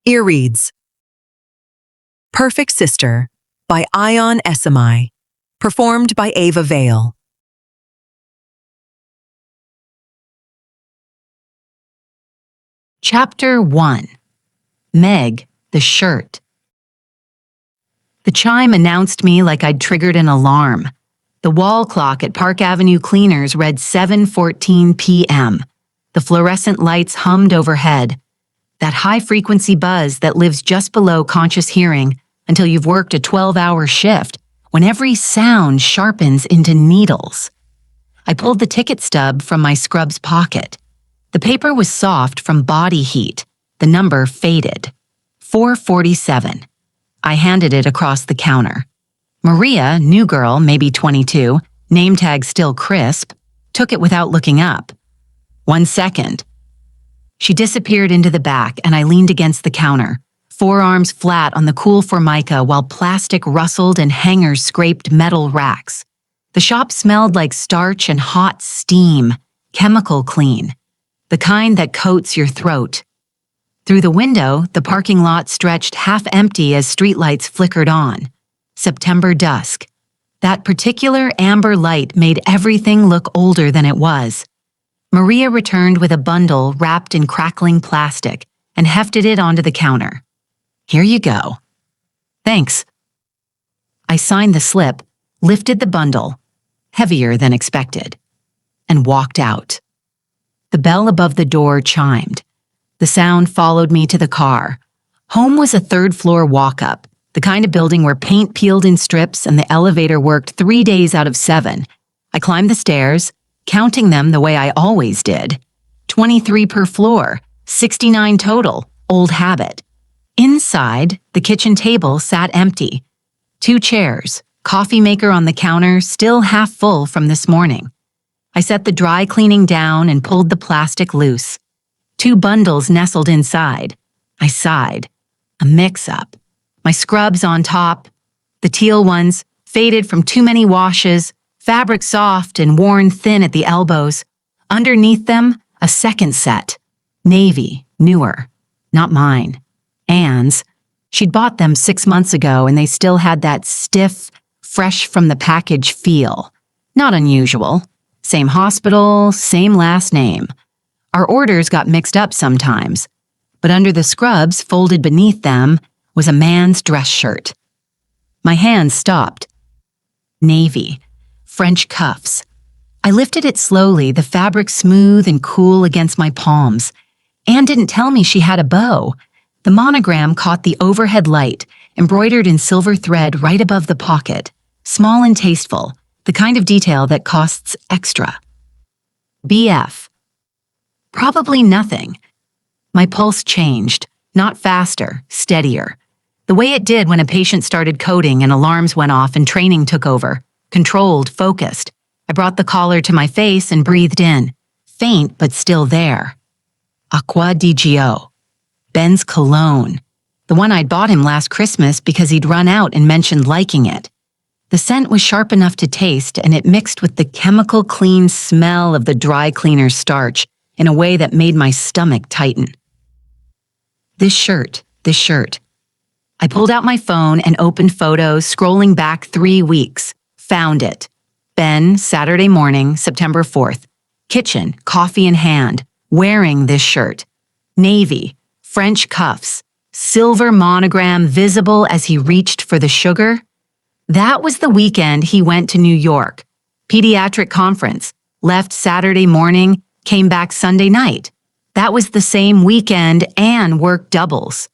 Ear reads Perfect Sister by Esimai, performed by Ava Vale. Chapter 1. Meg, the Shirt. The chime announced me like I'd triggered an alarm. The wall clock at Park Avenue Cleaners read 7:14 p.m. The fluorescent lights hummed overhead. That high-frequency buzz that lives just below conscious hearing until you've worked a 12-hour shift, when every sound sharpens into needles. I pulled the ticket stub from my scrub's pocket. The paper was soft from body heat. The number faded. 447. I handed it across the counter. Maria, new girl, maybe 22, name tag still crisp, took it without looking up. 1 second. She disappeared into the back, and I leaned against the counter, forearms flat on the cool formica while plastic rustled and hangers scraped metal racks. The shop smelled like starch and hot steam, chemical clean, the kind that coats your throat. Through the window, the parking lot stretched half empty as streetlights flickered on. September dusk. That particular amber light made everything look older than it was. Maria returned with a bundle wrapped in crackling plastic and hefted it onto the counter. Here you go. Thanks. I signed the slip, lifted the bundle, heavier than expected, and walked out. The bell above the door chimed. The sound followed me to the car. Home was a third-floor walk-up, the kind of building where paint peeled in strips and the elevator worked 3 days out of 7. I climbed the stairs, counting them the way I always did. 23 per floor, 69 total, old habit. Inside, the kitchen table sat empty. 2 chairs, coffee maker on the counter, still half full from this morning. I set the dry cleaning down and pulled the plastic loose. 2 bundles nestled inside. I sighed. A mix-up. My scrubs on top, the teal ones, faded from too many washes, fabric soft and worn thin at the elbows. Underneath them, a second set. Navy, newer. Not mine. Anne's. She'd bought them 6 months ago and they still had that stiff, fresh from the package feel. Not unusual. Same hospital, same last name. Our orders got mixed up sometimes, but under the scrubs, folded beneath them, was a man's dress shirt. My hands stopped. Navy. French cuffs. I lifted it slowly, the fabric smooth and cool against my palms. Anne didn't tell me she had a bow. The monogram caught the overhead light, embroidered in silver thread right above the pocket. Small and tasteful, the kind of detail that costs extra. BF. Probably nothing. My pulse changed, not faster, steadier. The way it did when a patient started coding and alarms went off and training took over. Controlled, focused. I brought the collar to my face and breathed in. Faint, but still there. Acqua di Gio. Ben's cologne. The one I'd bought him last Christmas because he'd run out and mentioned liking it. The scent was sharp enough to taste, and it mixed with the chemical clean smell of the dry cleaner's starch in a way that made my stomach tighten. This shirt. I pulled out my phone and opened photos, scrolling back 3 weeks. Found it. Ben, Saturday morning, September 4th. Kitchen, coffee in hand, wearing this shirt. Navy, French cuffs, silver monogram visible as he reached for the sugar. That was the weekend he went to New York. Pediatric conference. Left Saturday morning, came back Sunday night. That was the same weekend Anne worked doubles.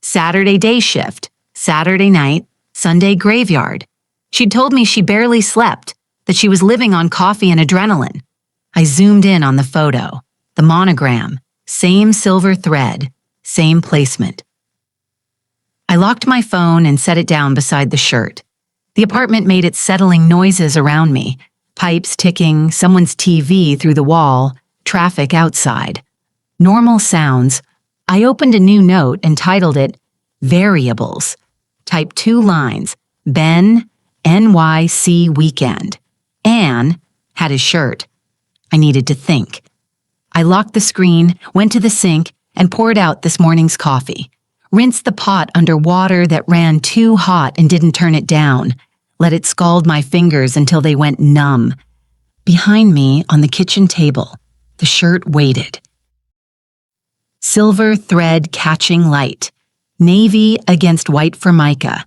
Saturday day shift, Saturday night, Sunday graveyard. She'd told me she barely slept, that she was living on coffee and adrenaline. I zoomed in on the photo, the monogram, same silver thread, same placement. I locked my phone and set it down beside the shirt. The apartment made its settling noises around me, pipes ticking, someone's TV through the wall, traffic outside. Normal sounds. I opened a new note and titled it Variables. Typed 2 lines, Ben, NYC weekend. Anne had his shirt. I needed to think. I locked the screen, went to the sink, and poured out this morning's coffee. Rinsed the pot under water that ran too hot and didn't turn it down. Let it scald my fingers until they went numb. Behind me, on the kitchen table, the shirt waited. Silver thread catching light. Navy against white formica.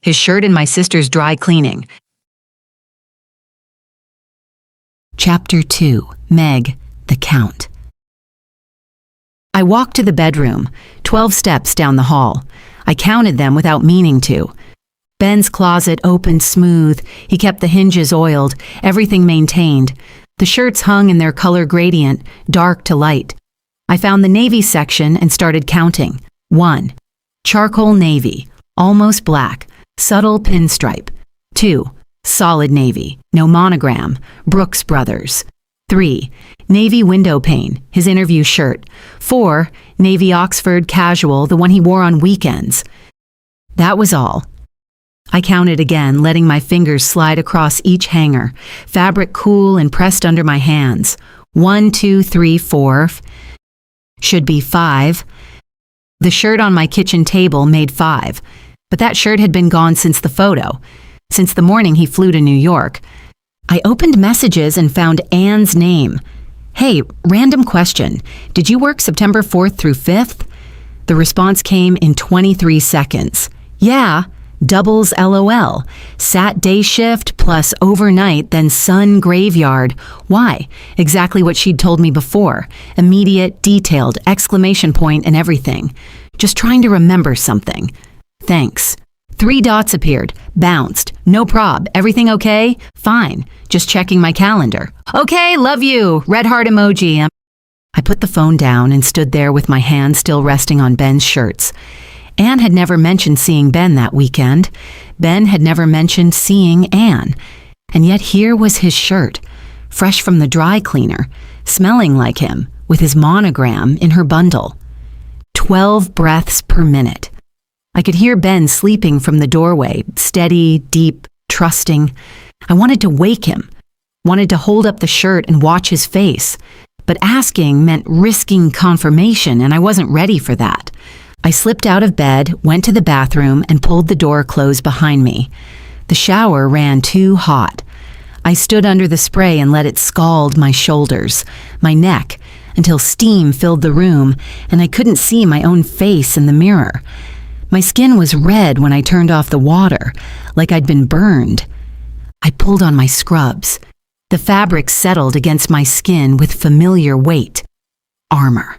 His shirt in my sister's dry cleaning. Chapter 2. Meg, the Count. I walked to the bedroom, 12 steps down the hall. I counted them without meaning to. Ben's closet opened smooth. He kept the hinges oiled, everything maintained. The shirts hung in their color gradient, dark to light. I found the navy section and started counting. 1. Charcoal navy, almost black, subtle pinstripe. 2. Solid navy, no monogram, Brooks Brothers. 3. Navy window pane, his interview shirt. 4. Navy Oxford casual, the one he wore on weekends. That was all. I counted again, letting my fingers slide across each hanger, fabric cool and pressed under my hands. 1, 2, 3, 4. Should be 5. The shirt on my kitchen table made 5, but that shirt had been gone since the photo, since the morning he flew to New York. I opened messages and found Anne's name. Hey, random question. Did you work September 4th through 5th? The response came in 23 seconds. Yeah, doubles LOL. Sat day shift plus overnight, then sun graveyard. Why? Exactly what she'd told me before. Immediate, detailed, exclamation point and everything. Just trying to remember something. Thanks. 3 dots appeared. Bounced. No prob. Everything okay? Fine. Just checking my calendar. Okay, love you. Red heart emoji. I put the phone down and stood there with my hand still resting on Ben's shirts. Anne had never mentioned seeing Ben that weekend. Ben had never mentioned seeing Anne. And yet here was his shirt, fresh from the dry cleaner, smelling like him, with his monogram in her bundle. 12 breaths per minute. I could hear Ben sleeping from the doorway, steady, deep, trusting. I wanted to wake him, wanted to hold up the shirt and watch his face. But asking meant risking confirmation, and I wasn't ready for that. I slipped out of bed, went to the bathroom, and pulled the door closed behind me. The shower ran too hot. I stood under the spray and let it scald my shoulders, my neck, until steam filled the room, and I couldn't see my own face in the mirror. My skin was red when I turned off the water, like I'd been burned. I pulled on my scrubs. The fabric settled against my skin with familiar weight. Armor.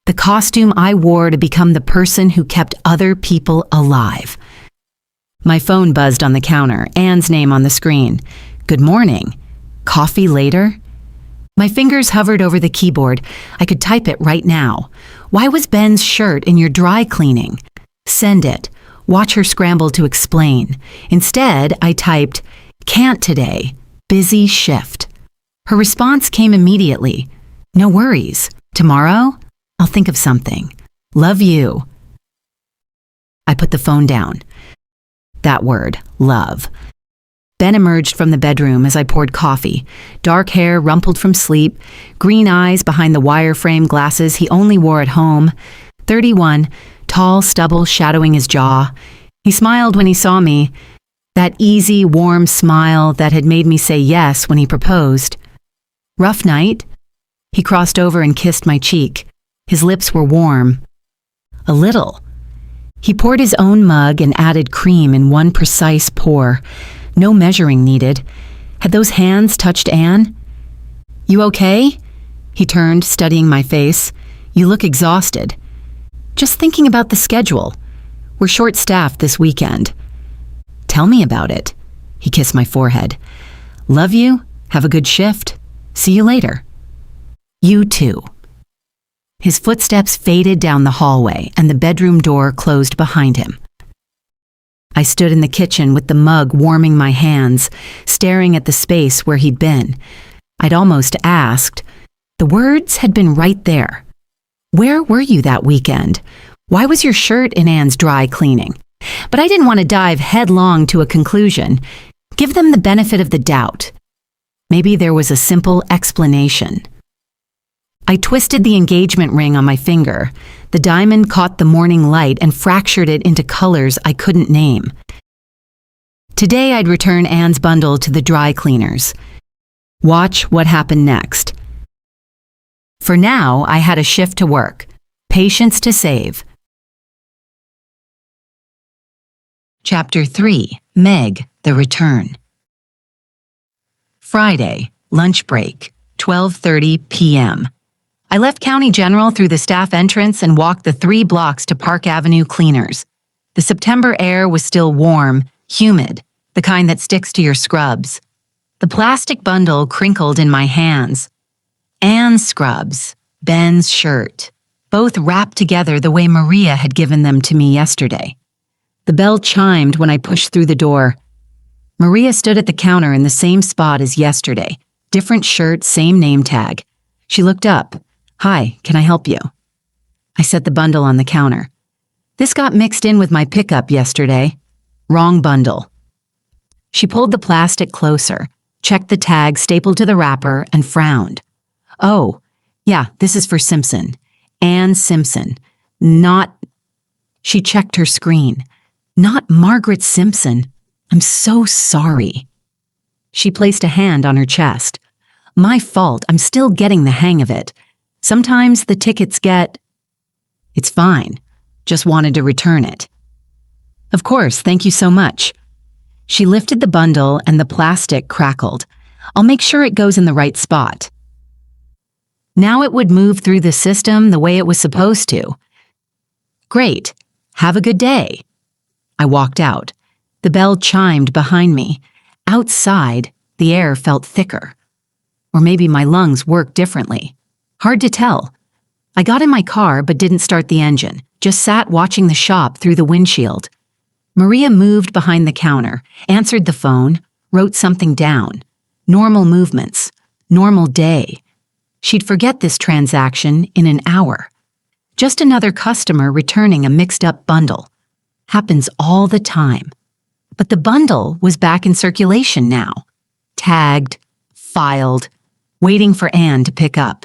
The costume I wore to become the person who kept other people alive. My phone buzzed on the counter, Anne's name on the screen. Good morning. Coffee later? My fingers hovered over the keyboard. I could type it right now. Why was Ben's shirt in your dry cleaning? Send it. Watch her scramble to explain. Instead, I typed, can't today. Busy shift. Her response came immediately. No worries. Tomorrow, I'll think of something. Love you. I put the phone down. That word, love. Ben emerged from the bedroom as I poured coffee. Dark hair rumpled from sleep, green eyes behind the wire-frame glasses he only wore at home. 31, tall stubble shadowing his jaw. He smiled when he saw me. That easy, warm smile that had made me say yes when he proposed. Rough night? He crossed over and kissed my cheek. His lips were warm. A little. He poured his own mug and added cream in one precise pour. No measuring needed. Had those hands touched Anne? You okay? He turned, studying my face. You look exhausted. Just thinking about the schedule. We're short-staffed this weekend. Tell me about it. He kissed my forehead. Love you. Have a good shift. See you later. You too. His footsteps faded down the hallway and the bedroom door closed behind him. I stood in the kitchen with the mug warming my hands, staring at the space where he'd been. I'd almost asked. The words had been right there. Where were you that weekend? Why was your shirt in Anne's dry cleaning? But I didn't want to dive headlong to a conclusion. Give them the benefit of the doubt. Maybe there was a simple explanation. I twisted the engagement ring on my finger. The diamond caught the morning light and fractured it into colors I couldn't name. Today I'd return Anne's bundle to the dry cleaners. Watch what happened next. For now, I had a shift to work. Patience to save. Chapter 3. Meg, the Return. Friday, lunch break, 12:30 p.m. I left County General through the staff entrance and walked the 3 blocks to Park Avenue Cleaners. The September air was still warm, humid, the kind that sticks to your scrubs. The plastic bundle crinkled in my hands. Anne's scrubs, Ben's shirt, both wrapped together the way Maria had given them to me yesterday. The bell chimed when I pushed through the door. Maria stood at the counter in the same spot as yesterday. Different shirt, same name tag. She looked up. "Hi, can I help you?" I set the bundle on the counter. "This got mixed in with my pickup yesterday. Wrong bundle." She pulled the plastic closer, checked the tag stapled to the wrapper, and frowned. "Oh, yeah, this is for Simpson. Anne Simpson. Not..." She checked her screen. "Not Margaret Simpson. I'm so sorry." She placed a hand on her chest. "My fault. I'm still getting the hang of it. Sometimes the tickets get..." "It's fine. Just wanted to return it." "Of course, thank you so much." She lifted the bundle and the plastic crackled. "I'll make sure it goes in the right spot." Now it would move through the system the way it was supposed to. "Great. Have a good day." I walked out. The bell chimed behind me. Outside, the air felt thicker. Or maybe my lungs worked differently. Hard to tell. I got in my car but didn't start the engine, just sat watching the shop through the windshield. Maria moved behind the counter, answered the phone, wrote something down. Normal movements. Normal day. She'd forget this transaction in an hour. Just another customer returning a mixed-up bundle. Happens all the time. But the bundle was back in circulation now. Tagged, filed, waiting for Anne to pick up.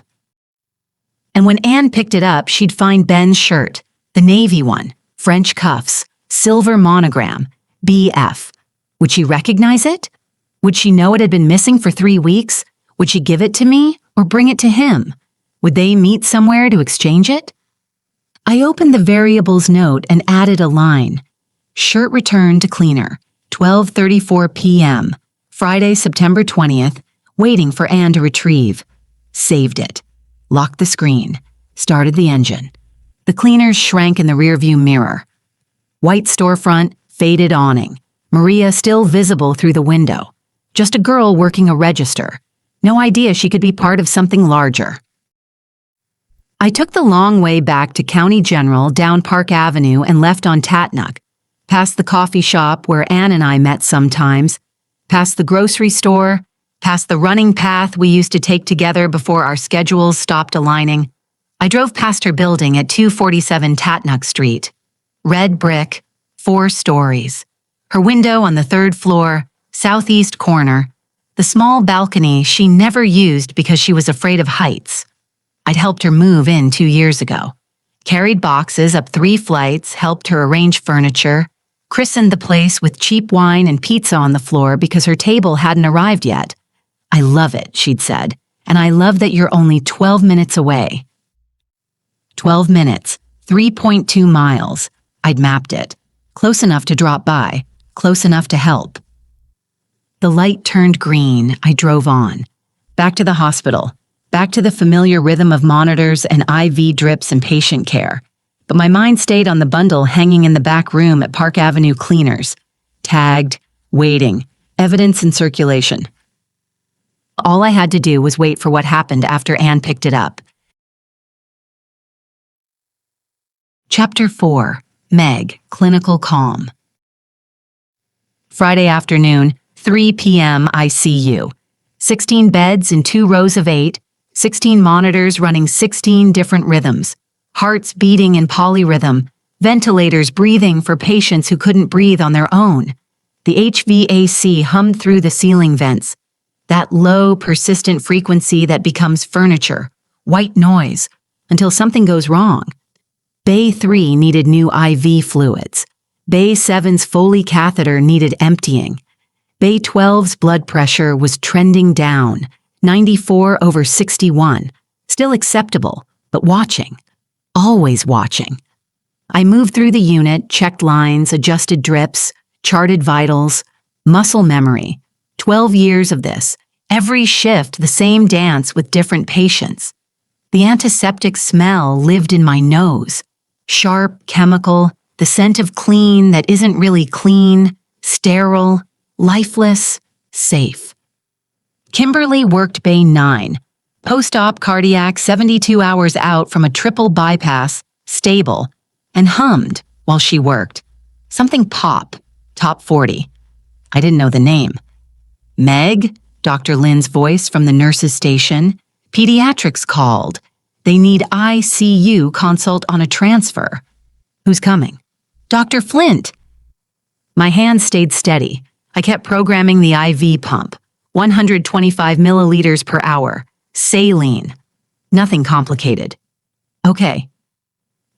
And when Anne picked it up, she'd find Ben's shirt, the navy one, French cuffs, silver monogram, BF. Would she recognize it? Would she know it had been missing for 3 weeks? Would she give it to me or bring it to him? Would they meet somewhere to exchange it? I opened the variables note and added a line. Shirt returned to cleaner, 12:34 p.m., Friday, September 20th, waiting for Anne to retrieve. Saved it. Locked the screen. Started the engine. The cleaners shrank in the rearview mirror. White storefront, faded awning. Maria still visible through the window. Just a girl working a register. No idea she could be part of something larger. I took the long way back to County General down Park Avenue and left on Tatnuck, past the coffee shop where Anne and I met sometimes, past the grocery store, past the running path we used to take together before our schedules stopped aligning. I drove past her building at 247 Tatnuck Street. Red brick, 4 stories. Her window on the 3rd floor, southeast corner. The small balcony she never used because she was afraid of heights. I'd helped her move in 2 years ago. Carried boxes up 3 flights, helped her arrange furniture, christened the place with cheap wine and pizza on the floor because her table hadn't arrived yet. "I love it," she'd said, "and I love that you're only 12 minutes away." 12 minutes, 3.2 miles. I'd mapped it. Close enough to drop by, close enough to help. The light turned green. I drove on. Back to the hospital. Back to the familiar rhythm of monitors and IV drips and patient care. But my mind stayed on the bundle hanging in the back room at Park Avenue Cleaners. Tagged, waiting, evidence in circulation. All I had to do was wait for what happened after Anne picked it up. Chapter 4. Meg, Clinical Calm. Friday afternoon, 3 p.m. ICU. 16 beds in 2 rows of 8, 16 monitors running 16 different rhythms, hearts beating in polyrhythm, ventilators breathing for patients who couldn't breathe on their own. The HVAC hummed through the ceiling vents, that low, persistent frequency that becomes furniture, white noise, until something goes wrong. Bay 3 needed new IV fluids. Bay 7's Foley catheter needed emptying. Bay 12's blood pressure was trending down, 94/61. Still acceptable, but watching. Always watching. I moved through the unit, checked lines, adjusted drips, charted vitals, muscle memory. 12 years of this. Every shift, the same dance with different patients. The antiseptic smell lived in my nose. Sharp, chemical, the scent of clean that isn't really clean, sterile, lifeless, safe. Kimberly worked Bay 9. Post-op cardiac 72 hours out from a triple bypass, stable, and hummed while she worked. Something pop, top 40. I didn't know the name. Meg, Dr. Lynn's voice from the nurse's station. Pediatrics called. They need ICU consult on a transfer. Who's coming? Dr. Flint. My hand stayed steady. I kept programming the IV pump. 125 milliliters per hour. Saline. Nothing complicated. Okay.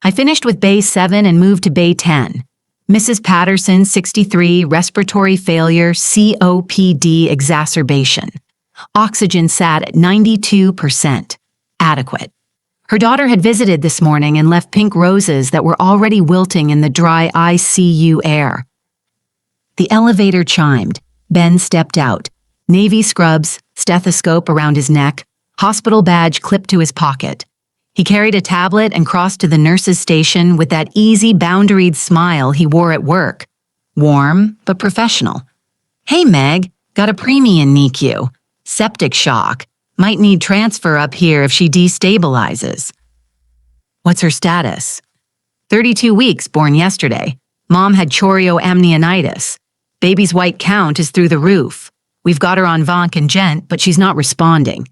I finished with Bay 7 and moved to Bay 10. Mrs. Patterson, 63, respiratory failure, COPD exacerbation. Oxygen sat at 92%. Adequate. Her daughter had visited this morning and left pink roses that were already wilting in the dry ICU air. The elevator chimed. Ben stepped out. Navy scrubs, stethoscope around his neck, hospital badge clipped to his pocket. He carried a tablet and crossed to the nurse's station with that easy, boundaried smile he wore at work. Warm, but professional. Hey, Meg, got a preemie in NICU. Septic shock. Might need transfer up here if she destabilizes. What's her status? 32 weeks, born yesterday. Mom had chorioamnionitis. Baby's white count is through the roof. We've got her on Vonk and Gent, but she's not responding.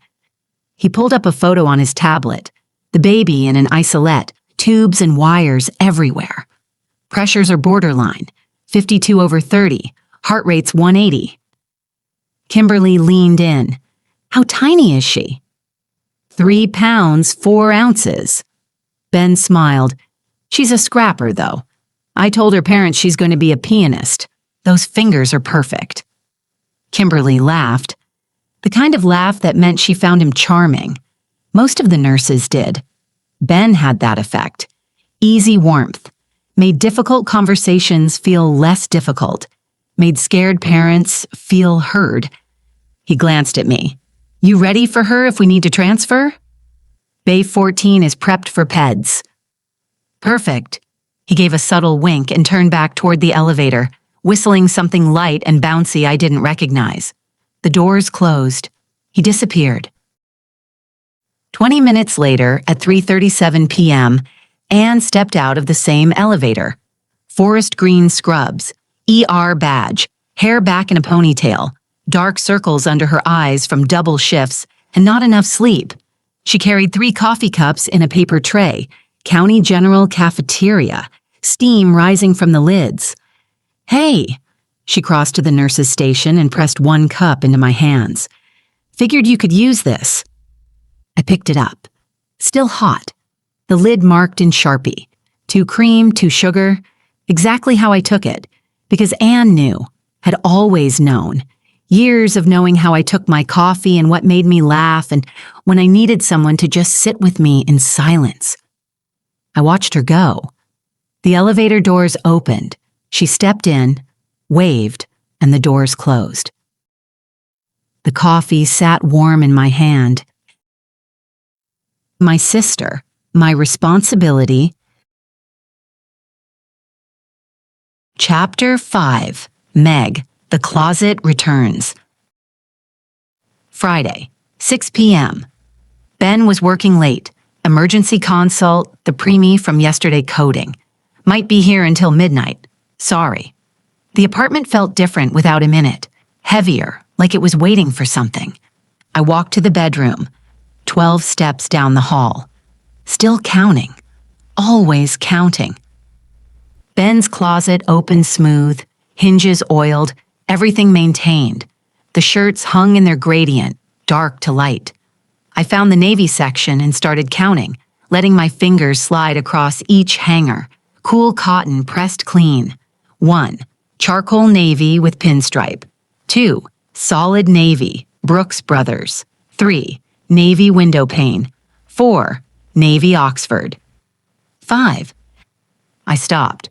He pulled up a photo on his tablet. The baby in an isolette, tubes and wires everywhere. Pressures are borderline, 52/30, heart rate's 180. Kimberly leaned in. How tiny is she? 3 pounds, 4 ounces. Ben smiled. She's a scrapper, though. I told her parents she's going to be a pianist. Those fingers are perfect. Kimberly laughed. The kind of laugh that meant she found him charming. Most of the nurses did. Ben had that effect. Easy warmth. Made difficult conversations feel less difficult. Made scared parents feel heard. He glanced at me. You ready for her if we need to transfer? Bay 14 is prepped for PEDS. Perfect. He gave a subtle wink and turned back toward the elevator, whistling something light and bouncy I didn't recognize. The doors closed. He disappeared. 20 minutes later, at 3:37 p.m., Anne stepped out of the same elevator. Forest green scrubs, ER badge, hair back in a ponytail, dark circles under her eyes from double shifts, and not enough sleep. She carried 3 coffee cups in a paper tray, County General cafeteria, steam rising from the lids. Hey! She crossed to the nurse's station and pressed 1 cup into my hands. Figured you could use this. I picked it up. Still hot. The lid marked in Sharpie. 2 cream, 2 sugar. Exactly how I took it. Because Anne knew, had always known. Years of knowing how I took my coffee and what made me laugh and when I needed someone to just sit with me in silence. I watched her go. The elevator doors opened. She stepped in, waved, and the doors closed. The coffee sat warm in my hand. My sister, my responsibility. Chapter 5. Meg, the closet returns. Friday, 6 p.m. Ben was working late. Emergency consult, the preemie from yesterday coding. Might be here until midnight. Sorry. The apartment felt different without him in it. Heavier, like it was waiting for something. I walked to the bedroom. 12 steps down the hall. Still counting. Always counting. Ben's closet open smooth, hinges oiled, everything maintained. The shirts hung in their gradient, dark to light. I found the navy section and started counting, letting my fingers slide across each hanger. Cool cotton pressed clean. 1. Charcoal navy with pinstripe. 2. Solid navy, Brooks Brothers. 3. Navy window pane. 4. Navy Oxford. 5. I stopped.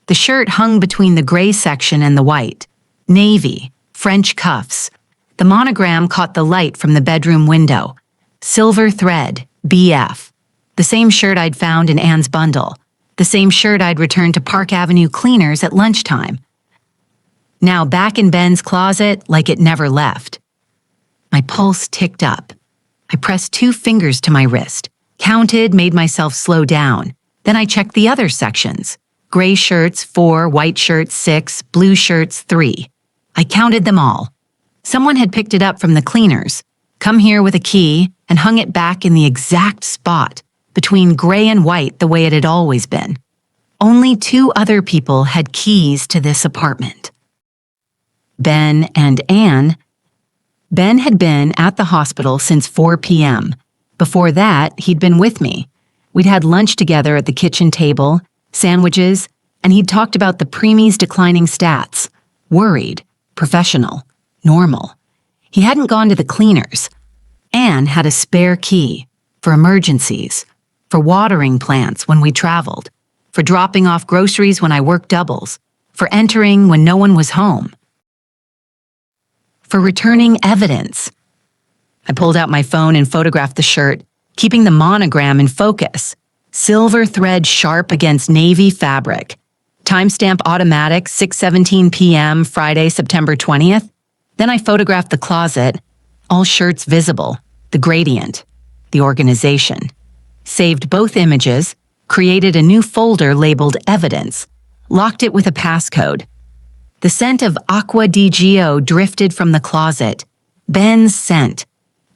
The shirt hung between the gray section and the white. Navy, French cuffs. The monogram caught the light from the bedroom window. Silver thread, BF. The same shirt I'd found in Anne's bundle. The same shirt I'd returned to Park Avenue cleaners at lunchtime. Now back in Ben's closet like it never left. My pulse ticked up. I pressed 2 fingers to my wrist, counted, made myself slow down. Then I checked the other sections. Gray shirts, 4, white shirts, 6, blue shirts, 3. I counted them all. Someone had picked it up from the cleaners, come here with a key, and hung it back in the exact spot, between gray and white the way it had always been. Only 2 other people had keys to this apartment. Ben and Anne. Ben had been at the hospital since 4 p.m. Before that, he'd been with me. We'd had lunch together at the kitchen table, sandwiches, and he'd talked about the preemie's declining stats. Worried, professional, normal. He hadn't gone to the cleaners. Anne had a spare key for emergencies, for watering plants when we traveled, for dropping off groceries when I worked doubles, for entering when no one was home, for returning evidence. I pulled out my phone and photographed the shirt, keeping the monogram in focus. Silver thread sharp against navy fabric. Timestamp automatic, 6:17 p.m., Friday, September 20th. Then I photographed the closet, all shirts visible, the gradient, the organization. Saved both images, created a new folder labeled Evidence, locked it with a passcode. The scent of Aqua di Gio drifted from the closet. Ben's scent.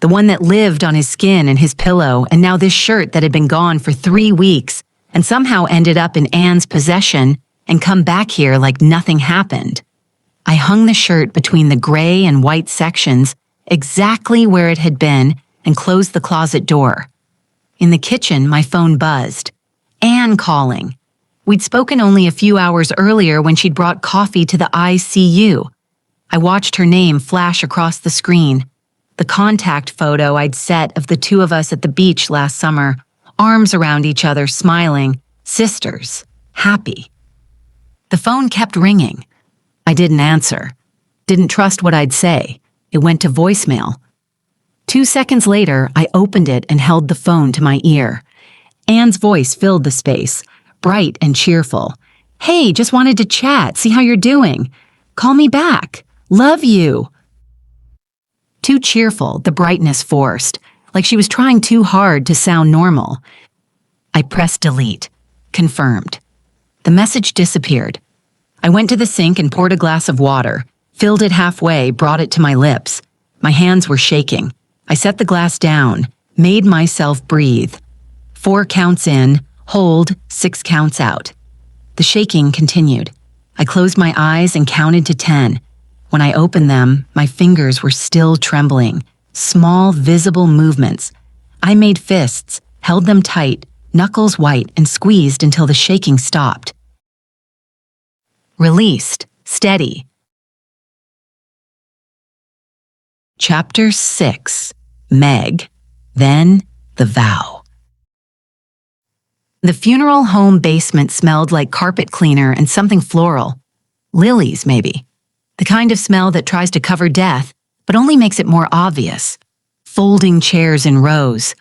The one that lived on his skin and his pillow, and now this shirt that had been gone for 3 weeks and somehow ended up in Anne's possession and come back here like nothing happened. I hung the shirt between the gray and white sections, exactly where it had been, and closed the closet door. In the kitchen, my phone buzzed. Anne calling. We'd spoken only a few hours earlier when she'd brought coffee to the ICU. I watched her name flash across the screen. The contact photo I'd set of the 2 of us at the beach last summer, arms around each other, smiling, sisters, happy. The phone kept ringing. I didn't answer. Didn't trust what I'd say. It went to voicemail. 2 seconds later, I opened it and held the phone to my ear. Anne's voice filled the space, bright and cheerful. Hey, just wanted to chat, see how you're doing. Call me back. Love you. Too cheerful, the brightness forced, like she was trying too hard to sound normal. I pressed delete. Confirmed. The message disappeared. I went to the sink and poured a glass of water, filled it halfway, brought it to my lips. My hands were shaking. I set the glass down, made myself breathe. 4 counts in, hold, 6 counts out. The shaking continued. I closed my eyes and counted to 10. When I opened them, my fingers were still trembling. Small, visible movements. I made fists, held them tight, knuckles white, and squeezed until the shaking stopped. Released, steady. Chapter 6. Meg. Then the vow. The funeral home basement smelled like carpet cleaner and something floral. Lilies, maybe. The kind of smell that tries to cover death, but only makes it more obvious. Folding chairs in rows.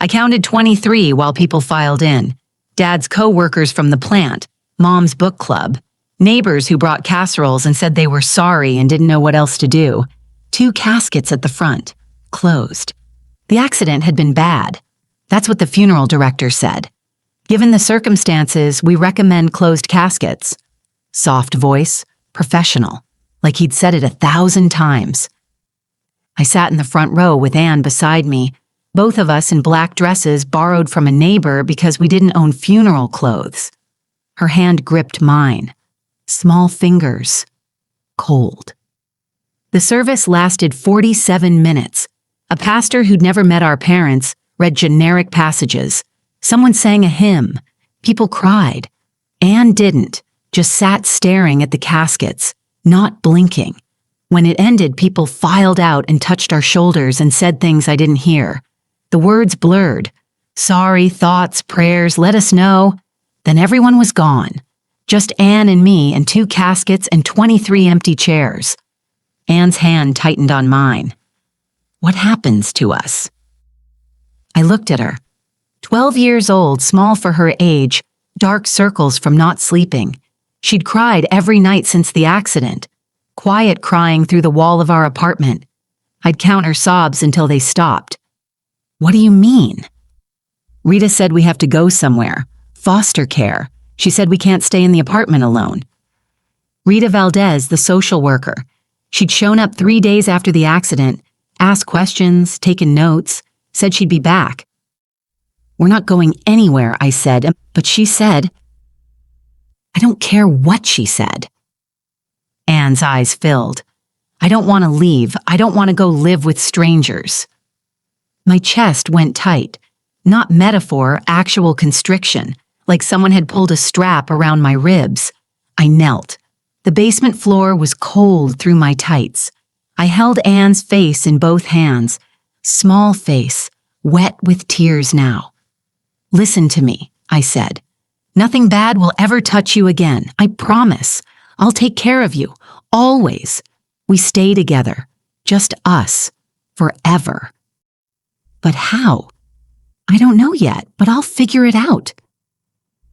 I counted 23 while people filed in. Dad's co-workers from the plant, Mom's book club, neighbors who brought casseroles and said they were sorry and didn't know what else to do. 2 caskets at the front, closed. The accident had been bad. That's what the funeral director said. Given the circumstances, we recommend closed caskets. Soft voice, professional, like he'd said it 1,000 times. I sat in the front row with Anne beside me, both of us in black dresses borrowed from a neighbor because we didn't own funeral clothes. Her hand gripped mine. Small fingers. Cold. The service lasted 47 minutes. A pastor who'd never met our parents read generic passages. Someone sang a hymn. People cried. Anne didn't, just sat staring at the caskets, not blinking. When it ended, people filed out and touched our shoulders and said things I didn't hear. The words blurred. Sorry, thoughts, prayers, let us know. Then everyone was gone. Just Anne and me and 2 caskets and 23 empty chairs. Anne's hand tightened on mine. What happens to us? I looked at her. 12 years old, small for her age, dark circles from not sleeping. She'd cried every night since the accident. Quiet crying through the wall of our apartment. I'd count her sobs until they stopped. What do you mean? Rita said we have to go somewhere. Foster care. She said we can't stay in the apartment alone. Rita Valdez, the social worker. She'd shown up 3 days after the accident, asked questions, taken notes, said she'd be back. We're not going anywhere, I said, but she said, I don't care what she said. Anne's eyes filled. I don't want to leave. I don't want to go live with strangers. My chest went tight. Not metaphor, actual constriction, like someone had pulled a strap around my ribs. I knelt. The basement floor was cold through my tights. I held Anne's face in both hands, small face, wet with tears now. Listen to me, I said. Nothing bad will ever touch you again, I promise. I'll take care of you, always. We stay together, just us, forever. But how? I don't know yet, but I'll figure it out.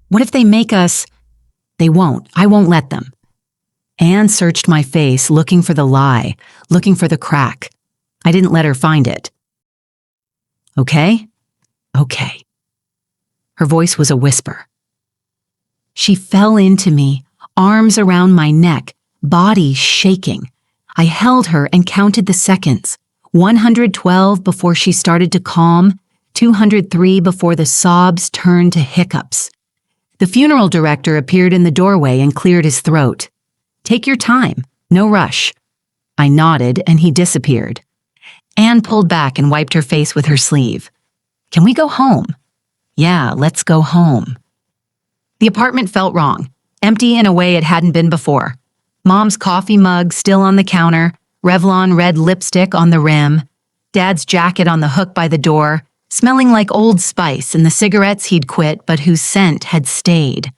What if they make us? They won't. I won't let them. Anne searched my face, looking for the lie, looking for the crack. I didn't let her find it. Okay? Okay. Her voice was a whisper. She fell into me, arms around my neck, body shaking. I held her and counted the seconds. 112 before she started to calm, 203 before the sobs turned to hiccups. The funeral director appeared in the doorway and cleared his throat. Take your time, no rush. I nodded and he disappeared. Anne pulled back and wiped her face with her sleeve. Can we go home? Yeah, let's go home. The apartment felt wrong, empty in a way it hadn't been before. Mom's coffee mug still on the counter, Revlon red lipstick on the rim, Dad's jacket on the hook by the door, smelling like Old Spice and the cigarettes he'd quit but whose scent had stayed.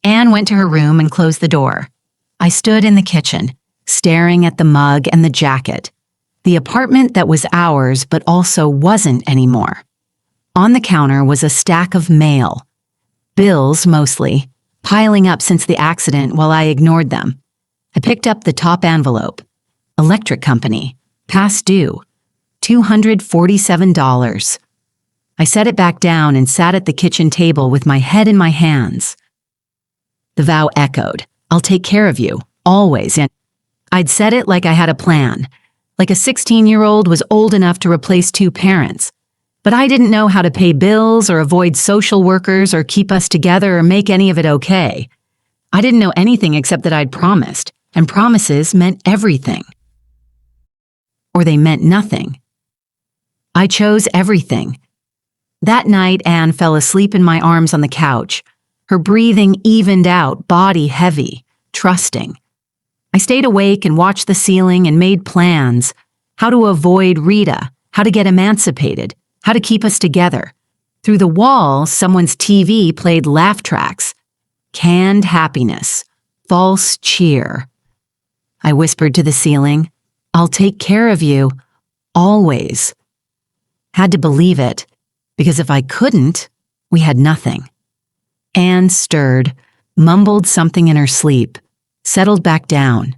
Anne went to her room and closed the door. I stood in the kitchen, staring at the mug and the jacket. The apartment that was ours but also wasn't anymore. On the counter was a stack of mail. Bills, mostly, piling up since the accident while I ignored them. I picked up the top envelope. Electric company, past due, $247. I set it back down and sat at the kitchen table with my head in my hands. The vow echoed, I'll take care of you, always, and I'd said it like I had a plan, like a 16-year-old was old enough to replace 2 parents. But I didn't know how to pay bills or avoid social workers or keep us together or make any of it okay. I didn't know anything except that I'd promised, and promises meant everything. Or they meant nothing. I chose everything. That night, Anne fell asleep in my arms on the couch, her breathing evened out, body heavy, trusting. I stayed awake and watched the ceiling and made plans, how to avoid Rita, how to get emancipated, how to keep us together. Through the wall, someone's TV played laugh tracks. Canned happiness. False cheer. I whispered to the ceiling, I'll take care of you. Always. Had to believe it, because if I couldn't, we had nothing. Anne stirred, mumbled something in her sleep, settled back down.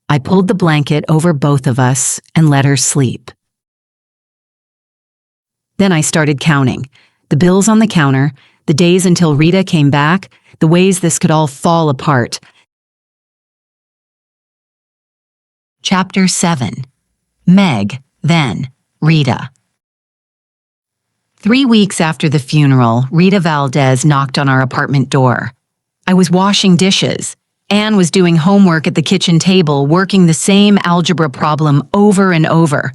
I pulled the blanket over both of us and let her sleep. Then I started counting, the bills on the counter, the days until Rita came back, the ways this could all fall apart. Chapter 7. Meg, then Rita. 3 weeks after the funeral, Rita Valdez knocked on our apartment door. I was washing dishes. Anne was doing homework at the kitchen table, working the same algebra problem over and over.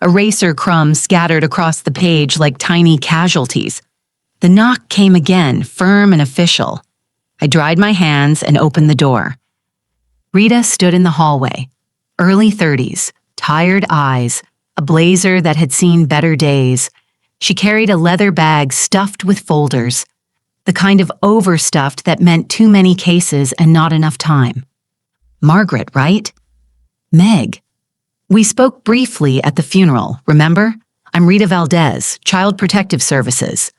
eraser crumbs scattered across the page like tiny casualties. The knock came again, firm and official. I dried my hands and opened the door. Rita stood in the hallway, early 30s, tired eyes, a blazer that had seen better days. She carried a leather bag stuffed with folders, the kind of overstuffed that meant too many cases and not enough time. Margaret, right? Meg. We spoke briefly at the funeral, remember? I'm Rita Valdez, Child Protective Services.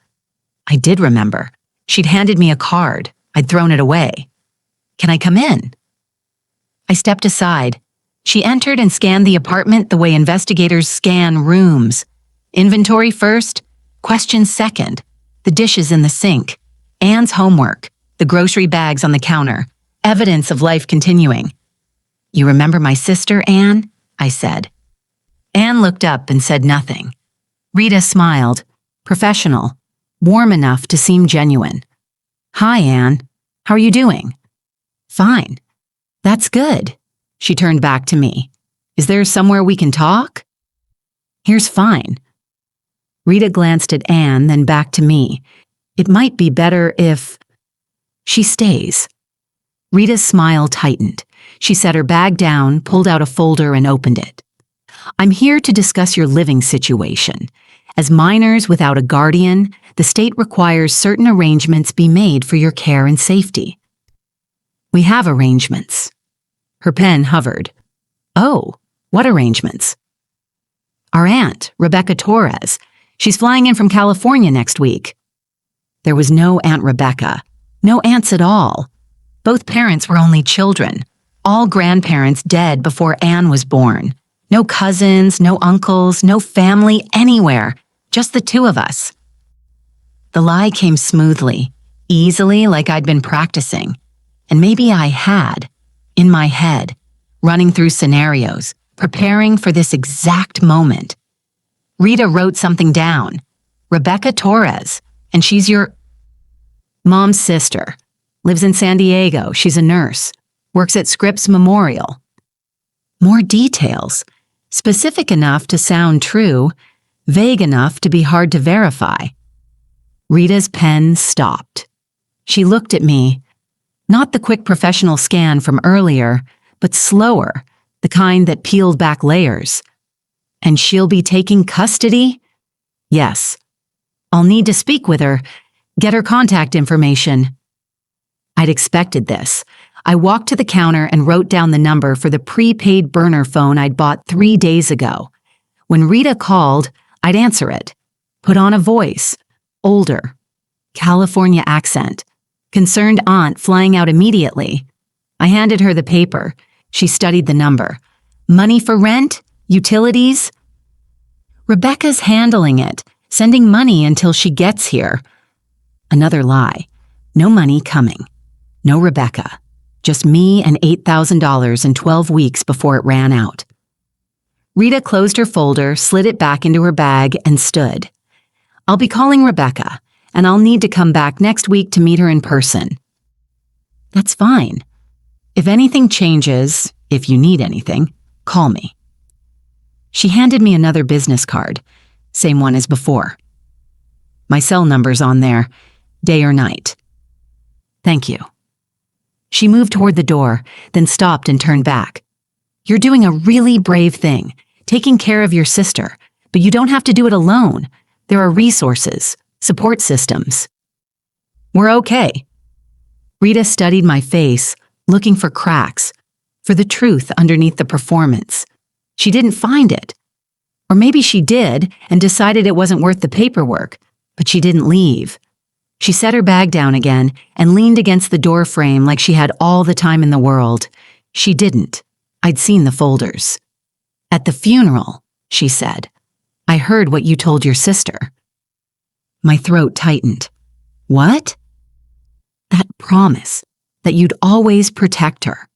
I did remember. She'd handed me a card. I'd thrown it away. Can I come in? I stepped aside. She entered and scanned the apartment the way investigators scan rooms. Inventory first, questions second, the dishes in the sink, Anne's homework, the grocery bags on the counter, evidence of life continuing. You remember my sister, Anne? I said. Anne looked up and said nothing. Rita smiled, professional, warm enough to seem genuine. Hi, Anne. How are you doing? Fine. That's good. She turned back to me. Is there somewhere we can talk? Here's fine. Rita glanced at Anne, then back to me. It might be better if... She stays. Rita's smile tightened. She set her bag down, pulled out a folder, and opened it. I'm here to discuss your living situation. As minors without a guardian, the state requires certain arrangements be made for your care and safety. We have arrangements. Her pen hovered. Oh, what arrangements? Our aunt, Rebecca Torres. She's flying in from California next week. There was no Aunt Rebecca. No aunts at all. Both parents were only children. All grandparents dead before Anne was born. No cousins, no uncles, no family anywhere. Just the two of us. The lie came smoothly, easily like I'd been practicing. And maybe I had, in my head, running through scenarios, preparing for this exact moment. Rita wrote something down. Rebecca Torres, and she's your mom's sister. Lives in San Diego. She's a nurse. Works at Scripps Memorial. More details. Specific enough to sound true, vague enough to be hard to verify. Rita's pen stopped. She looked at me. Not the quick professional scan from earlier, but slower, the kind that peeled back layers. And she'll be taking custody? Yes. I'll need to speak with her, get her contact information. I'd expected this. I walked to the counter and wrote down the number for the prepaid burner phone I'd bought 3 days ago. When Rita called, I'd answer it. Put on a voice. Older. California accent. Concerned aunt flying out immediately. I handed her the paper. She studied the number. Money for rent? Utilities? Rebecca's handling it, sending money until she gets here. Another lie. No money coming. No Rebecca. Just me and $8,000 in 12 weeks before it ran out. Rita closed her folder, slid it back into her bag, and stood. I'll be calling Rebecca, and I'll need to come back next week to meet her in person. That's fine. If anything changes, if you need anything, call me. She handed me another business card, same one as before. My cell number's on there, day or night. Thank you. She moved toward the door, then stopped and turned back. You're doing a really brave thing, taking care of your sister, but you don't have to do it alone. There are resources, support systems. We're okay. Rita studied my face, looking for cracks, for the truth underneath the performance. She didn't find it. Or maybe she did and decided it wasn't worth the paperwork, but she didn't leave. She set her bag down again and leaned against the door frame like she had all the time in the world. She didn't. I'd seen the folders. At the funeral, she said, I heard what you told your sister. My throat tightened. What? That promise that you'd always protect her.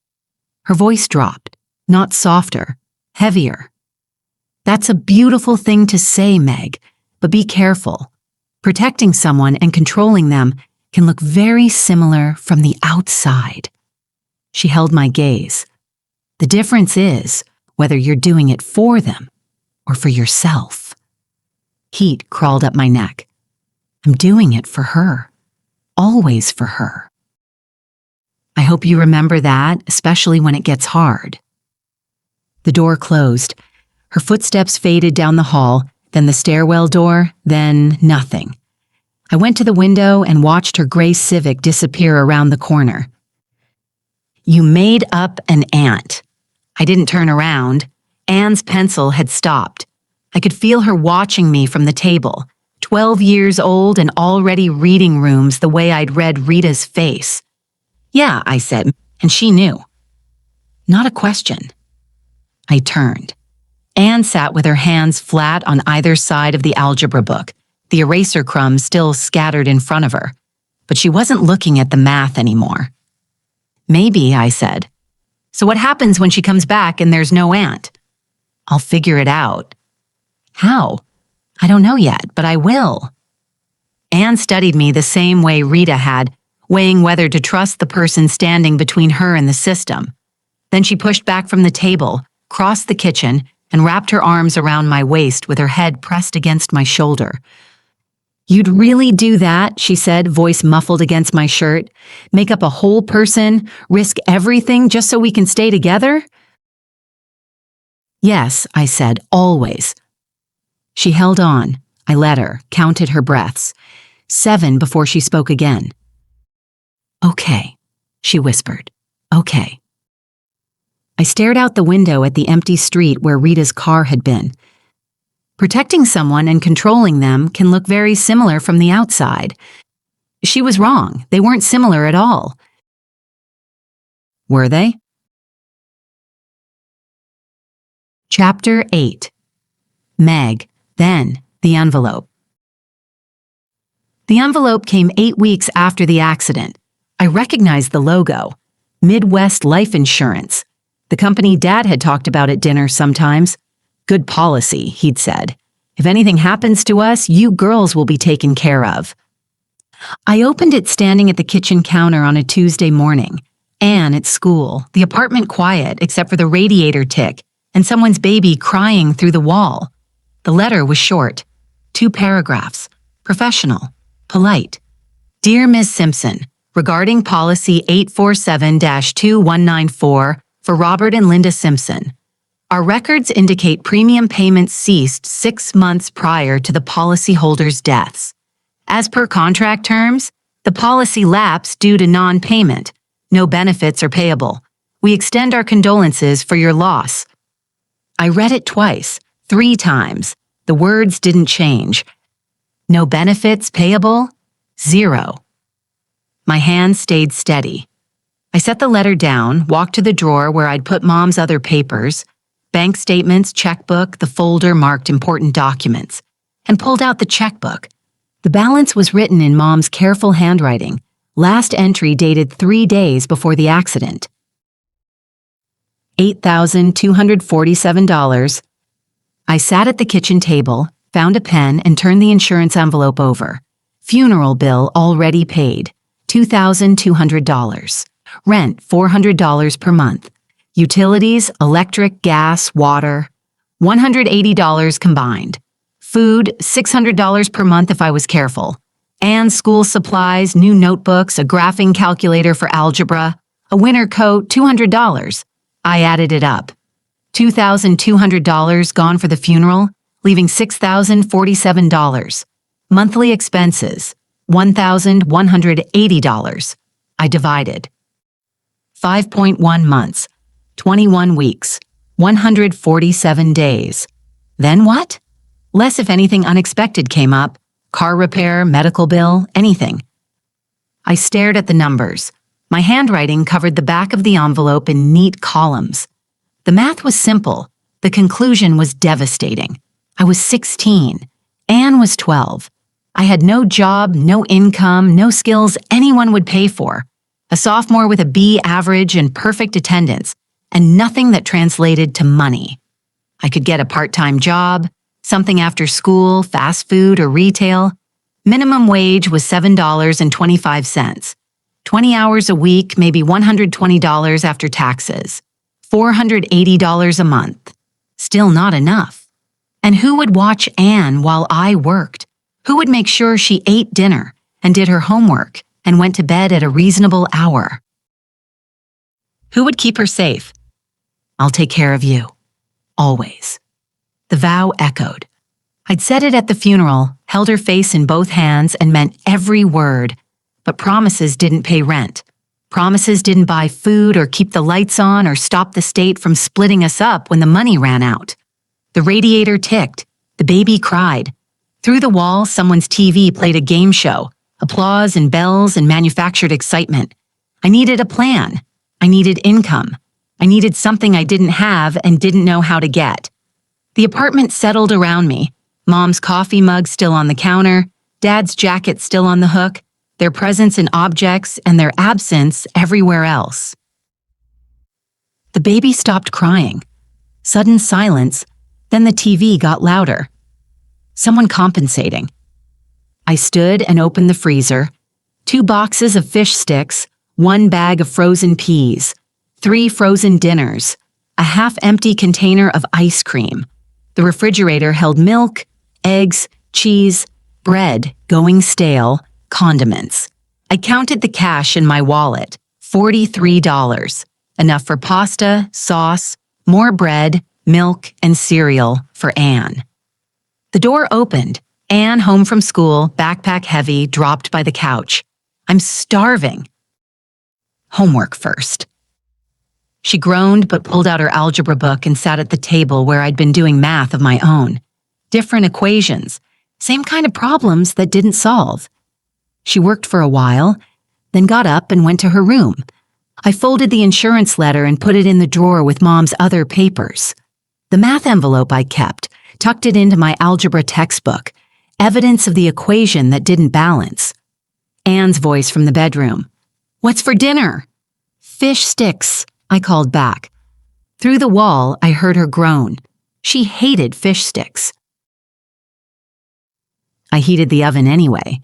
Her voice dropped, not softer, heavier. That's a beautiful thing to say, Meg, but be careful. Protecting someone and controlling them can look very similar from the outside. She held my gaze. The difference is whether you're doing it for them or for yourself? Heat crawled up my neck. I'm doing it for her. Always for her. I hope you remember that, especially when it gets hard. The door closed. Her footsteps faded down the hall, then the stairwell door, then nothing. I went to the window and watched her gray Civic disappear around the corner. You made up an aunt. I didn't turn around. Anne's pencil had stopped. I could feel her watching me from the table, 12 years old and already reading rooms the way I'd read Rita's face. Yeah, I said, and she knew. Not a question. I turned. Anne sat with her hands flat on either side of the algebra book, the eraser crumbs still scattered in front of her. But she wasn't looking at the math anymore. Maybe, I said. So what happens when she comes back and there's no aunt? I'll figure it out. How? I don't know yet, but I will. Anne studied me the same way Rita had, weighing whether to trust the person standing between her and the system. Then she pushed back from the table, crossed the kitchen, and wrapped her arms around my waist with her head pressed against my shoulder. You'd really do that, she said, voice muffled against my shirt. Make up a whole person, risk everything just so we can stay together? Yes, I said, always. She held on. I let her, counted her breaths. 7 before she spoke again. Okay, she whispered. Okay. I stared out the window at the empty street where Rita's car had been. Protecting someone and controlling them can look very similar from the outside. She was wrong. They weren't similar at all. Were they? Chapter 8. Meg, then the envelope. The envelope came 8 weeks after the accident. I recognized the logo. Midwest Life Insurance. The company Dad had talked about at dinner sometimes. Good policy, he'd said. If anything happens to us, you girls will be taken care of. I opened it standing at the kitchen counter on a Tuesday morning. Anne at school, the apartment quiet except for the radiator tick, and someone's baby crying through the wall. The letter was short. 2 paragraphs. Professional. Polite. Dear Ms. Simpson, regarding policy 847-2194 for Robert and Linda Simpson, our records indicate premium payments ceased 6 months prior to the policyholder's deaths. As per contract terms, the policy lapsed due to non-payment. No benefits are payable. We extend our condolences for your loss. I read it twice, 3 times. The words didn't change. No benefits payable? 0. My hand stayed steady. I set the letter down, walked to the drawer where I'd put Mom's other papers, bank statements, checkbook, the folder marked important documents, and pulled out the checkbook. The balance was written in Mom's careful handwriting, last entry dated 3 days before the accident. $8,247. I sat at the kitchen table, found a pen, and turned the insurance envelope over. Funeral bill already paid, $2,200. Rent, $400 per month. Utilities, electric, gas, water, $180 combined. Food, $600 per month if I was careful. And school supplies, new notebooks, a graphing calculator for algebra, a winter coat, $200. I added it up. $2,200 gone for the funeral, leaving $6,047. Monthly expenses, $1,180. I divided. 5.1 months, 21 weeks, 147 days. Then what? Less if anything unexpected came up, car repair, medical bill, anything. I stared at the numbers. My handwriting covered the back of the envelope in neat columns. The math was simple. The conclusion was devastating. I was 16. Anne was 12. I had no job, no income, no skills anyone would pay for. A sophomore with a B average and perfect attendance, and nothing that translated to money. I could get a part-time job, something after school, fast food, or retail. Minimum wage was $7.25. 20 hours a week, maybe $120 after taxes. $480 a month. Still not enough. And who would watch Anne while I worked? Who would make sure she ate dinner and did her homework and went to bed at a reasonable hour? Who would keep her safe? I'll take care of you. Always. The vow echoed. I'd said it at the funeral, held her face in both hands, and meant every word. But promises didn't pay rent. Promises didn't buy food or keep the lights on or stop the state from splitting us up when the money ran out. The radiator ticked. The baby cried. Through the wall, someone's TV played a game show. Applause and bells and manufactured excitement. I needed a plan. I needed income. I needed something I didn't have and didn't know how to get. The apartment settled around me. Mom's coffee mug still on the counter, Dad's jacket still on the hook, their presence in objects and their absence everywhere else. The baby stopped crying. Sudden silence, then the TV got louder. Someone compensating. I stood and opened the freezer. 2 boxes of fish sticks, 1 bag of frozen peas, 3 frozen dinners, a half-empty container of ice cream. The refrigerator held milk, eggs, cheese, bread going stale, condiments. I counted the cash in my wallet, $43, enough for pasta, sauce, more bread, milk, and cereal for Anne. The door opened. Anne, home from school, backpack heavy, dropped by the couch. I'm starving. Homework first. She groaned but pulled out her algebra book and sat at the table where I'd been doing math of my own. Different equations, same kind of problems that didn't solve. She worked for a while, then got up and went to her room. I folded the insurance letter and put it in the drawer with Mom's other papers. The math envelope I kept, tucked it into my algebra textbook, evidence of the equation that didn't balance. Anne's voice from the bedroom. "What's for dinner?" "Fish sticks," I called back. Through the wall, I heard her groan. She hated fish sticks. I heated the oven anyway.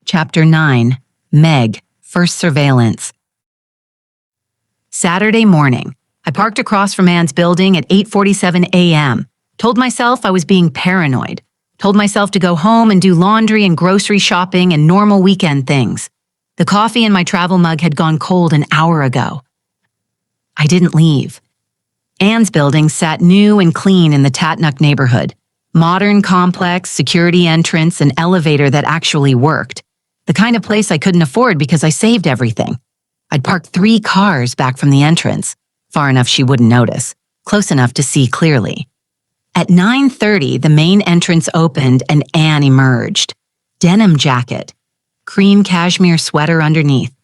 Chapter 9. Meg, First Surveillance. Saturday morning. I parked across from Anne's building at 8:47 a.m. Told myself I was being paranoid. Told myself to go home and do laundry and grocery shopping and normal weekend things. The coffee in my travel mug had gone cold an hour ago. I didn't leave. Anne's building sat new and clean in the Tatnuck neighborhood. Modern complex, security entrance, and elevator that actually worked. The kind of place I couldn't afford because I saved everything. I'd parked 3 cars back from the entrance, far enough she wouldn't notice, close enough to see clearly. At 9:30, the main entrance opened and Anne emerged. Denim jacket, cream cashmere sweater underneath,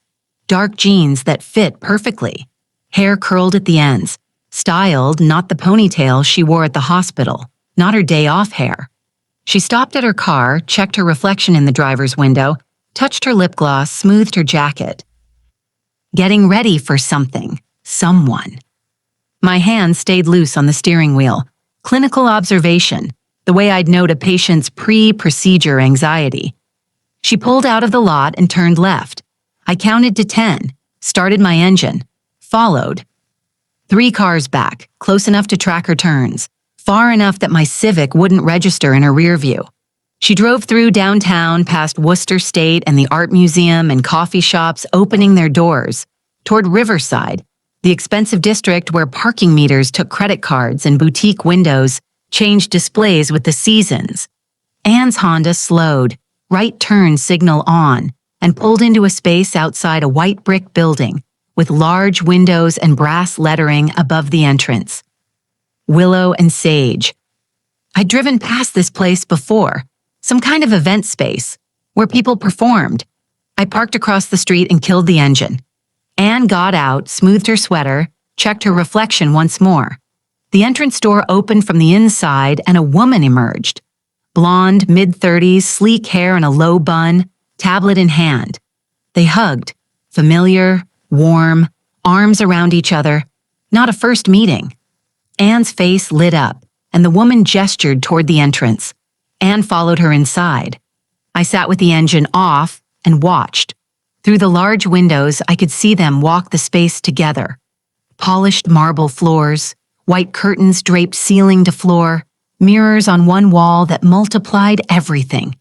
dark jeans that fit perfectly, hair curled at the ends, styled not the ponytail she wore at the hospital, not her day-off hair. She stopped at her car, checked her reflection in the driver's window, touched her lip gloss, smoothed her jacket. Getting ready for something, someone. My hand stayed loose on the steering wheel. Clinical observation, the way I'd note a patient's pre-procedure anxiety. She pulled out of the lot and turned left. I counted to 10, started my engine, followed. 3 cars back, close enough to track her turns, far enough that my Civic wouldn't register in her rear view. She drove through downtown past Worcester State and the Art Museum and coffee shops opening their doors, toward Riverside, the expensive district where parking meters took credit cards and boutique windows changed displays with the seasons. Anne's Honda slowed, right turn signal on, and pulled into a space outside a white brick building with large windows and brass lettering above the entrance. Willow and Sage. I'd driven past this place before, some kind of event space, where people performed. I parked across the street and killed the engine. Anne got out, smoothed her sweater, checked her reflection once more. The entrance door opened from the inside and a woman emerged. Blonde, mid-30s, sleek hair in a low bun, tablet in hand. They hugged, familiar, warm, arms around each other. Not a first meeting. Anne's face lit up, and the woman gestured toward the entrance. Anne followed her inside. I sat with the engine off and watched. Through the large windows, I could see them walk the space together. Polished marble floors, white curtains draped ceiling to floor, mirrors on one wall that multiplied everything.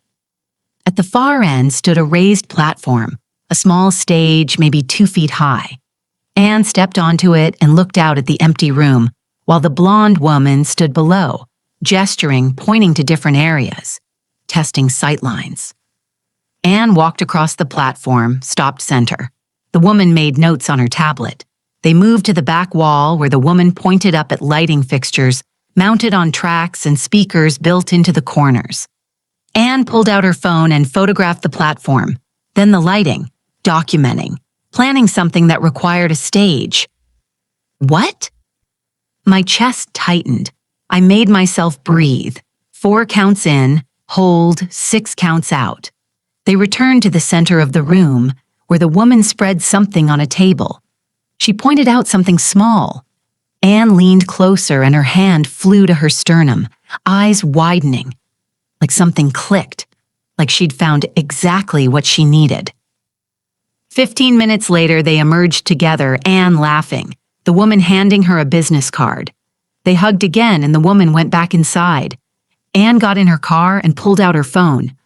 At the far end stood a raised platform, a small stage maybe 2 feet high. Anne stepped onto it and looked out at the empty room, while the blonde woman stood below, gesturing, pointing to different areas, testing sightlines. Anne walked across the platform, stopped center. The woman made notes on her tablet. They moved to the back wall where the woman pointed up at lighting fixtures mounted on tracks and speakers built into the corners. Anne pulled out her phone and photographed the platform, then the lighting, documenting, planning something that required a stage. What? My chest tightened. I made myself breathe. 4 counts in, hold, 6 counts out. They returned to the center of the room, where the woman spread something on a table. She pointed out something small. Anne leaned closer and her hand flew to her sternum, eyes widening, like something clicked, like she'd found exactly what she needed. 15 minutes later, they emerged together, Anne laughing, the woman handing her a business card. They hugged again and the woman went back inside. Anne got in her car and pulled out her phone.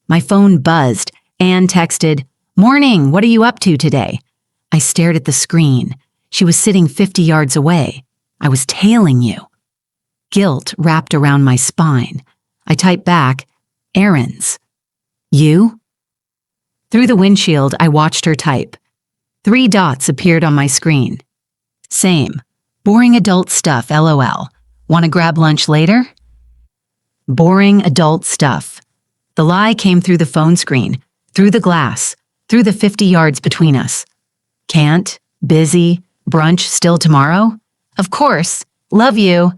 My phone buzzed. Anne texted, "Morning, what are you up to today?" I stared at the screen. She was sitting 50 yards away. I was tailing you. Guilt wrapped around my spine. I typed back, "Errands." You? Through the windshield, I watched her type. 3 dots appeared on my screen. Same. Boring adult stuff, LOL. Want to grab lunch later? Boring adult stuff. The lie came through the phone screen, through the glass, through the 50 yards between us. Can't, busy, brunch still tomorrow? Of course, love you.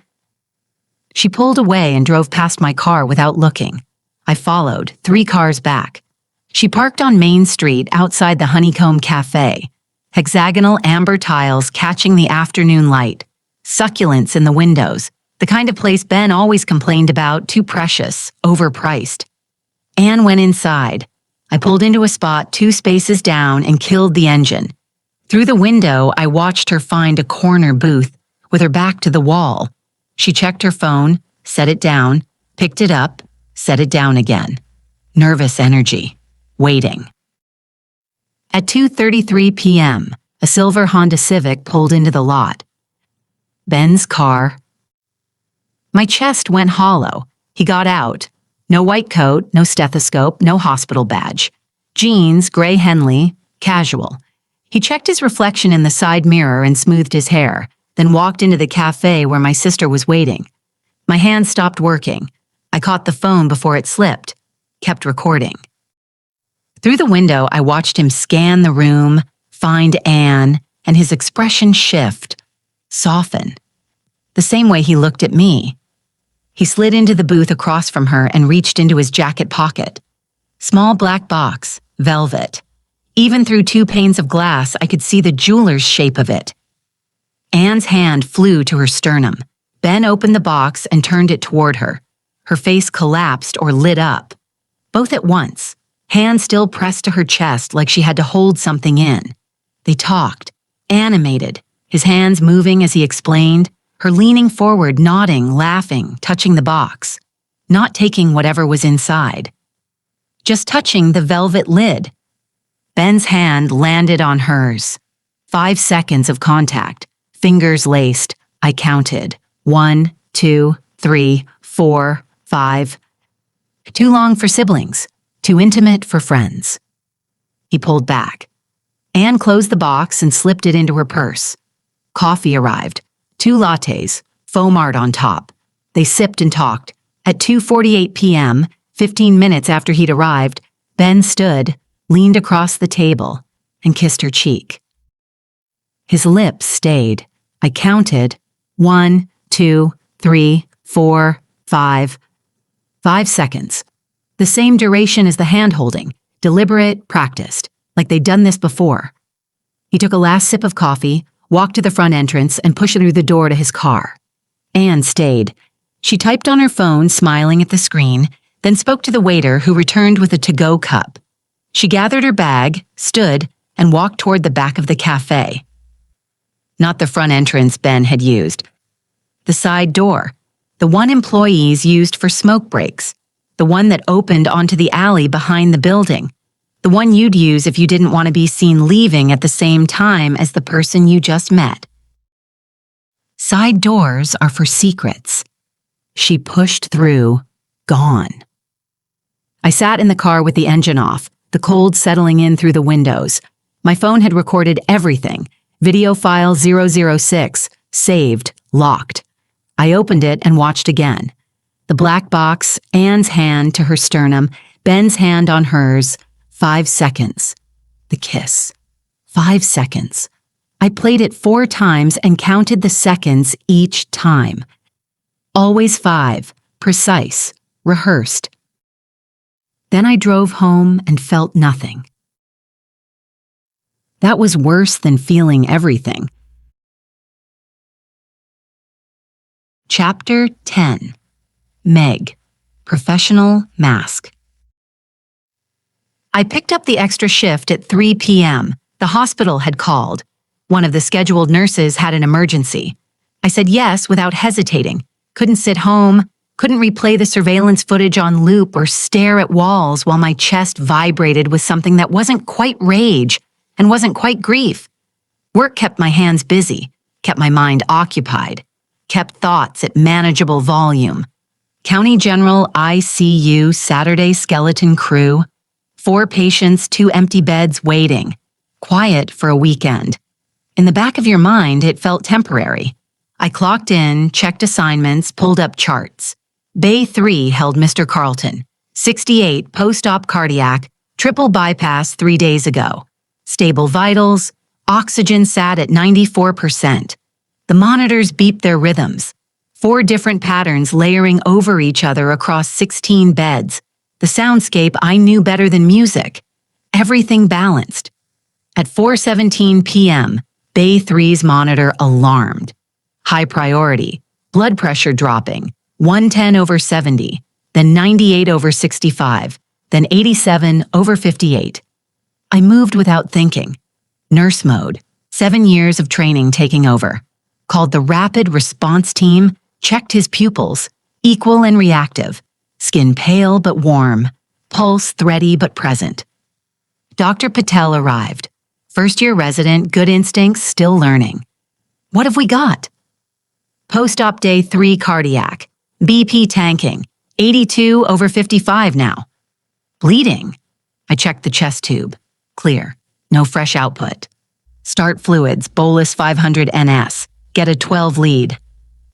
She pulled away and drove past my car without looking. I followed, 3 cars back. She parked on Main Street outside the Honeycomb Cafe. Hexagonal amber tiles catching the afternoon light. Succulents in the windows, the kind of place Ben always complained about, too precious, overpriced. Anne went inside. I pulled into a spot 2 spaces down and killed the engine. Through the window, I watched her find a corner booth with her back to the wall. She checked her phone, set it down, picked it up, set it down again. Nervous energy. Waiting. At 2:33 p.m., a silver Honda Civic pulled into the lot. Ben's car. My chest went hollow. He got out. No white coat, no stethoscope, no hospital badge. Jeans, gray Henley, casual. He checked his reflection in the side mirror and smoothed his hair, then walked into the cafe where my sister was waiting. My hand stopped working. I caught the phone before it slipped, kept recording. Through the window, I watched him scan the room, find Anne, and his expression shift, soften. The same way he looked at me. He slid into the booth across from her and reached into his jacket pocket. Small black box, velvet. Even through 2 panes of glass, I could see the jeweler's shape of it. Anne's hand flew to her sternum. Ben opened the box and turned it toward her. Her face collapsed or lit up. Both at once. Hand still pressed to her chest like she had to hold something in. They talked, animated, his hands moving as he explained, her leaning forward, nodding, laughing, touching the box, not taking whatever was inside. Just touching the velvet lid. Ben's hand landed on hers. 5 seconds of contact, fingers laced. I counted. 1, 2, 3, 4, 5. Too long for siblings. Too intimate for friends. He pulled back. Anne closed the box and slipped it into her purse. Coffee arrived. 2 lattes, foam art on top. They sipped and talked. At 2:48 p.m., 15 minutes after he'd arrived, Ben stood, leaned across the table, and kissed her cheek. His lips stayed. I counted. 1, 2, 3, 4, 5. 5 seconds. The same duration as the hand-holding, deliberate, practiced, like they'd done this before. He took a last sip of coffee, walked to the front entrance, and pushed through the door to his car. Anne stayed. She typed on her phone, smiling at the screen, then spoke to the waiter who returned with a to-go cup. She gathered her bag, stood, and walked toward the back of the cafe. Not the front entrance Ben had used. The side door. The one employees used for smoke breaks. The one that opened onto the alley behind the building. The one you'd use if you didn't want to be seen leaving at the same time as the person you just met. Side doors are for secrets. She pushed through, gone. I sat in the car with the engine off, the cold settling in through the windows. My phone had recorded everything. Video file 006, saved, locked. I opened it and watched again. The black box, Anne's hand to her sternum, Ben's hand on hers. 5 seconds. The kiss. 5 seconds. I played it 4 times and counted the seconds each time. Always 5, precise, rehearsed. Then I drove home and felt nothing. That was worse than feeling everything. Chapter 10. Meg, Professional Mask. I picked up the extra shift at 3 p.m. The hospital had called. One of the scheduled nurses had an emergency. I said yes without hesitating. Couldn't sit home, couldn't replay the surveillance footage on loop or stare at walls while my chest vibrated with something that wasn't quite rage and wasn't quite grief. Work kept my hands busy, kept my mind occupied, kept thoughts at manageable volume. County General ICU Saturday skeleton crew. 4 patients, 2 empty beds waiting. Quiet for a weekend. In the back of your mind, it felt temporary. I clocked in, checked assignments, pulled up charts. Bay 3 held Mr. Carlton. 68 post-op cardiac, triple bypass 3 days ago. Stable vitals, oxygen sat at 94%. The monitors beeped their rhythms. 4 different patterns layering over each other across 16 beds. The soundscape I knew better than music. Everything balanced. At 4:17 p.m., Bay 3's monitor alarmed. High priority, blood pressure dropping, 110/70, then 98/65, then 87/58. I moved without thinking. Nurse mode, 7 years of training taking over. Called the Rapid Response Team, checked his pupils, equal and reactive. Skin pale but warm, pulse thready but present. Dr. Patel arrived. First-year resident, good instincts, still learning. What have we got? Post-op day 3 cardiac, BP tanking, 82/55 now. Bleeding. I checked the chest tube. Clear. No fresh output. Start fluids, bolus 500 NS. Get a 12 lead.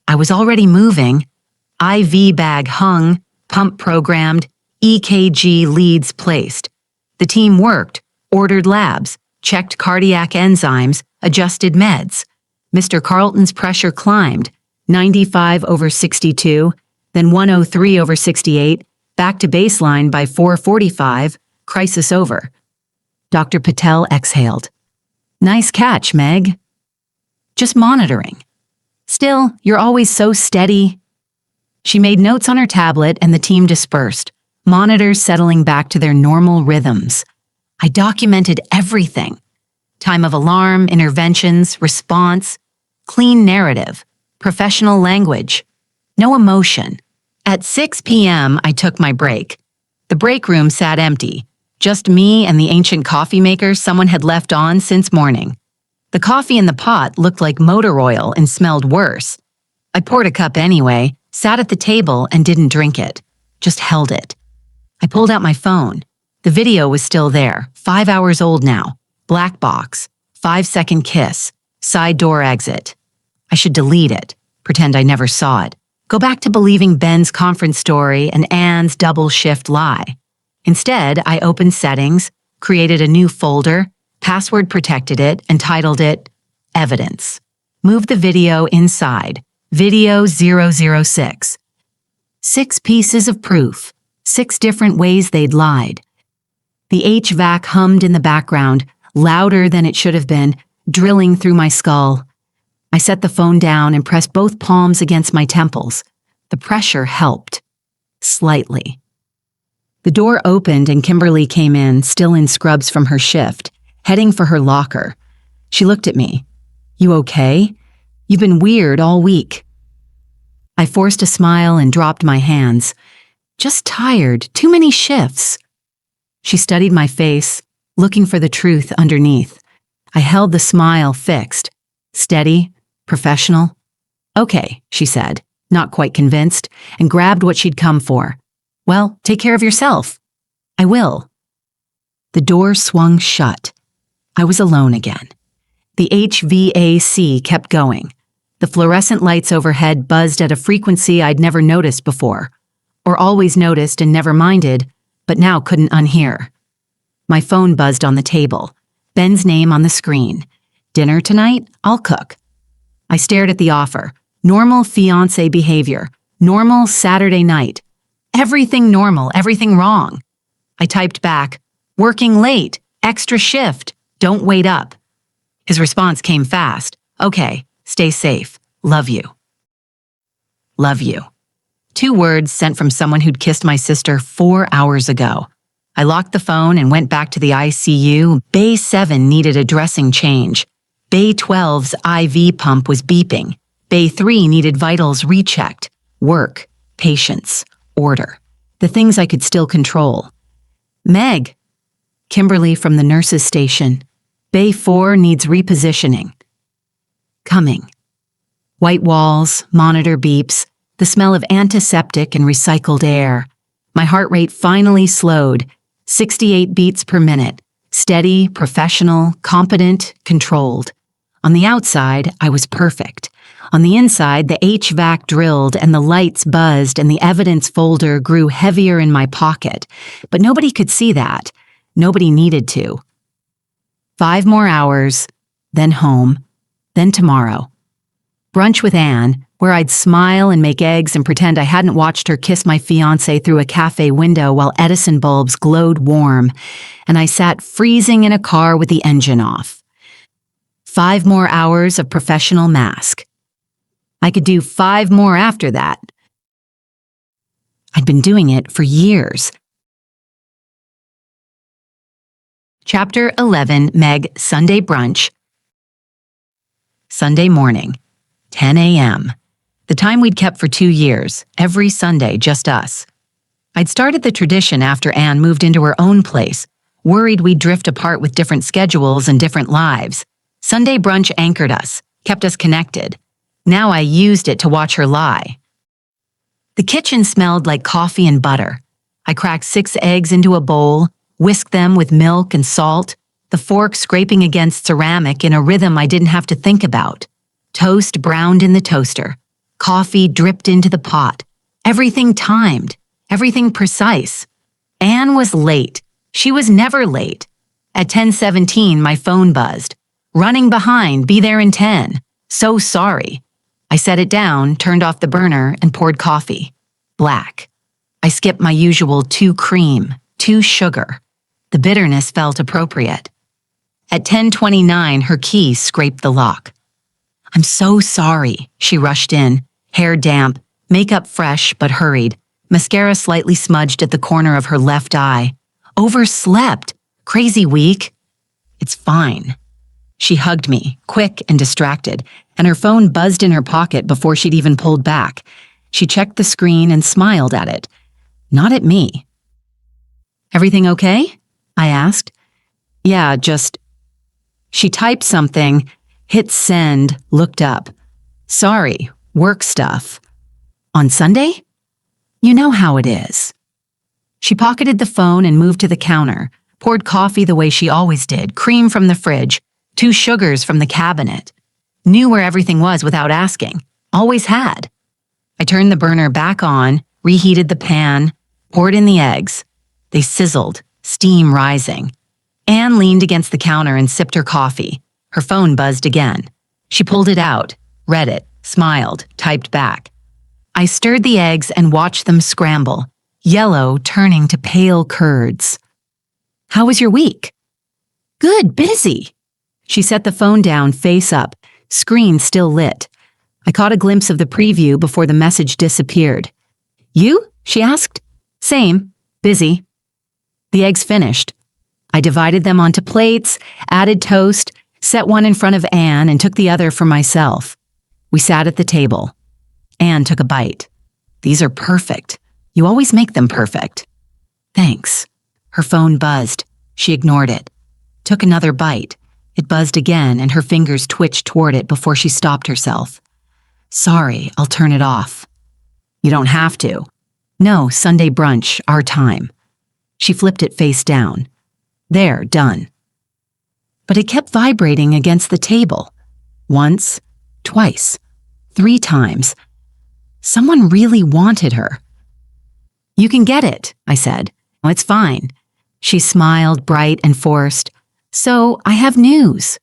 I was already moving. IV bag hung, pump programmed, EKG leads placed. The team worked, ordered labs, checked cardiac enzymes, adjusted meds. Mr. Carlton's pressure climbed, 95/62, then 103/68, back to baseline by 4:45, crisis over. Dr. Patel exhaled. Nice catch, Meg. Just monitoring. Still, you're always so steady. She made notes on her tablet and the team dispersed, monitors settling back to their normal rhythms. I documented everything. Time of alarm, interventions, response, clean narrative, professional language, no emotion. At 6 p.m., I took my break. The break room sat empty, just me and the ancient coffee maker someone had left on since morning. The coffee in the pot looked like motor oil and smelled worse. I poured a cup anyway, sat at the table and didn't drink it, just held it. I pulled out my phone. The video was still there, 5 hours old now. Black box, 5-second kiss, side door exit. I should delete it, pretend I never saw it. Go back to believing Ben's conference story and Anne's double shift lie. Instead, I opened settings, created a new folder, password protected it, and titled it Evidence. Moved the video inside, Video 006. 6 pieces of proof, 6 different ways they'd lied. The HVAC hummed in the background, louder than it should have been, drilling through my skull. I set the phone down and pressed both palms against my temples. The pressure helped. Slightly. The door opened and Kimberly came in, still in scrubs from her shift, heading for her locker. She looked at me. You okay? You've been weird all week. I forced a smile and dropped my hands. Just tired, too many shifts. She studied my face, looking for the truth underneath. I held the smile fixed, steady, professional. Okay, she said, not quite convinced, and grabbed what she'd come for. Well, take care of yourself. I will. The door swung shut. I was alone again. The HVAC kept going. The fluorescent lights overhead buzzed at a frequency I'd never noticed before, or always noticed and never minded, but now couldn't unhear. My phone buzzed on the table. Ben's name on the screen. Dinner tonight? I'll cook. I stared at the offer. Normal fiancé behavior. Normal Saturday night. Everything normal, everything wrong. I typed back, working late, extra shift, don't wait up. His response came fast. Okay, stay safe. Love you. Love you. 2 words sent from someone who'd kissed my sister 4 hours ago. I locked the phone and went back to the ICU. Bay 7 needed a dressing change. Bay 12's IV pump was beeping. Bay 3 needed vitals rechecked. Work, patience, order. The things I could still control. Meg. Kimberly from the nurses' station. Bay 4 needs repositioning. Coming. White walls, monitor beeps, the smell of antiseptic and recycled air. My heart rate finally slowed. 68 beats per minute. Steady, professional, competent, controlled. On the outside, I was perfect. On the inside, the HVAC drilled and the lights buzzed and the evidence folder grew heavier in my pocket. But nobody could see that. Nobody needed to. 5 more hours, then home, then tomorrow. Brunch with Anne, where I'd smile and make eggs and pretend I hadn't watched her kiss my fiancé through a cafe window while Edison bulbs glowed warm, and I sat freezing in a car with the engine off. 5 more hours of professional mask. I could do 5 more after that. I'd been doing it for years. Chapter 11, Meg, Sunday brunch. Sunday morning, 10 a.m. The time we'd kept for 2 years, every Sunday, just us. I'd started the tradition after Anne moved into her own place, worried we'd drift apart with different schedules and different lives. Sunday brunch anchored us, kept us connected. Now I used it to watch her lie. The kitchen smelled like coffee and butter. I cracked 6 eggs into a bowl, whisked them with milk and salt, the fork scraping against ceramic in a rhythm I didn't have to think about. Toast browned in the toaster. Coffee dripped into the pot. Everything timed. Everything precise. Anne was late. She was never late. At 10:17, my phone buzzed. Running behind, be there in 10. So sorry. I set it down, turned off the burner, and poured coffee. Black. I skipped my usual 2 cream, 2 sugar. The bitterness felt appropriate. At 10:29, her key scraped the lock. I'm so sorry, she rushed in, hair damp, makeup fresh but hurried, mascara slightly smudged at the corner of her left eye. Overslept. Crazy week. It's fine. She hugged me, quick and distracted, and her phone buzzed in her pocket before she'd even pulled back. She checked the screen and smiled at it. Not at me. Everything okay? I asked. Yeah, just... She typed something, hit send, looked up. Sorry, work stuff. On Sunday? You know how it is. She pocketed the phone and moved to the counter, poured coffee the way she always did, cream from the fridge, 2 sugars from the cabinet. Knew where everything was without asking. Always had. I turned the burner back on, reheated the pan, poured in the eggs. They sizzled, steam rising. Anne leaned against the counter and sipped her coffee. Her phone buzzed again. She pulled it out, read it, smiled, typed back. I stirred the eggs and watched them scramble, yellow turning to pale curds. How was your week? Good, busy. She set the phone down face up, screen still lit. I caught a glimpse of the preview before the message disappeared. You? She asked. Same, busy. The eggs finished. I divided them onto plates, added toast, set one in front of Anne and took the other for myself. We sat at the table. Anne took a bite. These are perfect. You always make them perfect. Thanks. Her phone buzzed. She ignored it. Took another bite. It buzzed again and her fingers twitched toward it before she stopped herself. Sorry, I'll turn it off. You don't have to. No, Sunday brunch, our time. She flipped it face down. There, done. But it kept vibrating against the table. Once, twice, 3 times. Someone really wanted her. You can get it, I said. Oh, it's fine. She smiled, bright and forced. So, I have news.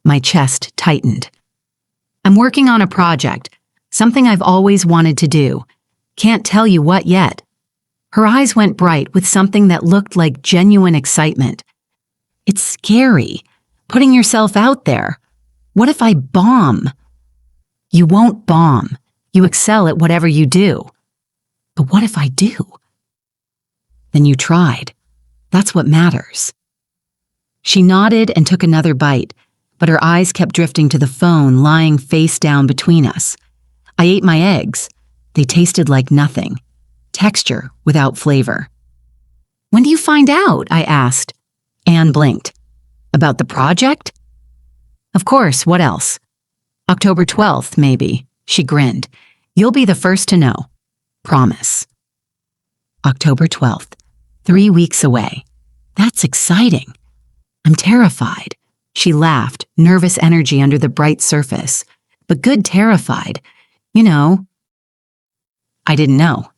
My chest tightened. I'm working on a project, something I've always wanted to do. Can't tell you what yet. Her eyes went bright with something that looked like genuine excitement. It's scary, putting yourself out there. What if I bomb? You won't bomb. You excel at whatever you do. But what if I do? Then you tried. That's what matters. She nodded and took another bite, but her eyes kept drifting to the phone lying face down between us. I ate my eggs. They tasted like nothing. Texture without flavor. When do you find out? I asked. Anne blinked. About the project? Of course, what else? October 12th, maybe. She grinned. You'll be the first to know. Promise. October 12th. 3 weeks away. That's exciting. I'm terrified. She laughed, nervous energy under the bright surface. But good terrified. You know. I didn't know.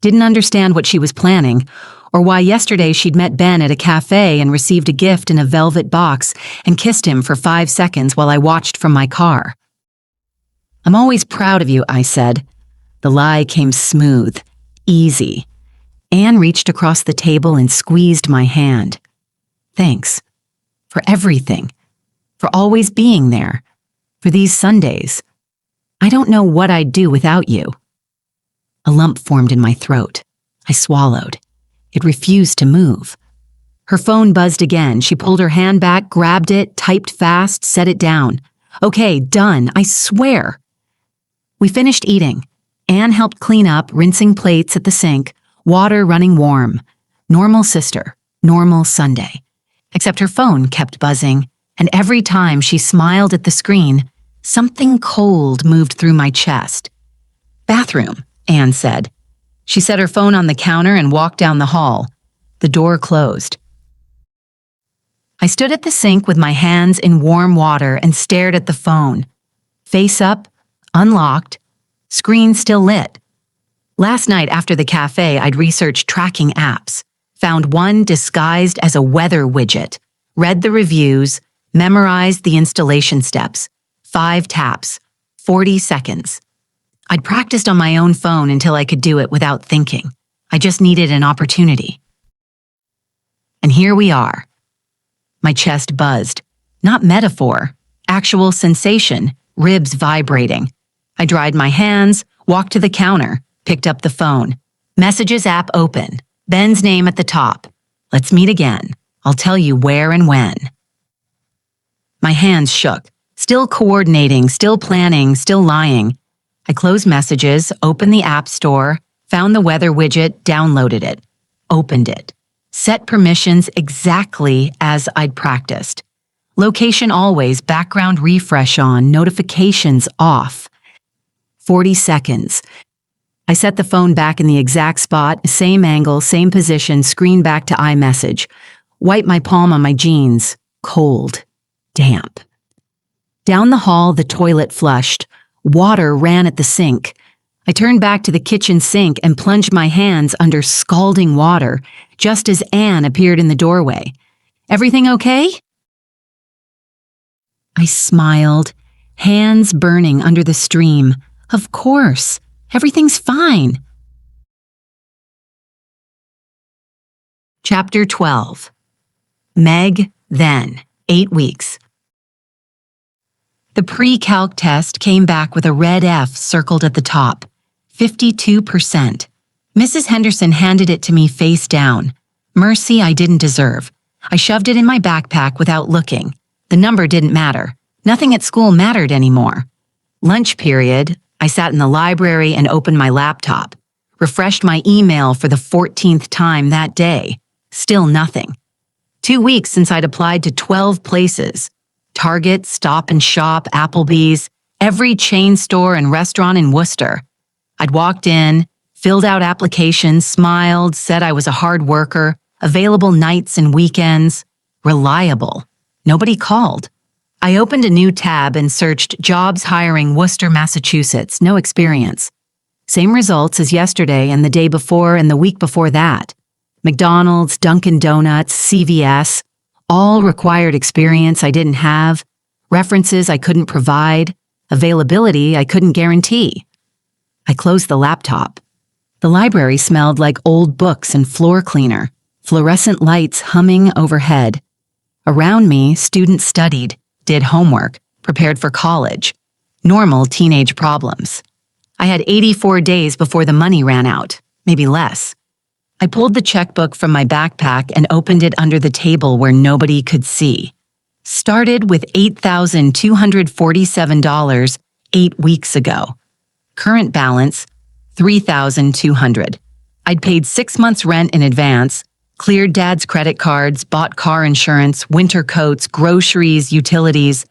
Didn't understand what she was planning, or why yesterday she'd met Ben at a cafe and received a gift in a velvet box and kissed him for 5 seconds while I watched from my car. I'm always proud of you, I said. The lie came smooth, easy. Anne reached across the table and squeezed my hand. Thanks. For everything. For always being there. For these Sundays. I don't know what I'd do without you. A lump formed in my throat. I swallowed. It refused to move. Her phone buzzed again. She pulled her hand back, grabbed it, typed fast, set it down. Okay, done, I swear. We finished eating. Anne helped clean up, rinsing plates at the sink, water running warm. Normal sister, normal Sunday. Except her phone kept buzzing, and every time she smiled at the screen, something cold moved through my chest. Bathroom, Anne said. She set her phone on the counter and walked down the hall. The door closed. I stood at the sink with my hands in warm water and stared at the phone. Face up, unlocked, screen still lit. Last night after the cafe, I'd researched tracking apps, found one disguised as a weather widget, read the reviews, memorized the installation steps. 5 taps, 40 seconds. I'd practiced on my own phone until I could do it without thinking. I just needed an opportunity. And here we are. My chest buzzed. Not metaphor, actual sensation, ribs vibrating. I dried my hands, walked to the counter, picked up the phone. Messages app open. Ben's name at the top. Let's meet again. I'll tell you where and when. My hands shook. Still coordinating, still planning, still lying. I closed messages, opened the app store, found the weather widget, downloaded it, opened it. Set permissions exactly as I'd practiced. Location always, background refresh on, notifications off. 40 seconds. I set the phone back in the exact spot, same angle, same position, screen back to iMessage. Wipe my palm on my jeans. Cold. Damp. Down the hall, the toilet flushed. Water ran at the sink. I turned back to the kitchen sink and plunged my hands under scalding water, just as Anne appeared in the doorway. Everything okay? I smiled, hands burning under the stream. Of course, everything's fine. Chapter 12. Meg, then, 8 weeks. The pre-calc test came back with a red F circled at the top. 52%. Mrs. Henderson handed it to me face down. Mercy I didn't deserve. I shoved it in my backpack without looking. The number didn't matter. Nothing at school mattered anymore. Lunch period, I sat in the library and opened my laptop, refreshed my email for the 14th time that day. Still nothing. 2 weeks since I'd applied to 12 places. Target, Stop and Shop, Applebee's, every chain store and restaurant in Worcester. I'd walked in, filled out applications, smiled, said I was a hard worker, available nights and weekends, reliable. Nobody called. I opened a new tab and searched jobs hiring Worcester, Massachusetts. No experience. Same results as yesterday and the day before and the week before that. McDonald's, Dunkin' Donuts, CVS, all required experience I didn't have, references I couldn't provide, availability I couldn't guarantee. I closed the laptop. The library smelled like old books and floor cleaner, fluorescent lights humming overhead. Around me, students studied, did homework, prepared for college. Normal teenage problems. I had 84 days before the money ran out, maybe less. I pulled the checkbook from my backpack and opened it under the table where nobody could see. Started with $8,247 8 weeks ago. Current balance, $3,200. I'd paid 6 months' rent in advance, cleared Dad's credit cards, bought car insurance, winter coats, groceries, utilities,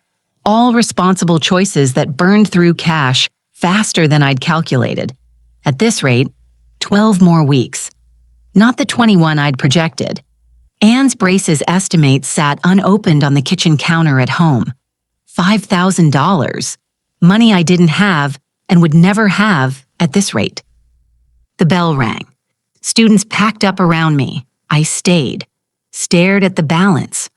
all responsible choices that burned through cash faster than I'd calculated. At this rate, 12 more weeks. Not the 21 I'd projected. Anne's braces estimate sat unopened on the kitchen counter at home. $5,000. Money I didn't have and would never have at this rate. The bell rang. Students packed up around me. I stayed, stared at the balance.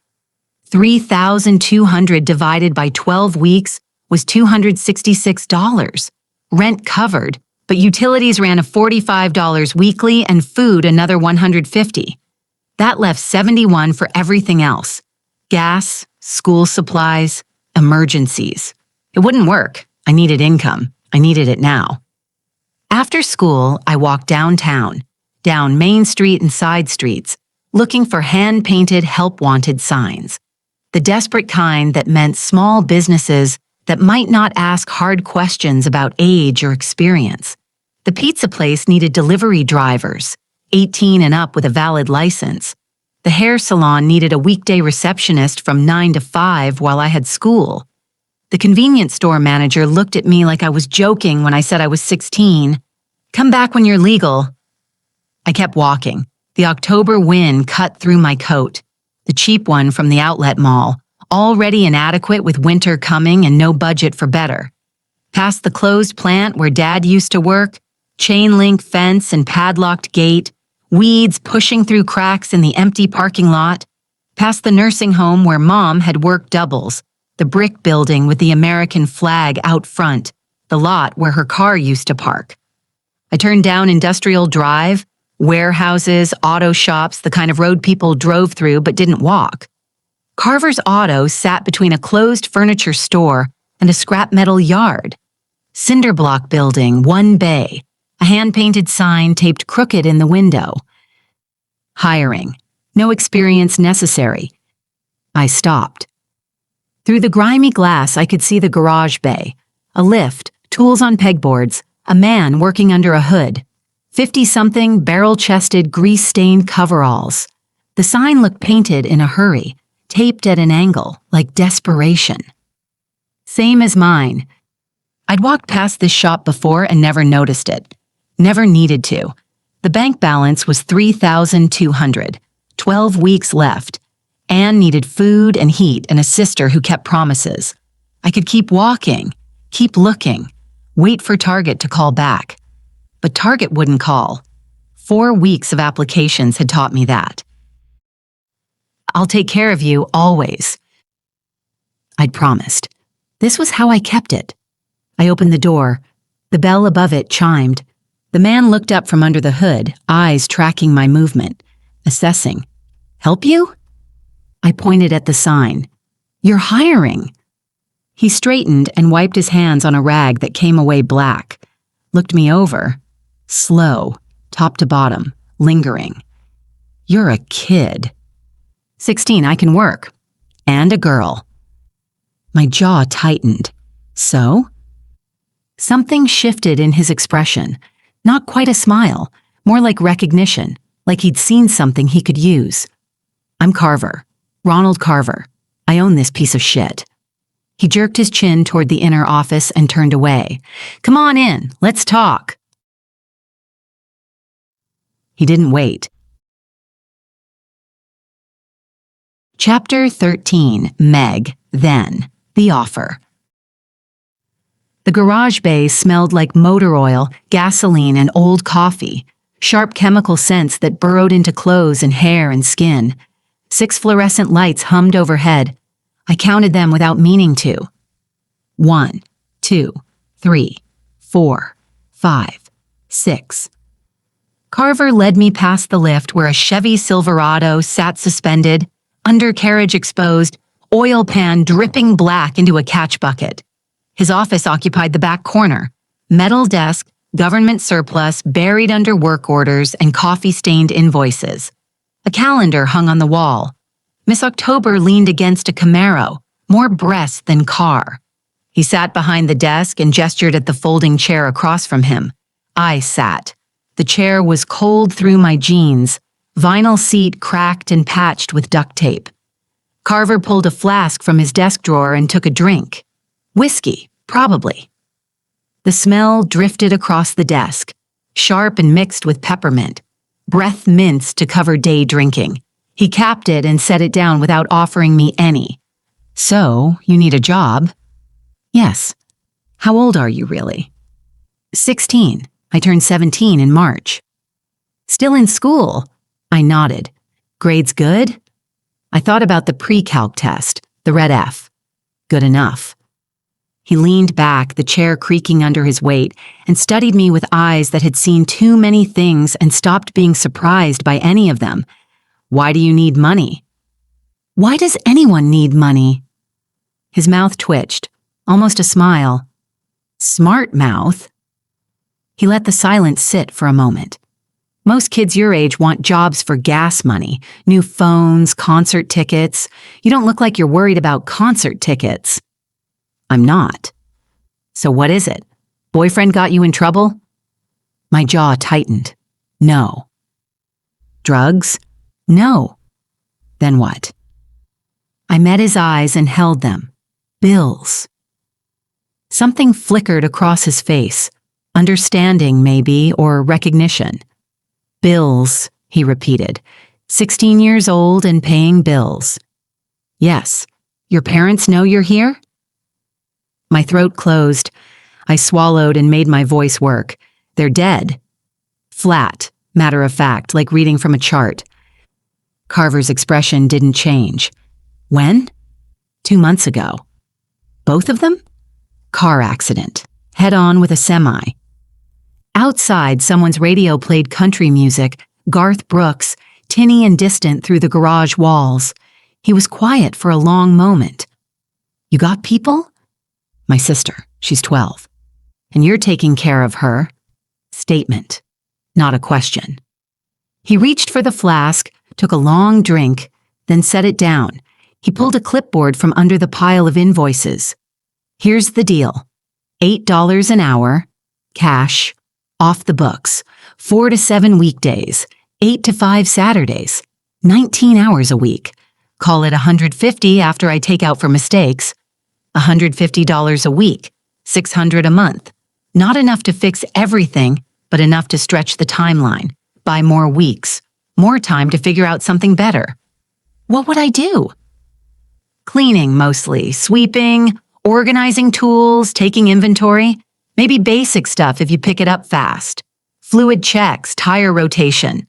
$3,200 divided by 12 weeks was $266. Rent covered, but utilities ran a $45 weekly and food another $150. That left $71 for everything else. Gas, school supplies, emergencies. It wouldn't work. I needed income. I needed it now. After school, I walked downtown, down Main Street and side streets, looking for hand-painted help-wanted signs. The desperate kind that meant small businesses that might not ask hard questions about age or experience. The pizza place needed delivery drivers, 18 and up with a valid license. The hair salon needed a weekday receptionist from 9 to 5 while I had school. The convenience store manager looked at me like I was joking when I said I was 16. Come back when you're legal. I kept walking. The October wind cut through my coat, the cheap one from the outlet mall, already inadequate with winter coming and no budget for better. Past the closed plant where Dad used to work, chain link fence and padlocked gate, weeds pushing through cracks in the empty parking lot, past the nursing home where Mom had worked doubles, the brick building with the American flag out front, the lot where her car used to park. I turned down Industrial Drive, warehouses, auto shops, the kind of road people drove through but didn't walk. Carver's Auto sat between a closed furniture store and a scrap metal yard. Cinder block building, one bay, a hand-painted sign taped crooked in the window. Hiring. No experience necessary. I stopped. Through the grimy glass, I could see the garage bay, a lift, tools on pegboards, a man working under a hood, 50-something barrel-chested, grease-stained coveralls. The sign looked painted in a hurry, taped at an angle, like desperation. Same as mine. I'd walked past this shop before and never noticed it. Never needed to. The bank balance was $3,200, 12 weeks left. Anne needed food and heat and a sister who kept promises. I could keep walking, keep looking, wait for Target to call back. But Target wouldn't call. 4 weeks of applications had taught me that. I'll take care of you always. I'd promised. This was how I kept it. I opened the door. The bell above it chimed. The man looked up from under the hood, eyes tracking my movement, assessing. Help you? I pointed at the sign. You're hiring. He straightened and wiped his hands on a rag that came away black. Looked me over. Slow, top to bottom, lingering. You're a kid. 16, I can work. And a girl. My jaw tightened. So? Something shifted in his expression. Not quite a smile, more like recognition, like he'd seen something he could use. I'm Carver. Ronald Carver. I own this piece of shit. He jerked his chin toward the inner office and turned away. Come on in, let's talk. He didn't wait. Chapter 13, Meg, Then, The Offer. The garage bay smelled like motor oil, gasoline, and old coffee, sharp chemical scents that burrowed into clothes and hair and skin. 6 fluorescent lights hummed overhead. I counted them without meaning to. 1, 2, 3, 4, 5, 6. Carver led me past the lift where a Chevy Silverado sat suspended, undercarriage exposed, oil pan dripping black into a catch bucket. His office occupied the back corner. Metal desk, government surplus buried under work orders and coffee-stained invoices. A calendar hung on the wall. Miss October leaned against a Camaro, more breasts than car. He sat behind the desk and gestured at the folding chair across from him. I sat. The chair was cold through my jeans, vinyl seat cracked and patched with duct tape. Carver pulled a flask from his desk drawer and took a drink. Whiskey, probably. The smell drifted across the desk, sharp and mixed with peppermint, breath mints to cover day drinking. He capped it and set it down without offering me any. So, you need a job? Yes. How old are you really? 16. I turned 17 in March. Still in school? I nodded. Grades good? I thought about the pre-calc test, the red F. Good enough. He leaned back, the chair creaking under his weight, and studied me with eyes that had seen too many things and stopped being surprised by any of them. Why do you need money? Why does anyone need money? His mouth twitched, almost a smile. Smart mouth. He let the silence sit for a moment. Most kids your age want jobs for gas money, new phones, concert tickets. You don't look like you're worried about concert tickets. I'm not. So what is it? Boyfriend got you in trouble? My jaw tightened. No. Drugs? No. Then what? I met his eyes and held them. Bills. Something flickered across his face. Understanding, maybe, or recognition. Bills, he repeated. 16 years old and paying bills. Yes. Your parents know you're here? My throat closed. I swallowed and made my voice work. They're dead. Flat, matter of fact, like reading from a chart. Carver's expression didn't change. When? 2 months ago. Both of them? Car accident. Head-on with a semi. Outside, someone's radio played country music, Garth Brooks, tinny and distant through the garage walls. He was quiet for a long moment. You got people? My sister. She's 12. And you're taking care of her. Statement. Not a question. He reached for the flask, took a long drink, then set it down. He pulled a clipboard from under the pile of invoices. Here's the deal. $8 an hour, cash, off the books, 4 to 7 weekdays, 8 to 5 Saturdays, 19 hours a week. Call it $150 after I take out for mistakes. $150 a week, $600 a month. Not enough to fix everything, but enough to stretch the timeline, buy more weeks, more time to figure out something better. What would I do? Cleaning mostly, sweeping, organizing tools, taking inventory. Maybe basic stuff if you pick it up fast. Fluid checks, tire rotation.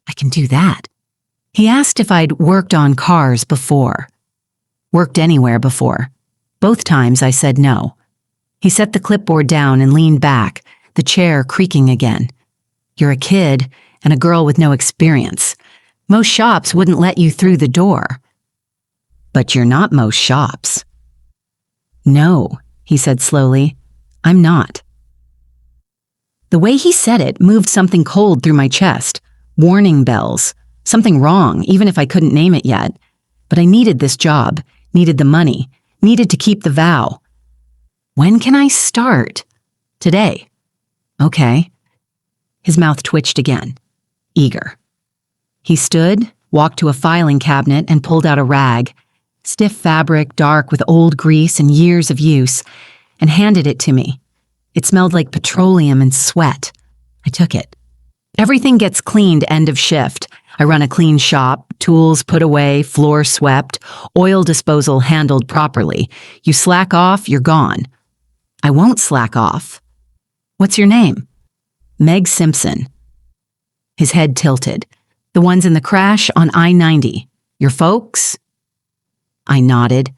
I can do that. He asked if I'd worked on cars before. Worked anywhere before. Both times I said no. He set the clipboard down and leaned back, the chair creaking again. You're a kid and a girl with no experience. Most shops wouldn't let you through the door. But you're not most shops. No, he said slowly. I'm not. The way he said it moved something cold through my chest. Warning bells. Something wrong, even if I couldn't name it yet. But I needed this job, needed the money, needed to keep the vow. When can I start? Today. Okay. His mouth twitched again, eager. He stood, walked to a filing cabinet and pulled out a rag, stiff fabric, dark with old grease and years of use, and handed it to me. It smelled like petroleum and sweat. I took it. Everything gets cleaned end of shift. I run a clean shop, tools put away, floor swept, oil disposal handled properly. You slack off, you're gone. I won't slack off. What's your name? Meg Simpson. His head tilted. The ones in the crash on I-90. Your folks? I nodded.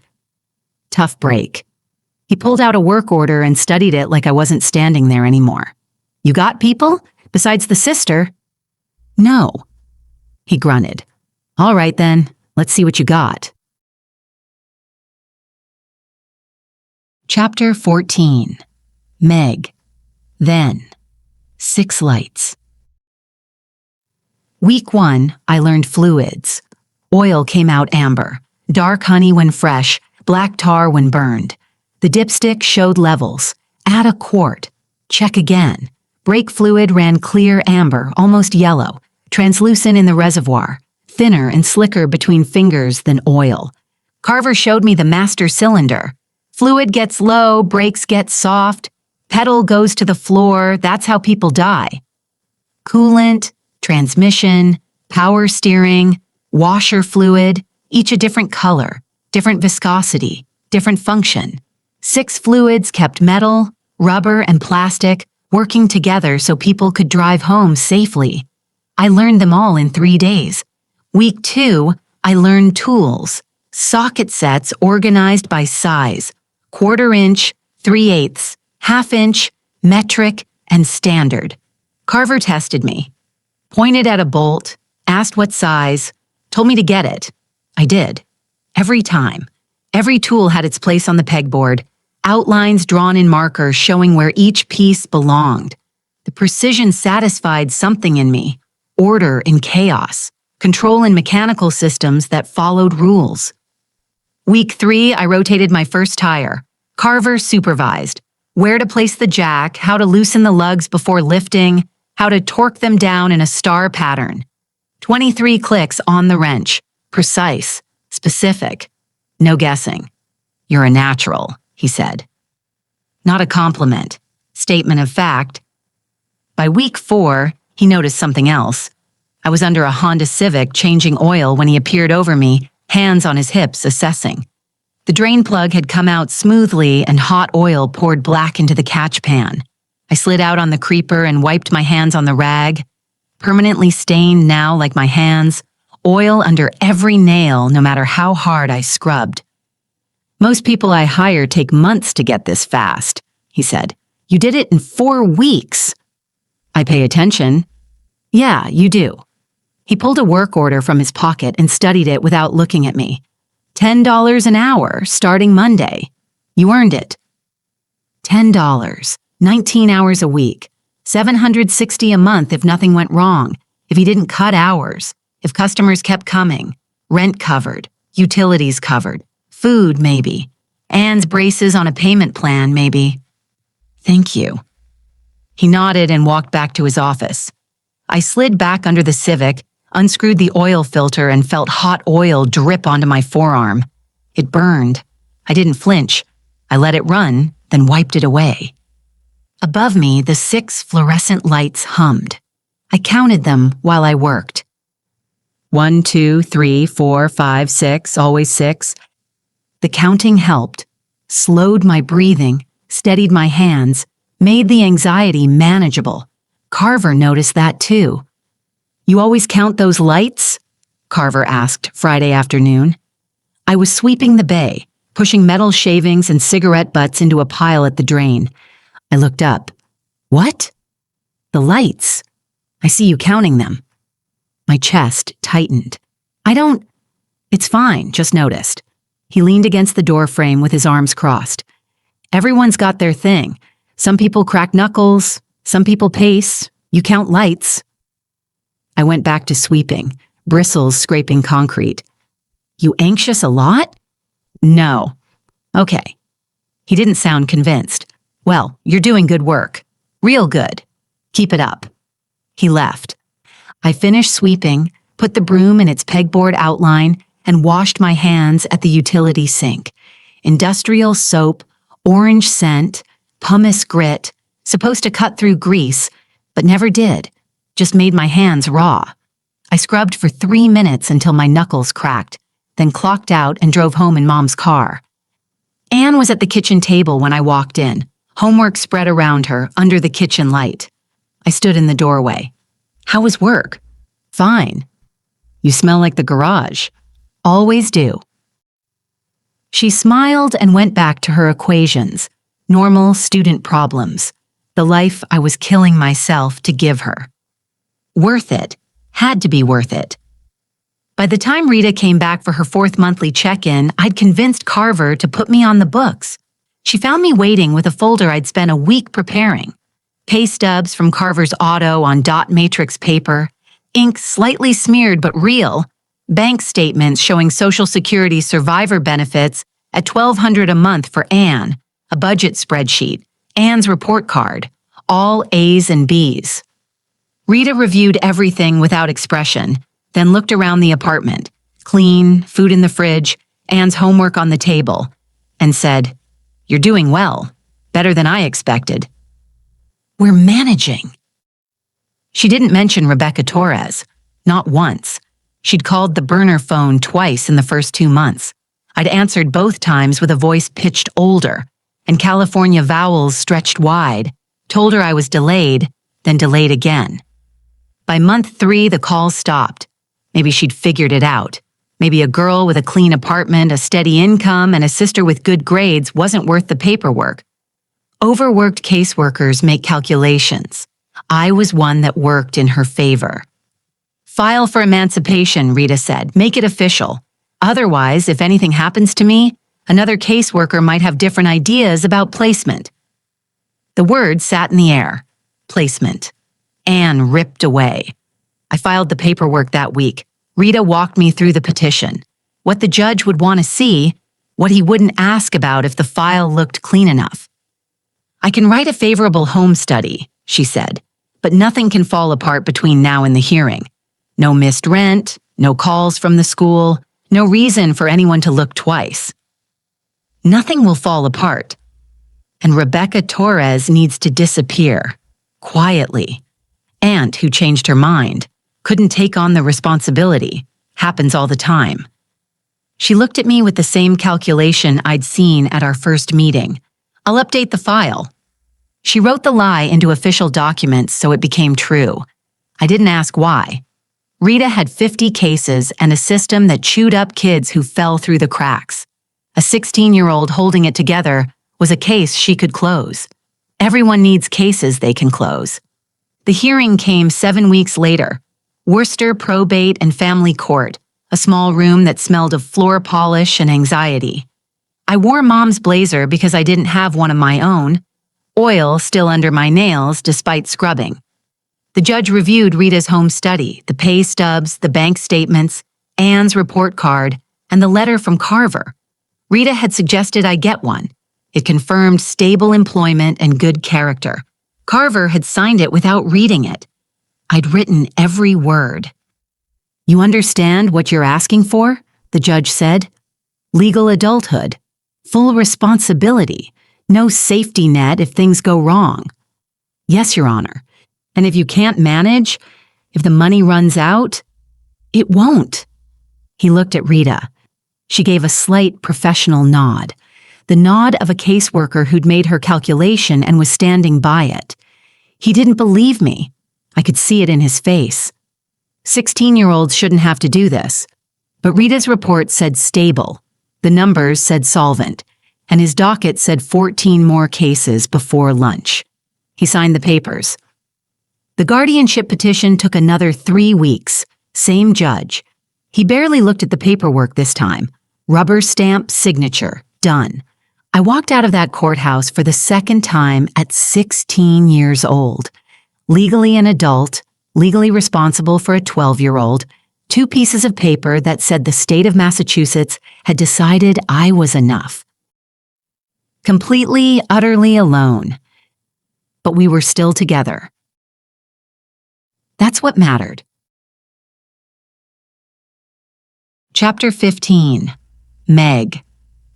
Tough break. He pulled out a work order and studied it like I wasn't standing there anymore. You got people? Besides the sister? No. He grunted. All right then, let's see what you got. Chapter 14. Meg. Then. 6 lights. Week 1, I learned fluids. Oil came out amber, dark honey when fresh, black tar when burned. The dipstick showed levels. Add a quart. Check again. Brake fluid ran clear amber, almost yellow, translucent in the reservoir, thinner and slicker between fingers than oil. Carver showed me the master cylinder. Fluid gets low, brakes get soft, pedal goes to the floor, that's how people die. Coolant, transmission, power steering, washer fluid, each a different color, different viscosity, different function. 6 fluids kept metal, rubber, and plastic working together so people could drive home safely. I learned them all in 3 days. Week 2, I learned tools, socket sets organized by size, 1/4 inch, 3/8, 1/2 inch, metric, and standard. Carver tested me, pointed at a bolt, asked what size, told me to get it. I did. Every time. Every tool had its place on the pegboard, outlines drawn in marker showing where each piece belonged. The precision satisfied something in me, order in chaos, control in mechanical systems that followed rules. Week 3, I rotated my first tire. Carver supervised. Where to place the jack, how to loosen the lugs before lifting, how to torque them down in a star pattern. 23 clicks on the wrench. Precise. Specific. No guessing. You're a natural, he said. Not a compliment. Statement of fact. By week 4, he noticed something else. I was under a Honda Civic changing oil when he appeared over me, hands on his hips, assessing. The drain plug had come out smoothly and hot oil poured black into the catch pan. I slid out on the creeper and wiped my hands on the rag. Permanently stained now like my hands, oil under every nail no matter how hard I scrubbed. Most people I hire take months to get this fast, he said. You did it in 4 weeks. I pay attention. Yeah, you do. He pulled a work order from his pocket and studied it without looking at me. $10 an hour, starting Monday. You earned it. $10, 19 hours a week, $760 a month if nothing went wrong, if he didn't cut hours, if customers kept coming, rent covered, utilities covered, food maybe, Anne's braces on a payment plan maybe. Thank you. He nodded and walked back to his office. I slid back under the Civic, unscrewed the oil filter and felt hot oil drip onto my forearm. It burned. I didn't flinch. I let it run, then wiped it away. Above me, the 6 fluorescent lights hummed. I counted them while I worked. 1, 2, 3, 4, 5, 6, always 6. The counting helped, slowed my breathing, steadied my hands, made the anxiety manageable. Carver noticed that too. You always count those lights? Carver asked Friday afternoon. I was sweeping the bay, pushing metal shavings and cigarette butts into a pile at the drain. I looked up. What? The lights. I see you counting them. My chest tightened. It's fine, just noticed. He leaned against the door frame with his arms crossed. Everyone's got their thing. Some people crack knuckles, some people pace. You count lights. I went back to sweeping, bristles scraping concrete. You anxious a lot? No. Okay. He didn't sound convinced. Well, you're doing good work. Real good. Keep it up. He left. I finished sweeping, put the broom in its pegboard outline, and washed my hands at the utility sink. Industrial soap, orange scent, pumice grit, supposed to cut through grease, but never did. Just made my hands raw. I scrubbed for 3 minutes until my knuckles cracked, then clocked out and drove home in Mom's car. Anne was at the kitchen table when I walked in, homework spread around her under the kitchen light. I stood in the doorway. How was work? Fine. You smell like the garage. Always do. She smiled and went back to her equations, normal student problems, the life I was killing myself to give her. Worth it. Had to be worth it. By the time Rita came back for her 4th monthly check-in, I'd convinced Carver to put me on the books. She found me waiting with a folder I'd spent a week preparing. Pay stubs from Carver's auto on dot matrix paper, ink slightly smeared but real, bank statements showing Social Security survivor benefits at $1,200 a month for Anne, a budget spreadsheet, Anne's report card, all A's and B's. Rita reviewed everything without expression, then looked around the apartment, clean, food in the fridge, Anne's homework on the table, and said, "You're doing well, better than I expected." We're managing. She didn't mention Rebecca Torres, not once. She'd called the burner phone twice in the first 2 months. I'd answered both times with a voice pitched older, and California vowels stretched wide, told her I was delayed, then delayed again. By month 3, the calls stopped. Maybe she'd figured it out. Maybe a girl with a clean apartment, a steady income, and a sister with good grades wasn't worth the paperwork. Overworked caseworkers make calculations. I was one that worked in her favor. File for emancipation, Rita said. Make it official. Otherwise, if anything happens to me, another caseworker might have different ideas about placement. The word sat in the air. Placement. Anne ripped away. I filed the paperwork that week. Rita walked me through the petition. What the judge would want to see, what he wouldn't ask about if the file looked clean enough. I can write a favorable home study, she said, but nothing can fall apart between now and the hearing. No missed rent, no calls from the school, no reason for anyone to look twice. Nothing will fall apart. And Rebecca Torres needs to disappear, quietly. Aunt, who changed her mind, couldn't take on the responsibility. Happens all the time. She looked at me with the same calculation I'd seen at our first meeting. I'll update the file. She wrote the lie into official documents so it became true. I didn't ask why. Rita had 50 cases and a system that chewed up kids who fell through the cracks. A 16-year-old holding it together was a case she could close. Everyone needs cases they can close. The hearing came 7 weeks later. Worcester Probate and Family Court, a small room that smelled of floor polish and anxiety. I wore Mom's blazer because I didn't have one of my own. Oil still under my nails despite scrubbing. The judge reviewed Rita's home study, the pay stubs, the bank statements, Anne's report card, and the letter from Carver. Rita had suggested I get one. It confirmed stable employment and good character. Carver had signed it without reading it. I'd written every word. "You understand what you're asking for?" the judge said. "Legal adulthood, full responsibility, no safety net if things go wrong." "Yes, Your Honor. And if you can't manage, if the money runs out, it won't." He looked at Rita. She gave a slight professional nod, the nod of a caseworker who'd made her calculation and was standing by it. He didn't believe me. I could see it in his face. 16-year-olds shouldn't have to do this. But Rita's report said stable. The numbers said solvent. And his docket said 14 more cases before lunch. He signed the papers. The guardianship petition took another 3 weeks. Same judge. He barely looked at the paperwork this time. Rubber stamp, signature, done. I walked out of that courthouse for the second time at 16 years old. Legally an adult, legally responsible for a 12-year-old, 2 pieces of paper that said the state of Massachusetts had decided I was enough. completely, utterly alone. But we were still together. That's what mattered. Chapter 15. Meg.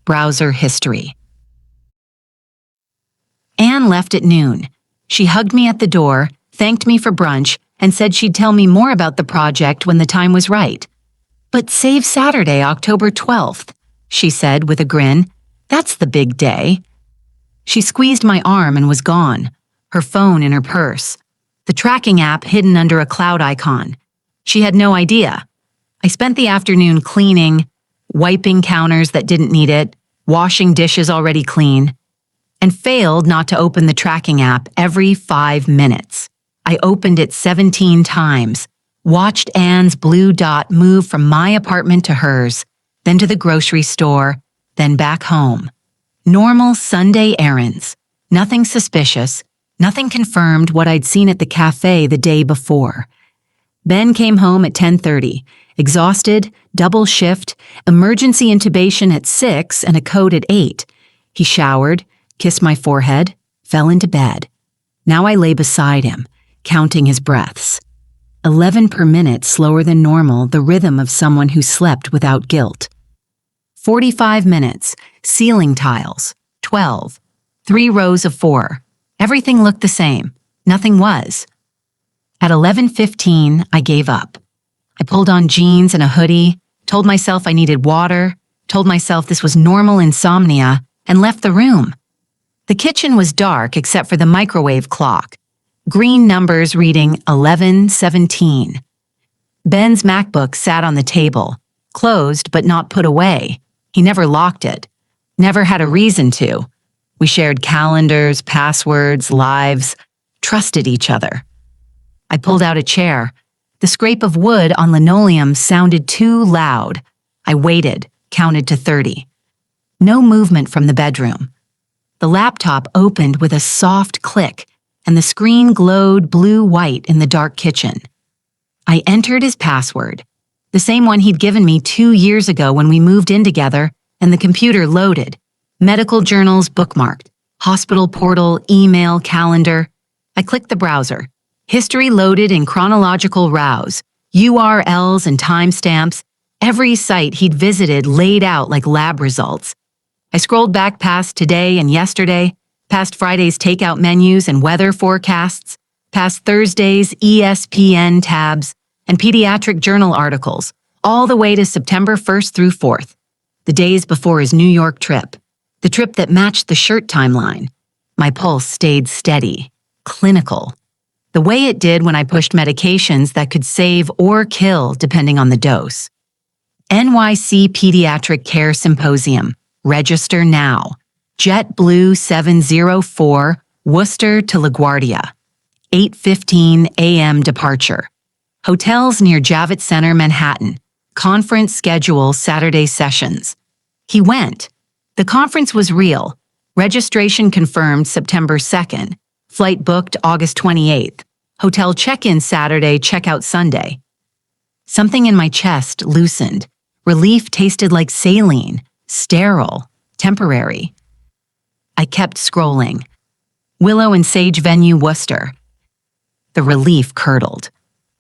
Browser History. Anne left at noon. She hugged me at the door, thanked me for brunch, and said she'd tell me more about the project when the time was right. "But save Saturday, October 12th, she said with a grin. "That's the big day." She squeezed my arm and was gone, her phone in her purse, the tracking app hidden under a cloud icon. She had no idea. I spent the afternoon cleaning, wiping counters that didn't need it, washing dishes already clean, and failed not to open the tracking app every 5 minutes. I opened it 17 times, watched Anne's blue dot move from my apartment to hers, then to the grocery store, then back home. Normal Sunday errands. Nothing suspicious, nothing confirmed what I'd seen at the cafe the day before. Ben came home at 10:30, exhausted, double shift, emergency intubation at 6 and a code at 8. He showered, kissed my forehead, fell into bed. Now I lay beside him, counting his breaths. 11 per minute slower than normal, the rhythm of someone who slept without guilt. 45 minutes, ceiling tiles, 12, 3 rows of 4. Everything looked the same. Nothing was. At 11:15, I gave up. I pulled on jeans and a hoodie, told myself I needed water, told myself this was normal insomnia, and left the room. The kitchen was dark except for the microwave clock. Green numbers reading 11:17. Ben's MacBook sat on the table, closed but not put away. He never locked it, never had a reason to. We shared calendars, passwords, lives, trusted each other. I pulled out a chair. The scrape of wood on linoleum sounded too loud. I waited, counted to 30. No movement from the bedroom. The laptop opened with a soft click, and the screen glowed blue-white in the dark kitchen. I entered his password, the same one he'd given me 2 years ago when we moved in together, and the computer loaded. Medical journals bookmarked, hospital portal, email, calendar. I clicked the browser. History loaded in chronological rows, URLs and timestamps, every site he'd visited laid out like lab results. I scrolled back past today and yesterday, past Friday's takeout menus and weather forecasts, past Thursday's ESPN tabs and pediatric journal articles, all the way to September 1st through 4th, the days before his New York trip, the trip that matched the shirt timeline. My pulse stayed steady, clinical, the way it did when I pushed medications that could save or kill depending on the dose. NYC Pediatric Care Symposium. Register now. JetBlue 704, Worcester to LaGuardia. 8:15 a.m. departure. Hotels near Javits Center, Manhattan. Conference schedule Saturday sessions. He went. The conference was real. Registration confirmed September 2nd. Flight booked August 28th. Hotel check-in Saturday, check-out Sunday. Something in my chest loosened. Relief tasted like saline. Sterile, temporary. I kept scrolling. Willow and Sage Venue, Worcester. The relief curdled.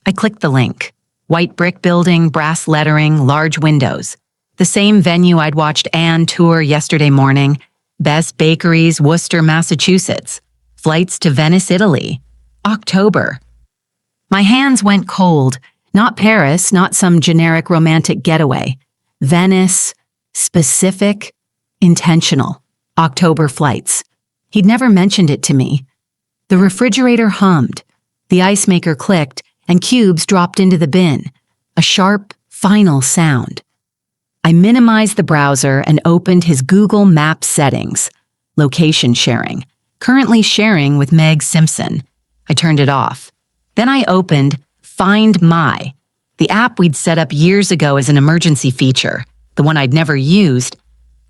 I clicked the link. White brick building, brass lettering, large windows. The same venue I'd watched Anne tour yesterday morning. Best Bakeries, Worcester, Massachusetts. Flights to Venice, Italy. October. My hands went cold. Not Paris, not some generic romantic getaway. Venice. Specific, intentional, October flights. He'd never mentioned it to me. The refrigerator hummed, the ice maker clicked, and cubes dropped into the bin, a sharp, final sound. I minimized the browser and opened his Google Maps settings, location sharing, currently sharing with Meg Simpson. I turned it off. Then I opened Find My, the app we'd set up years ago as an emergency feature. The one I'd never used.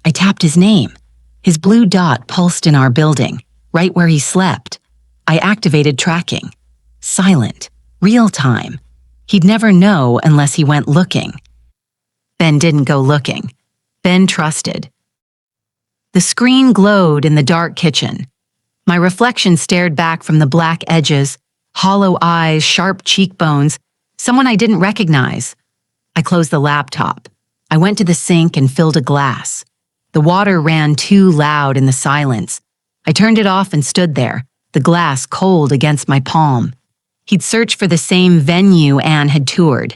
I tapped his name. His blue dot pulsed in our building, right where he slept. I activated tracking. Silent. Real time. He'd never know unless he went looking. Ben didn't go looking. Ben trusted. The screen glowed in the dark kitchen. My reflection stared back from the black edges, hollow eyes, sharp cheekbones, someone I didn't recognize. I closed the laptop. I went to the sink and filled a glass. The water ran too loud in the silence. I turned it off and stood there, the glass cold against my palm. He'd searched for the same venue Anne had toured.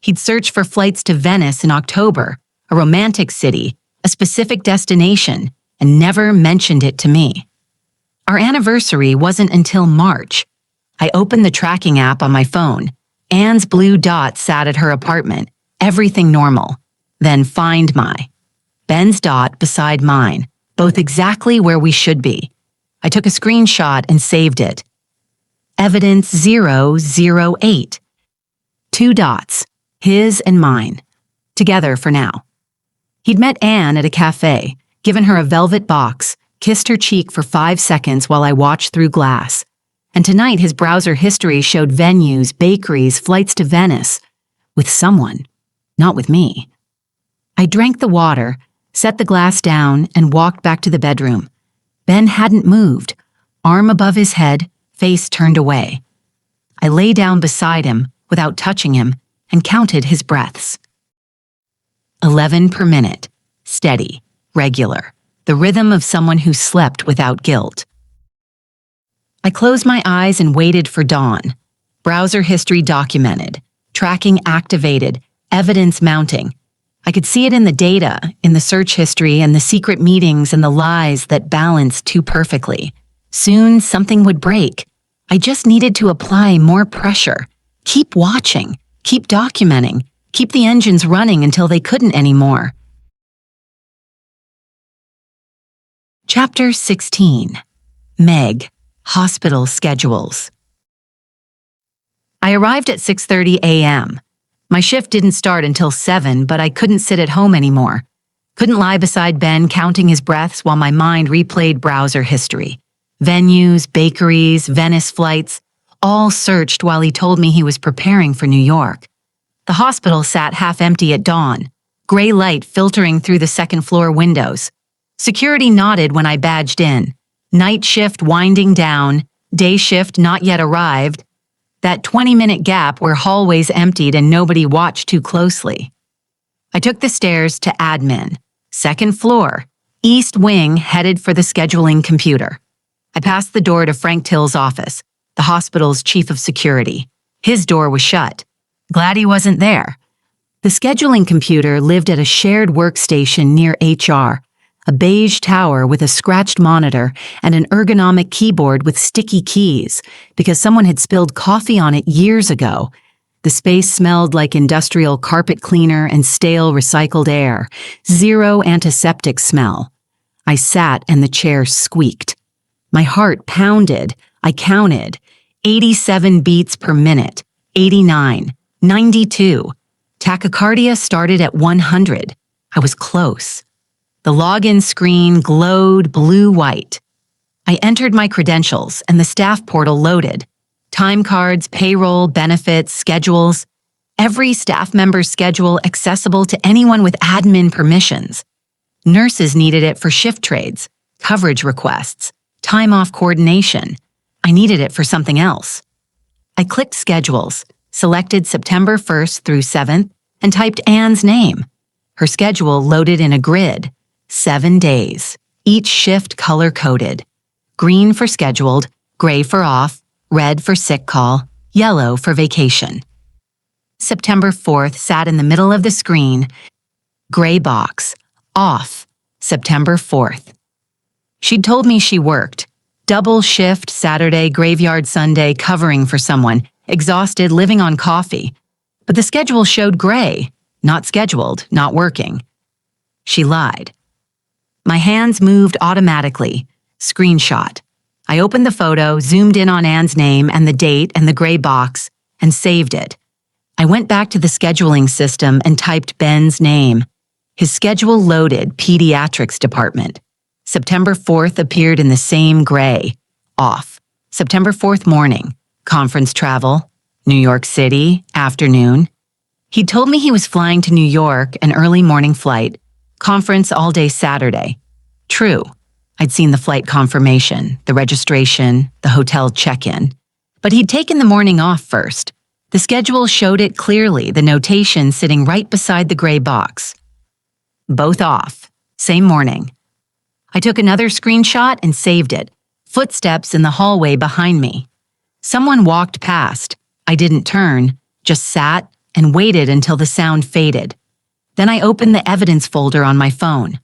He'd searched for flights to Venice in October, a romantic city, a specific destination, and never mentioned it to me. Our anniversary wasn't until March. I opened the tracking app on my phone. Anne's blue dot sat at her apartment, everything normal. Then Find My. Ben's dot beside mine, both exactly where we should be. I took a screenshot and saved it. Evidence 008. 2 dots, his and mine. Together for now. He'd met Anne at a cafe, given her a velvet box, kissed her cheek for 5 seconds while I watched through glass. And tonight his browser history showed venues, bakeries, flights to Venice. With someone, not with me. I drank the water, set the glass down, and walked back to the bedroom. Ben hadn't moved, arm above his head, face turned away. I lay down beside him, without touching him, and counted his breaths. 11 per minute, steady, regular, the rhythm of someone who slept without guilt. I closed my eyes and waited for dawn. Browser history documented, tracking activated, evidence mounting. I could see it in the data, in the search history, and the secret meetings and the lies that balanced too perfectly. Soon something would break. I just needed to apply more pressure. Keep watching, keep documenting, keep the engines running until they couldn't anymore. Chapter 16. Meg, Hospital Schedules. I arrived at 6:30 a.m. My shift didn't start until 7, but I couldn't sit at home anymore. Couldn't lie beside Ben counting his breaths while my mind replayed browser history. Venues, bakeries, Venice flights, all searched while he told me he was preparing for New York. The hospital sat half empty at dawn, gray light filtering through the second-floor windows. Security nodded when I badged in. Night shift winding down, day shift not yet arrived. That 20-minute gap where hallways emptied and nobody watched too closely. I took the stairs to admin, second floor, east wing headed for the scheduling computer. I passed the door to Frank Till's office, the hospital's chief of security. His door was shut. Glad he wasn't there. The scheduling computer lived at a shared workstation near HR, a beige tower with a scratched monitor and an ergonomic keyboard with sticky keys because someone had spilled coffee on it years ago. The space smelled like industrial carpet cleaner and stale recycled air, zero antiseptic smell. I sat and the chair squeaked. My heart pounded. I counted. 87 beats per minute, 89, 92. Tachycardia started at 100. I was close. The login screen glowed blue-white. I entered my credentials and the staff portal loaded. Time cards, payroll, benefits, schedules. Every staff member's schedule accessible to anyone with admin permissions. Nurses needed it for shift trades, coverage requests, time-off coordination. I needed it for something else. I clicked schedules, selected September 1st through 7th, and typed Anne's name. Her schedule loaded in a grid. 7 days, each shift color-coded. Green for scheduled, gray for off, red for sick call, yellow for vacation. September 4th sat in the middle of the screen. Gray box, off, September 4th. She'd told me she worked. Double shift Saturday, graveyard Sunday, covering for someone, exhausted, living on coffee. But the schedule showed gray, not scheduled, not working. She lied. My hands moved automatically. Screenshot. I opened the photo, zoomed in on Anne's name and the date and the gray box, and saved it. I went back to the scheduling system and typed Ben's name. His schedule loaded, pediatrics department. September 4th appeared in the same gray. Off. September 4th morning. Conference travel. New York City. Afternoon. He'd told me he was flying to New York, an early morning flight. Conference all day Saturday. True, I'd seen the flight confirmation, the registration, the hotel check-in. But he'd taken the morning off first. The schedule showed it clearly, the notation sitting right beside the gray box. Both off. Same morning. I took another screenshot and saved it. Footsteps in the hallway behind me. Someone walked past. I didn't turn, just sat and waited until the sound faded. Then I opened the evidence folder on my phone.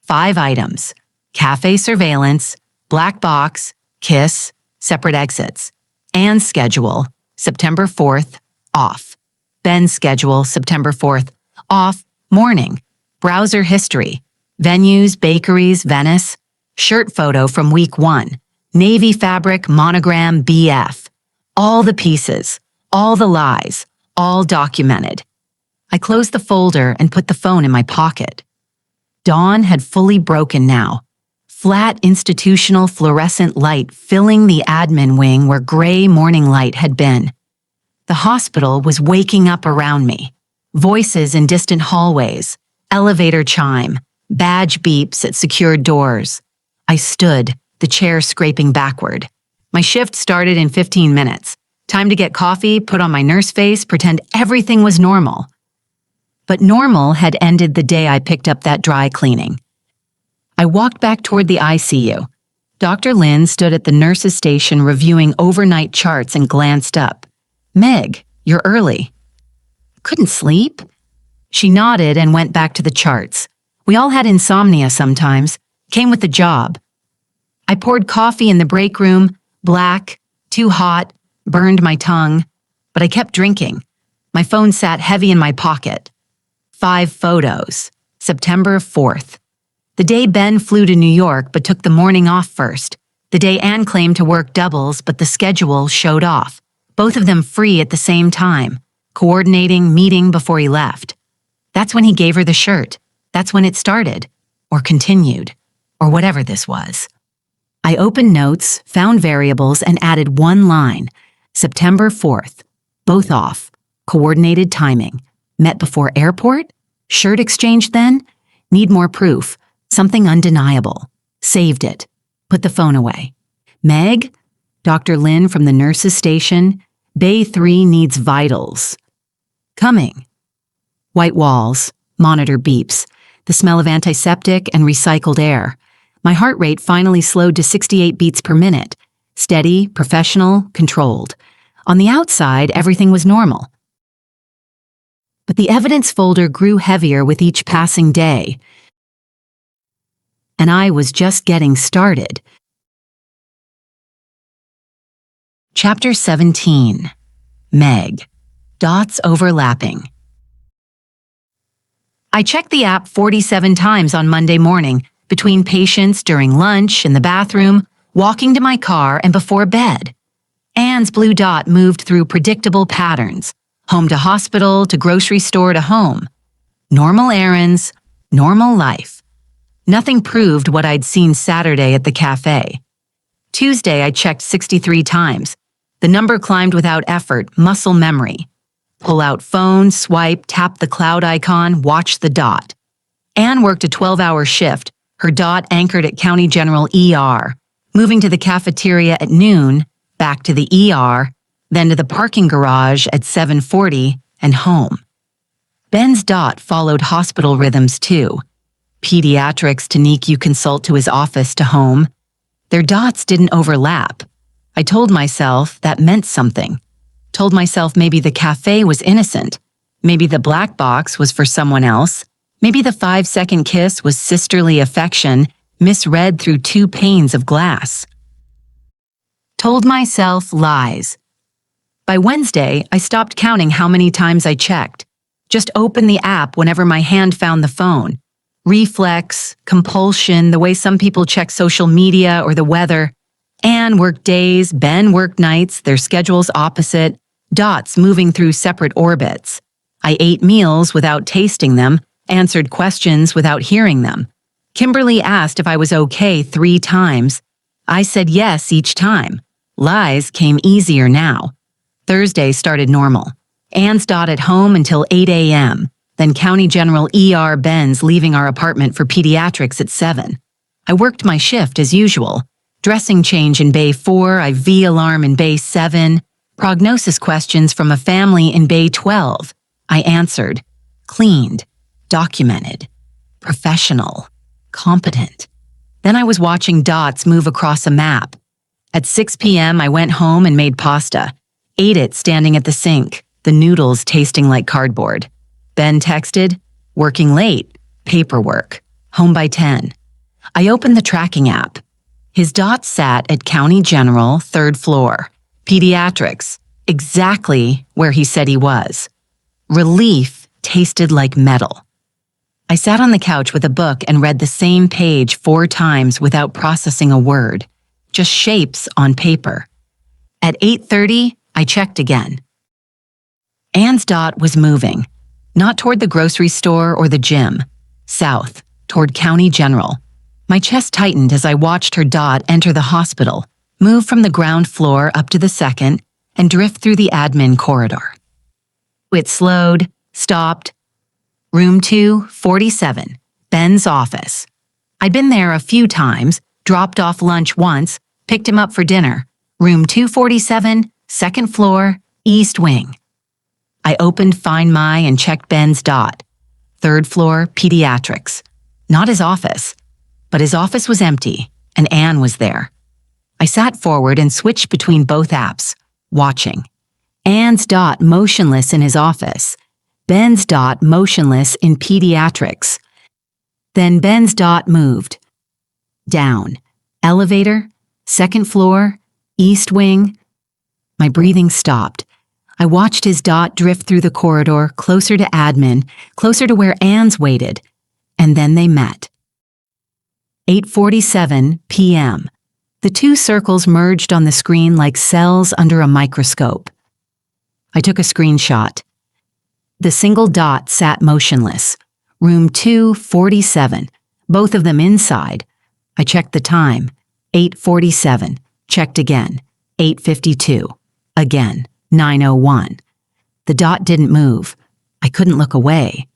5 items. Cafe surveillance, black box, kiss, separate exits. Anne's schedule, September 4th, off. Ben's schedule, September 4th, off, morning. Browser history. Venues, bakeries, Venice. Shirt photo from week 1. Navy fabric, monogram, BF. All the pieces, all the lies, all documented. I closed the folder and put the phone in my pocket. Dawn had fully broken now. Flat institutional fluorescent light filling the admin wing where gray morning light had been. The hospital was waking up around me. Voices in distant hallways, elevator chime, badge beeps at secured doors. I stood, the chair scraping backward. My shift started in 15 minutes. Time to get coffee, put on my nurse face, pretend everything was normal. But normal had ended the day I picked up that dry cleaning. I walked back toward the ICU. Dr. Lynn stood at the nurse's station reviewing overnight charts and glanced up. "Meg, you're early." "Couldn't sleep?" She nodded and went back to the charts. We all had insomnia sometimes. Came with the job. I poured coffee in the break room, black, too hot, burned my tongue, but I kept drinking. My phone sat heavy in my pocket. 5 photos. September 4th. The day Ben flew to New York but took the morning off first. The day Anne claimed to work doubles but the schedule showed off. Both of them free at the same time. Coordinating, meeting before he left. That's when he gave her the shirt. That's when it started. Or continued. Or whatever this was. I opened notes, found variables, and added one line. September 4th. Both off. Coordinated timing. Met before airport? Shirt exchange then? Need more proof. Something undeniable. Saved it. Put the phone away. Meg? Dr. Lynn from the nurse's station. Bay 3 needs vitals. Coming. White walls. Monitor beeps. The smell of antiseptic and recycled air. My heart rate finally slowed to 68 beats per minute. Steady, professional, controlled. On the outside, everything was normal. But the evidence folder grew heavier with each passing day. And I was just getting started. Chapter 17. Meg. Dots overlapping. I checked the app 47 times on Monday morning, between patients, during lunch, in the bathroom, walking to my car, and before bed. Anne's blue dot moved through predictable patterns, home to hospital, to grocery store, to home. Normal errands, normal life. Nothing proved what I'd seen Saturday at the cafe. Tuesday, I checked 63 times. The number climbed without effort, muscle memory. Pull out phone, swipe, tap the cloud icon, watch the dot. Anne worked a 12-hour shift, her dot anchored at County General ER, moving to the cafeteria at noon, back to the ER, then to the parking garage at 7:40, and home. Ben's dot followed hospital rhythms too. Pediatrics to NICU consult to his office to home. Their dots didn't overlap. I told myself that meant something. Told myself maybe the cafe was innocent. Maybe the black box was for someone else. Maybe the 5-second kiss was sisterly affection, misread through 2 panes of glass. Told myself lies. By Wednesday, I stopped counting how many times I checked. Just opened the app whenever my hand found the phone. Reflex, compulsion, the way some people check social media or the weather. Anne worked days, Ben worked nights, their schedules opposite, dots moving through separate orbits. I ate meals without tasting them, answered questions without hearing them. Kimberly asked if I was okay 3 times. I said yes each time. Lies came easier now. Thursday started normal. Anne's dot at home until 8 a.m., then County General ER Ben's leaving our apartment for pediatrics at 7. I worked my shift as usual. Dressing change in Bay 4, IV alarm in Bay 7, prognosis questions from a family in Bay 12. I answered, cleaned, documented, professional, competent. Then I was watching dots move across a map. At 6 p.m., I went home and made pasta. Ate it standing at the sink, the noodles tasting like cardboard. Ben texted, working late, paperwork, home by 10. I opened the tracking app. His dot sat at County General, 3rd floor, pediatrics, exactly where he said he was. Relief tasted like metal. I sat on the couch with a book and read the same page 4 times without processing a word, just shapes on paper. At 8:30, I checked again. Anne's dot was moving, not toward the grocery store or the gym, south, toward County General. My chest tightened as I watched her dot enter the hospital, move from the ground floor up to the 2nd, and drift through the admin corridor. It slowed, stopped. Room 247, Ben's office. I'd been there a few times, dropped off lunch once, picked him up for dinner. Room 247, 2nd floor, East Wing. I opened Find My and checked Ben's dot. 3rd floor, pediatrics. Not his office, but his office was empty, and Anne was there. I sat forward and switched between both apps, watching. Anne's dot motionless in his office. Ben's dot motionless in pediatrics. Then Ben's dot moved. Down. Elevator, 2nd floor, East Wing. My breathing stopped. I watched his dot drift through the corridor, closer to admin, closer to where Anne's waited, and then they met. 8:47 p.m. The 2 circles merged on the screen like cells under a microscope. I took a screenshot. The single dot sat motionless. Room 247, both of them inside. I checked the time. 8:47. Checked again. 8:52. Again. 9:01. The dot didn't move. I couldn't look away.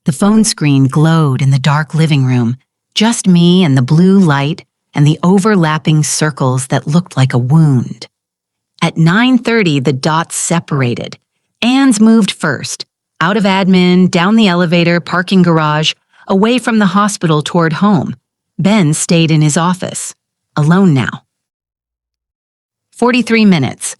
The phone screen glowed in the dark living room, just me and the blue light and the overlapping circles that looked like a wound. At 9:30, the dots separated. Anne's moved first. Out of admin, down the elevator, parking garage, away from the hospital toward home. Ben stayed in his office, alone now. 43 minutes.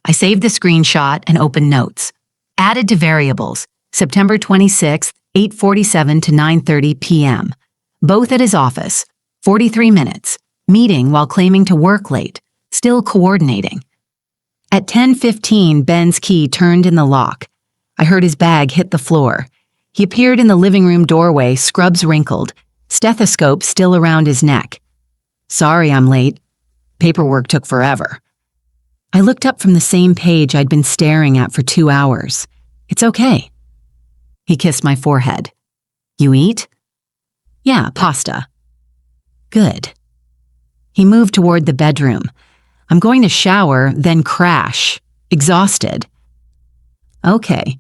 I saved the screenshot and opened notes. Added to variables, September 26th, 8:47 to 9:30 p.m. Both at his office, 43 minutes, meeting while claiming to work late, still coordinating. At 10:15, Ben's key turned in the lock. I heard his bag hit the floor. He appeared in the living room doorway, scrubs wrinkled, stethoscope still around his neck. Sorry I'm late. Paperwork took forever. I looked up from the same page I'd been staring at for 2 hours. It's okay. He kissed my forehead. You eat? Yeah, pasta. Good. He moved toward the bedroom. I'm going to shower, then crash, exhausted. Okay.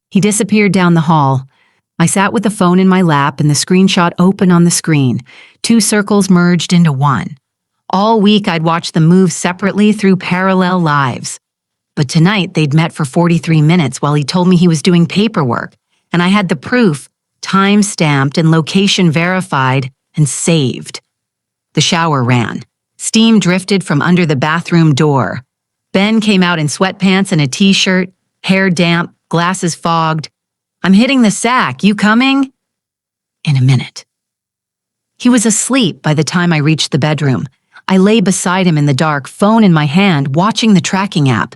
He disappeared down the hall. I sat with the phone in my lap and the screenshot open on the screen. 2 circles merged into one. All week I'd watched them move separately through parallel lives. But tonight they'd met for 43 minutes while he told me he was doing paperwork, and I had the proof, time-stamped and location verified, and saved. The shower ran. Steam drifted from under the bathroom door. Ben came out in sweatpants and a t-shirt, hair damp, glasses fogged. I'm hitting the sack. You coming? In a minute. He was asleep by the time I reached the bedroom. I lay beside him in the dark, phone in my hand, watching the tracking app.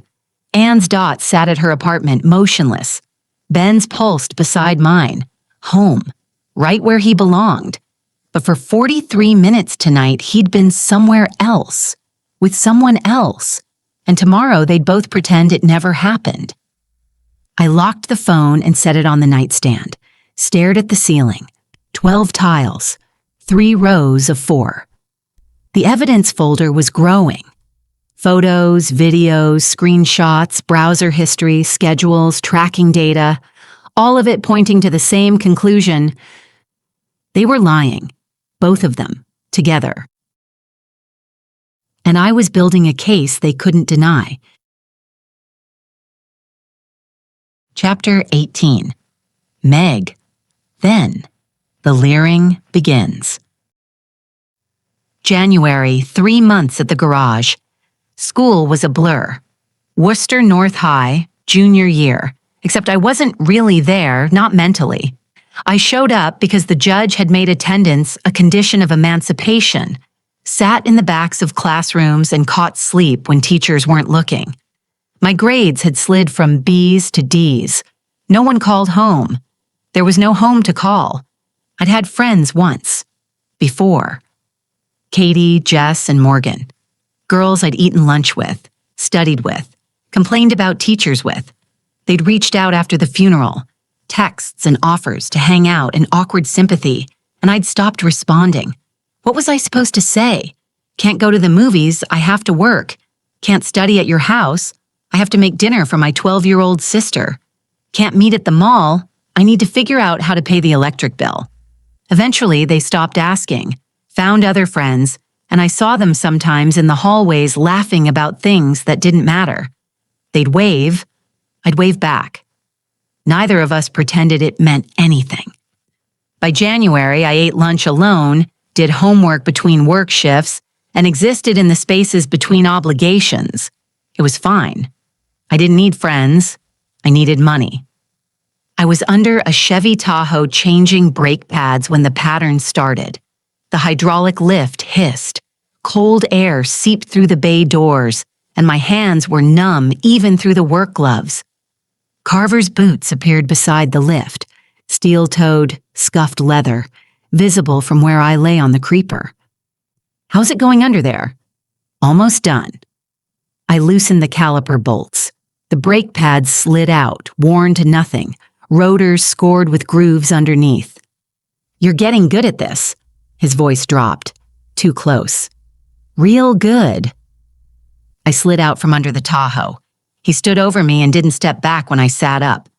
Anne's dot sat at her apartment, motionless. Ben's pulsed beside mine. Home. Right where he belonged. But for 43 minutes tonight, he'd been somewhere else. With someone else. And tomorrow they'd both pretend it never happened. I locked the phone and set it on the nightstand. Stared at the ceiling. 12 tiles. 3 rows of 4. The evidence folder was growing. Photos, videos, screenshots, browser history, schedules, tracking data, all of it pointing to the same conclusion. They were lying, both of them, together. And I was building a case they couldn't deny. Chapter 18. Meg. Then, the leering begins. January, 3 months at the garage. School was a blur. Worcester North High, junior year, except I wasn't really there, not mentally. I showed up because the judge had made attendance a condition of emancipation, sat in the backs of classrooms and caught sleep when teachers weren't looking. My grades had slid from B's to D's. No one called home. There was no home to call. I'd had friends once. Before. Katie, Jess, and Morgan. Girls I'd eaten lunch with, studied with, complained about teachers with. They'd reached out after the funeral, texts and offers to hang out and awkward sympathy, and I'd stopped responding. What was I supposed to say? Can't go to the movies, I have to work. Can't study at your house, I have to make dinner for my 12-year-old sister. Can't meet at the mall, I need to figure out how to pay the electric bill. Eventually, they stopped asking, found other friends, and I saw them sometimes in the hallways laughing about things that didn't matter. They'd wave, I'd wave back. Neither of us pretended it meant anything. By January, I ate lunch alone, did homework between work shifts, and existed in the spaces between obligations. It was fine. I didn't need friends. I needed money. I was under a Chevy Tahoe changing brake pads when the pattern started. The hydraulic lift hissed. Cold air seeped through the bay doors, and my hands were numb even through the work gloves. Carver's boots appeared beside the lift, steel-toed, scuffed leather, visible from where I lay on the creeper. How's it going under there? Almost done. I loosened the caliper bolts. The brake pads slid out, worn to nothing, rotors scored with grooves underneath. You're getting good at this. His voice dropped. Too close. Real good. I slid out from under the Tahoe. He stood over me and didn't step back when I sat up.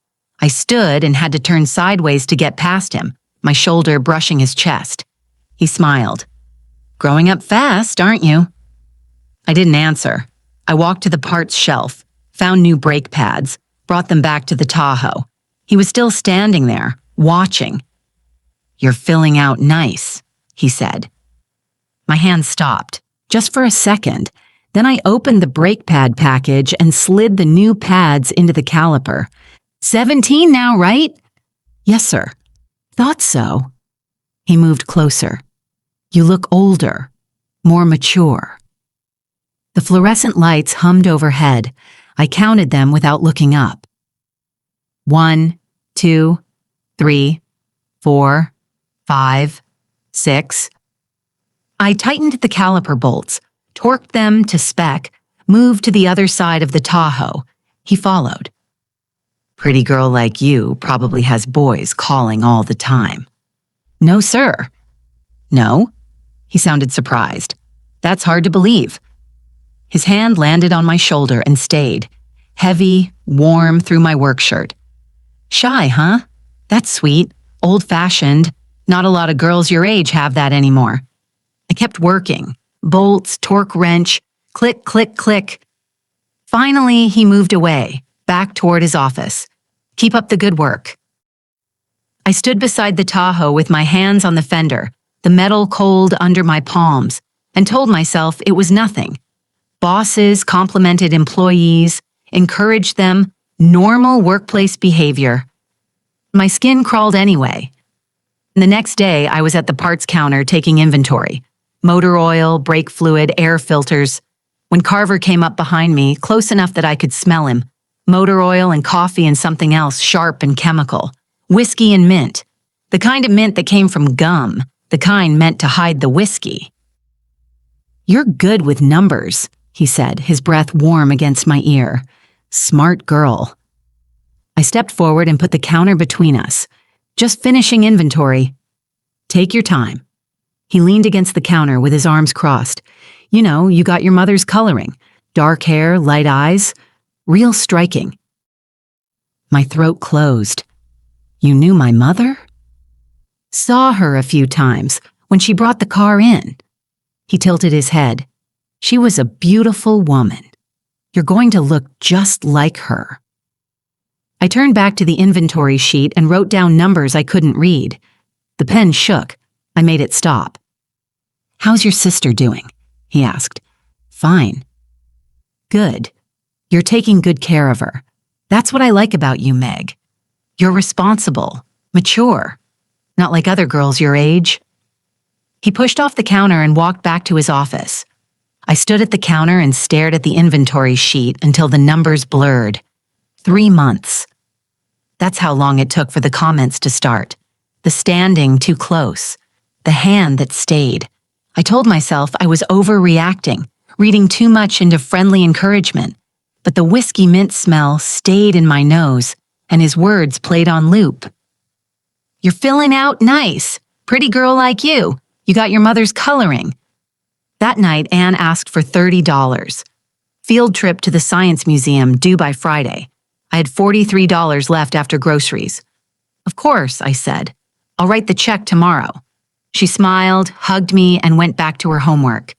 I stood and had to turn sideways to get past him, my shoulder brushing his chest. He smiled. Growing up fast, aren't you? I didn't answer. I walked to the parts shelf, found new brake pads, brought them back to the Tahoe. He was still standing there, watching. You're filling out nice, he said. My hand stopped, just for a second. Then I opened the brake pad package and slid the new pads into the caliper. 17 now, right? Yes, sir. Thought so. He moved closer. You look older, more mature. The fluorescent lights hummed overhead. I counted them without looking up. 1, 2, 3, 4, 5, 6. I tightened the caliper bolts, torqued them to spec, moved to the other side of the Tahoe. He followed. Pretty girl like you probably has boys calling all the time. No, sir. No? He sounded surprised. That's hard to believe. His hand landed on my shoulder and stayed, heavy, warm through my work shirt. Shy, huh? That's sweet, old-fashioned. Not a lot of girls your age have that anymore. I kept working. Bolts, torque wrench, click, click, click. Finally, he moved away, back toward his office. Keep up the good work. I stood beside the Tahoe with my hands on the fender, the metal cold under my palms, and told myself it was nothing. Bosses complimented employees, encouraged them, normal workplace behavior. My skin crawled anyway. The next day, I was at the parts counter taking inventory. Motor oil, brake fluid, air filters. When Carver came up behind me, close enough that I could smell him, motor oil and coffee and something else sharp and chemical. Whiskey and mint. The kind of mint that came from gum, the kind meant to hide the whiskey. You're good with numbers, he said, his breath warm against my ear. Smart girl. I stepped forward and put the counter between us. Just finishing inventory. Take your time. He leaned against the counter with his arms crossed. You know, you got your mother's coloring. Dark hair, light eyes. Real striking. My throat closed. You knew my mother? Saw her a few times when she brought the car in. He tilted his head. She was a beautiful woman. You're going to look just like her. I turned back to the inventory sheet and wrote down numbers I couldn't read. The pen shook. I made it stop. How's your sister doing? He asked. Fine. Good. You're taking good care of her. That's what I like about you, Meg. You're responsible, mature, not like other girls your age. He pushed off the counter and walked back to his office. I stood at the counter and stared at the inventory sheet until the numbers blurred. 3 months. That's how long it took for the comments to start. The standing too close. The hand that stayed. I told myself I was overreacting, reading too much into friendly encouragement. But the whiskey mint smell stayed in my nose, and his words played on loop. You're filling out nice. Pretty girl like you. You got your mother's coloring. That night, Anne asked for $30. Field trip to the Science Museum due by Friday. I had $43 left after groceries. Of course, I said. I'll write the check tomorrow. She smiled, hugged me, and went back to her homework.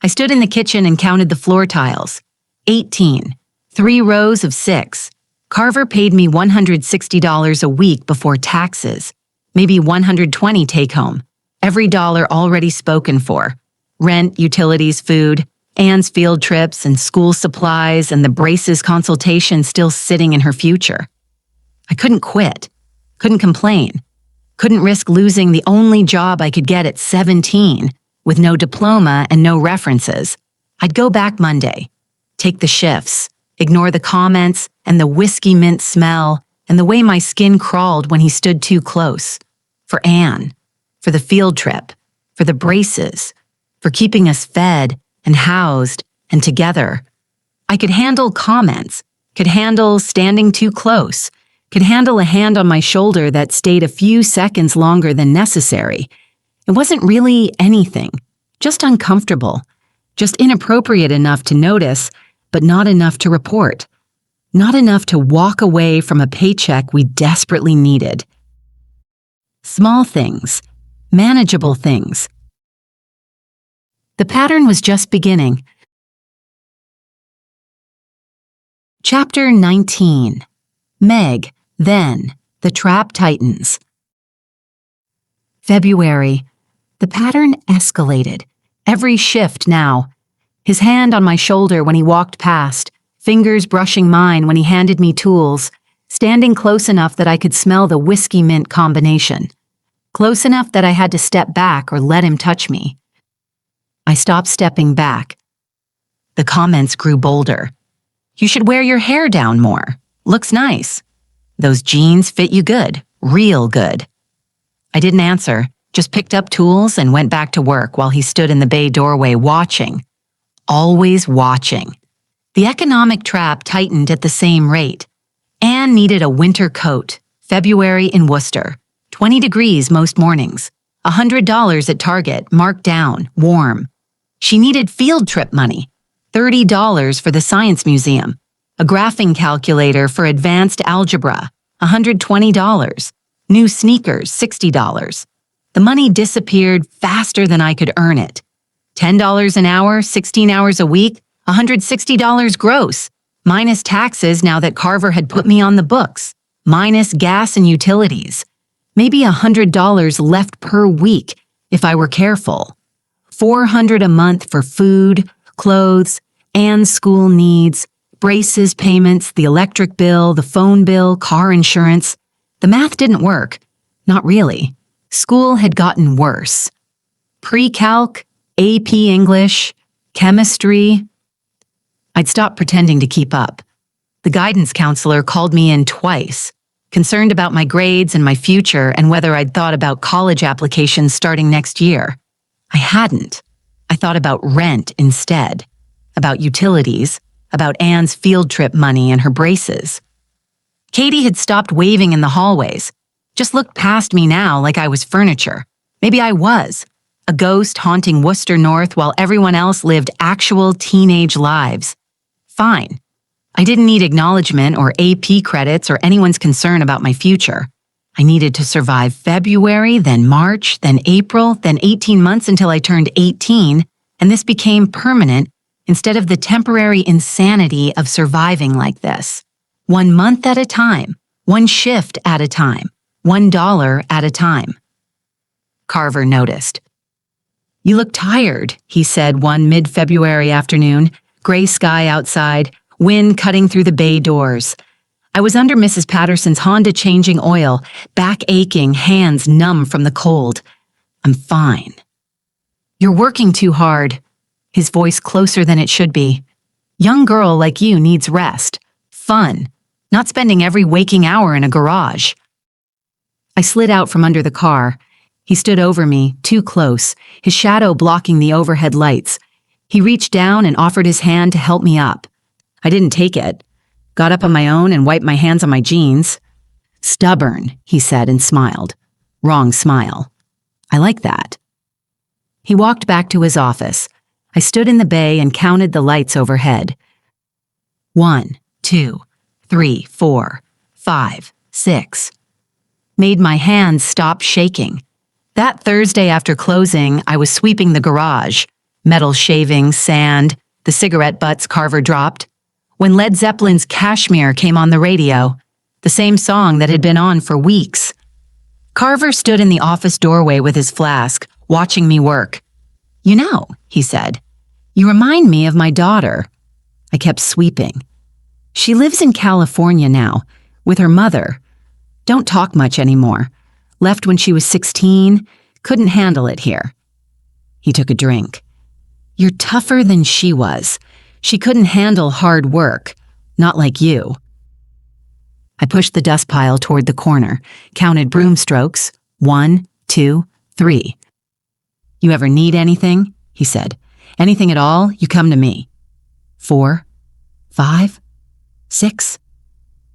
I stood in the kitchen and counted the floor tiles. 18. 3 rows of 6. Carver paid me $160 a week before taxes. Maybe $120 take home. Every dollar already spoken for. Rent, utilities, food, Anne's field trips and school supplies and the braces consultation still sitting in her future. I couldn't quit. Couldn't complain. Couldn't risk losing the only job I could get at 17 with no diploma and no references. I'd go back Monday, take the shifts, ignore the comments and the whiskey mint smell and the way my skin crawled when he stood too close. For Anne, for the field trip, for the braces, for keeping us fed and housed and together. I could handle comments, could handle standing too close, could handle a hand on my shoulder that stayed a few seconds longer than necessary. It wasn't really anything, just uncomfortable, just inappropriate enough to notice, but not enough to report. Not enough to walk away from a paycheck we desperately needed. Small things, manageable things. The pattern was just beginning. Chapter 19. Meg, then, the trap tightens. February. The pattern escalated. Every shift now. His hand on my shoulder when he walked past, fingers brushing mine when he handed me tools, standing close enough that I could smell the whiskey mint combination. Close enough that I had to step back or let him touch me. I stopped stepping back. The comments grew bolder. You should wear your hair down more. Looks nice. Those jeans fit you good, real good. I didn't answer, just picked up tools and went back to work while he stood in the bay doorway watching. Always watching. The economic trap tightened at the same rate. Anne needed a winter coat, February in Worcester, 20 degrees most mornings, $100 at Target, marked down, warm. She needed field trip money, $30 for the Science Museum, a graphing calculator for advanced algebra, $120, new sneakers, $60. The money disappeared faster than I could earn it. $10 an hour, 16 hours a week, $160 gross, minus taxes now that Carver had put me on the books, minus gas and utilities. Maybe $100 left per week if I were careful. $400 a month for food, clothes, and school needs, braces payments, the electric bill, the phone bill, car insurance. The math didn't work. Not really. School had gotten worse. Pre-calc, AP English, chemistry. I'd stopped pretending to keep up. The guidance counselor called me in twice, concerned about my grades and my future and whether I'd thought about college applications starting next year. I hadn't. I thought about rent instead, about utilities, about Anne's field trip money and her braces. Katie had stopped waving in the hallways, just looked past me now like I was furniture. Maybe I was, a ghost haunting Worcester North while everyone else lived actual teenage lives. Fine. I didn't need acknowledgement or AP credits or anyone's concern about my future. I needed to survive February, then March, then April, then 18 months until I turned 18, and this became permanent instead of the temporary insanity of surviving like this. 1 month at a time, 1 shift at a time, $1 at a time. Carver noticed. "You look tired," he said one mid-February afternoon, gray sky outside, wind cutting through the bay doors. I was under Mrs. Patterson's Honda changing oil, back aching, hands numb from the cold. "I'm fine." "You're working too hard." His voice closer than it should be. "Young girl like you needs rest, fun, not spending every waking hour in a garage." I slid out from under the car. He stood over me, too close, his shadow blocking the overhead lights. He reached down and offered his hand to help me up. I didn't take it. Got up on my own and wiped my hands on my jeans. "Stubborn," he said and smiled. Wrong smile. I like that. He walked back to his office. I stood in the bay and counted the lights overhead. 1, 2, 3, 4, 5, 6. Made my hands stop shaking. That Thursday after closing, I was sweeping the garage. Metal shavings, sand, the cigarette butts Carver dropped. When Led Zeppelin's Kashmir came on the radio, the same song that had been on for weeks. Carver stood in the office doorway with his flask, watching me work. "You know," he said, "you remind me of my daughter." I kept sweeping. "She lives in California now, with her mother. Don't talk much anymore. Left when she was 16, couldn't handle it here." He took a drink. "You're tougher than she was. She couldn't handle hard work. Not like you." I pushed the dust pile toward the corner, counted broom strokes. 1, 2, 3. "You ever need anything?" he said. "Anything at all, you come to me." 4, 5, 6,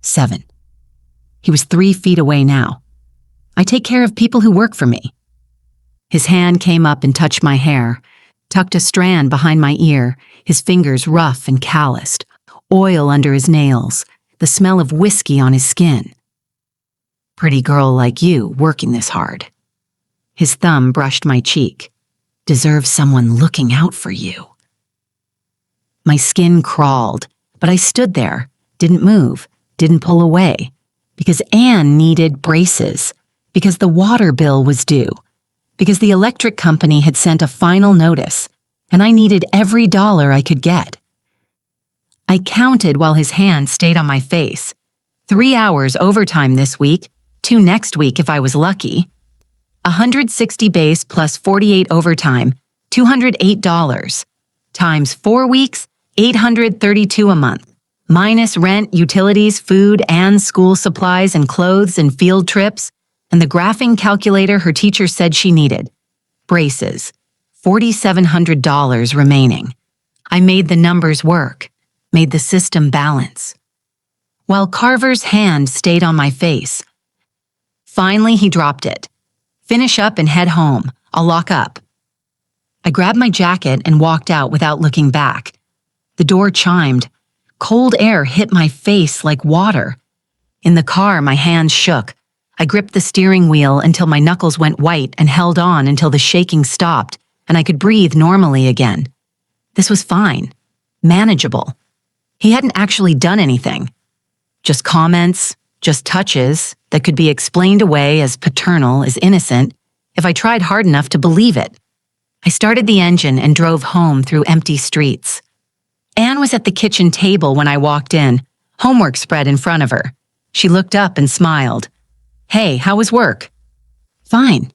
7. He was 3 feet away now. "I take care of people who work for me." His hand came up and touched my hair, tucked a strand behind my ear, his fingers rough and calloused, oil under his nails, the smell of whiskey on his skin. "Pretty girl like you working this hard." His thumb brushed my cheek. "Deserve someone looking out for you." My skin crawled, but I stood there, didn't move, didn't pull away, because Anne needed braces, because the water bill was due, because the electric company had sent a final notice, and I needed every dollar I could get. I counted while his hand stayed on my face. 3 hours overtime this week, 2 next week if I was lucky. 160 base plus 48 overtime, $208. Times 4 weeks, $832 a month. Minus rent, utilities, food, and school supplies and clothes and field trips, and the graphing calculator her teacher said she needed. Braces. $4,700 remaining. I made the numbers work, made the system balance. While Carver's hand stayed on my face. Finally, he dropped it. "Finish up and head home. I'll lock up." I grabbed my jacket and walked out without looking back. The door chimed. Cold air hit my face like water. In the car, my hands shook. I gripped the steering wheel until my knuckles went white and held on until the shaking stopped and I could breathe normally again. This was fine. Manageable. He hadn't actually done anything. Just comments, just touches that could be explained away as paternal, as innocent, if I tried hard enough to believe it. I started the engine and drove home through empty streets. Anne was at the kitchen table when I walked in, homework spread in front of her. She looked up and smiled. "Hey, how was work?" "Fine."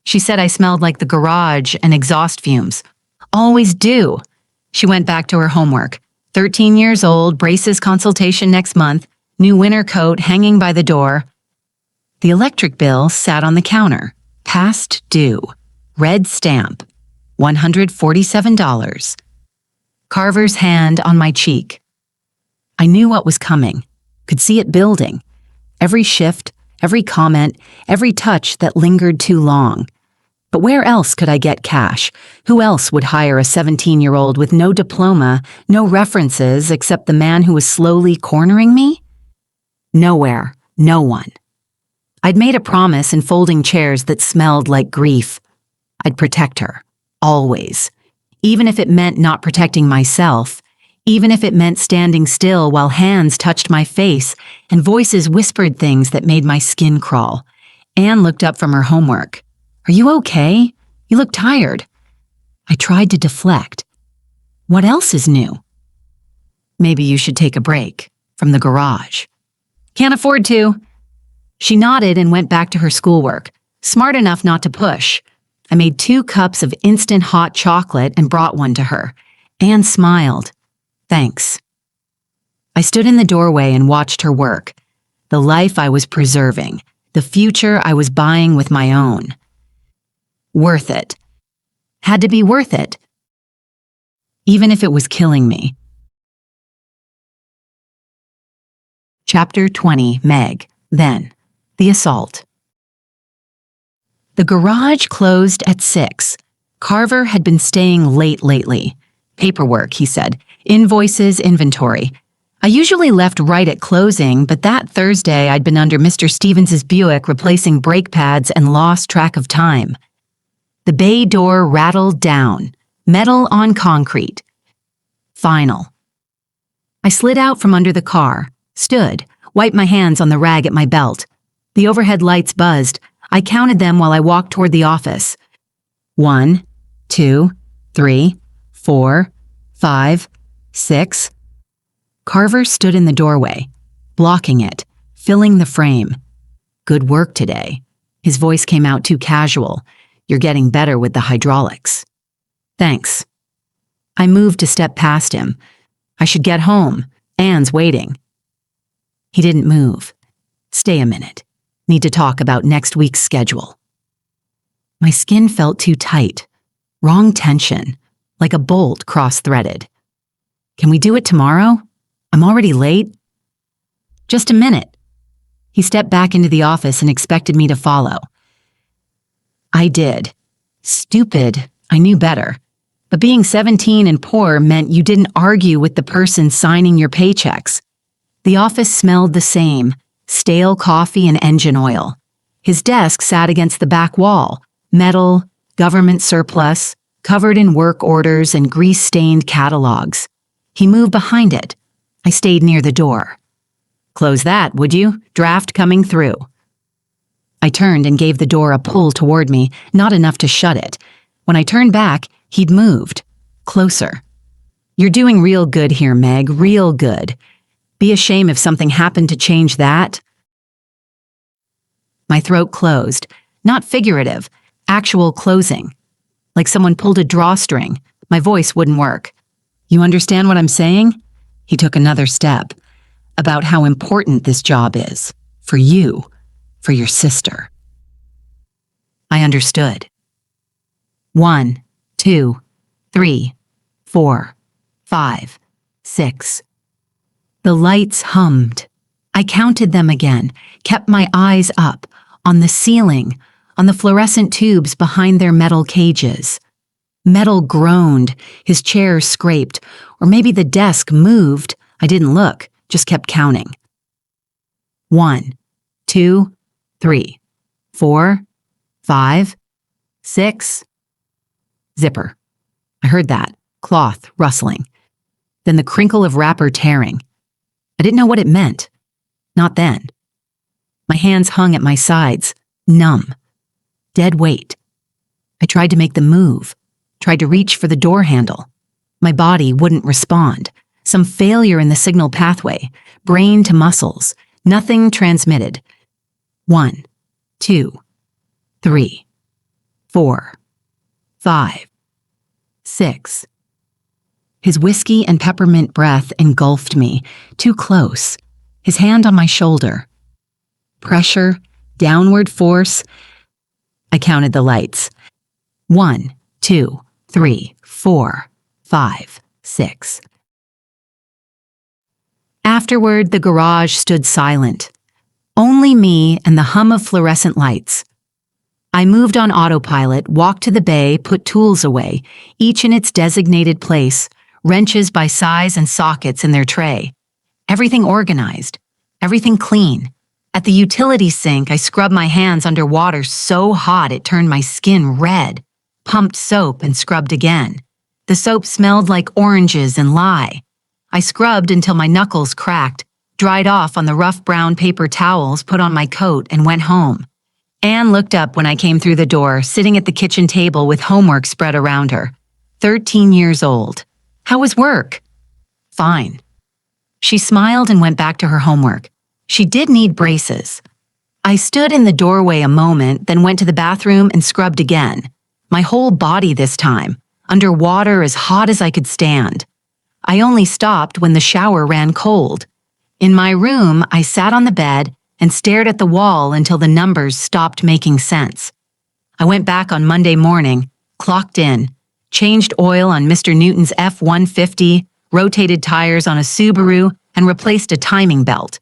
She said I smelled like the garage and exhaust fumes. "Always do." She went back to her homework. 13 years old, braces consultation next month, new winter coat hanging by the door. The electric bill sat on the counter. Past due. Red stamp. $147. Carver's hand on my cheek. I knew what was coming. Could see it building. Every shift, every comment, every touch that lingered too long. But where else could I get cash? Who else would hire a 17-year-old with no diploma, no references except the man who was slowly cornering me? Nowhere, no one. I'd made a promise in folding chairs that smelled like grief. I'd protect her, always, even if it meant not protecting myself, even if it meant standing still while hands touched my face and voices whispered things that made my skin crawl. Anne looked up from her homework. "Are you okay? You look tired." I tried to deflect. "What else is new?" "Maybe you should take a break from the garage." "Can't afford to." She nodded and went back to her schoolwork, smart enough not to push. I made 2 cups of instant hot chocolate and brought one to her. Anne smiled. "Thanks." I stood in the doorway and watched her work. The life I was preserving, the future I was buying with my own. Worth it. Had to be worth it. Even if it was killing me. Chapter 20, Meg. Then. The assault. The garage closed at 6. Carver had been staying late lately. "Paperwork," he said. "Invoices, inventory." I usually left right at closing, but that Thursday I'd been under Mr. Stevens's Buick replacing brake pads and lost track of time. The bay door rattled down, metal on concrete. Final. I slid out from under the car, stood, wiped my hands on the rag at my belt. The overhead lights buzzed. I counted them while I walked toward the office. 1, 2, 3, 4, 5, 6. Carver stood in the doorway, blocking it, filling the frame. "Good work today." His voice came out too casual. "You're getting better with the hydraulics." "Thanks." I moved to step past him. "I should get home. Anne's waiting." He didn't move. "Stay a minute. Need to talk about next week's schedule." My skin felt too tight. Wrong tension, like a bolt cross-threaded. "Can we do it tomorrow? I'm already late." "Just a minute." He stepped back into the office and expected me to follow. I did. Stupid, I knew better. But being 17 and poor meant you didn't argue with the person signing your paychecks. The office smelled the same, stale coffee and engine oil. His desk sat against the back wall, metal, government surplus, covered in work orders and grease-stained catalogs. He moved behind it. I stayed near the door. "Close that, would you? Draft coming through." I turned and gave the door a pull toward me, not enough to shut it. When I turned back, he'd moved. Closer. "You're doing real good here, Meg, real good. Be a shame if something happened to change that." My throat closed. Not figurative, actual closing. Like someone pulled a drawstring. My voice wouldn't work. "You understand what I'm saying?" He took another step. "About how important this job is. For you. For your sister." I understood. 1, 2, 3, 4, 5, 6. The lights hummed. I counted them again, kept my eyes up, on the ceiling, on the fluorescent tubes behind their metal cages. Metal groaned, his chair scraped, or maybe the desk moved. I didn't look, just kept counting. 1, 2, 3, 4, 5, 6. Zipper. I heard that, cloth rustling. Then the crinkle of wrapper tearing. I didn't know what it meant. Not then. My hands hung at my sides, numb. Dead weight. I tried to make them move, tried to reach for the door handle. My body wouldn't respond. Some failure in the signal pathway, brain to muscles, nothing transmitted. 1, 2, 3, 4, 5, 6. His whiskey and peppermint breath engulfed me, too close. His hand on my shoulder. Pressure, downward force. I counted the lights. 1, 2, 3, 4, 5, 6. Afterward, the garage stood silent. Only me and the hum of fluorescent lights. I moved on autopilot, walked to the bay, put tools away, each in its designated place, wrenches by size and sockets in their tray. Everything organized, everything clean. At the utility sink, I scrubbed my hands under water so hot it turned my skin red, pumped soap and scrubbed again. The soap smelled like oranges and lye. I scrubbed until my knuckles cracked, dried off on the rough brown paper towels, put on my coat, and went home. Anne looked up when I came through the door, sitting at the kitchen table with homework spread around her. 13 years old. How was work? Fine. She smiled and went back to her homework. She did need braces. I stood in the doorway a moment, then went to the bathroom and scrubbed again. My whole body this time, under water as hot as I could stand. I only stopped when the shower ran cold. In my room, I sat on the bed and stared at the wall until the numbers stopped making sense. I went back on Monday morning, clocked in, changed oil on Mr. Newton's F-150, rotated tires on a Subaru, and replaced a timing belt.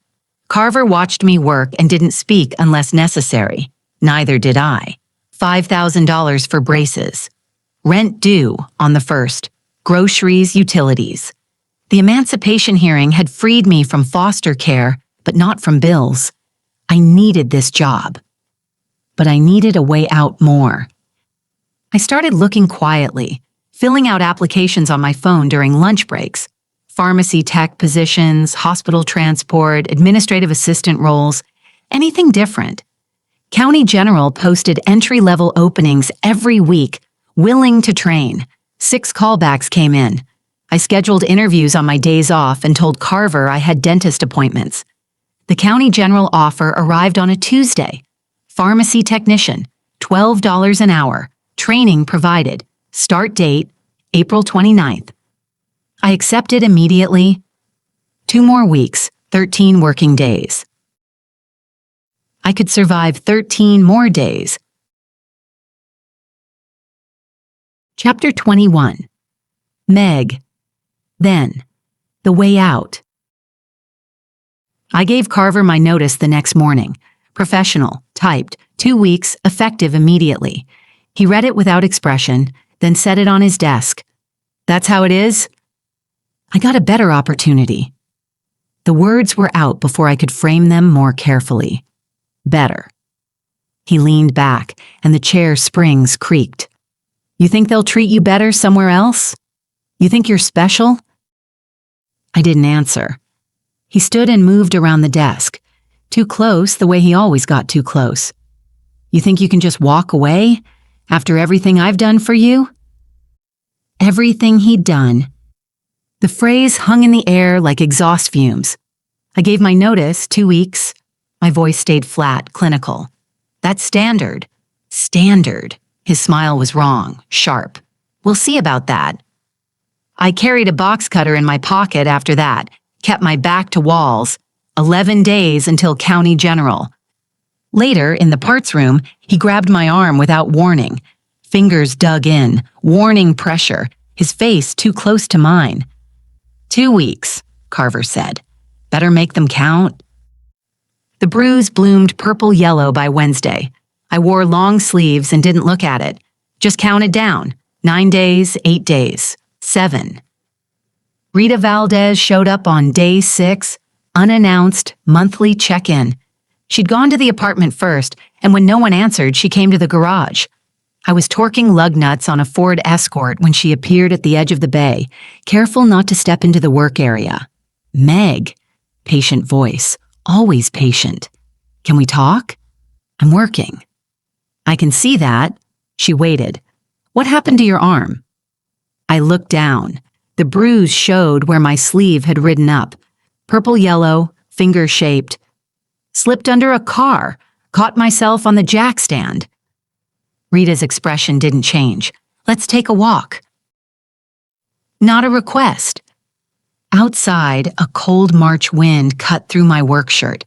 Carver watched me work and didn't speak unless necessary. Neither did I. $5,000 for braces. Rent due on the 1st. Groceries, utilities. The emancipation hearing had freed me from foster care, but not from bills. I needed this job. But I needed a way out more. I started looking quietly, filling out applications on my phone during lunch breaks. Pharmacy tech positions, hospital transport, administrative assistant roles, anything different. County General posted entry-level openings every week, willing to train. 6 callbacks came in. I scheduled interviews on my days off and told Carver I had dentist appointments. The County General offer arrived on a Tuesday. Pharmacy technician, $12 an hour, training provided, start date, April 29th. I accepted immediately. 2 more weeks, 13 working days. I could survive 13 more days. Chapter 21. Meg. Then. The way out. I gave Carver my notice the next morning. Professional, typed, 2 weeks, effective immediately. He read it without expression, then set it on his desk. That's how it is? I got a better opportunity. The words were out before I could frame them more carefully. Better. He leaned back, and the chair springs creaked. You think they'll treat you better somewhere else? You think you're special? I didn't answer. He stood and moved around the desk. Too close, the way he always got too close. You think you can just walk away after everything I've done for you? Everything he'd done. The phrase hung in the air like exhaust fumes. I gave my notice, 2 weeks. My voice stayed flat, clinical. That's standard. Standard. His smile was wrong, sharp. We'll see about that. I carried a box cutter in my pocket after that, kept my back to walls. 11 days until County General. Later, in the parts room, he grabbed my arm without warning. Fingers dug in, warning pressure, his face too close to mine. 2 weeks, Carver said. Better make them count. The bruise bloomed purple-yellow by Wednesday. I wore long sleeves and didn't look at it. Just counted down. 9 days, 8 days, 7. Rita Valdez showed up on day 6, unannounced, monthly check-in. She'd gone to the apartment first, and when no one answered, she came to the garage. I was torquing lug nuts on a Ford Escort when she appeared at the edge of the bay, careful not to step into the work area. Meg. Patient voice. Always patient. Can we talk? I'm working. I can see that. She waited. What happened to your arm? I looked down. The bruise showed where my sleeve had ridden up. Purple-yellow, finger-shaped. Slipped under a car. Caught myself on the jack stand. Rita's expression didn't change. Let's take a walk. Not a request. Outside, a cold March wind cut through my work shirt.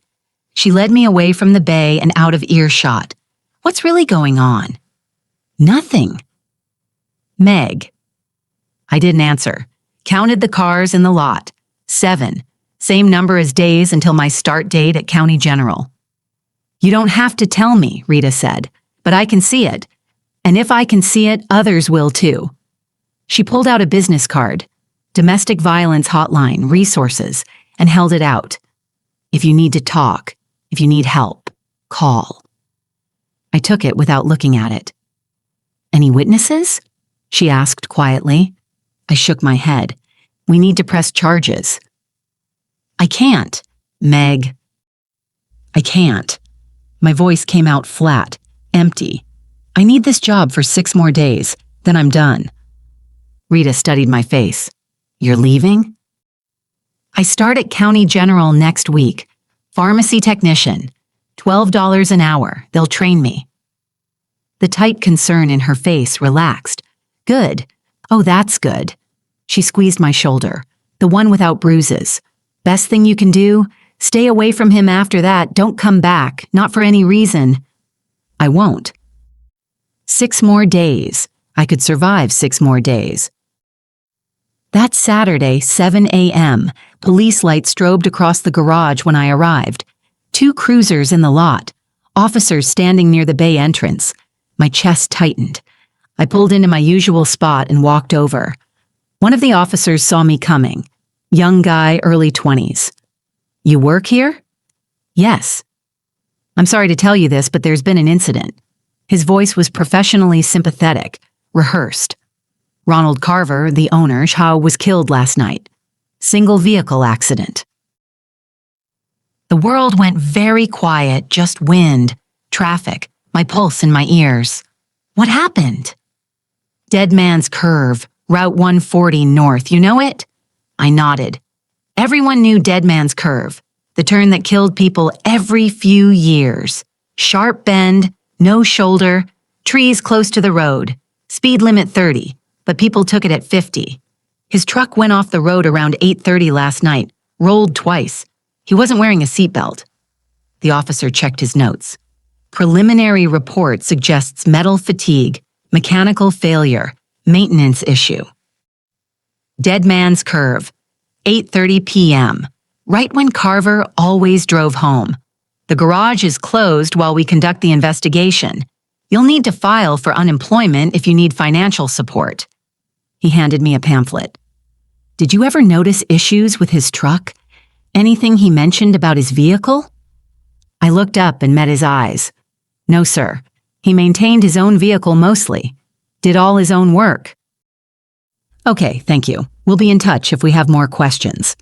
She led me away from the bay and out of earshot. What's really going on? Nothing. Meg. I didn't answer. Counted the cars in the lot. 7. Same number as days until my start date at County General. You don't have to tell me, Rita said, but I can see it. And if I can see it, others will too. She pulled out a business card. Domestic violence hotline, resources, and held it out. If you need to talk, if you need help, call. I took it without looking at it. Any witnesses? She asked quietly. I shook my head. We need to press charges. I can't, Meg. I can't. My voice came out flat, empty. I need this job for 6 more days, then I'm done. Rita studied my face. You're leaving? I start at County General next week. Pharmacy technician. $12 an hour. They'll train me. The tight concern in her face relaxed. Good. Oh, that's good. She squeezed my shoulder. The one without bruises. Best thing you can do? Stay away from him after that. Don't come back. Not for any reason. I won't. 6 more days. I could survive 6 more days. That Saturday, 7 a.m., police lights strobed across the garage when I arrived. 2 cruisers in the lot. Officers standing near the bay entrance. My chest tightened. I pulled into my usual spot and walked over. One of the officers saw me coming. Young guy, early 20s. You work here? Yes. I'm sorry to tell you this, but there's been an incident. His voice was professionally sympathetic, rehearsed. Ronald Carver, the owner, was killed last night. Single vehicle accident. The world went very quiet, just wind, traffic, my pulse in my ears. What happened? Dead Man's Curve, Route 140 North, you know it? I nodded. Everyone knew Dead Man's Curve, the turn that killed people every few years. Sharp bend, no shoulder, trees close to the road, speed limit 30, but people took it at 50. His truck went off the road around 8:30 last night, rolled twice. He wasn't wearing a seatbelt. The officer checked his notes. Preliminary report suggests metal fatigue, mechanical failure, maintenance issue. Dead Man's Curve, 8:30 p.m., right when Carver always drove home. The garage is closed while we conduct the investigation. You'll need to file for unemployment if you need financial support. He handed me a pamphlet. Did you ever notice issues with his truck? Anything he mentioned about his vehicle? I looked up and met his eyes. No, sir. He maintained his own vehicle mostly. Did all his own work. Okay, thank you. We'll be in touch if we have more questions.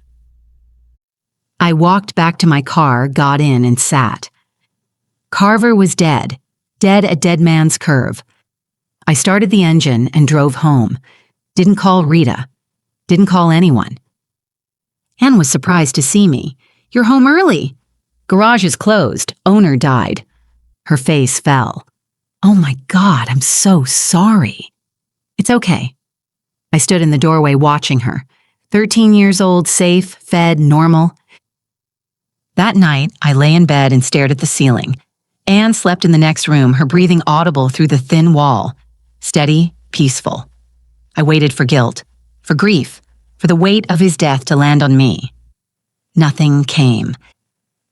I walked back to my car, got in, and sat. Carver was dead. Dead at Dead Man's Curve. I started the engine and drove home. Didn't call Rita. Didn't call anyone. Anne was surprised to see me. You're home early. Garage is closed. Owner died. Her face fell. Oh my God, I'm so sorry. It's okay. I stood in the doorway watching her. 13 years old, safe, fed, normal. That night, I lay in bed and stared at the ceiling. Anne slept in the next room, her breathing audible through the thin wall. Steady, peaceful. I waited for guilt, for grief, for the weight of his death to land on me. Nothing came.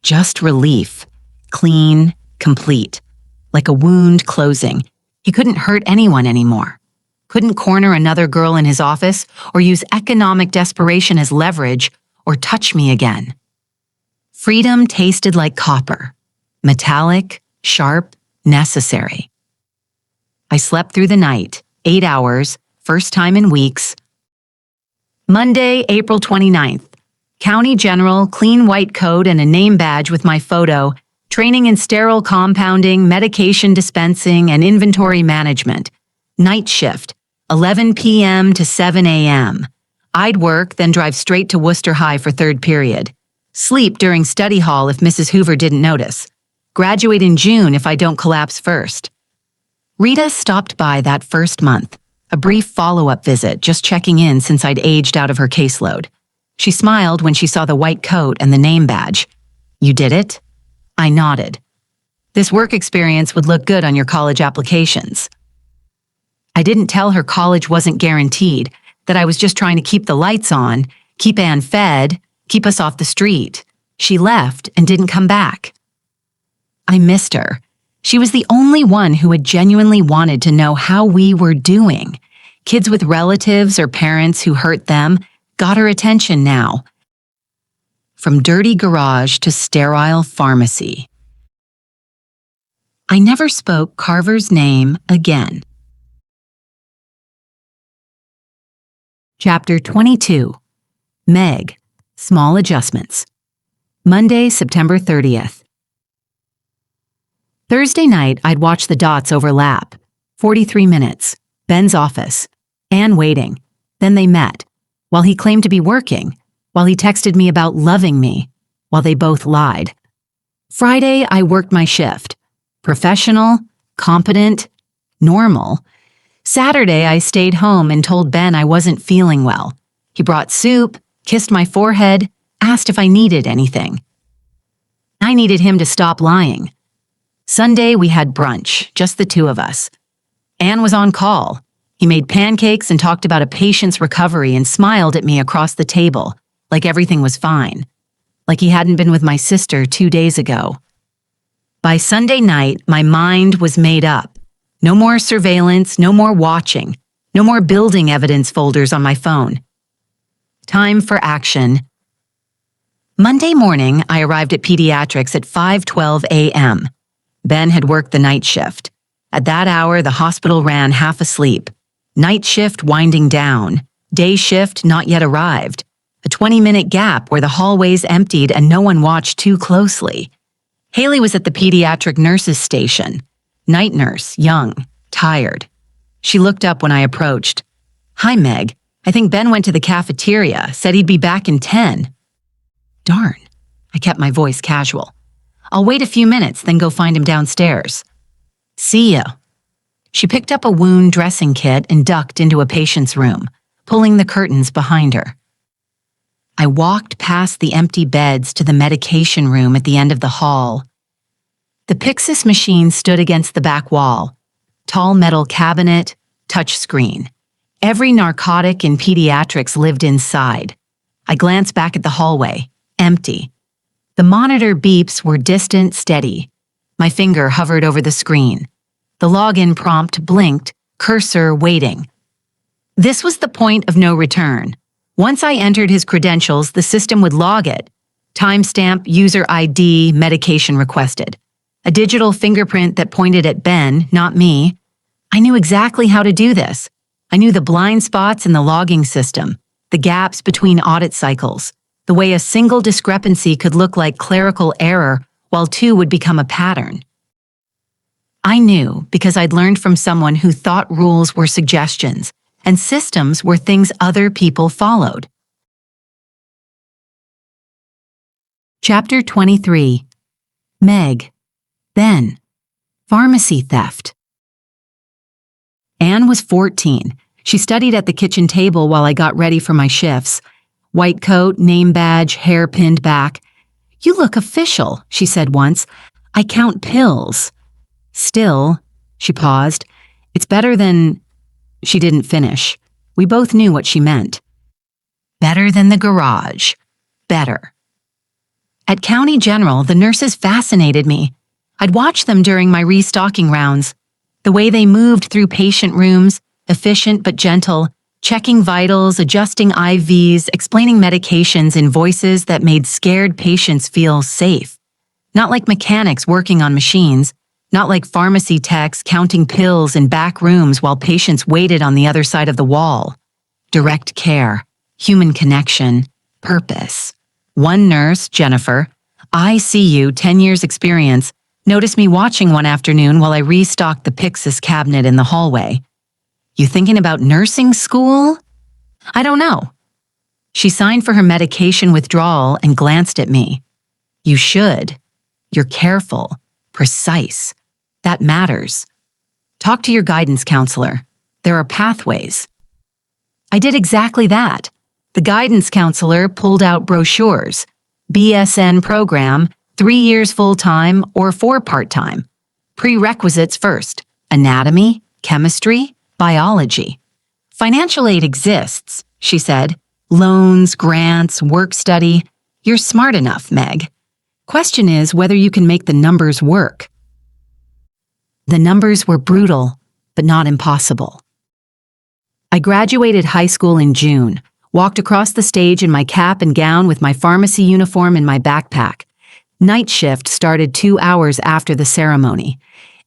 Just relief. Clean, complete. Like a wound closing. He couldn't hurt anyone anymore. Couldn't corner another girl in his office or use economic desperation as leverage or touch me again. Freedom tasted like copper. Metallic, sharp, necessary. I slept through the night, 8 hours, first time in weeks. Monday, April 29th. County General, clean white coat and a name badge with my photo, training in sterile compounding, medication dispensing, and inventory management. Night shift, 11 p.m. to 7 a.m. I'd work, then drive straight to Worcester High for third period. Sleep during study hall if Mrs. Hoover didn't notice. Graduate in June if I don't collapse first. Rita stopped by that first month. A brief follow-up visit, just checking in since I'd aged out of her caseload. She smiled when she saw the white coat and the name badge. You did it? I nodded. This work experience would look good on your college applications. I didn't tell her college wasn't guaranteed, that I was just trying to keep the lights on, keep Anne fed, keep us off the street. She left and didn't come back. I missed her. She was the only one who had genuinely wanted to know how we were doing. Kids with relatives or parents who hurt them got her attention now. From dirty garage to sterile pharmacy. I never spoke Carver's name again. Chapter 22. Meg. Small Adjustments. Monday, September 30th. Thursday night, I'd watch the dots overlap. 43 minutes. Ben's office. Anne waiting. Then they met. While he claimed to be working. While he texted me about loving me. While they both lied. Friday, I worked my shift. Professional, competent, normal. Saturday, I stayed home and told Ben I wasn't feeling well. He brought soup, kissed my forehead, asked if I needed anything. I needed him to stop lying. Sunday, we had brunch, just the two of us. Anne was on call. He made pancakes and talked about a patient's recovery and smiled at me across the table, like everything was fine. Like he hadn't been with my sister 2 days ago. By Sunday night, my mind was made up. No more surveillance, no more watching, no more building evidence folders on my phone. Time for action. Monday morning, I arrived at pediatrics at 5:12 a.m. Ben had worked the night shift. At that hour, the hospital ran half asleep. Night shift winding down. Day shift not yet arrived. A 20-minute gap where the hallways emptied and no one watched too closely. Haley was at the pediatric nurse's station. Night nurse, young, tired. She looked up when I approached. "Hi, Meg. I think Ben went to the cafeteria, said he'd be back in 10. Darn. I kept my voice casual. "I'll wait a few minutes, then go find him downstairs." "See ya." She picked up a wound dressing kit and ducked into a patient's room, pulling the curtains behind her. I walked past the empty beds to the medication room at the end of the hall. The Pyxis machine stood against the back wall. Tall metal cabinet, touch screen. Every narcotic in pediatrics lived inside. I glanced back at the hallway. Empty. The monitor beeps were distant, steady. My finger hovered over the screen. The login prompt blinked, cursor waiting. This was the point of no return. Once I entered his credentials, the system would log it. Timestamp, user ID, medication requested. A digital fingerprint that pointed at Ben, not me. I knew exactly how to do this. I knew the blind spots in the logging system, the gaps between audit cycles, the way a single discrepancy could look like clerical error while two would become a pattern. I knew because I'd learned from someone who thought rules were suggestions and systems were things other people followed. Chapter 23. Meg. Ben. Pharmacy theft. Anne was 14. She studied at the kitchen table while I got ready for my shifts. White coat, name badge, hair pinned back. "You look official," she said once. "I count pills." "Still," she paused, "it's better than—" She didn't finish. We both knew what she meant. Better than the garage. Better. At County General, the nurses fascinated me. I'd watch them during my restocking rounds. The way they moved through patient rooms, efficient but gentle, checking vitals, adjusting IVs, explaining medications in voices that made scared patients feel safe. Not like mechanics working on machines, not like pharmacy techs counting pills in back rooms while patients waited on the other side of the wall. Direct care, human connection, purpose. One nurse, Jennifer, ICU, 10 years experience, noticed me watching one afternoon while I restocked the Pyxis cabinet in the hallway. "You thinking about nursing school?" "I don't know." She signed for her medication withdrawal and glanced at me. "You should. You're careful, precise. That matters. Talk to your guidance counselor. There are pathways." I did exactly that. The guidance counselor pulled out brochures. BSN program, 3 years full-time or 4 part-time. Prerequisites first: anatomy, chemistry, biology. "Financial aid exists," she said. "Loans, grants, work study. You're smart enough, Meg. Question is whether you can make the numbers work." The numbers were brutal, but not impossible. I graduated high school in June, walked across the stage in my cap and gown with my pharmacy uniform in my backpack. Night shift started 2 hours after the ceremony.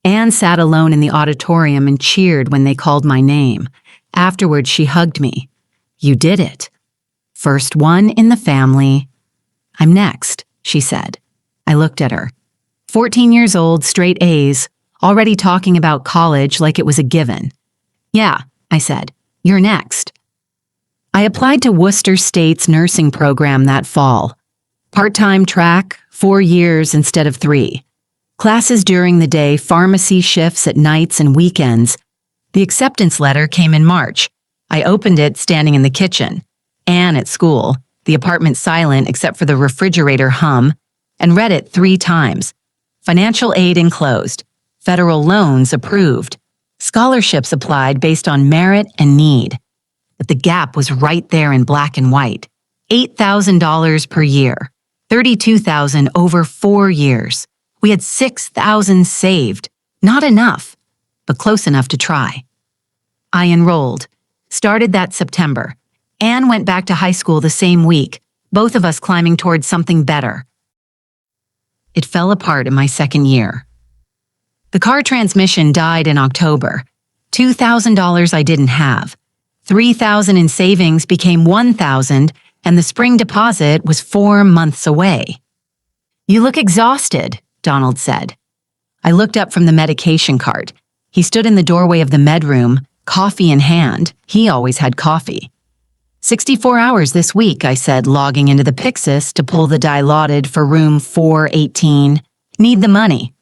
Anne sat alone in the auditorium and cheered when they called my name. Afterwards, she hugged me. You did it. First one in the family. I'm next, she said. I looked at her. 14 years old, straight A's, already talking about college like it was a given. Yeah, I said. You're next. I applied to Worcester State's nursing program that fall. Part-time track, 4 years instead of 3. Classes during the day, pharmacy shifts at nights and weekends. The acceptance letter came in March. I opened it standing in the kitchen. Anne at school, the apartment silent except for the refrigerator hum, and read it 3 times. Financial aid enclosed. Federal loans approved. Scholarships applied based on merit and need. But the gap was right there in black and white. $8,000 per year. $32,000 over 4 years. We had $6,000 saved. Not enough, but close enough to try. I enrolled. Started that September. Anne went back to high school the same week, both of us climbing towards something better. It fell apart in my second year. The car transmission died in October. $2,000 I didn't have. $3,000 in savings became $1,000, and the spring deposit was 4 months away. You look exhausted, Donald said. I looked up from the medication cart. He stood in the doorway of the medroom, coffee in hand. He always had coffee. 64 hours this week, I said, logging into the Pyxis to pull the dilaudid for room 418. Need the money.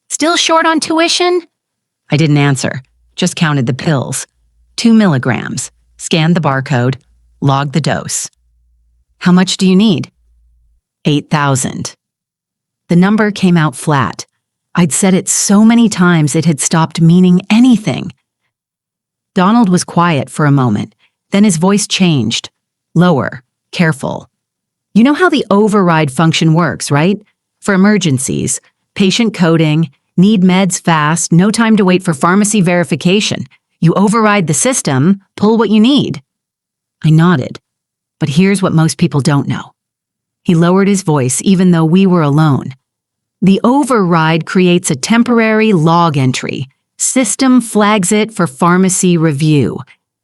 Still short on tuition? I didn't answer, just counted the pills. 2 milligrams, scanned the barcode, logged the dose. How much do you need? 8,000. The number came out flat. I'd said it so many times it had stopped meaning anything. Donald was quiet for a moment. Then his voice changed. Lower, careful. You know how the override function works, right? For emergencies, patient coding, need meds fast, no time to wait for pharmacy verification. You override the system, pull what you need. I nodded. But here's what most people don't know. He lowered his voice even though we were alone. The override creates a temporary log entry. System flags it for pharmacy review.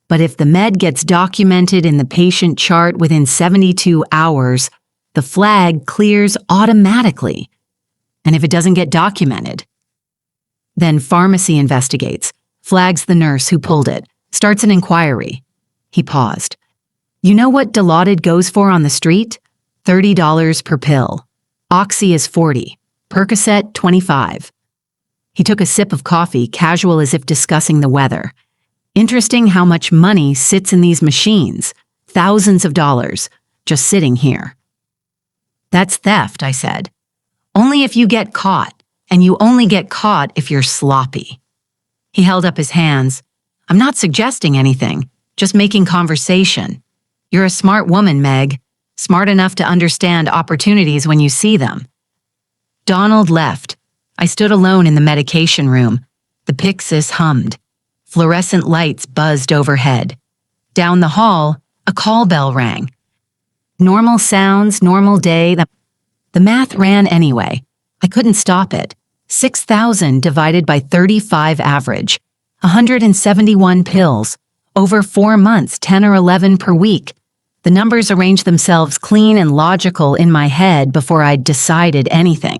But if the med gets documented in the patient chart within 72 hours, the flag clears automatically. And if it doesn't get documented, then pharmacy investigates, flags the nurse who pulled it, starts an inquiry. He paused. You know what Dilaudid goes for on the street? $30 per pill. Oxy is $40. Percocet, $25. He took a sip of coffee, casual as if discussing the weather. Interesting how much money sits in these machines. Thousands of dollars, just sitting here. That's theft, I said. Only if you get caught, and you only get caught if you're sloppy. He held up his hands. I'm not suggesting anything, just making conversation. You're a smart woman, Meg. Smart enough to understand opportunities when you see them. Donald left. I stood alone in the medication room. The Pyxis hummed. Fluorescent lights buzzed overhead. Down the hall, a call bell rang. Normal sounds, normal day. The math ran anyway. I couldn't stop it. 6,000 divided by 35 average. 171 pills. Over 4 months, 10 or 11 per week. The numbers arranged themselves clean and logical in my head before I'd decided anything.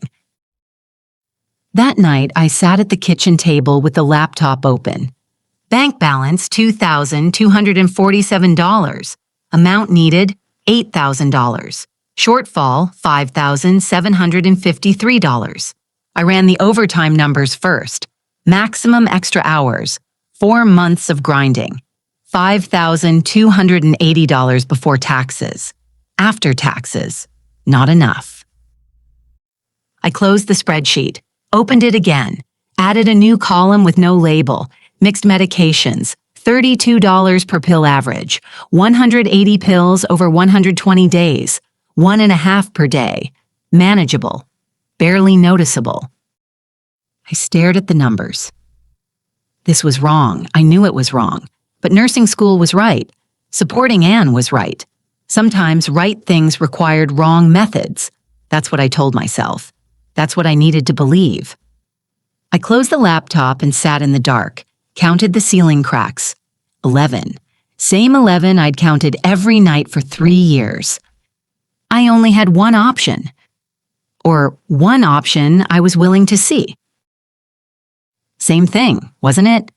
That night, I sat at the kitchen table with the laptop open. Bank balance, $2,247. Amount needed, $8,000. Shortfall, $5,753. I ran the overtime numbers first. Maximum extra hours, 4 months of grinding. $5,280 before taxes. After taxes, not enough. I closed the spreadsheet, opened it again, added a new column with no label, mixed medications, $32 per pill average, 180 pills over 120 days, 1.5 per day, manageable, barely noticeable. I stared at the numbers. This was wrong. I knew it was wrong. But nursing school was right. Supporting Anne was right. Sometimes right things required wrong methods. That's what I told myself. That's what I needed to believe. I closed the laptop and sat in the dark, counted the ceiling cracks. 11. Same 11 I'd counted every night for 3 years. I only had one option. Or one option I was willing to see. Same thing, wasn't it?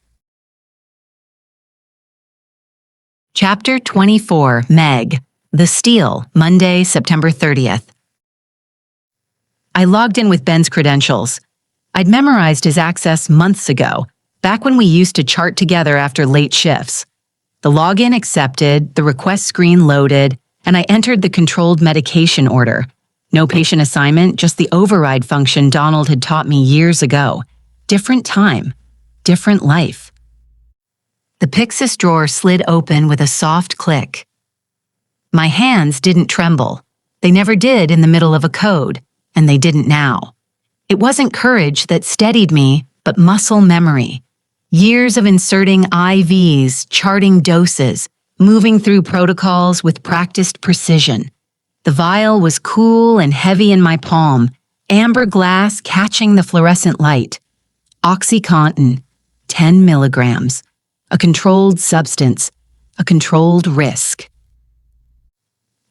Chapter 24, Meg. The Steal, Monday, September 30th. I logged in with Ben's credentials. I'd memorized his access months ago, back when we used to chart together after late shifts. The login accepted, the request screen loaded, and I entered the controlled medication order. No patient assignment, just the override function Donald had taught me years ago. Different time, different life. The Pyxis drawer slid open with a soft click. My hands didn't tremble. They never did in the middle of a code, and they didn't now. It wasn't courage that steadied me, but muscle memory. Years of inserting IVs, charting doses, moving through protocols with practiced precision. The vial was cool and heavy in my palm, amber glass catching the fluorescent light. OxyContin, 10 milligrams. A controlled substance, a controlled risk.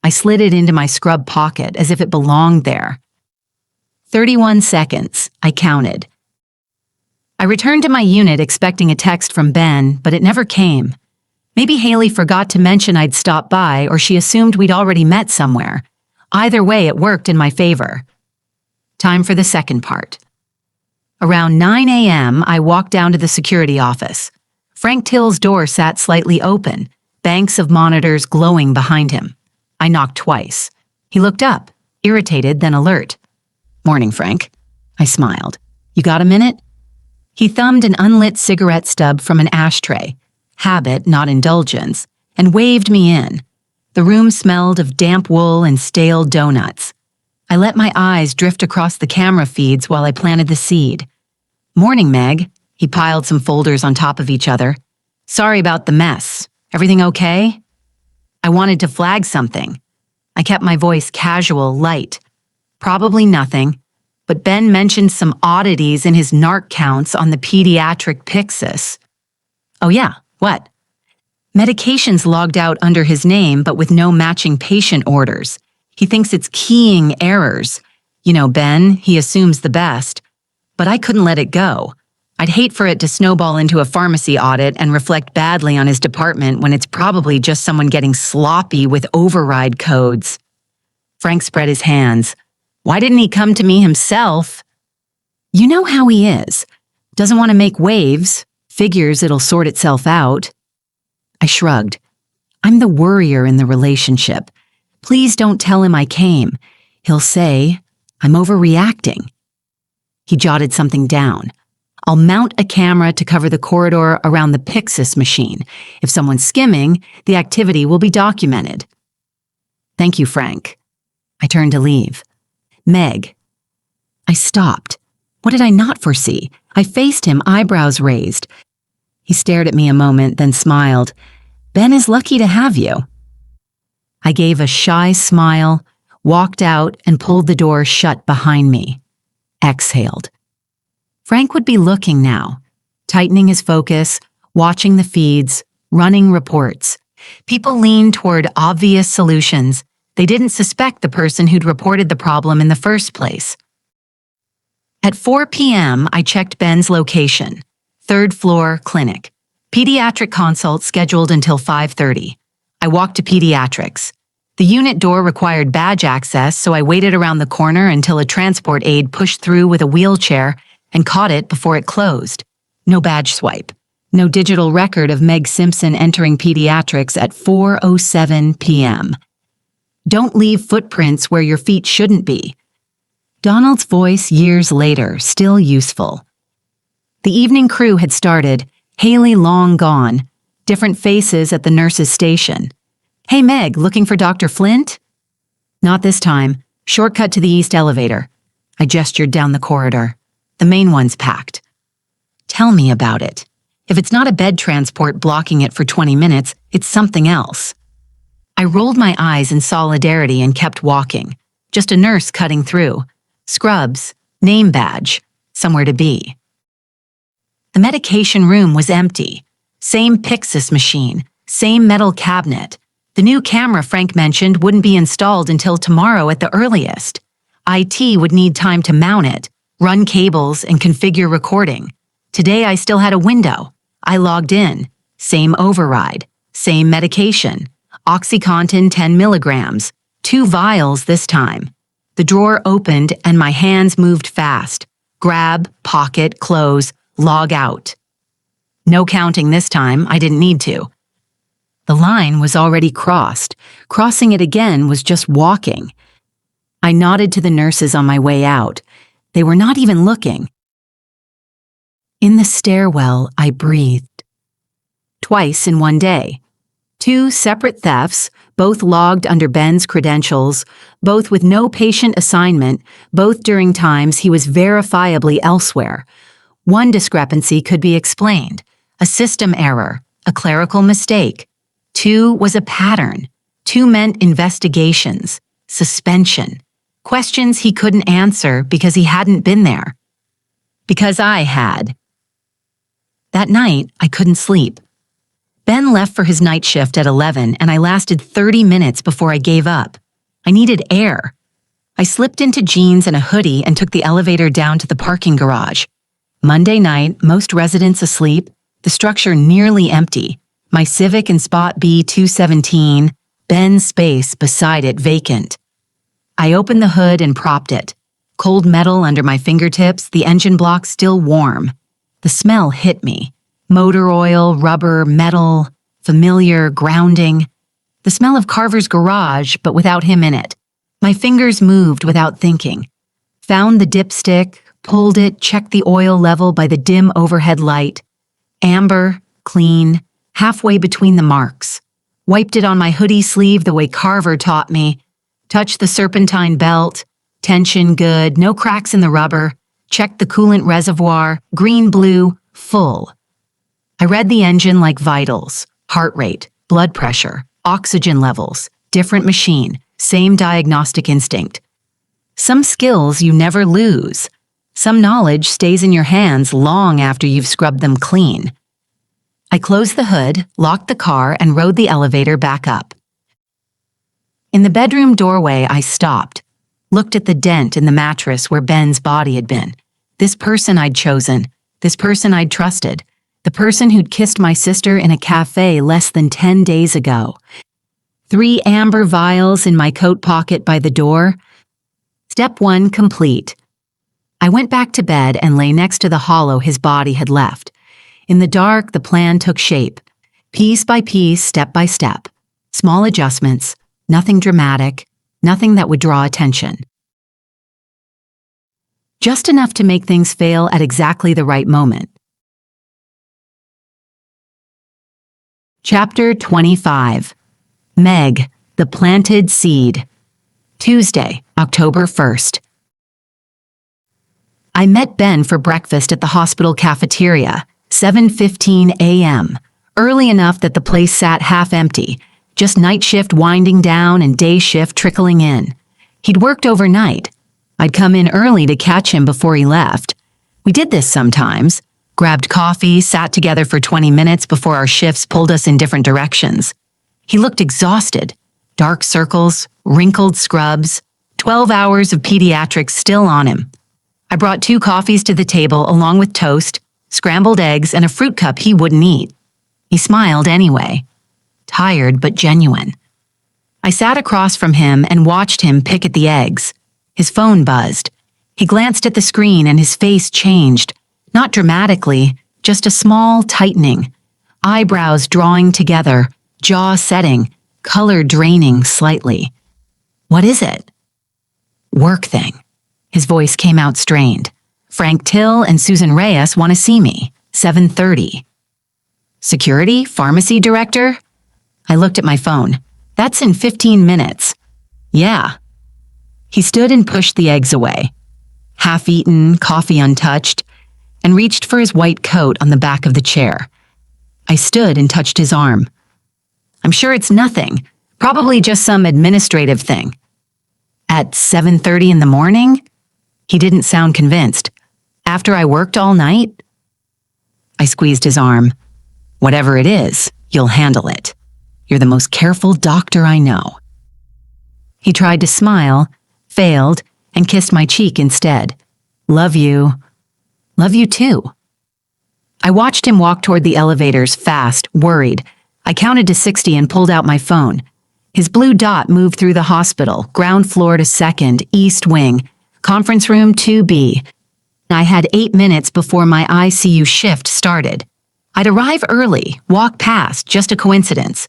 I slid it into my scrub pocket as if it belonged there. 31 seconds, I counted. I returned to my unit expecting a text from Ben, but it never came. Maybe Haley forgot to mention I'd stopped by, or she assumed we'd already met somewhere. Either way, it worked in my favor. Time for the second part. Around 9 a.m., I walked down to the security office. Frank Till's door sat slightly open, banks of monitors glowing behind him. I knocked twice. He looked up, irritated then alert. "Morning, Frank." I smiled. "You got a minute?" He thumbed an unlit cigarette stub from an ashtray, habit, not indulgence, and waved me in. The room smelled of damp wool and stale donuts. I let my eyes drift across the camera feeds while I planted the seed. "Morning, Meg." He piled some folders on top of each other. "Sorry about the mess. Everything okay?" I wanted to flag something. I kept my voice casual, light. Probably nothing, but Ben mentioned some oddities in his narc counts on the pediatric Pyxis. "Oh yeah, what?" "Medications logged out under his name but with no matching patient orders. He thinks it's keying errors. You know, Ben, he assumes the best. But I couldn't let it go. I'd hate for it to snowball into a pharmacy audit and reflect badly on his department when it's probably just someone getting sloppy with override codes." Frank spread his hands. "Why didn't he come to me himself?" "You know how he is. Doesn't want to make waves. Figures it'll sort itself out." I shrugged. "I'm the worrier in the relationship. Please don't tell him I came. He'll say, I'm overreacting." He jotted something down. "I'll mount a camera to cover the corridor around the Pyxis machine. If someone's skimming, the activity will be documented." "Thank you, Frank." I turned to leave. "Meg." I stopped. What did I not foresee? I faced him, eyebrows raised. He stared at me a moment, then smiled. "Ben is lucky to have you." I gave a shy smile, walked out, and pulled the door shut behind me. Exhaled. Frank would be looking now, tightening his focus, watching the feeds, running reports. People leaned toward obvious solutions. They didn't suspect the person who'd reported the problem in the first place. At 4 p.m., I checked Ben's location. 3rd floor, clinic. Pediatric consult scheduled until 5:30. I walked to pediatrics. The unit door required badge access, so I waited around the corner until a transport aide pushed through with a wheelchair and caught it before it closed. No badge swipe. No digital record of Meg Simpson entering pediatrics at 4:07 p.m. Don't leave footprints where your feet shouldn't be. Donald's voice years later, still useful. The evening crew had started, Haley long gone, different faces at the nurse's station. "Hey Meg, looking for Dr. Flint?" "Not this time. Shortcut to the east elevator." I gestured down the corridor. "The main one's packed." "Tell me about it. If it's not a bed transport blocking it for 20 minutes, it's something else." I rolled my eyes in solidarity and kept walking. Just a nurse cutting through. Scrubs, name badge, somewhere to be. The medication room was empty. Same Pyxis machine, Same metal cabinet. The new camera Frank mentioned wouldn't be installed until tomorrow at the earliest. IT would need time to mount it, run cables, and configure recording. Today I still had a window. I logged in. Same override. Same medication. OxyContin 10 milligrams. 2 vials this time. The drawer opened and my hands moved fast. Grab, pocket, close, log out. No counting this time, I didn't need to. The line was already crossed. Crossing it again was just walking. I nodded to the nurses on my way out. They were not even looking. In the stairwell, I breathed. Twice in one day. 2 separate thefts, both logged under Ben's credentials, both with no patient assignment, both during times he was verifiably elsewhere. One discrepancy could be explained. A system error, a clerical mistake. 2 was a pattern. 2 meant investigations, suspension, questions he couldn't answer because he hadn't been there. Because I had. That night, I couldn't sleep. Ben left for his night shift at 11 and I lasted 30 minutes before I gave up. I needed air. I slipped into jeans and a hoodie and took the elevator down to the parking garage. Monday night, most residents asleep, the structure nearly empty. My Civic in spot B217, Ben's space beside it vacant. I opened the hood and propped it. Cold metal under my fingertips, the engine block still warm. The smell hit me. Motor oil, rubber, metal, familiar, grounding. The smell of Carver's garage, but without him in it. My fingers moved without thinking. Found the dipstick, pulled it, checked the oil level by the dim overhead light. Amber, clean, halfway between the marks. Wiped it on my hoodie sleeve the way Carver taught me. Touched the serpentine belt. Tension good, no cracks in the rubber. Checked the coolant reservoir, green-blue, full. I read the engine like vitals, heart rate, blood pressure, oxygen levels, different machine, same diagnostic instinct. Some skills you never lose. Some knowledge stays in your hands long after you've scrubbed them clean. I closed the hood, locked the car, and rode the elevator back up. In the bedroom doorway, I stopped, looked at the dent in the mattress where Ben's body had been. This person I'd chosen, this person I'd trusted, the person who'd kissed my sister in a cafe less than 10 days ago. 3 amber vials in my coat pocket by the door. Step 1 complete. I went back to bed and lay next to the hollow his body had left. In the dark, the plan took shape. Piece by piece, step by step. Small adjustments, nothing dramatic, nothing that would draw attention. Just enough to make things fail at exactly the right moment. Chapter 25. Meg, the Planted Seed. Tuesday, October 1st. I met Ben for breakfast at the hospital cafeteria, 7:15 a.m., early enough that the place sat half empty, just night shift winding down and day shift trickling in. He'd worked overnight. I'd come in early to catch him before he left. We did this sometimes. Grabbed coffee, sat together for 20 minutes before our shifts pulled us in different directions. He looked exhausted. Dark circles, wrinkled scrubs, 12 hours of pediatrics still on him. I brought 2 coffees to the table along with toast, scrambled eggs, and a fruit cup he wouldn't eat. He smiled anyway. Tired but genuine. I sat across from him and watched him pick at the eggs. His phone buzzed. He glanced at the screen and his face changed. Not dramatically, just a small tightening. Eyebrows drawing together, jaw setting, color draining slightly. What is it? Work thing. His voice came out strained. Frank Till and Susan Reyes want to see me. 7:30. Security? Pharmacy director? I looked at my phone. That's in 15 minutes. Yeah. He stood and pushed the eggs away. Half-eaten, coffee untouched, and reached for his white coat on the back of the chair. I stood and touched his arm. I'm sure it's nothing, probably just some administrative thing. At 7:30 in the morning? He didn't sound convinced. After I worked all night? I squeezed his arm. Whatever it is, you'll handle it. You're the most careful doctor I know." He tried to smile, failed, and kissed my cheek instead. "Love you. Love you too." I watched him walk toward the elevators fast, worried. I counted to 60 and pulled out my phone. His blue dot moved through the hospital, ground floor to second, east wing, conference room 2B. I had 8 minutes before my ICU shift started. I'd arrive early, walk past, just a coincidence.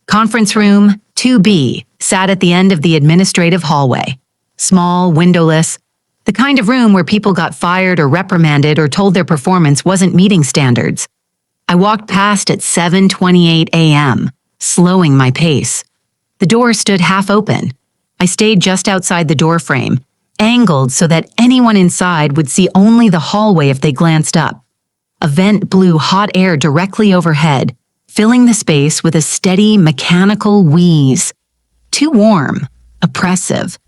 Conference room 2B sat at the end of the administrative hallway. Small, windowless, the kind of room where people got fired or reprimanded or told their performance wasn't meeting standards. I walked past at 7:28 a.m., slowing my pace. The door stood half open. I stayed just outside the doorframe, angled so that anyone inside would see only the hallway if they glanced up. A vent blew hot air directly overhead, filling the space with a steady, mechanical wheeze. Too warm, oppressive.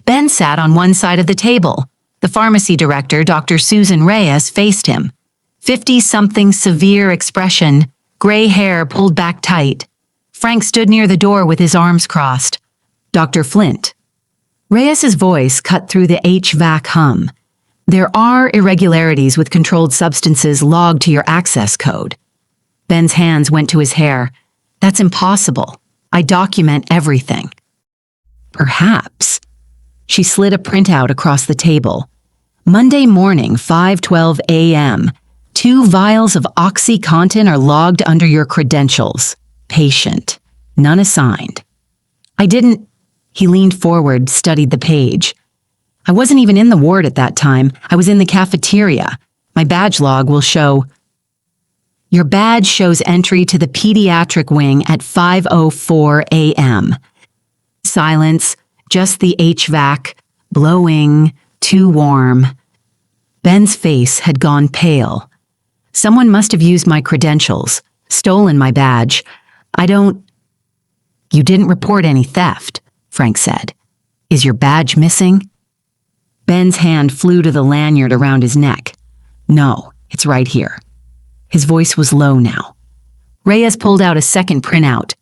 Ben sat on one side of the table. The pharmacy director, Dr. Susan Reyes, faced him. 50-something severe expression, gray hair pulled back tight. Frank stood near the door with his arms crossed. "Dr. Flint." Reyes's voice cut through the HVAC hum. "There are irregularities with controlled substances logged to your access code." Ben's hands went to his hair. "That's impossible. I document everything." "Perhaps." She slid a printout across the table. "Monday morning, 5:12 a.m. 2 vials of OxyContin are logged under your credentials. Patient. None assigned." I didn't. He leaned forward, studied the page. "I wasn't even in the ward at that time. I was in the cafeteria. My badge log will show." "Your badge shows entry to the pediatric wing at 5:04 a.m. Silence, just the HVAC, blowing, too warm. Ben's face had gone pale. Someone must have used my credentials, stolen my badge. "You didn't report any theft," Frank said. "Is your badge missing?" Ben's hand flew to the lanyard around his neck. "No, it's right here." His voice was low now. Reyes pulled out a second printout.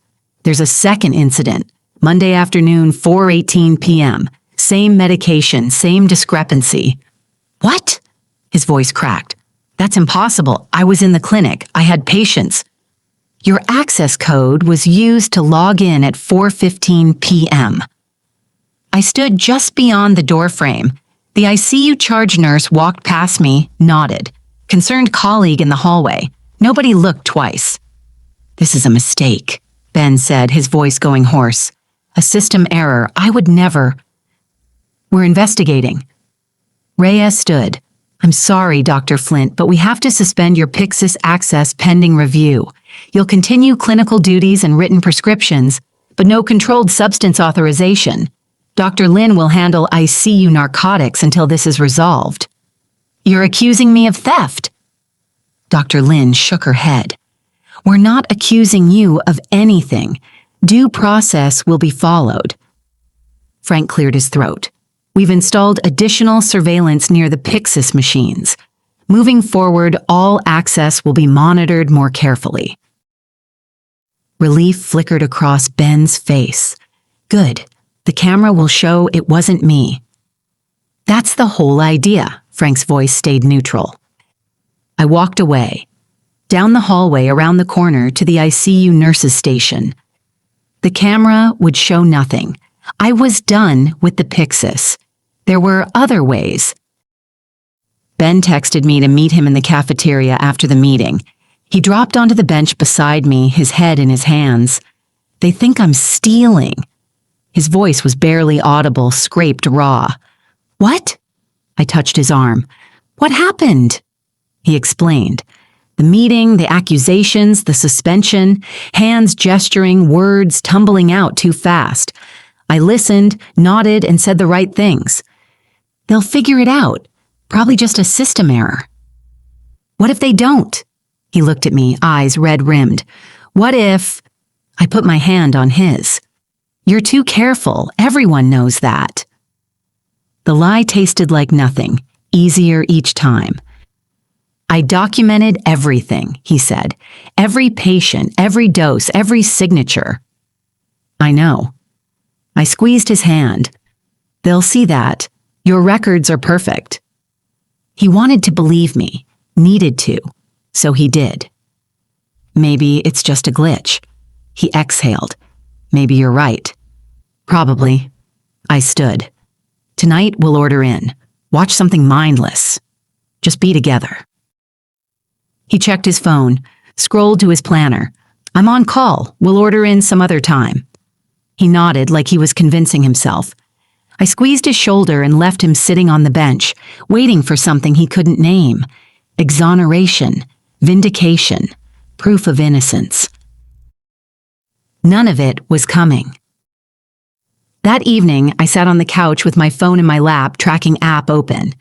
"There's a second incident. Monday afternoon, 4:18 p.m. Same medication, same discrepancy." "What?" His voice cracked. "That's impossible. I was in the clinic. I had patients." "Your access code was used to log in at 4:15 p.m. I stood just beyond the doorframe. The ICU charge nurse walked past me, nodded. Concerned colleague in the hallway. Nobody looked twice. "This is a mistake," Ben said, his voice going hoarse. "A system error. I would never." "We're investigating." Reyes stood. "I'm sorry, Dr. Flint, but we have to suspend your Pyxis access pending review. You'll continue clinical duties and written prescriptions, but no controlled substance authorization. Dr. Lynn will handle ICU narcotics until this is resolved." "You're accusing me of theft." Dr. Lynn shook her head. "We're not accusing you of anything. Due process will be followed." Frank cleared his throat. "We've installed additional surveillance near the Pyxis machines. Moving forward, all access will be monitored more carefully." Relief flickered across Ben's face. "Good. The camera will show it wasn't me." "That's the whole idea." Frank's voice stayed neutral. I walked away, down the hallway around the corner to the ICU nurses' station. The camera would show nothing. I was done with the Pyxis. There were other ways. Ben texted me to meet him in the cafeteria after the meeting. He dropped onto the bench beside me, his head in his hands. "They think I'm stealing." His voice was barely audible, scraped raw. "What?" I touched his arm. "What happened?" He explained. The meeting, the accusations, the suspension, hands gesturing, words tumbling out too fast. I listened, nodded, and said the right things. "They'll figure it out. Probably just a system error." "What if they don't?" He looked at me, eyes red-rimmed. "What if—" I put my hand on his. "You're too careful. Everyone knows that." The lie tasted like nothing, easier each time. I documented everything, he said. Every patient, every dose, every signature. I know. I squeezed his hand. They'll see that. Your records are perfect. He wanted to believe me, needed to, so he did. Maybe it's just a glitch. He exhaled. Maybe you're right. Probably. I stood. Tonight we'll order in. Watch something mindless. Just be together. He checked his phone, scrolled to his planner. I'm on call. We'll order in some other time. He nodded like he was convincing himself. I squeezed his shoulder and left him sitting on the bench, waiting for something he couldn't name. Exoneration, vindication, proof of innocence. None of it was coming. That evening, I sat on the couch with my phone in my lap, tracking app open.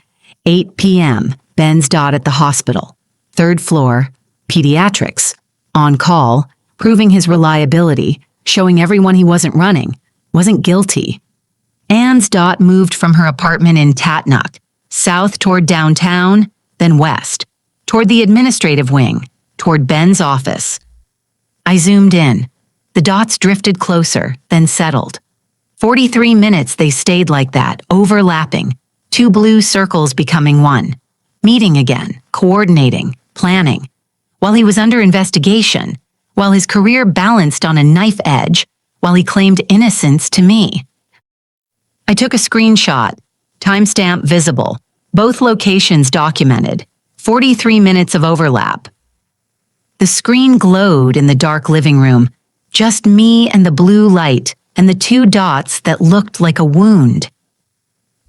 8 p.m., Ben's dot at the hospital. 3rd floor, pediatrics. On call, proving his reliability, showing everyone he wasn't running, wasn't guilty. Anne's dot moved from her apartment in Tatnuck, south toward downtown, then west, toward the administrative wing, toward Ben's office. I zoomed in. The dots drifted closer, then settled. 43 minutes they stayed like that, overlapping, 2 blue circles becoming one, meeting again, coordinating, planning. While he was under investigation, while his career balanced on a knife edge, while he claimed innocence to me. I took a screenshot, timestamp visible, both locations documented, 43 minutes of overlap. The screen glowed in the dark living room, just me and the blue light and the 2 dots that looked like a wound.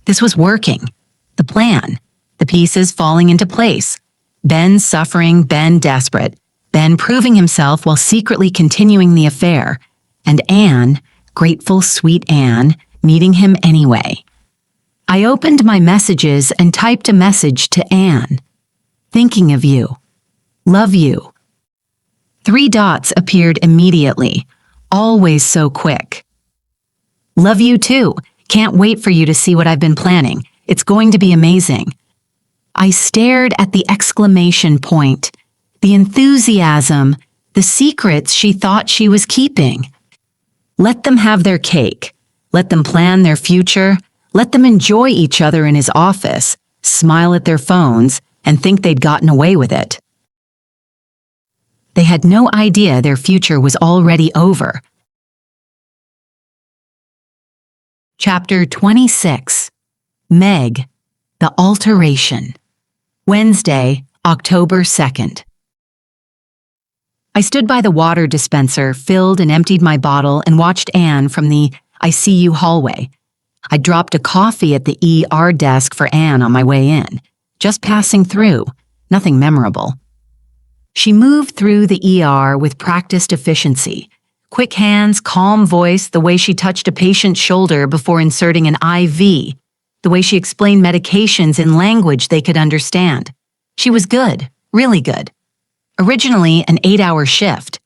This was working. The plan. The pieces falling into place. Ben suffering, Ben desperate. Ben proving himself while secretly continuing the affair. And Anne, grateful, sweet Anne, meeting him anyway. I opened my messages and typed a message to Anne. Thinking of you. Love you. 3 dots appeared immediately. Always so quick. Love you too. Can't wait for you to see what I've been planning. It's going to be amazing. I stared at the exclamation point, the enthusiasm, the secrets she thought she was keeping. Let them have their cake. Let them plan their future. Let them enjoy each other in his office, smile at their phones, and think they'd gotten away with it. They had no idea their future was already over. Chapter 26. Meg, the Alteration. Wednesday, October 2nd. I stood by the water dispenser, filled and emptied my bottle, and watched Anne from the ICU hallway. I dropped a coffee at the ER desk for Anne on my way in, just passing through, nothing memorable. She moved through the ER with practiced efficiency. Quick hands, calm voice, the way she touched a patient's shoulder before inserting an IV, the way she explained medications in language they could understand. She was good, really good. Originally an 8-hour shift.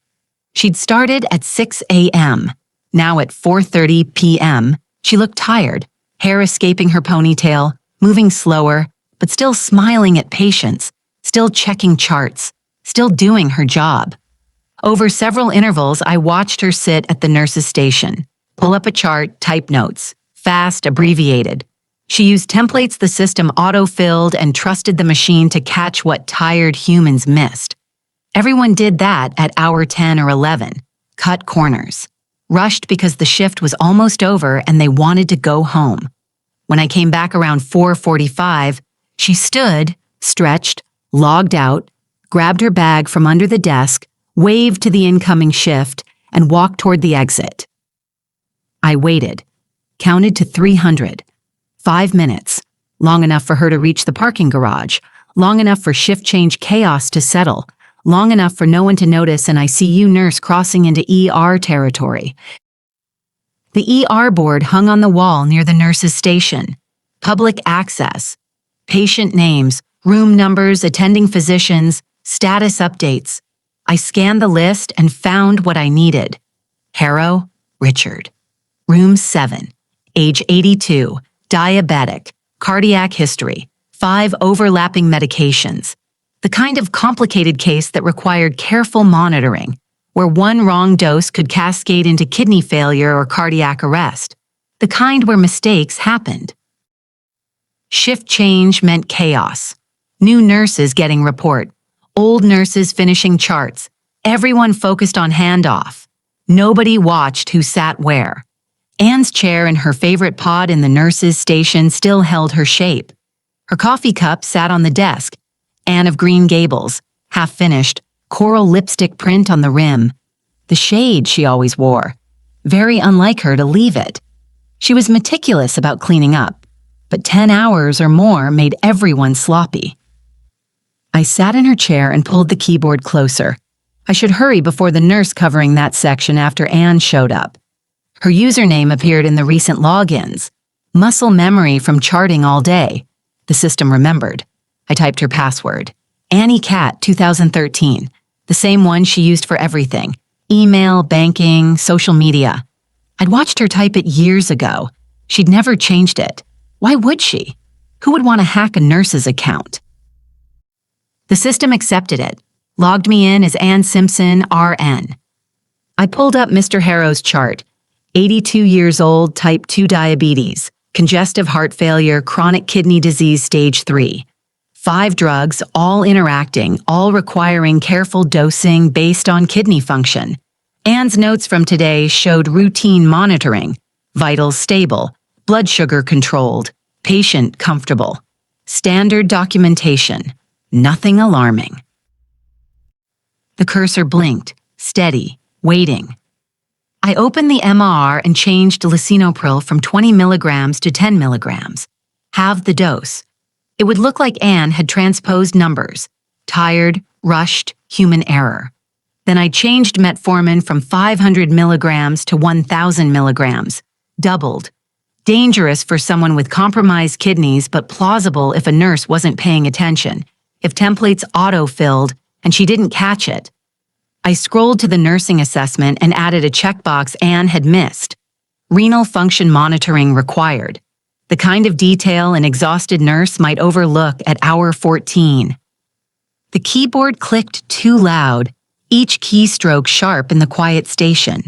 She'd started at 6 a.m. Now at 4:30 p.m., she looked tired, hair escaping her ponytail, moving slower, but still smiling at patients, still checking charts, still doing her job. Over several intervals, I watched her sit at the nurse's station, pull up a chart, type notes, fast, abbreviated. She used templates the system auto-filled and trusted the machine to catch what tired humans missed. Everyone did that at hour 10 or 11, cut corners, rushed because the shift was almost over and they wanted to go home. When I came back around 4:45, she stood, stretched, logged out, grabbed her bag from under the desk, waved to the incoming shift, and walked toward the exit. I waited, counted to 300. 5 minutes, long enough for her to reach the parking garage, long enough for shift change chaos to settle, long enough for no one to notice an ICU nurse crossing into ER territory. The ER board hung on the wall near the nurse's station. Public access. Patient names, room numbers, attending physicians, status updates. I scanned the list and found what I needed. Harrow, Richard. Room 7. Age 82. Diabetic. Cardiac history. 5 overlapping medications. The kind of complicated case that required careful monitoring, where one wrong dose could cascade into kidney failure or cardiac arrest. The kind where mistakes happened. Shift change meant chaos. New nurses getting report, old nurses finishing charts, everyone focused on handoff. Nobody watched who sat where. Anne's chair in her favorite pod in the nurses' station still held her shape. Her coffee cup sat on the desk. Anne of Green Gables, half-finished, coral lipstick print on the rim. The shade she always wore. Very unlike her to leave it. She was meticulous about cleaning up, but 10 hours or more made everyone sloppy. I sat in her chair and pulled the keyboard closer. I should hurry before the nurse covering that section after Anne showed up. Her username appeared in the recent logins. Muscle memory from charting all day. The system remembered. I typed her password. Annie Cat 2013. The same one she used for everything. Email, banking, social media. I'd watched her type it years ago. She'd never changed it. Why would she? Who would want to hack a nurse's account? The system accepted it. Logged me in as Ann Simpson, RN. I pulled up Mr. Harrow's chart. 82 years old, type 2 diabetes, congestive heart failure, chronic kidney disease stage 3. 5 drugs, all interacting, all requiring careful dosing based on kidney function. Anne's notes from today showed routine monitoring, vitals stable, blood sugar controlled, patient comfortable. Standard documentation, nothing alarming. The cursor blinked, steady, waiting. I opened the MR and changed lisinopril from 20 milligrams to 10 milligrams. Halved the dose. It would look like Anne had transposed numbers. Tired, rushed, human error. Then I changed metformin from 500 milligrams to 1,000 milligrams. Doubled. Dangerous for someone with compromised kidneys, but plausible if a nurse wasn't paying attention. If templates auto-filled and she didn't catch it. I scrolled to the nursing assessment and added a checkbox Anne had missed. Renal function monitoring required. The kind of detail an exhausted nurse might overlook at hour 14. The keyboard clicked too loud, each keystroke sharp in the quiet station.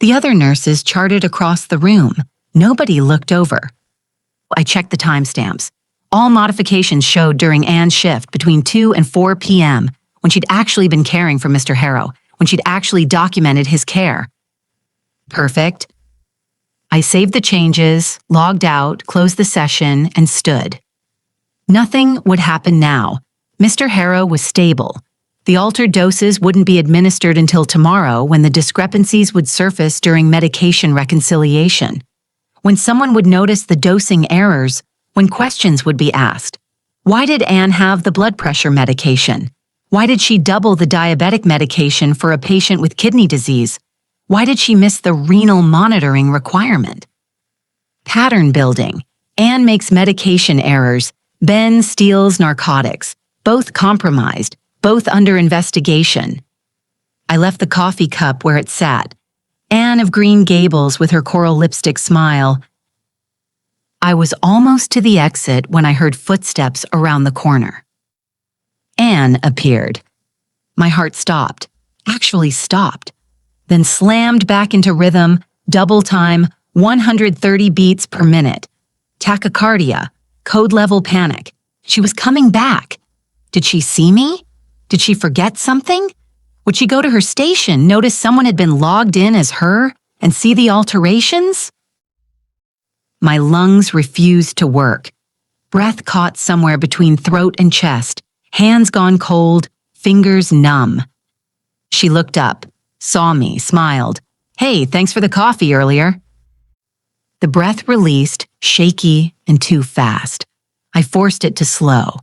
The other nurses charted across the room. Nobody looked over. I checked the timestamps. All modifications showed during Anne's shift between 2 and 4 p.m., when she'd actually been caring for Mr. Harrow, when she'd actually documented his care. Perfect. I saved the changes, logged out, closed the session, and stood. Nothing would happen now. Mr. Harrow was stable. The altered doses wouldn't be administered until tomorrow, when the discrepancies would surface during medication reconciliation. When someone would notice the dosing errors, when questions would be asked. Why did Anne have the blood pressure medication? Why did she double the diabetic medication for a patient with kidney disease? Why did she miss the renal monitoring requirement? Pattern building. Anne makes medication errors. Ben steals narcotics. Both compromised, both under investigation. I left the coffee cup where it sat. Anne of Green Gables with her coral lipstick smile. I was almost to the exit when I heard footsteps around the corner. Anne appeared. My heart stopped, actually stopped, then slammed back into rhythm, double time, 130 beats per minute. Tachycardia, code level panic. She was coming back. Did she see me? Did she forget something? Would she go to her station, notice someone had been logged in as her, and see the alterations? My lungs refused to work. Breath caught somewhere between throat and chest. Hands gone cold, fingers numb. She looked up, saw me, smiled. Hey, thanks for the coffee earlier. The breath released, shaky and too fast. I forced it to slow,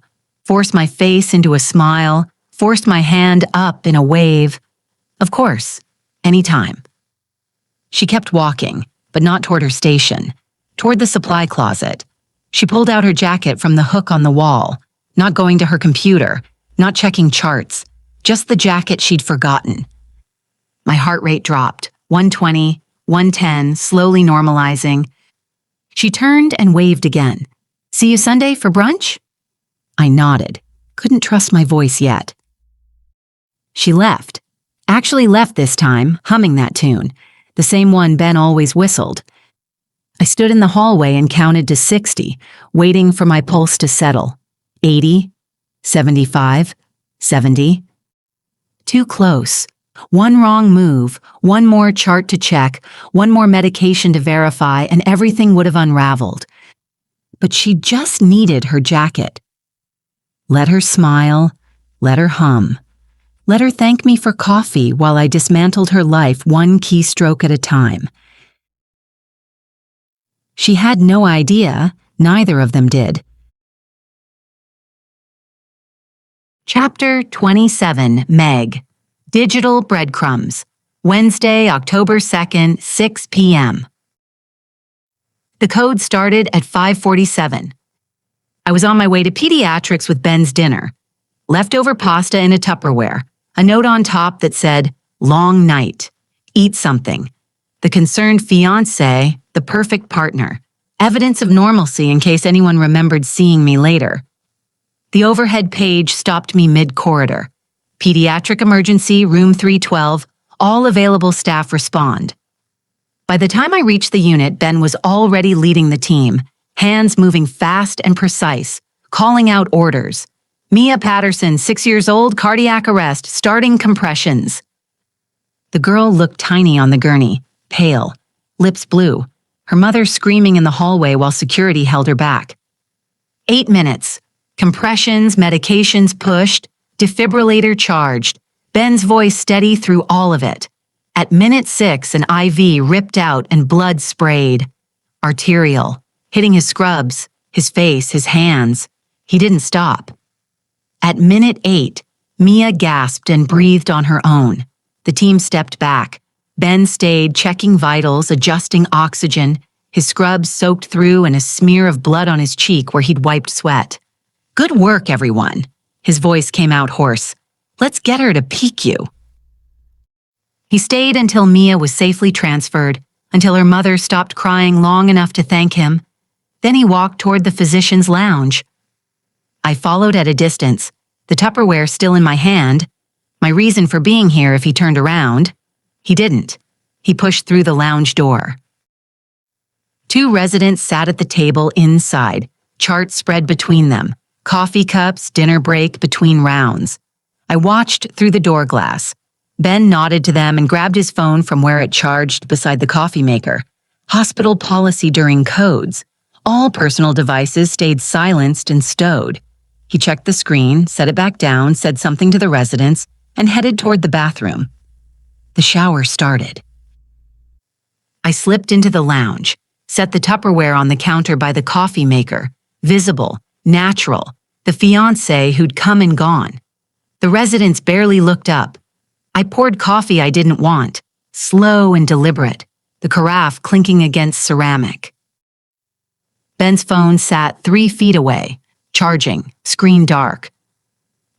forced my face into a smile, forced my hand up in a wave. Of course, anytime. She kept walking, but not toward her station, toward the supply closet. She pulled out her jacket from the hook on the wall. Not going to her computer, not checking charts, just the jacket she'd forgotten. My heart rate dropped, 120, 110, slowly normalizing. She turned and waved again. See you Sunday for brunch? I nodded. Couldn't trust my voice yet. She left. Actually left this time, humming that tune, the same one Ben always whistled. I stood in the hallway and counted to 60, waiting for my pulse to settle. 80, 75, 70. Too close. One wrong move, one more chart to check, one more medication to verify, and everything would have unraveled. But she just needed her jacket. Let her smile, let her hum. Let her thank me for coffee while I dismantled her life one keystroke at a time. She had no idea, neither of them did. Chapter 27, Meg. Digital Breadcrumbs. Wednesday, October 2nd, 6 p.m. The code started at 5:47. I was on my way to pediatrics with Ben's dinner. Leftover pasta in a Tupperware. A note on top that said, "Long night. Eat something." The concerned fiancé, the perfect partner. Evidence of normalcy in case anyone remembered seeing me later. The overhead page stopped me mid-corridor. Pediatric emergency, room 312, all available staff respond. By the time I reached the unit, Ben was already leading the team, hands moving fast and precise, calling out orders. Mia Patterson, 6 years old, cardiac arrest, starting compressions. The girl looked tiny on the gurney, pale, lips blue, her mother screaming in the hallway while security held her back. 8 minutes. Compressions, medications pushed, defibrillator charged, Ben's voice steady through all of it. At minute 6, an IV ripped out and blood sprayed. Arterial, hitting his scrubs, his face, his hands. He didn't stop. At minute 8, Mia gasped and breathed on her own. The team stepped back. Ben stayed, checking vitals, adjusting oxygen, his scrubs soaked through and a smear of blood on his cheek where he'd wiped sweat. "Good work, everyone." His voice came out hoarse. "Let's get her to PICU." He stayed until Mia was safely transferred, until her mother stopped crying long enough to thank him. Then he walked toward the physician's lounge. I followed at a distance, the Tupperware still in my hand. My reason for being here if he turned around. He didn't. He pushed through the lounge door. 2 residents sat at the table inside, charts spread between them, coffee cups, dinner break between rounds. I watched through the door glass. Ben nodded to them and grabbed his phone from where it charged beside the coffee maker. Hospital policy during codes. All personal devices stayed silenced and stowed. He checked the screen, set it back down, said something to the residents, and headed toward the bathroom. The shower started. I slipped into the lounge, set the Tupperware on the counter by the coffee maker, visible, natural, the fiancé who'd come and gone. The residents barely looked up. I poured coffee I didn't want, slow and deliberate, the carafe clinking against ceramic. Ben's phone sat 3 feet away, charging, screen dark.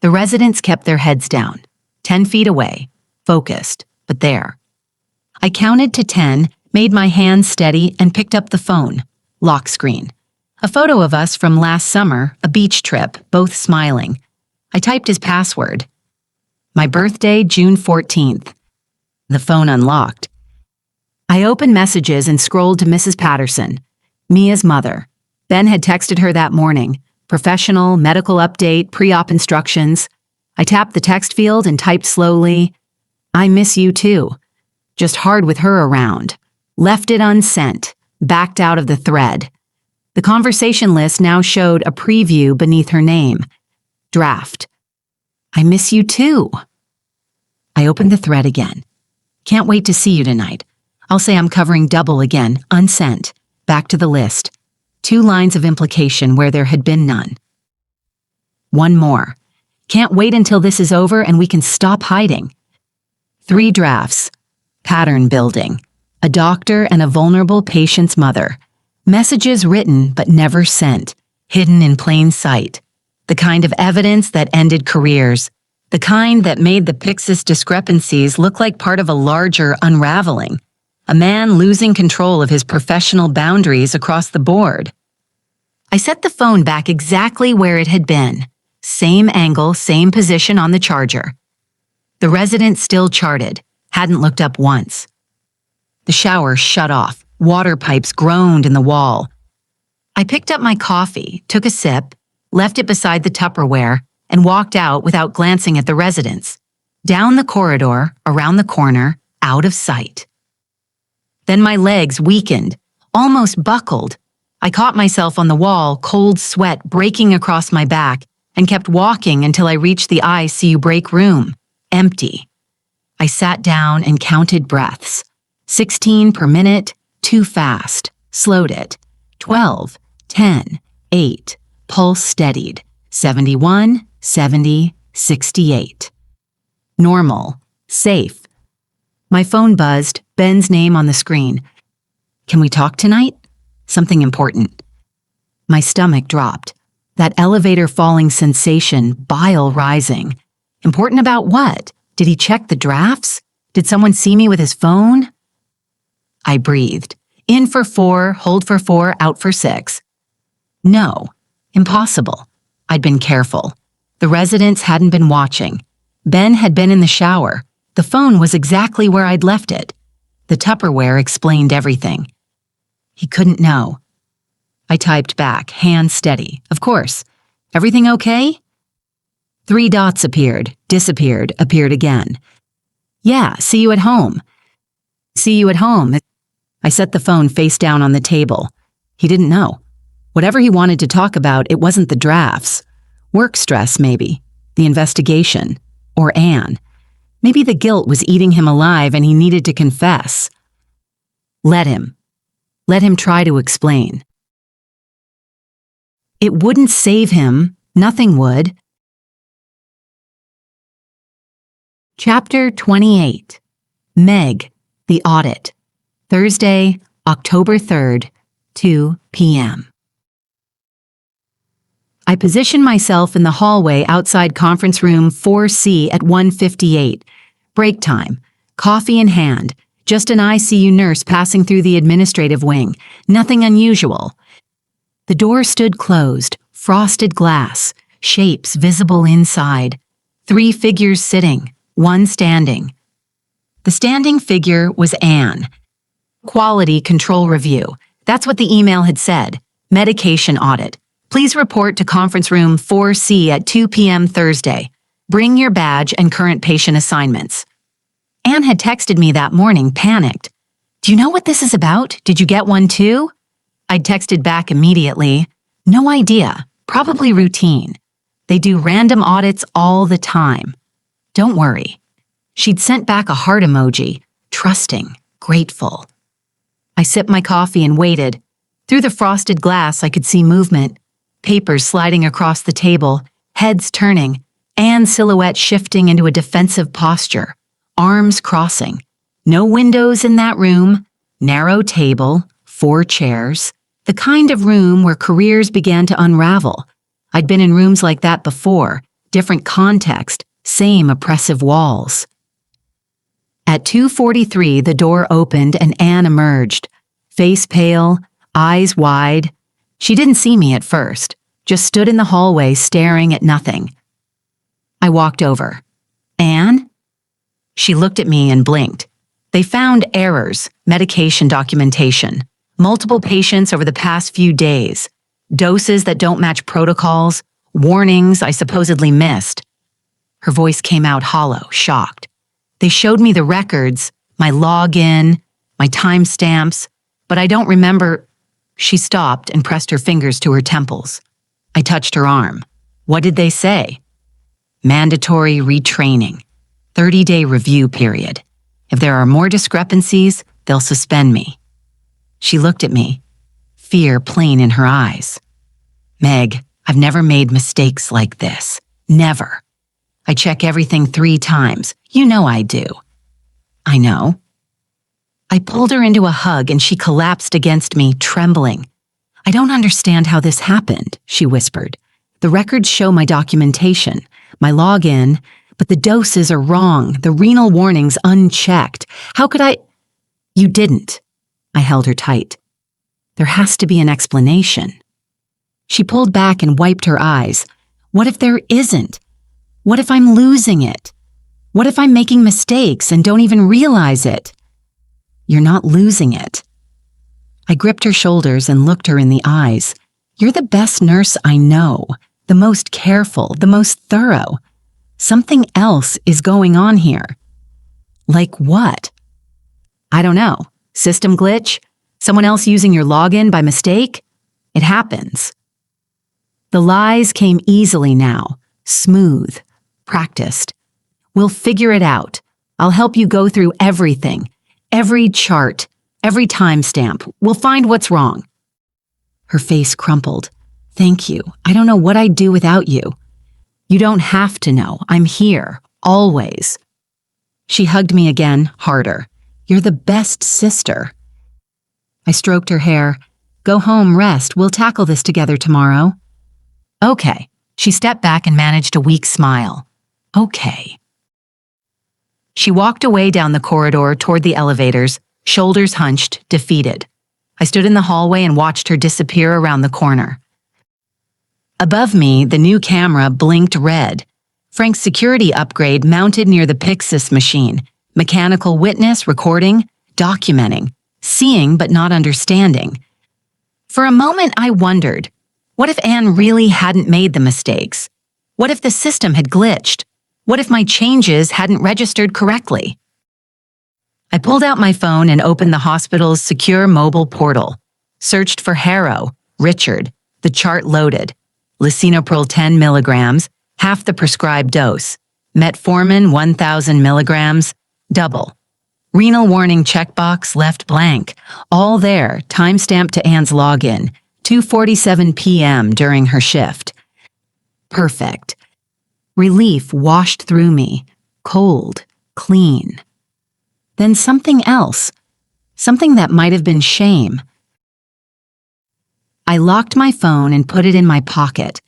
The residents kept their heads down, 10 feet away, focused, but there. I counted to 10, made my hands steady, and picked up the phone. Lock screen. A photo of us from last summer, a beach trip, both smiling. I typed his password. My birthday, June 14th. The phone unlocked. I opened messages and scrolled to Mrs. Patterson, Mia's mother. Ben had texted her that morning. Professional, medical update, pre-op instructions. I tapped the text field and typed slowly, "I miss you too." Just hard with her around. Left it unsent, backed out of the thread. The conversation list now showed a preview beneath her name. Draft. "I miss you too." I opened the thread again. "Can't wait to see you tonight. I'll say I'm covering double again, unsent. Back to the list. 2 lines of implication where there had been none. One more. Can't wait until this is over and we can stop hiding. 3 drafts. Pattern building. A doctor and a vulnerable patient's mother. Messages written but never sent, hidden in plain sight. The kind of evidence that ended careers. The kind that made the Pyxis discrepancies look like part of a larger unraveling. A man losing control of his professional boundaries across the board. I set the phone back exactly where it had been. same angle, same position on the charger. The resident still charted, hadn't looked up once. The shower shut off, water pipes groaned in the wall. I picked up my coffee, took a sip, left it beside the Tupperware, and walked out without glancing at the residence. Down the corridor, around the corner, out of sight. Then my legs weakened, almost buckled. I caught myself on the wall, cold sweat breaking across my back, and kept walking until I reached the ICU break room, empty. I sat down and counted breaths. 16 per minute, too fast, slowed it. 12, 10, 8, pulse steadied. 71, 70, 68. Normal, safe. My phone buzzed, Ben's name on the screen. Can we talk tonight? Something important. My stomach dropped. That elevator falling sensation, bile rising. Important about what? Did he check the drafts? Did someone see me with his phone? I breathed. In for 4, hold for 4, out for 6. No, impossible. I'd been careful. The residents hadn't been watching. Ben had been in the shower. The phone was exactly where I'd left it. The Tupperware explained everything. He couldn't know. I typed back, hand steady. Of course. Everything okay? 3 dots appeared, disappeared, appeared again. Yeah, see you at home. See you at home. I set the phone face down on the table. He didn't know. Whatever he wanted to talk about, it wasn't the drafts. Work stress, maybe. The investigation. Or Anne. Maybe the guilt was eating him alive and he needed to confess. Let him. Let him try to explain. It wouldn't save him. Nothing would. Chapter 28. Meg, the Audit. Thursday, October 3rd, 2 p.m. I positioned myself in the hallway outside conference room 4C at 1:58. Break time. Coffee in hand. Just an ICU nurse passing through the administrative wing. Nothing unusual. The door stood closed, frosted glass, shapes visible inside. 3 figures sitting, 1 standing. The standing figure was Anne. Quality control review. That's what the email had said. Medication audit. Please report to conference room 4C at 2 p.m. Thursday. Bring your badge and current patient assignments. Anne had texted me that morning, panicked. Do you know what this is about? Did you get one too? I'd texted back immediately. No idea. Probably routine. They do random audits all the time. Don't worry. She'd sent back a heart emoji, trusting, grateful. I sipped my coffee and waited. Through the frosted glass, I could see movement. Papers sliding across the table, heads turning, Anne's silhouette shifting into a defensive posture, arms crossing. No windows in that room, narrow table, 4 chairs, the kind of room where careers began to unravel. I'd been in rooms like that before, different context, same oppressive walls. At 2:43, the door opened and Anne emerged, face pale, eyes wide. She didn't see me at first, just stood in the hallway staring at nothing. I walked over. Anne? She looked at me and blinked. They found errors, medication documentation, multiple patients over the past few days, doses that don't match protocols, warnings I supposedly missed. Her voice came out hollow, shocked. They showed me the records, my login, my timestamps, but I don't remember. She stopped and pressed her fingers to her temples. I touched her arm. What did they say? Mandatory retraining. 30-day review period. If there are more discrepancies, they'll suspend me. She looked at me, fear plain in her eyes. Meg, I've never made mistakes like this. Never. I check everything 3 times. You know I do. I know. I pulled her into a hug and she collapsed against me, trembling. I don't understand how this happened, she whispered. The records show my documentation, my login, but the doses are wrong, the renal warnings unchecked. How could I? You didn't. I held her tight. There has to be an explanation. She pulled back and wiped her eyes. What if there isn't? What if I'm losing it? What if I'm making mistakes and don't even realize it? You're not losing it. I gripped her shoulders and looked her in the eyes. You're the best nurse I know, the most careful, the most thorough. Something else is going on here. Like what? I don't know. System glitch? Someone else using your login by mistake? It happens. The lies came easily now, smooth, practiced. We'll figure it out. I'll help you go through everything, every chart, every timestamp. We'll find what's wrong. Her face crumpled. Thank you. I don't know what I'd do without you. You don't have to know. I'm here, always. She hugged me again, harder. You're the best sister. I stroked her hair. Go home, rest. We'll tackle this together tomorrow. Okay. She stepped back and managed a weak smile. Okay. She walked away down the corridor toward the elevators, shoulders hunched, defeated. I stood in the hallway and watched her disappear around the corner. Above me, the new camera blinked red. Frank's security upgrade mounted near the Pixis machine. Mechanical witness, recording, documenting, seeing but not understanding. For a moment, I wondered, what if Anne really hadn't made the mistakes? What if the system had glitched? What if my changes hadn't registered correctly? I pulled out my phone and opened the hospital's secure mobile portal. Searched for Harrow, Richard. The chart loaded. Lisinopril 10 milligrams, half the prescribed dose. Metformin 1,000 milligrams, double. Renal warning checkbox left blank. All there, timestamp to Anne's login, 2:47 p.m. during her shift. Perfect. Relief washed through me, cold, clean. Then something else, something that might have been shame. I locked my phone and put it in my pocket.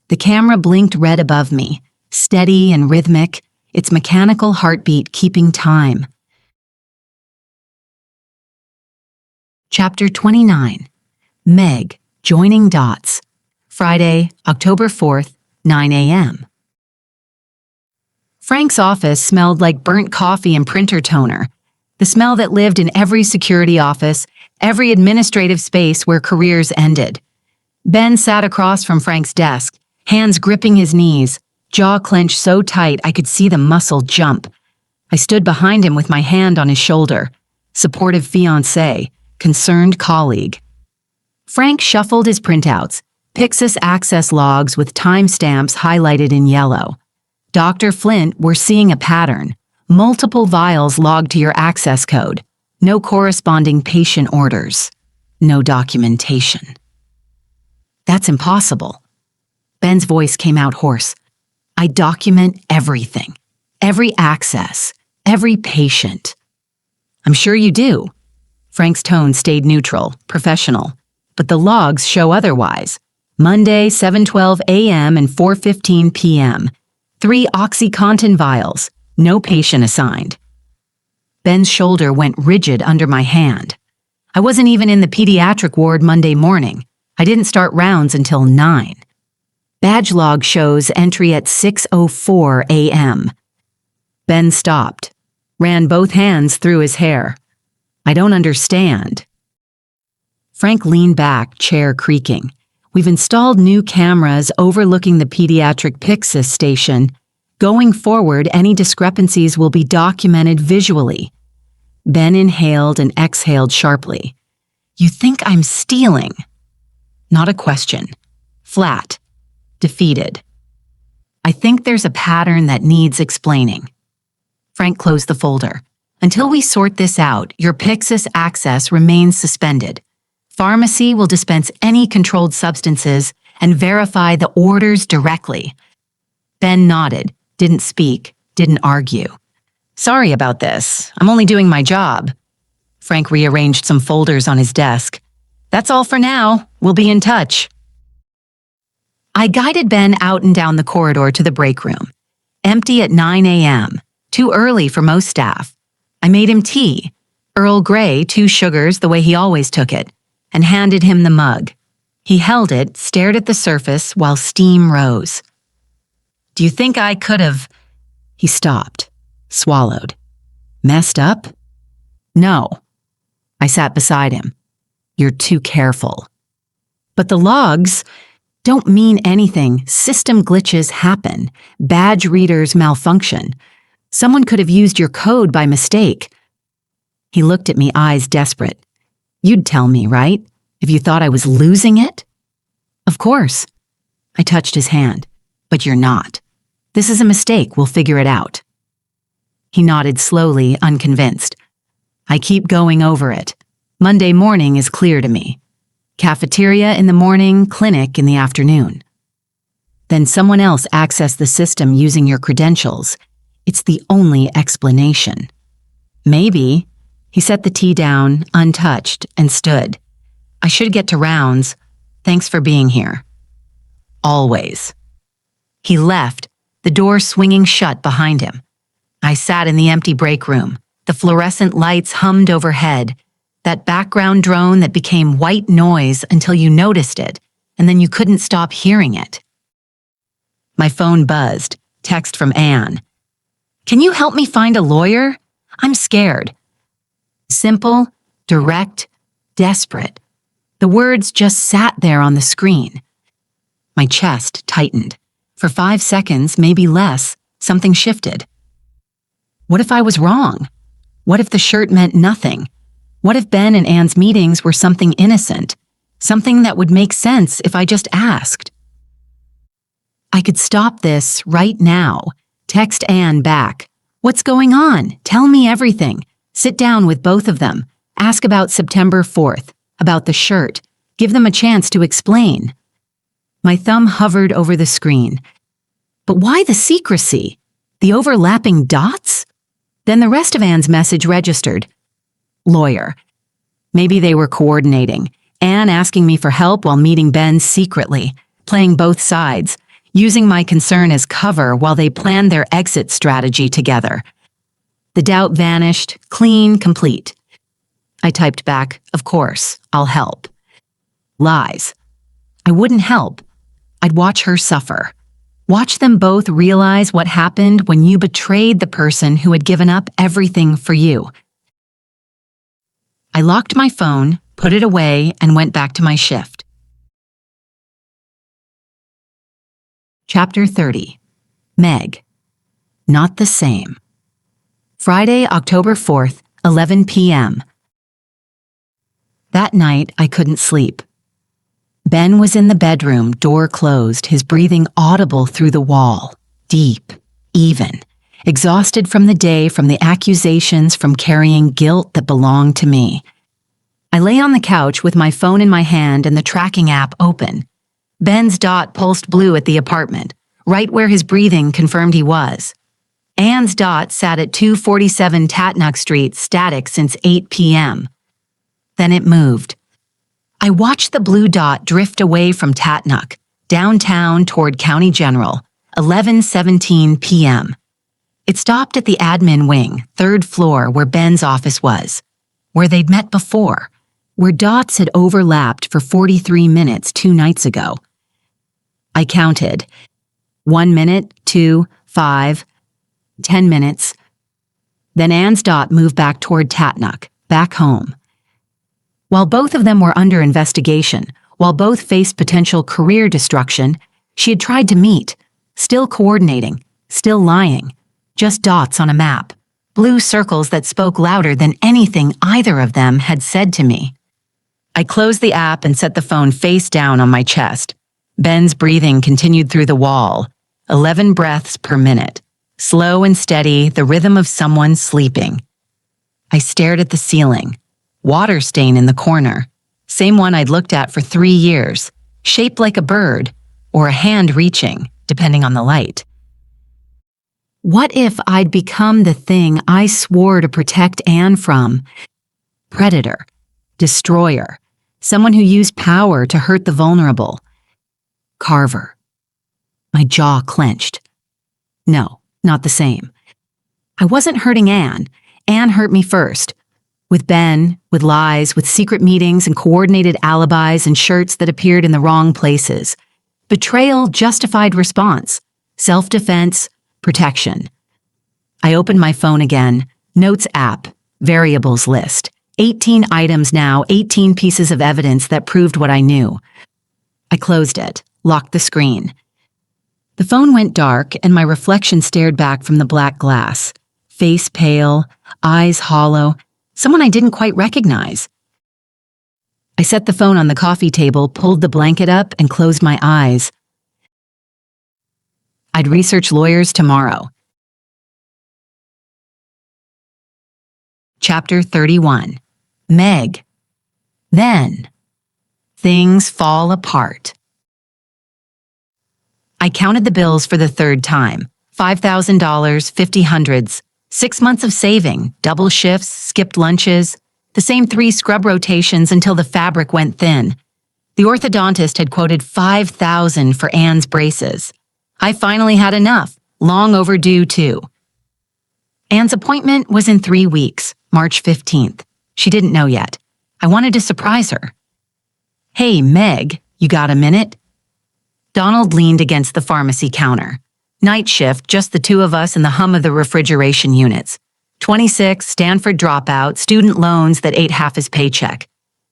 The camera blinked red above me, steady and rhythmic, its mechanical heartbeat keeping time. Chapter 29. Meg, Joining Dots. Friday, October 4th, 9 a.m. Frank's office smelled like burnt coffee and printer toner, the smell that lived in every security office, every administrative space where careers ended. Ben sat across from Frank's desk, hands gripping his knees, jaw clenched so tight I could see the muscle jump. I stood behind him with my hand on his shoulder, supportive fiancé, concerned colleague. Frank shuffled his printouts, Pixis access logs with timestamps highlighted in yellow. Dr. Flint, we're seeing a pattern. Multiple vials logged to your access code. No corresponding patient orders. No documentation. That's impossible. Ben's voice came out hoarse. I document everything. Every access. Every patient. I'm sure you do. Frank's tone stayed neutral, professional. But the logs show otherwise. Monday, 7:12 a.m. and 4:15 p.m. 3 OxyContin vials. No patient assigned. Ben's shoulder went rigid under my hand. I wasn't even in the pediatric ward Monday morning. I didn't start rounds until 9. Badge log shows entry at 6:04 a.m. Ben stopped, ran both hands through his hair. I don't understand. Frank leaned back, chair creaking. We've installed new cameras overlooking the pediatric Pixis station. Going forward, any discrepancies will be documented visually. Ben inhaled and exhaled sharply. You think I'm stealing? Not a question. Flat. Defeated. I think there's a pattern that needs explaining. Frank closed the folder. Until we sort this out, your Pixis access remains suspended. Pharmacy will dispense any controlled substances and verify the orders directly. Ben nodded, didn't speak, didn't argue. Sorry about this. I'm only doing my job. Frank rearranged some folders on his desk. That's all for now. We'll be in touch. I guided Ben out and down the corridor to the break room. Empty at 9 a.m. Too early for most staff. I made him tea. Earl Grey, 2 sugars the way he always took it, and handed him the mug. He held it, stared at the surface while steam rose. Do you think I could have? He stopped, swallowed. Messed up? No. I sat beside him. You're too careful. But the logs don't mean anything. System glitches happen. Badge readers malfunction. Someone could have used your code by mistake. He looked at me, eyes desperate. You'd tell me, right? If you thought I was losing it? Of course. I touched his hand. But you're not. This is a mistake. We'll figure it out. He nodded slowly, unconvinced. I keep going over it. Monday morning is clear to me. Cafeteria in the morning, clinic in the afternoon. Then someone else accessed the system using your credentials. It's the only explanation. Maybe. He set the tea down, untouched, and stood. I should get to rounds. Thanks for being here. Always. He left, the door swinging shut behind him. I sat in the empty break room. The fluorescent lights hummed overhead. That background drone that became white noise until you noticed it, and then you couldn't stop hearing it. My phone buzzed. Text from Anne. Can you help me find a lawyer? I'm scared. Simple, direct, desperate. The words just sat there on the screen. My chest tightened. For 5 seconds, maybe less, something shifted. What if I was wrong? What if the shirt meant nothing? What if Ben and Anne's meetings were something innocent? Something that would make sense if I just asked? I could stop this right now. Text Anne back. What's going on? Tell me everything. Sit down with both of them. Ask about September 4th, about the shirt. Give them a chance to explain. My thumb hovered over the screen. But why the secrecy? The overlapping dots? Then the rest of Anne's message registered. Lawyer. Maybe they were coordinating. Anne asking me for help while meeting Ben secretly, playing both sides, using my concern as cover while they planned their exit strategy together. The doubt vanished, clean, complete. I typed back, of course, I'll help. Lies. I wouldn't help. I'd watch her suffer. Watch them both realize what happened when you betrayed the person who had given up everything for you. I locked my phone, put it away, and went back to my shift. Chapter 30. Meg. Not the same. Friday, October 4th, 11 p.m. That night, I couldn't sleep. Ben was in the bedroom, door closed, his breathing audible through the wall, deep, even, exhausted from the day, from the accusations, from carrying guilt that belonged to me. I lay on the couch with my phone in my hand and the tracking app open. Ben's dot pulsed blue at the apartment, right where his breathing confirmed he was. Anne's dot sat at 247 Tatnuck Street, static since 8 p.m. Then it moved. I watched the blue dot drift away from Tatnuck, downtown toward County General, 11:17 p.m. It stopped at the admin wing, 3rd floor, where Ben's office was, where they'd met before, where dots had overlapped for 43 minutes 2 nights ago. I counted. 1 minute, 2, 5, 10 minutes. Then Anne's dot moved back toward Tatnuck, back home. While both of them were under investigation, while both faced potential career destruction, she had tried to meet, still coordinating, still lying, just dots on a map, blue circles that spoke louder than anything either of them had said to me. I closed the app and set the phone face down on my chest. Ben's breathing continued through the wall, 11 breaths per minute, slow and steady, the rhythm of someone sleeping. I stared at the ceiling. Water stain in the corner, same one I'd looked at for 3 years, shaped like a bird or a hand reaching, depending on the light. What if I'd become the thing I swore to protect Anne from? Predator, destroyer, someone who used power to hurt the vulnerable. Carver. My jaw clenched. No, not the same. I wasn't hurting Anne. Anne hurt me first. With Ben, with lies, with secret meetings and coordinated alibis and shirts that appeared in the wrong places. Betrayal justified response. Self-defense, protection. I opened my phone again. Notes app, variables list. 18 items now, 18 pieces of evidence that proved what I knew. I closed it, locked the screen. The phone went dark and my reflection stared back from the black glass. Face pale, eyes hollow, someone I didn't quite recognize. I set the phone on the coffee table, pulled the blanket up, and closed my eyes. I'd research lawyers tomorrow. Chapter 31. Meg. Then, things fall apart. I counted the bills for the third time. $5,000, 50 hundreds, 6 months of saving, double shifts, skipped lunches, the same 3 scrub rotations until the fabric went thin. The orthodontist had quoted $5,000 for Anne's braces. I finally had enough, long overdue too. Anne's appointment was in 3 weeks, March 15th. She didn't know yet. I wanted to surprise her. "Hey, Meg, you got a minute?" Donald leaned against the pharmacy counter. Night shift, just the two of us and the hum of the refrigeration units. 26, Stanford dropout, student loans that ate half his paycheck.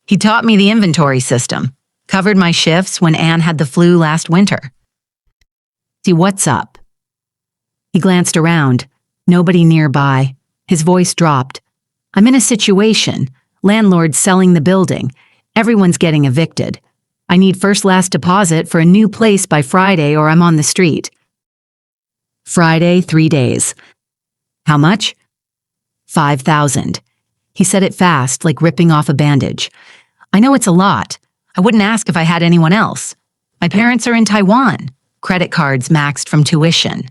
He taught me the inventory system, covered my shifts when Anne had the flu last winter. "See, what's up?" He glanced around. Nobody nearby. His voice dropped. "I'm in a situation. Landlord's selling the building. Everyone's getting evicted. I need first-last deposit for a new place by Friday or I'm on the street." Friday, 3 days. "How much?" $5,000. He said it fast, like ripping off a bandage. "I know it's a lot. I wouldn't ask if I had anyone else. My parents are in Taiwan. Credit cards maxed from tuition."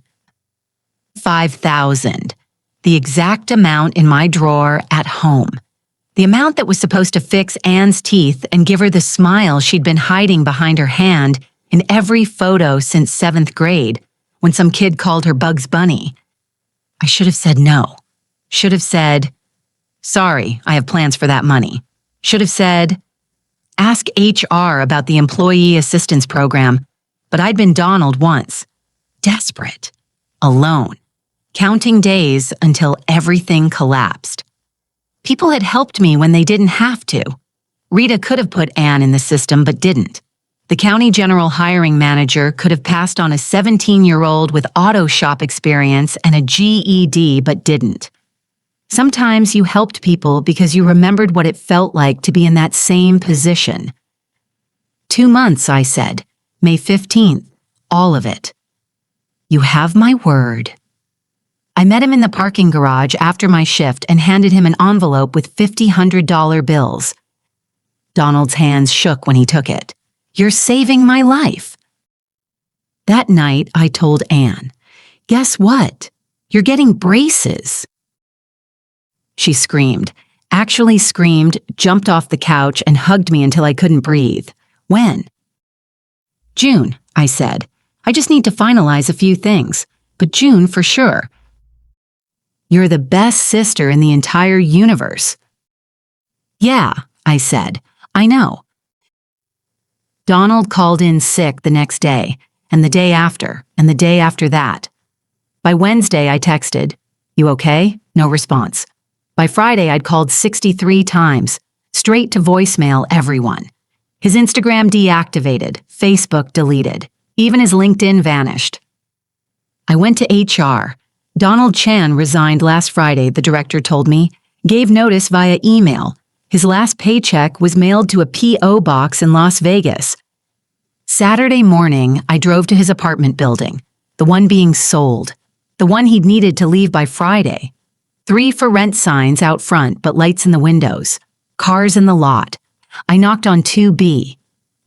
$5,000. The exact amount in my drawer at home. The amount that was supposed to fix Anne's teeth and give her the smile she'd been hiding behind her hand in every photo since 7th grade, when some kid called her Bugs Bunny. I should have said no. Should have said, "Sorry, I have plans for that money." Should have said, "Ask HR about the employee assistance program." But I'd been Donald once. Desperate. Alone. Counting days until everything collapsed. People had helped me when they didn't have to. Rita could have put Anne in the system but didn't. The county general hiring manager could have passed on a 17-year-old with auto shop experience and a GED but didn't. Sometimes you helped people because you remembered what it felt like to be in that same position. 2 months, I said. May 15th. All of it. "You have my word." I met him in the parking garage after my shift and handed him an envelope with $50 bills. Donald's hands shook when he took it. "You're saving my life." That night, I told Anne, "Guess what? You're getting braces." She screamed, actually screamed, jumped off the couch, and hugged me until I couldn't breathe. "When?" "June," I said. "I just need to finalize a few things, but June for sure." "You're the best sister in the entire universe." "Yeah," I said. "I know." Donald called in sick the next day, and the day after, and the day after that. By Wednesday, I texted, "You okay?" No response. By Friday, I'd called 63 times, straight to voicemail everyone. His Instagram deactivated, Facebook deleted, even his LinkedIn vanished. I went to HR. Donald Chan resigned last Friday, the director told me, gave notice via email. His last paycheck was mailed to a P.O. box in Las Vegas. Saturday morning, I drove to his apartment building, the one being sold, the one he'd needed to leave by Friday. 3 for rent signs out front, but lights in the windows. Cars in the lot. I knocked on 2B.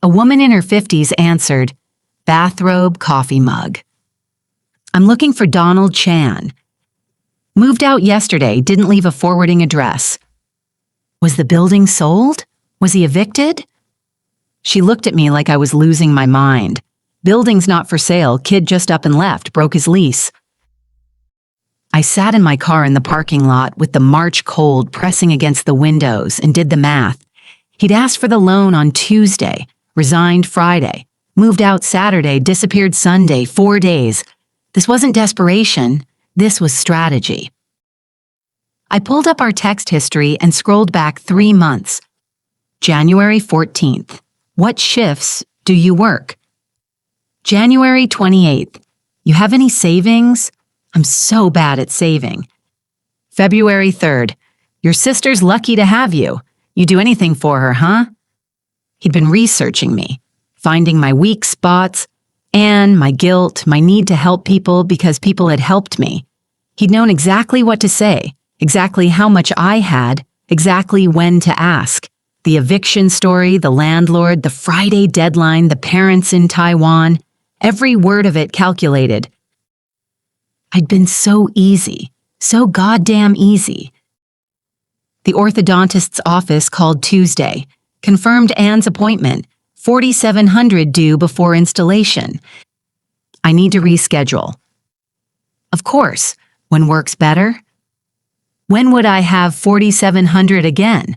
A woman in her 50s answered, bathrobe, coffee mug. "I'm looking for Donald Chan. Moved out yesterday, didn't leave a forwarding address." Was the building sold? Was he evicted? She looked at me like I was losing my mind. "Building's not for sale, kid just up and left, broke his lease." I sat in my car in the parking lot with the March cold pressing against the windows and did the math. He'd asked for the loan on Tuesday, resigned Friday, moved out Saturday, disappeared Sunday, 4 days. This wasn't desperation, this was strategy. I pulled up our text history and scrolled back 3 months. January 14th. What shifts do you work? January 28th. You have any savings? I'm so bad at saving. February 3rd. Your sister's lucky to have you. You do anything for her, huh? He'd been researching me, finding my weak spots, and my guilt, my need to help people because people had helped me. He'd known exactly what to say, exactly how much I had, exactly when to ask. The eviction story, the landlord, the Friday deadline, the parents in Taiwan, every word of it calculated. I'd been so easy, so goddamn easy. The orthodontist's office called Tuesday, confirmed Anne's appointment, $4,700 due before installation. I need to reschedule. Of course, when work's better. When would I have $4,700 again?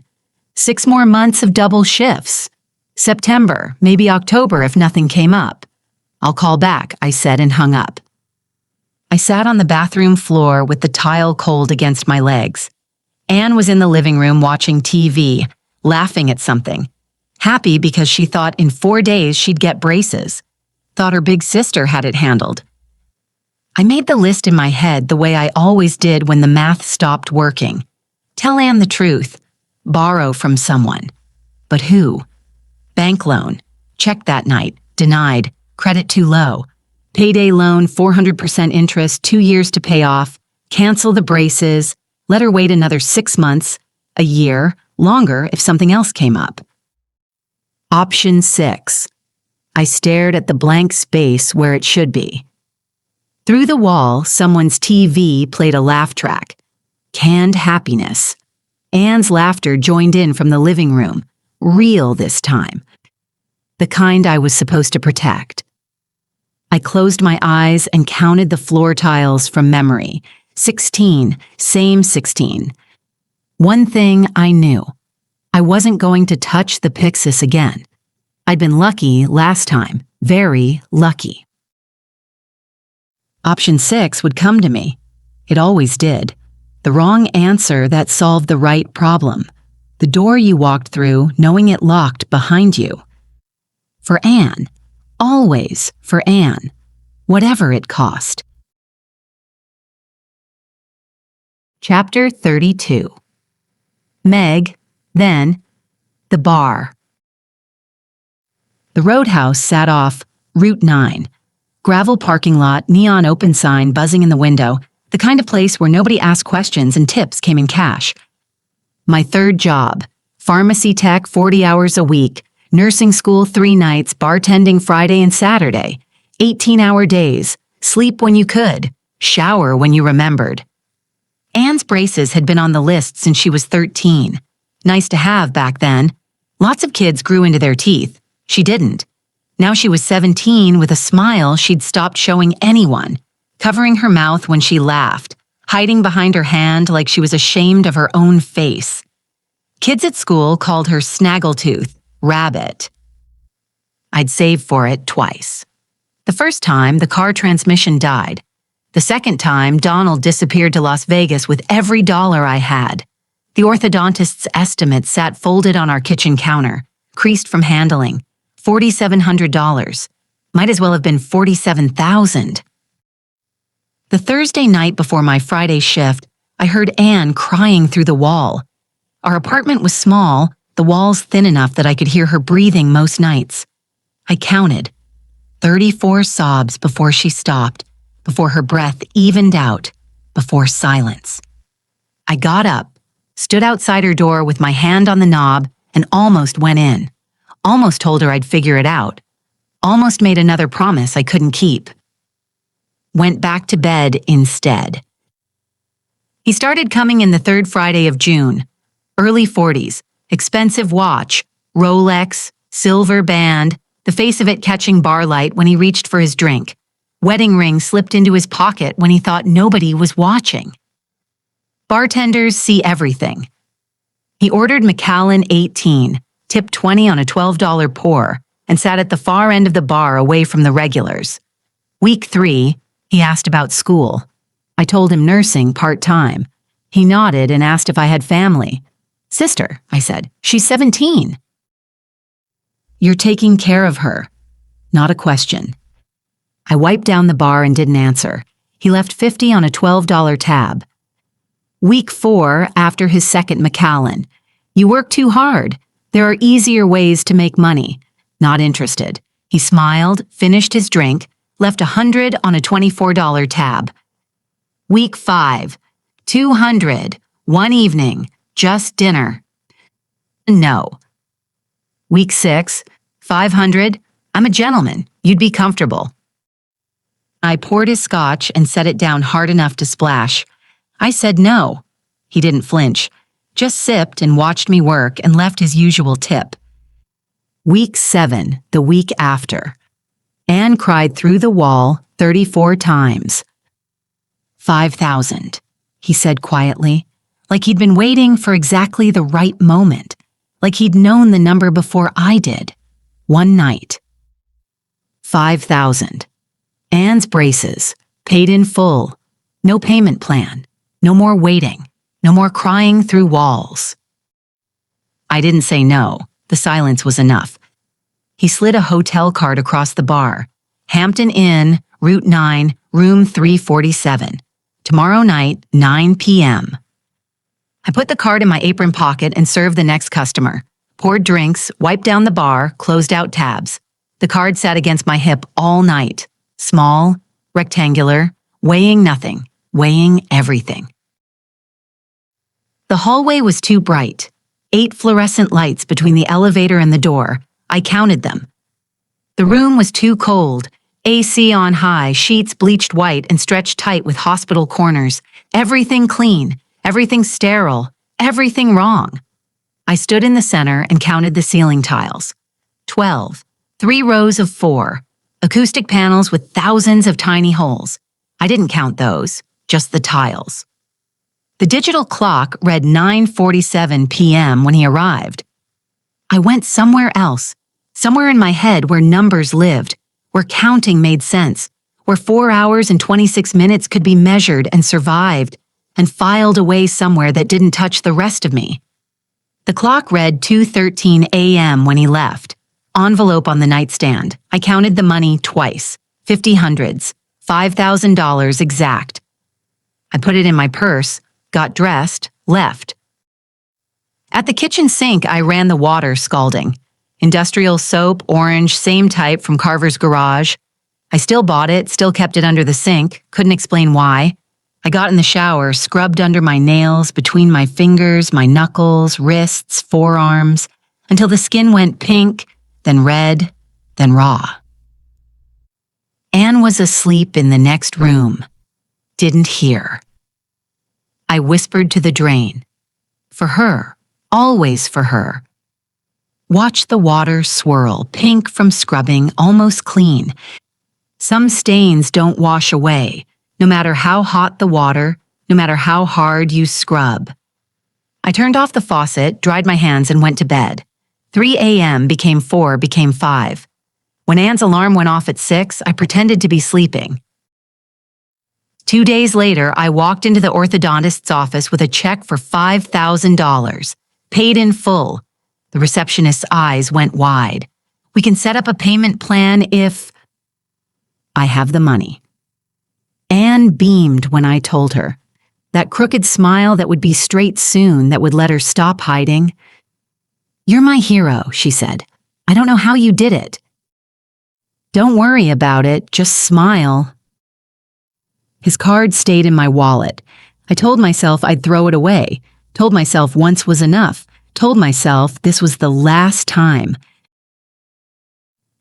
6 more months of double shifts. September, maybe October if nothing came up. I'll call back, I said and hung up. I sat on the bathroom floor with the tile cold against my legs. Anne was in the living room watching TV, laughing at something. Happy because she thought in 4 days she'd get braces. Thought her big sister had it handled. I made the list in my head the way I always did when the math stopped working. Tell Anne the truth. Borrow from someone. But who? Bank loan. Checked that night. Denied. Credit too low. Payday loan, 400% interest, 2 years to pay off. Cancel the braces. Let her wait another 6 months, a year, longer if something else came up. Option 6. I stared at the blank space where it should be. Through the wall, someone's TV played a laugh track. Canned happiness. Anne's laughter joined in from the living room. Real this time. The kind I was supposed to protect. I closed my eyes and counted the floor tiles from memory. 16, same 16. One thing I knew. I wasn't going to touch the Pyxis again. I'd been lucky last time, very lucky. Option 6 would come to me. It always did. The wrong answer that solved the right problem. The door you walked through knowing it locked behind you. For Anne. Always for Anne. Whatever it cost. Chapter 32. Meg, then, the bar. The roadhouse sat off Route 9. Gravel parking lot, neon open sign buzzing in the window, the kind of place where nobody asked questions and tips came in cash. My third job, pharmacy tech 40 hours a week, nursing school 3 nights, bartending Friday and Saturday, 18-hour days, sleep when you could, shower when you remembered. Anne's braces had been on the list since she was 13. Nice to have back then. Lots of kids grew into their teeth. She didn't. Now she was 17 with a smile she'd stopped showing anyone, covering her mouth when she laughed, hiding behind her hand like she was ashamed of her own face. Kids at school called her Snaggletooth, Rabbit. I'd saved for it twice. The first time, the car transmission died. The second time, Donald disappeared to Las Vegas with every dollar I had. The orthodontist's estimate sat folded on our kitchen counter, creased from handling. $4,700. Might as well have been $47,000. The Thursday night before my Friday shift, I heard Anne crying through the wall. Our apartment was small, the walls thin enough that I could hear her breathing most nights. I counted. 34 sobs before she stopped, before her breath evened out, before silence. I got up, stood outside her door with my hand on the knob, and almost went in. Almost told her I'd figure it out. Almost made another promise I couldn't keep. Went back to bed instead. He started coming in the 3rd Friday of June. Early 40s, expensive watch, Rolex, silver band, the face of it catching bar light when he reached for his drink. Wedding ring slipped into his pocket when he thought nobody was watching. Bartenders see everything. He ordered Macallan 18, tipped 20 on a $12 pour, and sat at the far end of the bar away from the regulars. Week 3, He asked about school. I told him nursing part-time. He nodded and asked if I had family. Sister, I said. She's 17. You're taking care of her. Not a question. I wiped down the bar and didn't answer. He left $50 on a $12 tab. Week 4 after his second Macallan. You work too hard. There are easier ways to make money. Not interested. He smiled, finished his drink, left $100 on a $24 tab. Week 5. $200. One evening. Just dinner. No. Week 6. $500. I'm a gentleman. You'd be comfortable. I poured his scotch and set it down hard enough to splash. I said no. He didn't flinch, just sipped and watched me work and left his usual tip. Week 7, the week after. Anne cried through the wall 34 times. 5,000, he said quietly, like he'd been waiting for exactly the right moment, like he'd known the number before I did. One night. 5,000. Anne's braces, paid in full. No payment plan. No more waiting. No more crying through walls. I didn't say no. The silence was enough. He slid a hotel card across the bar. Hampton Inn, Route 9, room 347. Tomorrow night, 9 p.m. I put the card in my apron pocket and served the next customer. Poured drinks, wiped down the bar, closed out tabs. The card sat against my hip all night. Small, rectangular, weighing nothing, weighing everything. The hallway was too bright. 8 fluorescent lights between the elevator and the door. I counted them. The room was too cold. AC on high, sheets bleached white and stretched tight with hospital corners. Everything clean, everything sterile, everything wrong. I stood in the center and counted the ceiling tiles. 12. 3 rows of 4. Acoustic panels with thousands of tiny holes. I didn't count those, just the tiles. The digital clock read 9:47 p.m. when he arrived. I went somewhere else, somewhere in my head where numbers lived, where counting made sense, where 4 hours and 26 minutes could be measured and survived, and filed away somewhere that didn't touch the rest of me. The clock read 2:13 a.m. when he left. Envelope on the nightstand. I counted the money twice. 50 hundreds. $5,000 exact. I put it in my purse, got dressed, left. At the kitchen sink, I ran the water, scalding. Industrial soap, orange, same type from Carver's garage. I still bought it, still kept it under the sink, couldn't explain why. I got in the shower, scrubbed under my nails, between my fingers, my knuckles, wrists, forearms, until the skin went pink, then red, then raw. Anne was asleep in the next room. Didn't hear. I whispered to the drain. For her, always for her. Watch the water swirl, pink from scrubbing, almost clean. Some stains don't wash away, no matter how hot the water, no matter how hard you scrub. I turned off the faucet, dried my hands, and went to bed. 3 a.m. became 4, became 5. When Anne's alarm went off at 6, I pretended to be sleeping. 2 days later, I walked into the orthodontist's office with a check for $5,000, paid in full. The receptionist's eyes went wide. We can set up a payment plan if... I have the money. Anne beamed when I told her. That crooked smile that would be straight soon, that would let her stop hiding. You're my hero, she said. I don't know how you did it. Don't worry about it, just smile. His card stayed in my wallet. I told myself I'd throw it away, told myself once was enough, told myself this was the last time.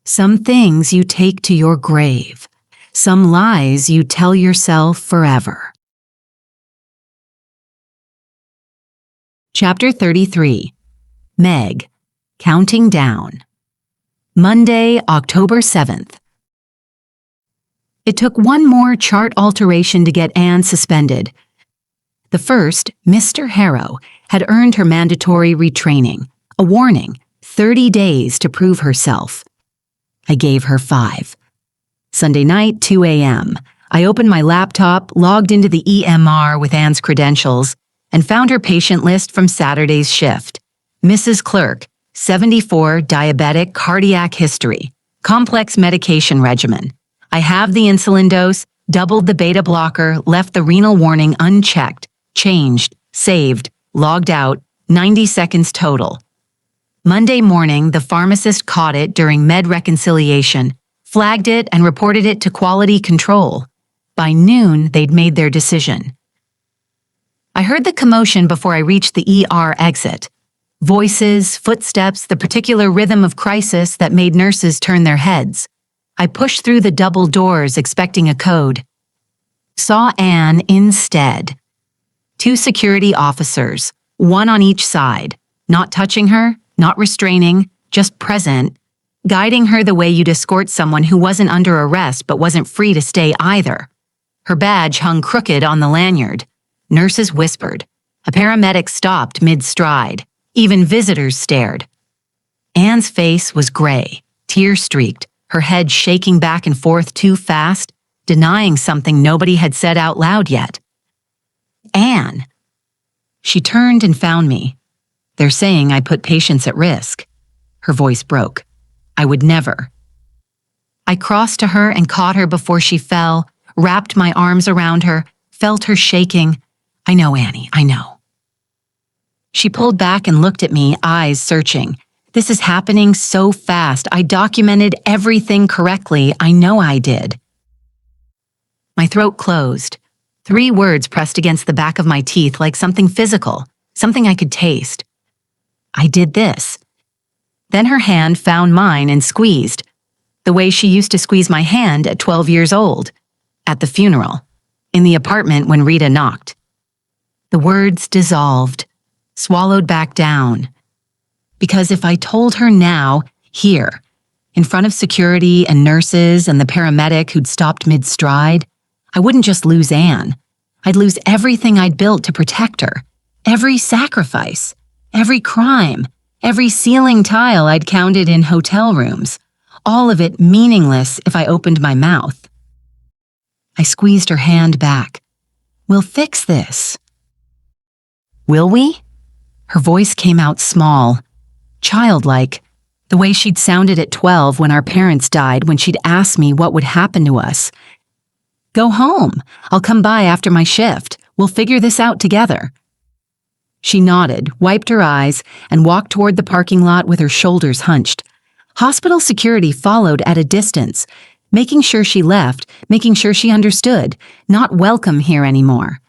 Some things you take to your grave, some lies you tell yourself forever. Chapter 33. Meg, Counting Down. Monday, October 7th. It took one more chart alteration to get Anne suspended. The first, Mr. Harrow, had earned her mandatory retraining, a warning, 30 days to prove herself. I gave her 5. Sunday night, 2 a.m. I opened my laptop, logged into the EMR with Anne's credentials, and found her patient list from Saturday's shift. Mrs. Clerk, 74, diabetic, cardiac history, complex medication regimen. I have the insulin dose, doubled the beta blocker, left the renal warning unchecked, changed, saved, logged out, 90 seconds total. Monday morning, the pharmacist caught it during med reconciliation, flagged it, and reported it to quality control. By noon, they'd made their decision. I heard the commotion before I reached the ER exit. Voices, footsteps, the particular rhythm of crisis that made nurses turn their heads. I pushed through the double doors, expecting a code. Saw Anne instead. 2 security officers, 1 on each side, not touching her, not restraining, just present, guiding her the way you'd escort someone who wasn't under arrest but wasn't free to stay either. Her badge hung crooked on the lanyard. Nurses whispered. A paramedic stopped mid-stride. Even visitors stared. Anne's face was gray, tear-streaked, her head shaking back and forth too fast, denying something nobody had said out loud yet. Anne! She turned and found me. They're saying I put patients at risk. Her voice broke. I would never. I crossed to her and caught her before she fell, wrapped my arms around her, felt her shaking. I know, Annie, I know. She pulled back and looked at me, eyes searching. This is happening so fast. I documented everything correctly. I know I did. My throat closed. 3 words pressed against the back of my teeth like something physical, something I could taste. I did this. Then her hand found mine and squeezed, the way she used to squeeze my hand at 12 years old, at the funeral, in the apartment when Rita knocked. The words dissolved, swallowed back down. Because if I told her now, here, in front of security and nurses and the paramedic who'd stopped mid-stride, I wouldn't just lose Anne. I'd lose everything I'd built to protect her, every sacrifice, every crime, every ceiling tile I'd counted in hotel rooms, all of it meaningless if I opened my mouth. I squeezed her hand back. We'll fix this. Will we? Her voice came out small, childlike, the way she'd sounded at 12 when our parents died, when she'd asked me what would happen to us. Go home. I'll come by after my shift. We'll figure this out together. She nodded, wiped her eyes, and walked toward the parking lot with her shoulders hunched. Hospital security followed at a distance, making sure she left, making sure she understood, not welcome here anymore.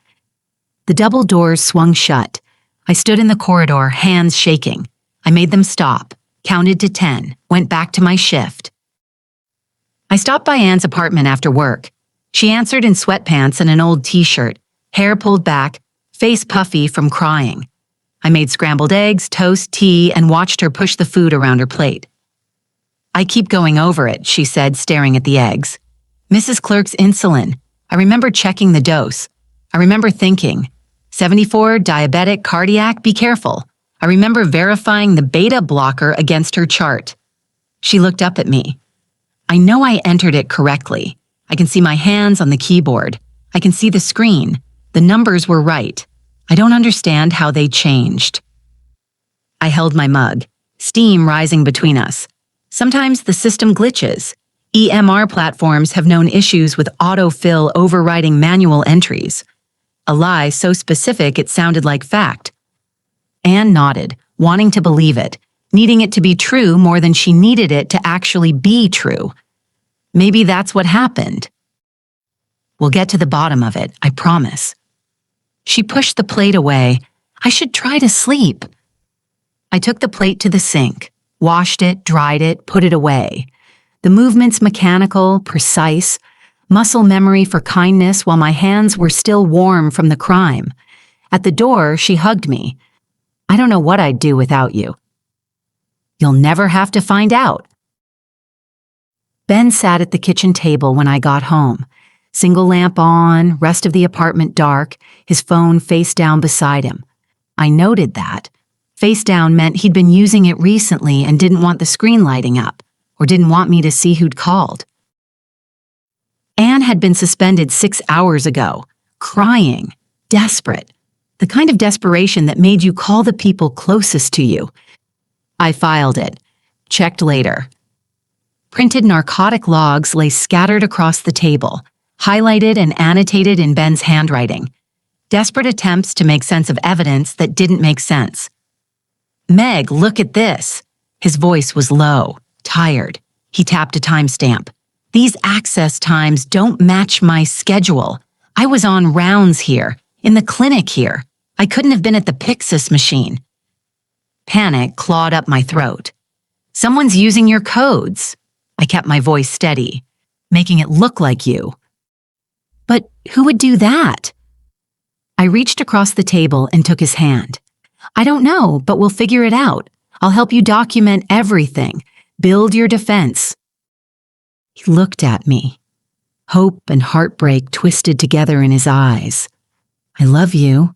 The double doors swung shut. I stood in the corridor, hands shaking. I made them stop, counted to 10, went back to my shift. I stopped by Anne's apartment after work. She answered in sweatpants and an old t-shirt, hair pulled back, face puffy from crying. I made scrambled eggs, toast, tea, and watched her push the food around her plate. I keep going over it, she said, staring at the eggs. Mrs. Clerk's insulin. I remember checking the dose. I remember thinking, 74, diabetic, cardiac, be careful. I remember verifying the beta blocker against her chart. She looked up at me. I know I entered it correctly. I can see my hands on the keyboard. I can see the screen. The numbers were right. I don't understand how they changed. I held my mug, steam rising between us. Sometimes the system glitches. EMR platforms have known issues with autofill overriding manual entries. A lie so specific it sounded like fact. Anne nodded, wanting to believe it, needing it to be true more than she needed it to actually be true. Maybe that's what happened. We'll get to the bottom of it, I promise. She pushed the plate away. I should try to sleep. I took the plate to the sink, washed it, dried it, put it away. The movements mechanical, precise, muscle memory for kindness while my hands were still warm from the crime. At the door, she hugged me. I don't know what I'd do without you. You'll never have to find out. Ben sat at the kitchen table when I got home. Single lamp on, rest of the apartment dark, his phone face down beside him. I noted that. Face down meant he'd been using it recently and didn't want the screen lighting up, or didn't want me to see who'd called. Anne had been suspended 6 hours ago, crying, desperate, the kind of desperation that made you call the people closest to you. I filed it, checked later. Printed narcotic logs lay scattered across the table, highlighted and annotated in Ben's handwriting. Desperate attempts to make sense of evidence that didn't make sense. "Meg, look at this." His voice was low, tired. He tapped a timestamp. "These access times don't match my schedule. I was on rounds here, in the clinic here. I couldn't have been at the Pyxis machine." Panic clawed up my throat. "Someone's using your codes." I kept my voice steady, "making it look like you." "But who would do that?" I reached across the table and took his hand. "I don't know, but we'll figure it out. I'll help you document everything. Build your defense." He looked at me. Hope and heartbreak twisted together in his eyes. "I love you."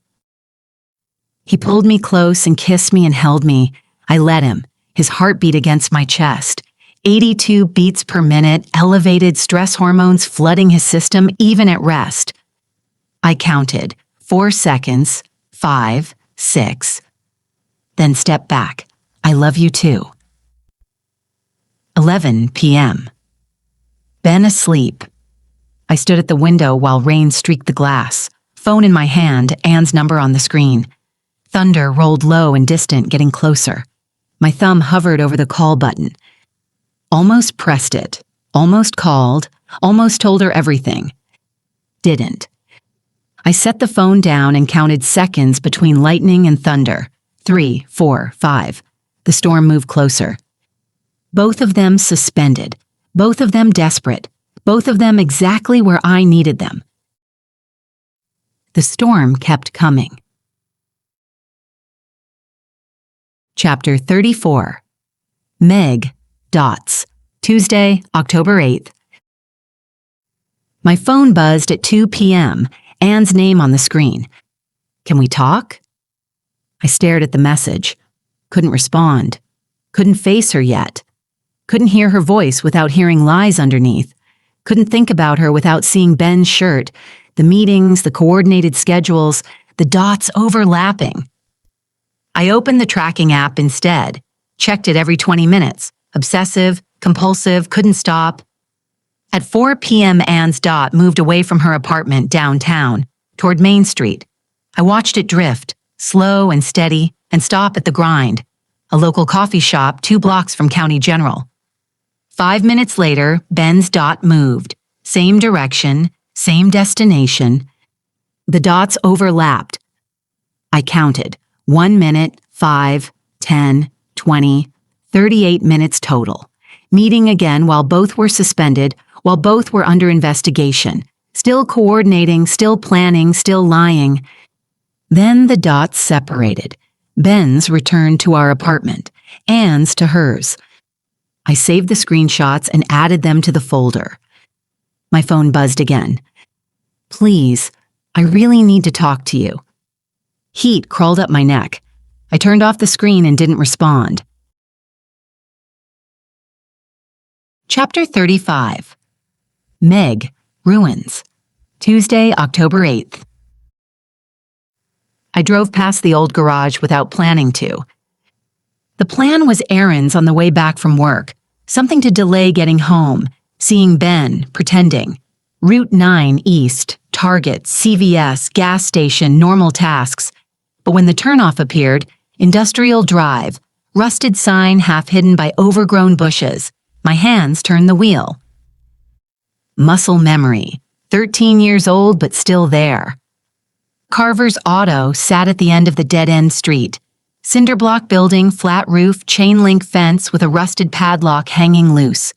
He pulled me close and kissed me and held me. I let him, his heartbeat against my chest. 82 beats per minute, elevated stress hormones flooding his system even at rest. I counted 4 seconds, 5, 6, then stepped back. "I love you too." 11 p.m. Ben asleep. I stood at the window while rain streaked the glass, phone in my hand, Anne's number on the screen. Thunder rolled low and distant, getting closer. My thumb hovered over the call button. Almost pressed it, almost called, almost told her everything. Didn't. I set the phone down and counted seconds between lightning and thunder. 3, 4, 5. The storm moved closer. Both of them suspended. Both of them desperate. Both of them exactly where I needed them. The storm kept coming. Chapter 34. Meg, dots. Tuesday, October 8th. My phone buzzed at 2 p.m., Anne's name on the screen. "Can we talk?" I stared at the message. Couldn't respond. Couldn't face her yet. Couldn't hear her voice without hearing lies underneath. Couldn't think about her without seeing Ben's shirt, the meetings, the coordinated schedules, the dots overlapping. I opened the tracking app instead, checked it every 20 minutes. Obsessive, compulsive, couldn't stop. At 4 p.m., Anne's dot moved away from her apartment downtown, toward Main Street. I watched it drift, slow and steady, and stop at the Grind, a local coffee shop 2 blocks from County General. 5 minutes later, Ben's dot moved. Same direction, same destination. The dots overlapped. I counted. 1 minute, 5, 10, 20, 38 minutes total. Meeting again while both were suspended, while both were under investigation. Still coordinating, still planning, still lying. Then the dots separated. Ben's returned to our apartment. Anne's to hers. I saved the screenshots and added them to the folder. My phone buzzed again. "Please, I really need to talk to you." Heat crawled up my neck. I turned off the screen and didn't respond. Chapter 35. Meg, ruins. Tuesday, October 8th. I drove past the old garage without planning to. The plan was errands on the way back from work, something to delay getting home, seeing Ben, pretending. Route 9 east, Target, CVS, gas station, normal tasks. But when the turnoff appeared, Industrial Drive, rusted sign half hidden by overgrown bushes. My hands turned the wheel. Muscle memory, 13 years old but still there. Carver's Auto sat at the end of the dead-end street. Cinder block building, flat roof, chain link fence with a rusted padlock hanging loose.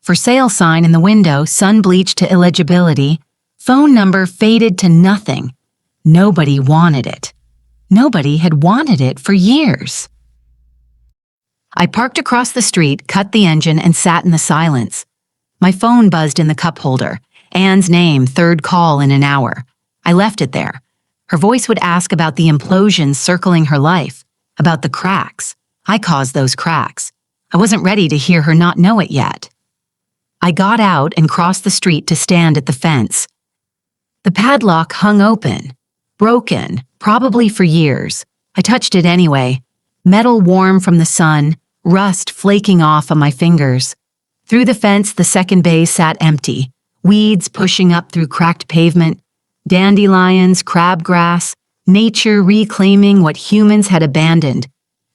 For sale sign in the window, sun bleached to illegibility. Phone number faded to nothing. Nobody wanted it. Nobody had wanted it for years. I parked across the street, cut the engine, and sat in the silence. My phone buzzed in the cup holder. Anne's name, 3rd call in an hour. I left it there. Her voice would ask about the implosions circling her life, about the cracks. I caused those cracks. I wasn't ready to hear her not know it yet. I got out and crossed the street to stand at the fence. The padlock hung open, broken, probably for years. I touched it anyway, metal warm from the sun, rust flaking off on my fingers. Through the fence, the second bay sat empty, weeds pushing up through cracked pavement, dandelions, crabgrass, nature reclaiming what humans had abandoned.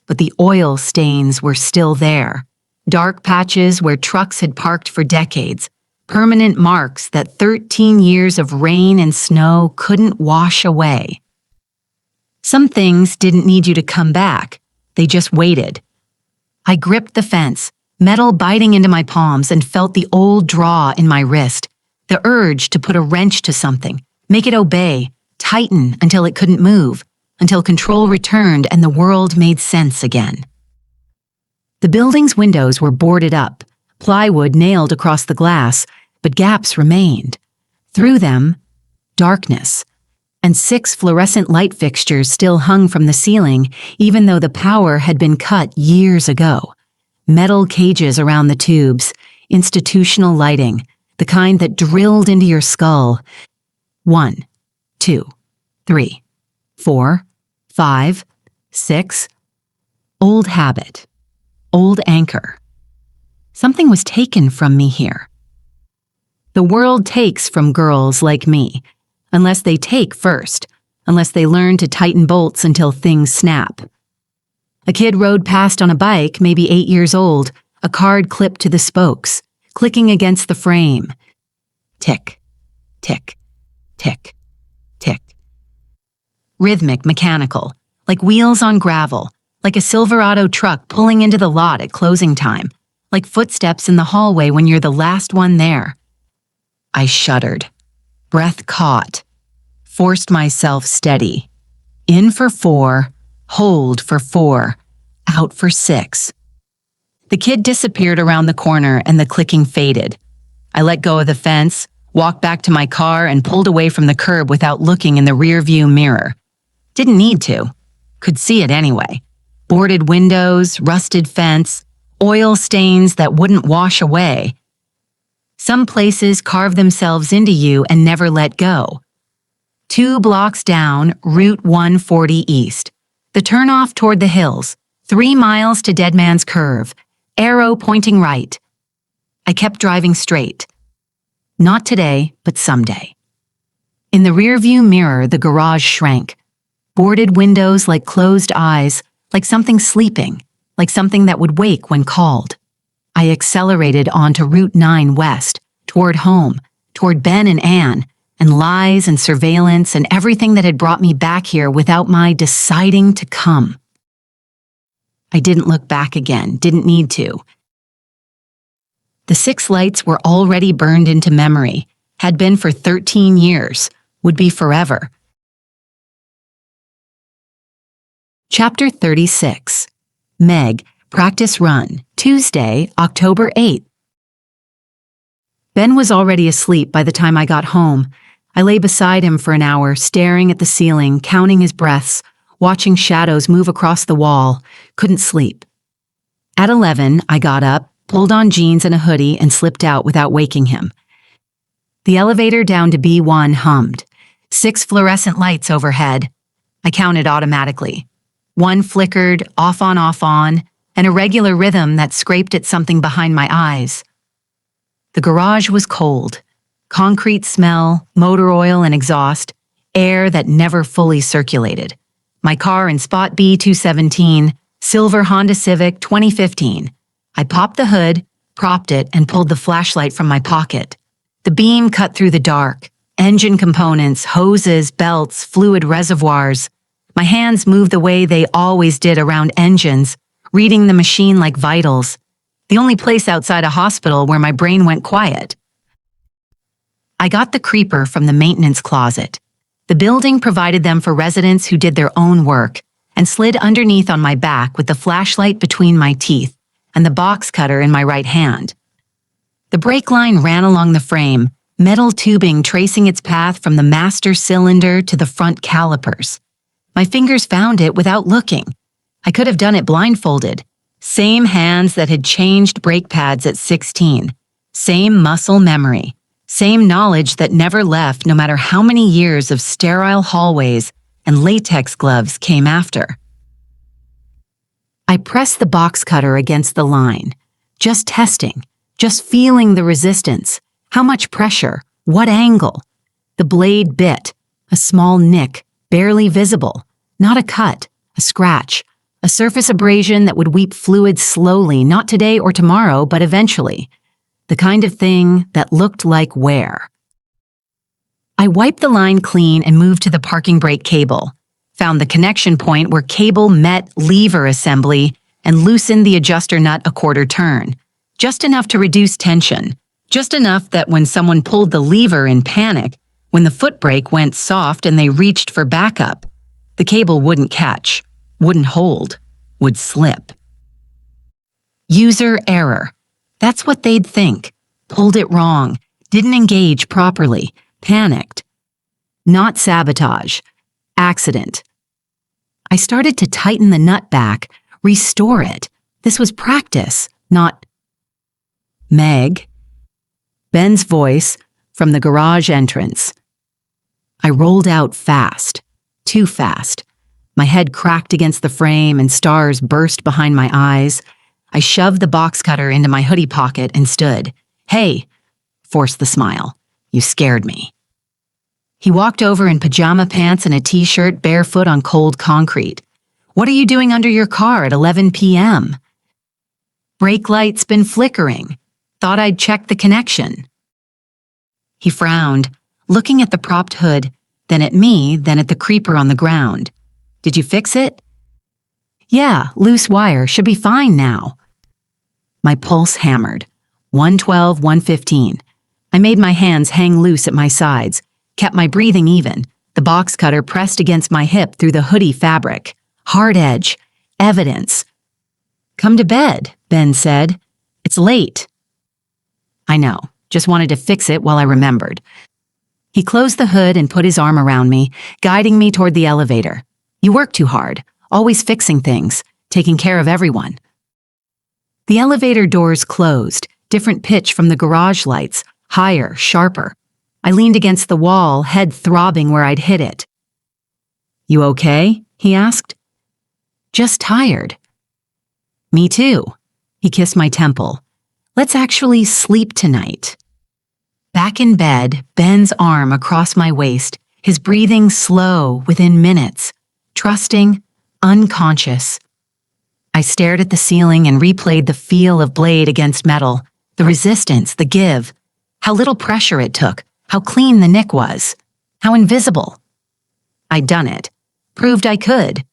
But the oil stains were still there, dark patches where trucks had parked for decades, permanent marks that 13 years of rain and snow couldn't wash away. Some things didn't need you to come back, they just waited. I gripped the fence, metal biting into my palms, and felt the old draw in my wrist, the urge to put a wrench to something, make it obey, tighten until it couldn't move, until control returned and the world made sense again. The building's windows were boarded up, plywood nailed across the glass, but gaps remained. Through them, darkness, and 6 fluorescent light fixtures still hung from the ceiling, even though the power had been cut years ago. Metal cages around the tubes, institutional lighting, the kind that drilled into your skull. 1, 2, 3, 4, 5, 6. Old habit. Old anchor. Something was taken from me here. The world takes from girls like me, unless they take first, unless they learn to tighten bolts until things snap. A kid rode past on a bike, maybe 8 years old, a card clipped to the spokes, clicking against the frame. Tick, tick, tick, tick. Rhythmic, mechanical, like wheels on gravel, like a Silverado truck pulling into the lot at closing time, like footsteps in the hallway when you're the last one there. I shuddered, breath caught, forced myself steady. In for 4, hold for 4, out for 6. The kid disappeared around the corner and the clicking faded. I let go of the fence, walked back to my car, and pulled away from the curb without looking in the rearview mirror. Didn't need to. Could see it anyway. Boarded windows, rusted fence, oil stains that wouldn't wash away. Some places carve themselves into you and never let go. 2 blocks down, Route 140 East. The turnoff toward the hills, 3 miles to Dead Man's Curve, arrow pointing right. I kept driving straight. Not today, but someday. In the rearview mirror, the garage shrank. Boarded windows like closed eyes, like something sleeping, like something that would wake when called. I accelerated onto Route 9 West, toward home, toward Ben and Anne, and lies and surveillance and everything that had brought me back here without my deciding to come. I didn't look back again, didn't need to. The 6 lights were already burned into memory, had been for 13 years, would be forever. Chapter 36. Meg, Practice Run, Tuesday, October 8th. Ben was already asleep by the time I got home. I lay beside him for an hour, staring at the ceiling, counting his breaths, watching shadows move across the wall. Couldn't sleep. At 11, I got up, pulled on jeans and a hoodie, and slipped out without waking him. The elevator down to B1 hummed. 6 fluorescent lights overhead. I counted automatically. 1 flickered, off on, an irregular rhythm that scraped at something behind my eyes. The garage was cold. Concrete smell, motor oil and exhaust, air that never fully circulated. My car in Spot B217, silver Honda Civic 2015. I popped the hood, propped it, and pulled the flashlight from my pocket. The beam cut through the dark. Engine components, hoses, belts, fluid reservoirs. My hands moved the way they always did around engines, reading the machine like vitals. The only place outside a hospital where my brain went quiet. I got the creeper from the maintenance closet. The building provided them for residents who did their own work, and slid underneath on my back with the flashlight between my teeth and the box cutter in my right hand. The brake line ran along the frame, metal tubing tracing its path from the master cylinder to the front calipers. My fingers found it without looking. I could have done it blindfolded. Same hands that had changed brake pads at 16. Same muscle memory. Same knowledge that never left no matter how many years of sterile hallways and latex gloves came after. I pressed the box cutter against the line, just testing, just feeling the resistance, how much pressure, what angle. The blade bit, a small nick, barely visible, not a cut, a scratch, a surface abrasion that would weep fluid slowly, not today or tomorrow, but eventually. The kind of thing that looked like wear. I wiped the line clean and moved to the parking brake cable, found the connection point where cable met lever assembly and loosened the adjuster nut a quarter turn, just enough to reduce tension, just enough that when someone pulled the lever in panic, when the foot brake went soft and they reached for backup, the cable wouldn't catch, wouldn't hold, would slip. User error. That's what they'd think. Pulled it wrong, didn't engage properly, panicked. Not sabotage. Accident. I started to tighten the nut back, restore it. This was practice, not... Meg? Ben's voice from the garage entrance. I rolled out fast, too fast. My head cracked against the frame and stars burst behind my eyes. I shoved the box cutter into my hoodie pocket and stood. Hey, forced the smile. You scared me. He walked over in pajama pants and a t-shirt, barefoot on cold concrete. What are you doing under your car at 11 p.m.? Brake light's been flickering. Thought I'd check the connection. He frowned, looking at the propped hood, then at me, then at the creeper on the ground. Did you fix it? Yeah, loose wire, should be fine now. My pulse hammered. 112, 115. I made my hands hang loose at my sides, kept my breathing even, the box cutter pressed against my hip through the hoodie fabric. Hard edge. Evidence. Come to bed, Ben said. It's late. I know, just wanted to fix it while I remembered. He closed the hood and put his arm around me, guiding me toward the elevator. You work too hard, always fixing things, taking care of everyone. The elevator doors closed, different pitch from the garage lights, higher, sharper. I leaned against the wall, head throbbing where I'd hit it. You okay? He asked. Just tired. Me too. He kissed my temple. Let's actually sleep tonight. Back in bed, Ben's arm across my waist, his breathing slow within minutes, trusting, unconscious. I stared at the ceiling and replayed the feel of blade against metal, the resistance, the give, how little pressure it took, how clean the nick was, how invisible. I'd done it, proved I could.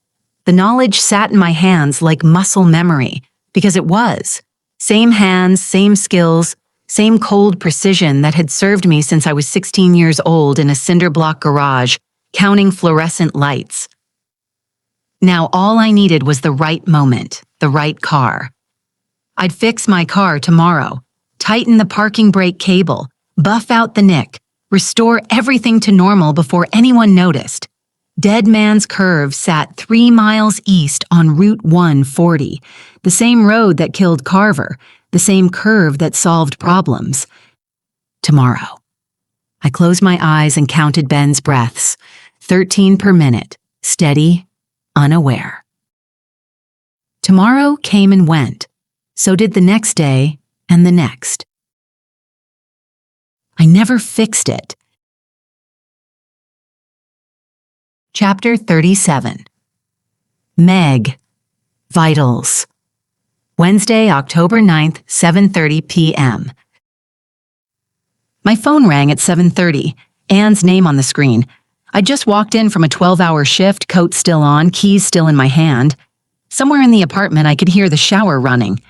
The knowledge sat in my hands like muscle memory, because it was. Same hands, same skills, same cold precision that had served me since I was 16 years old in a cinder block garage, counting fluorescent lights. Now all I needed was the right moment, the right car. I'd fix my car tomorrow, tighten the parking brake cable, buff out the nick, restore everything to normal before anyone noticed. Dead Man's Curve sat 3 miles east on Route 140, the same road that killed Carver, the same curve that solved problems. Tomorrow. I closed my eyes and counted Ben's breaths, 13 per minute, steady, unaware. Tomorrow came and went. So did the next day and the next. I never fixed it. Chapter 37. Meg. Vitals. Wednesday, October 9th, 7:30 p.m. My phone rang at 7:30, Anne's name on the screen. I just walked in from a 12-hour shift, coat still on, keys still in my hand. Somewhere in the apartment I could hear the shower running.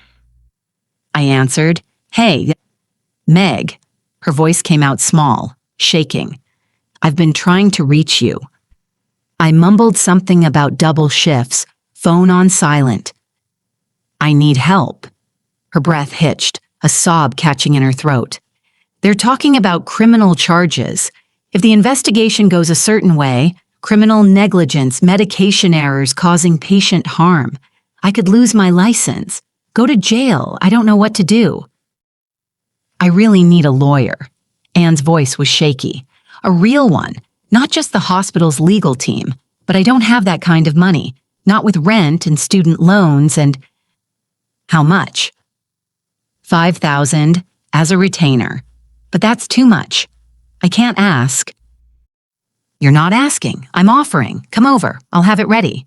I answered, Hey, Meg. Her voice came out small, shaking. I've been trying to reach you. I mumbled something about double shifts, phone on silent. I need help. Her breath hitched, a sob catching in her throat. They're talking about criminal charges. If the investigation goes a certain way, criminal negligence, medication errors causing patient harm, I could lose my license, go to jail. I don't know what to do. I really need a lawyer. Anne's voice was shaky. A real one, not just the hospital's legal team. But I don't have that kind of money, not with rent and student loans and... How much? $5,000 as a retainer. But that's too much. I can't ask. You're not asking. I'm offering. Come over. I'll have it ready.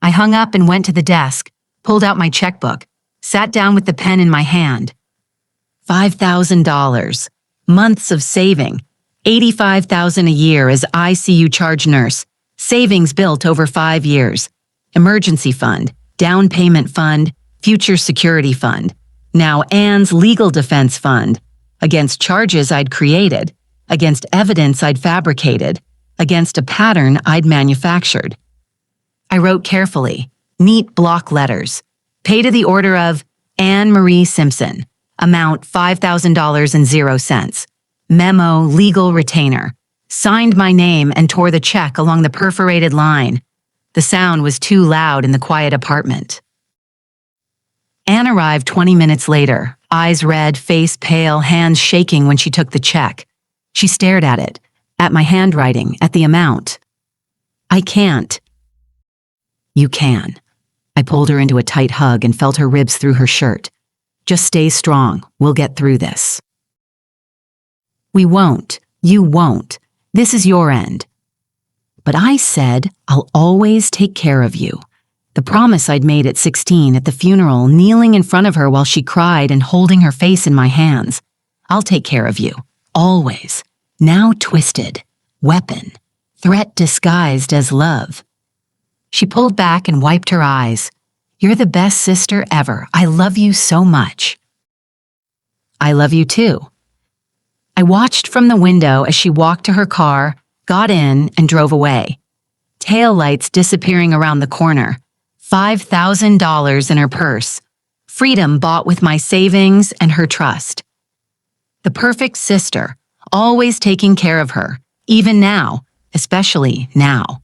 I hung up and went to the desk, pulled out my checkbook, sat down with the pen in my hand. $5,000. Months of saving. $85,000 a year as ICU charge nurse. Savings built over 5 years. Emergency fund, down payment fund, future security fund. Now Anne's legal defense fund. Against charges I'd created. Against evidence I'd fabricated. Against a pattern I'd manufactured. I wrote carefully, neat block letters. Pay to the order of Anne Marie Simpson. Amount $5,000.00. Memo legal retainer. Signed my name and tore the check along the perforated line. The sound was too loud in the quiet apartment. Anne arrived 20 minutes later, eyes red, face pale, hands shaking when she took the check. She stared at it, at my handwriting, at the amount. I can't. You can. I pulled her into a tight hug and felt her ribs through her shirt. Just stay strong. We'll get through this. We won't. You won't. This is your end. But I said, I'll always take care of you. The promise I'd made at 16 at the funeral, kneeling in front of her while she cried and holding her face in my hands. I'll take care of you. Always. Now twisted. Weapon. Threat disguised as love. She pulled back and wiped her eyes. You're the best sister ever. I love you so much. I love you too. I watched from the window as she walked to her car, got in, and drove away. Taillights disappearing around the corner. $5,000 in her purse. Freedom bought with my savings and her trust. The perfect sister, always taking care of her, even now, especially now.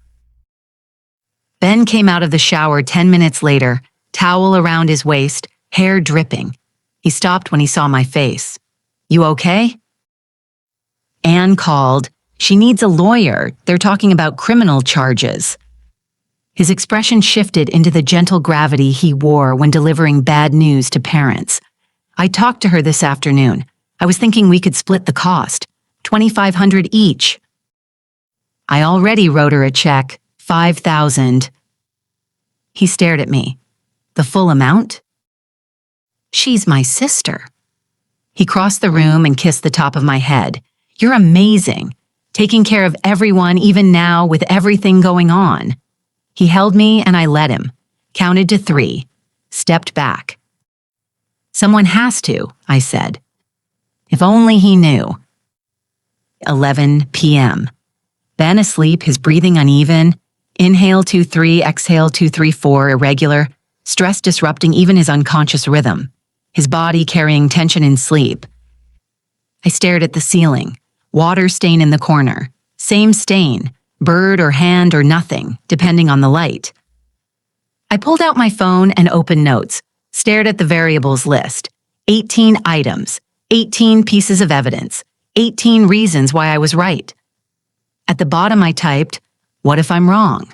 Ben came out of the shower 10 minutes later, towel around his waist, hair dripping. He stopped when he saw my face. You okay? Anne called. She needs a lawyer. They're talking about criminal charges. His expression shifted into the gentle gravity he wore when delivering bad news to parents. I talked to her this afternoon. I was thinking we could split the cost, $2,500 each. I already wrote her a check, $5,000. He stared at me. The full amount? She's my sister. He crossed the room and kissed the top of my head. You're amazing, taking care of everyone even now with everything going on. He held me and I let him, counted to 3, stepped back. Someone has to, I said. If only he knew. 11 p.m. Ben asleep, his breathing uneven, inhale 2-3, exhale 2-3-4, irregular, stress disrupting even his unconscious rhythm, his body carrying tension in sleep. I stared at the ceiling. Water stain in the corner. Same stain, bird or hand or nothing, depending on the light. I pulled out my phone and opened notes, stared at the variables list. 18 items, 18 pieces of evidence, 18 reasons why I was right. At the bottom I typed, what if I'm wrong?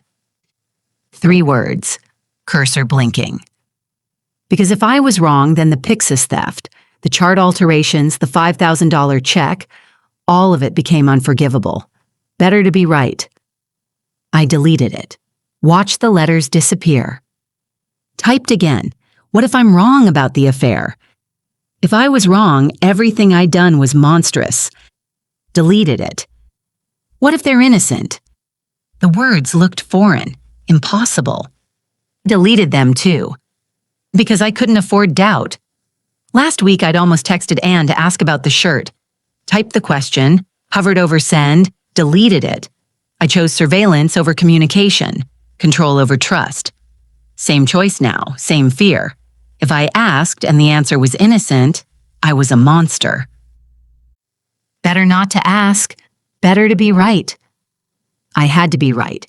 3 words, cursor blinking. Because if I was wrong, then the Pyxis theft, the chart alterations, the $5,000 check, all of it became unforgivable. Better to be right. I deleted it. Watched the letters disappear. Typed again. What if I'm wrong about the affair? If I was wrong, everything I'd done was monstrous. Deleted it. What if they're innocent? The words looked foreign, impossible. Deleted them too. Because I couldn't afford doubt. Last week I'd almost texted Anne to ask about the shirt. Typed the question, hovered over send, deleted it. I chose surveillance over communication, control over trust. Same choice now, same fear. If I asked and the answer was innocent, I was a monster. Better not to ask, better to be right. I had to be right.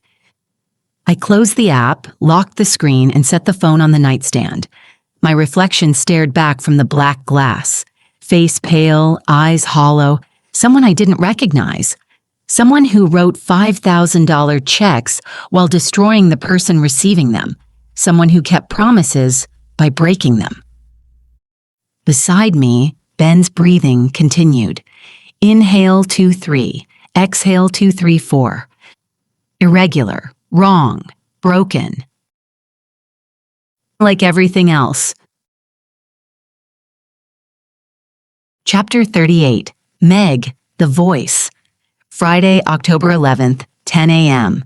I closed the app, locked the screen, and set the phone on the nightstand. My reflection stared back from the black glass. face pale, eyes hollow, someone I didn't recognize. Someone who wrote $5,000 checks while destroying the person receiving them. Someone who kept promises by breaking them. Beside me, Ben's breathing continued. Inhale 2-3, exhale 2-3-4. Irregular, wrong, broken. Like everything else. Chapter 38, Meg, the Voice. Friday, October 11th, 10 a.m.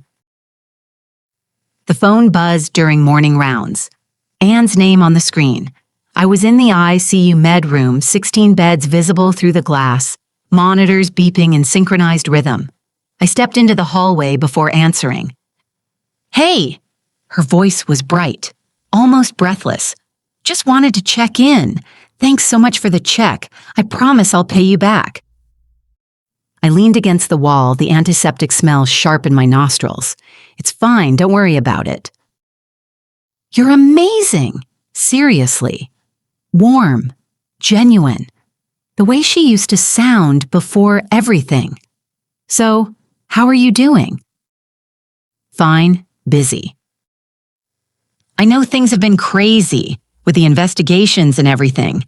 The phone buzzed during morning rounds. Anne's name on the screen. I was in the ICU med room, 16 beds visible through the glass, monitors beeping in synchronized rhythm. I stepped into the hallway before answering. Hey! Her voice was bright, almost breathless. Just wanted to check in. Thanks so much for the check. I promise I'll pay you back. I leaned against the wall, the antiseptic smell sharp in my nostrils. It's fine, don't worry about it. You're amazing! Seriously. Warm. Genuine. The way she used to sound before everything. So, how are you doing? Fine, busy. I know things have been crazy with the investigations and everything.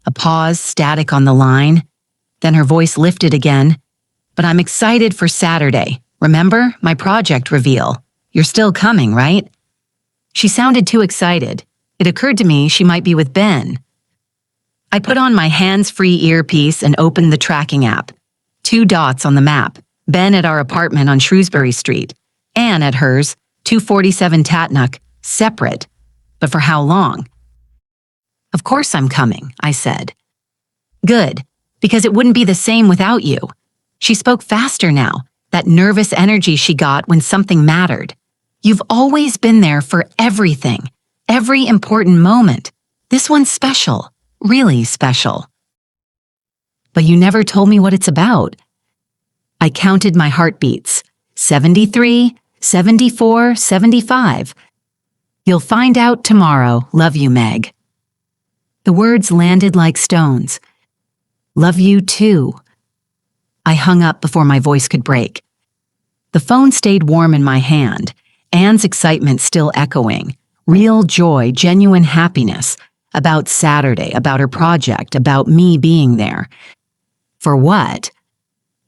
A pause, static on the line. Then her voice lifted again. But I'm excited for Saturday. Remember, my project reveal. You're still coming, right? She sounded too excited. It occurred to me she might be with Ben. I put on my hands-free earpiece and opened the tracking app. 2 dots on the map. Ben at our apartment on Shrewsbury Street. Anne at hers, 247 Tatnock, separate. But for how long? Of course I'm coming, I said. Good, because it wouldn't be the same without you. She spoke faster now, that nervous energy she got when something mattered. You've always been there for everything, every important moment. This one's special, really special. But you never told me what it's about. I counted my heartbeats. 73, 74, 75. You'll find out tomorrow. Love you, Meg. The words landed like stones. Love you too. I hung up before my voice could break. The phone stayed warm in my hand, Anne's excitement still echoing. Real joy, genuine happiness. About Saturday, about her project, about me being there. For what?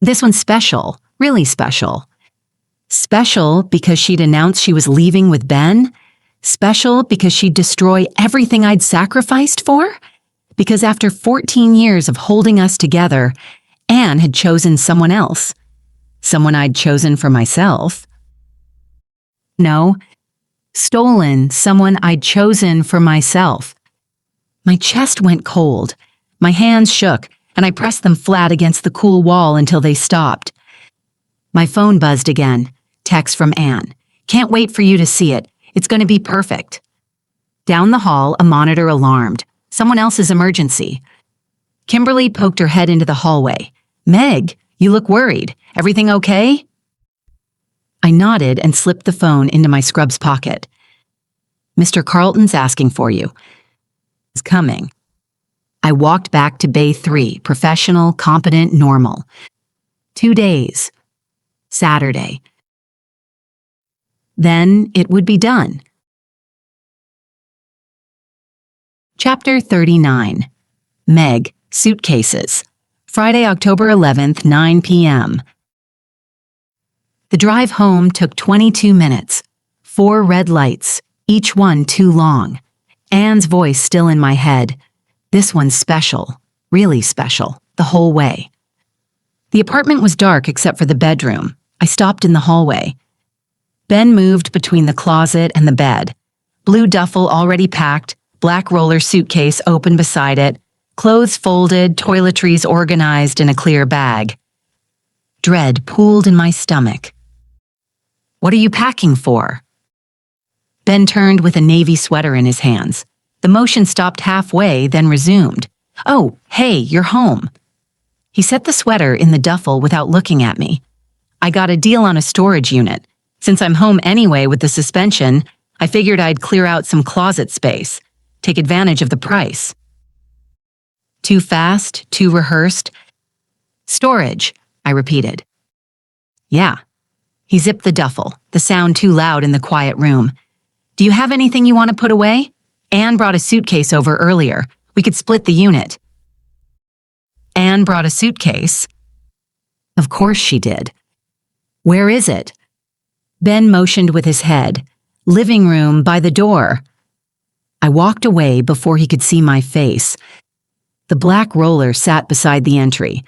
This one's special, really special. Special because she'd announced she was leaving with Ben? Special because she'd destroy everything I'd sacrificed for? Because after 14 years of holding us together, Anne had chosen someone else. Someone I'd chosen for myself. No, stolen someone I'd chosen for myself. My chest went cold. My hands shook, and I pressed them flat against the cool wall until they stopped. My phone buzzed again. Text from Anne. Can't wait for you to see it. It's going to be perfect. Down the hall, a monitor alarmed. Someone else's emergency. Kimberly poked her head into the hallway. Meg, you look worried. Everything okay? I nodded and slipped the phone into my scrubs pocket. Mr. Carlton's asking for you. He's coming. I walked back to Bay 3, professional, competent, normal. 2 days. Saturday. Then it would be done. Chapter 39. Meg, Suitcases. Friday, October 11th, 9 p.m. The drive home took 22 minutes. 4 red lights, each one too long. Anne's voice still in my head. This one's special, really special, the whole way. The apartment was dark except for the bedroom. I stopped in the hallway. Ben moved between the closet and the bed. Blue duffel already packed, black roller suitcase open beside it, clothes folded, toiletries organized in a clear bag. Dread pooled in my stomach. What are you packing for? Ben turned with a navy sweater in his hands. The motion stopped halfway, then resumed. Oh, hey, you're home. He set the sweater in the duffel without looking at me. I got a deal on a storage unit. Since I'm home anyway with the suspension, I figured I'd clear out some closet space, take advantage of the price. Too fast, too rehearsed. Storage, I repeated. Yeah. He zipped the duffel, the sound too loud in the quiet room. Do you have anything you want to put away? Anne brought a suitcase over earlier. We could split the unit. Anne brought a suitcase? Of course she did. Where is it? Ben motioned with his head. Living room by the door. I walked away before he could see my face. The black roller sat beside the entry.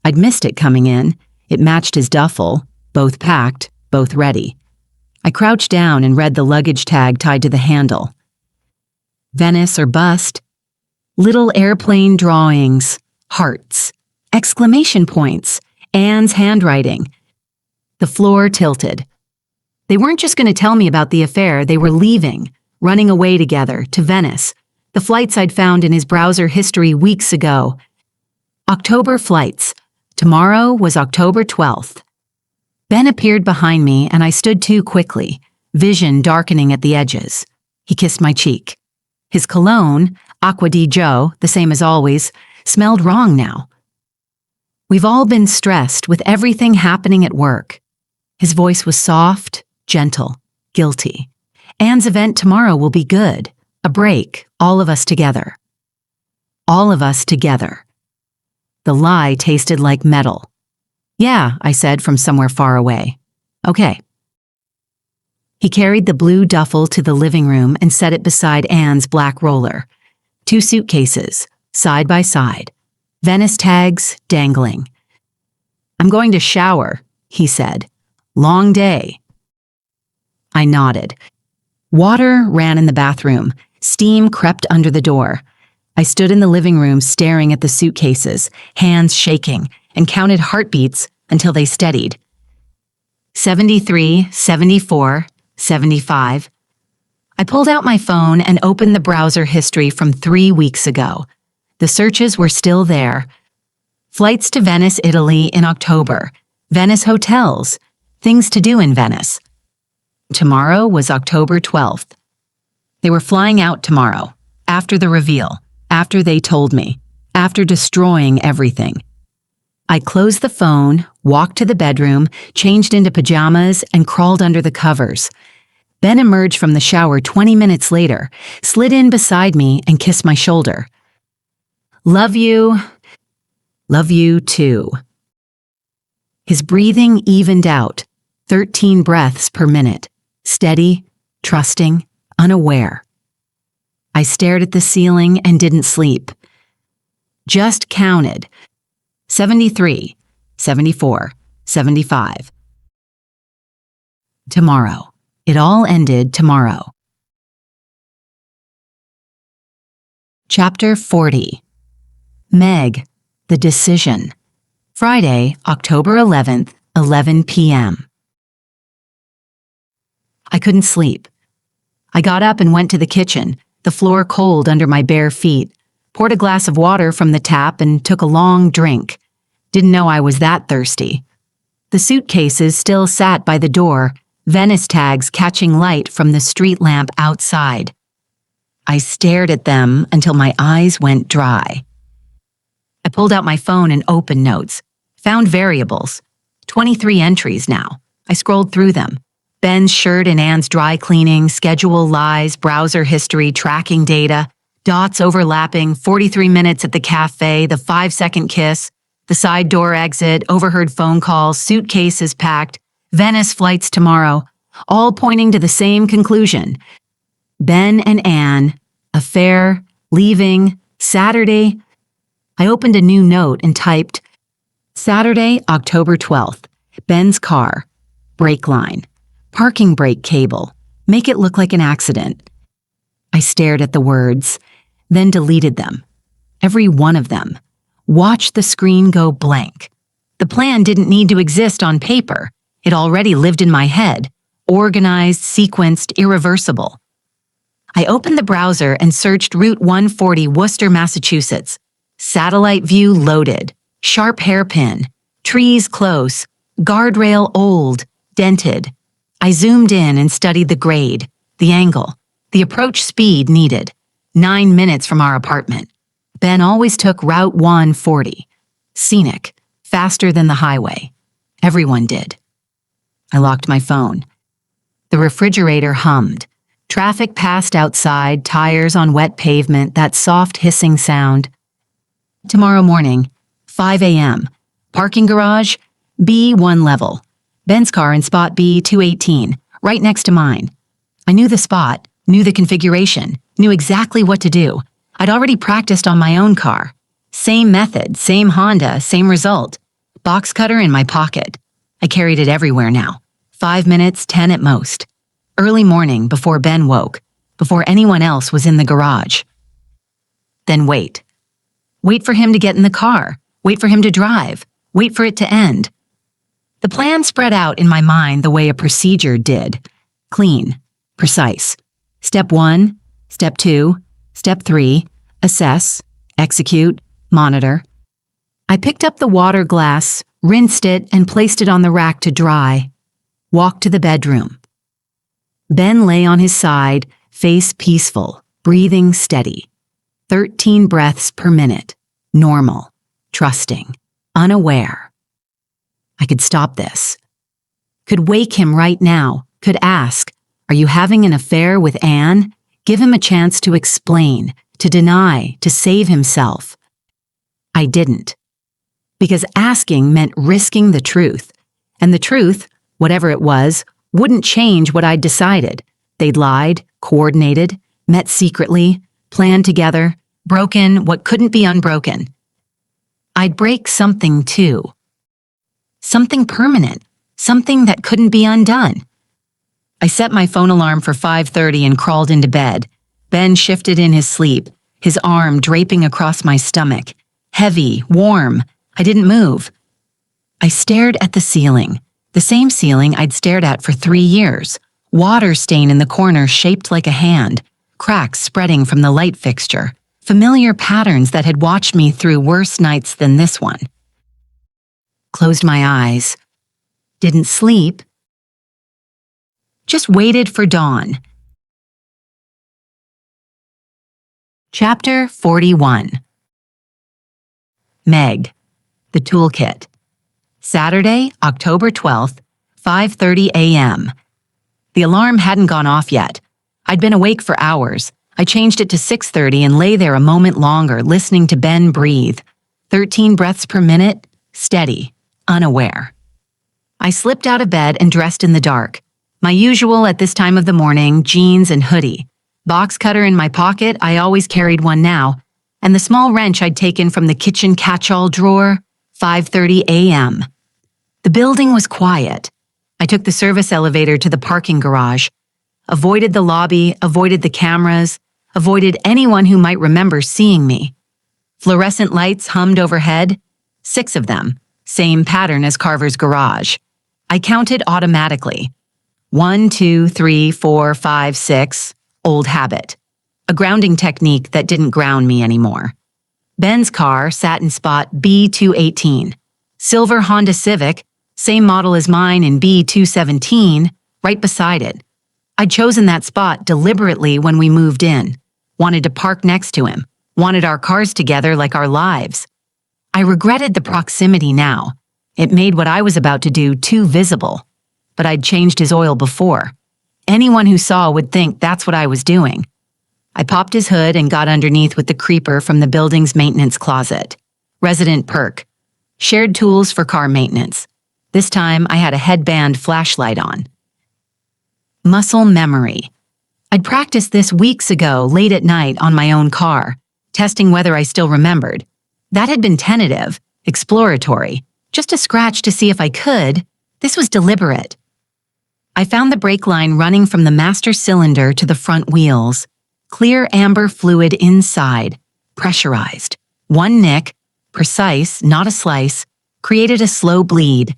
I'd missed it coming in. It matched his duffel, both packed, both ready. I crouched down and read the luggage tag tied to the handle. Venice or bust. Little airplane drawings, hearts, exclamation points, Anne's handwriting. The floor tilted. They weren't just going to tell me about the affair, they were leaving, running away together to Venice, the flights I'd found in his browser history weeks ago. October flights. Tomorrow was October 12th. Ben appeared behind me and I stood too quickly, vision darkening at the edges. He kissed my cheek. His cologne, Aqua di Gio, the same as always, smelled wrong now. We've all been stressed with everything happening at work. His voice was soft, gentle, guilty. Anne's event tomorrow will be good. A break, all of us together. All of us together. The lie tasted like metal. Yeah, I said from somewhere far away. Okay. He carried the blue duffel to the living room and set it beside Anne's black roller. 2 suitcases, side by side. Venice tags dangling. I'm going to shower, he said. Long day. I nodded. Water ran in the bathroom. Steam crept under the door. I stood in the living room staring at the suitcases, hands shaking, and counted heartbeats until they steadied. 73, 74, 75. I pulled out my phone and opened the browser history from 3 weeks ago. The searches were still there. Flights to Venice, Italy in October. Venice hotels. Things to do in Venice. Tomorrow was October 12th. They were flying out tomorrow, after the reveal, after they told me, after destroying everything. I closed the phone, walked to the bedroom, changed into pajamas, and crawled under the covers. Ben emerged from the shower 20 minutes later, slid in beside me, and kissed my shoulder. Love you. Love you too. His breathing evened out, 13 breaths per minute, steady, trusting, unaware. I stared at the ceiling and didn't sleep. Just counted. 73, 74, 75. Tomorrow. It all ended tomorrow. Chapter 40. Meg, the decision. Friday, October 11th, 11 p.m. I couldn't sleep. I got up and went to the kitchen, the floor cold under my bare feet, poured a glass of water from the tap and took a long drink. Didn't know I was that thirsty. The suitcases still sat by the door, Venice tags catching light from the street lamp outside. I stared at them until my eyes went dry. I pulled out my phone and opened notes, found variables. 23 entries now. I scrolled through them. Ben's shirt and Anne's dry cleaning, schedule lies, browser history, tracking data, dots overlapping, 43 minutes at the cafe, the 5-second kiss, the side door exit, overheard phone calls, suitcases packed, Venice flights tomorrow, all pointing to the same conclusion. Ben and Anne, affair, leaving, Saturday. I opened a new note and typed, Saturday, October 12th, Ben's car, brake line, parking brake cable, make it look like an accident. I stared at the words, then deleted them. Every one of them. Watched the screen go blank. The plan didn't need to exist on paper. It already lived in my head, organized, sequenced, irreversible. I opened the browser and searched Route 140, Worcester, Massachusetts. Satellite view loaded, sharp hairpin, trees close, guardrail old, dented. I zoomed in and studied the grade, the angle, the approach speed needed. 9 minutes from our apartment. Ben always took Route 140. Scenic, faster than the highway. Everyone did. I locked my phone. The refrigerator hummed. Traffic passed outside, tires on wet pavement, that soft hissing sound. Tomorrow morning, 5 a.m., parking garage, B1 level. Ben's car in spot B218, right next to mine. I knew the spot, knew the configuration, knew exactly what to do. I'd already practiced on my own car. Same method, same Honda, same result. Box cutter in my pocket. I carried it everywhere now. 5 minutes, 10 at most. Early morning, before Ben woke, before anyone else was in the garage. Then wait. Wait for him to get in the car. Wait for him to drive. Wait for it to end. The plan spread out in my mind the way a procedure did. Clean. Precise. Step 1, Step 2, Step 3, assess, execute, monitor. I picked up the water glass, rinsed it, and placed it on the rack to dry. Walked to the bedroom. Ben lay on his side, face peaceful, breathing steady. 13 breaths per minute. Normal. Trusting. Unaware. I could stop this. Could wake him right now. Could ask, "Are you having an affair with Anne?" Give him a chance to explain, to deny, to save himself. I didn't. Because asking meant risking the truth. And the truth, whatever it was, wouldn't change what I'd decided. They'd lied, coordinated, met secretly, planned together, broken what couldn't be unbroken. I'd break something too. Something permanent, something that couldn't be undone. I set my phone alarm for 5:30 and crawled into bed. Ben shifted in his sleep, his arm draping across my stomach. Heavy, warm. I didn't move. I stared at the ceiling, the same ceiling I'd stared at for 3 years. Water stain in the corner shaped like a hand, cracks spreading from the light fixture, familiar patterns that had watched me through worse nights than this one. Closed my eyes. Didn't sleep. Just waited for dawn. Chapter 41. Meg, the Toolkit. Saturday, October 12th, 5:30 a.m. The alarm hadn't gone off yet. I'd been awake for hours. I changed it to 6:30 and lay there a moment longer, listening to Ben breathe. 13 breaths per minute, steady, unaware. I slipped out of bed and dressed in the dark. My usual at this time of the morning, jeans and hoodie. Box cutter in my pocket, I always carried one now, and the small wrench I'd taken from the kitchen catch-all drawer, 5:30 a.m. The building was quiet. I took the service elevator to the parking garage, avoided the lobby, avoided the cameras, avoided anyone who might remember seeing me. Fluorescent lights hummed overhead, 6 of them, same pattern as Carver's garage. I counted automatically. 1, 2, 3, 4, 5, 6, old habit. A grounding technique that didn't ground me anymore. Ben's car sat in spot B218. Silver Honda Civic, same model as mine in B217, right beside it. I'd chosen that spot deliberately when we moved in. Wanted to park next to him. Wanted our cars together like our lives. I regretted the proximity now. It made what I was about to do too visible. But I'd changed his oil before. Anyone who saw would think that's what I was doing. I popped his hood and got underneath with the creeper from the building's maintenance closet. Resident perk. Shared tools for car maintenance. This time I had a headband flashlight on. Muscle memory. I'd practiced this weeks ago, late at night on my own car, testing whether I still remembered. That had been tentative, exploratory, just a scratch to see if I could. This was deliberate. I found the brake line running from the master cylinder to the front wheels. Clear amber fluid inside, pressurized. One nick, precise, not a slice, created a slow bleed.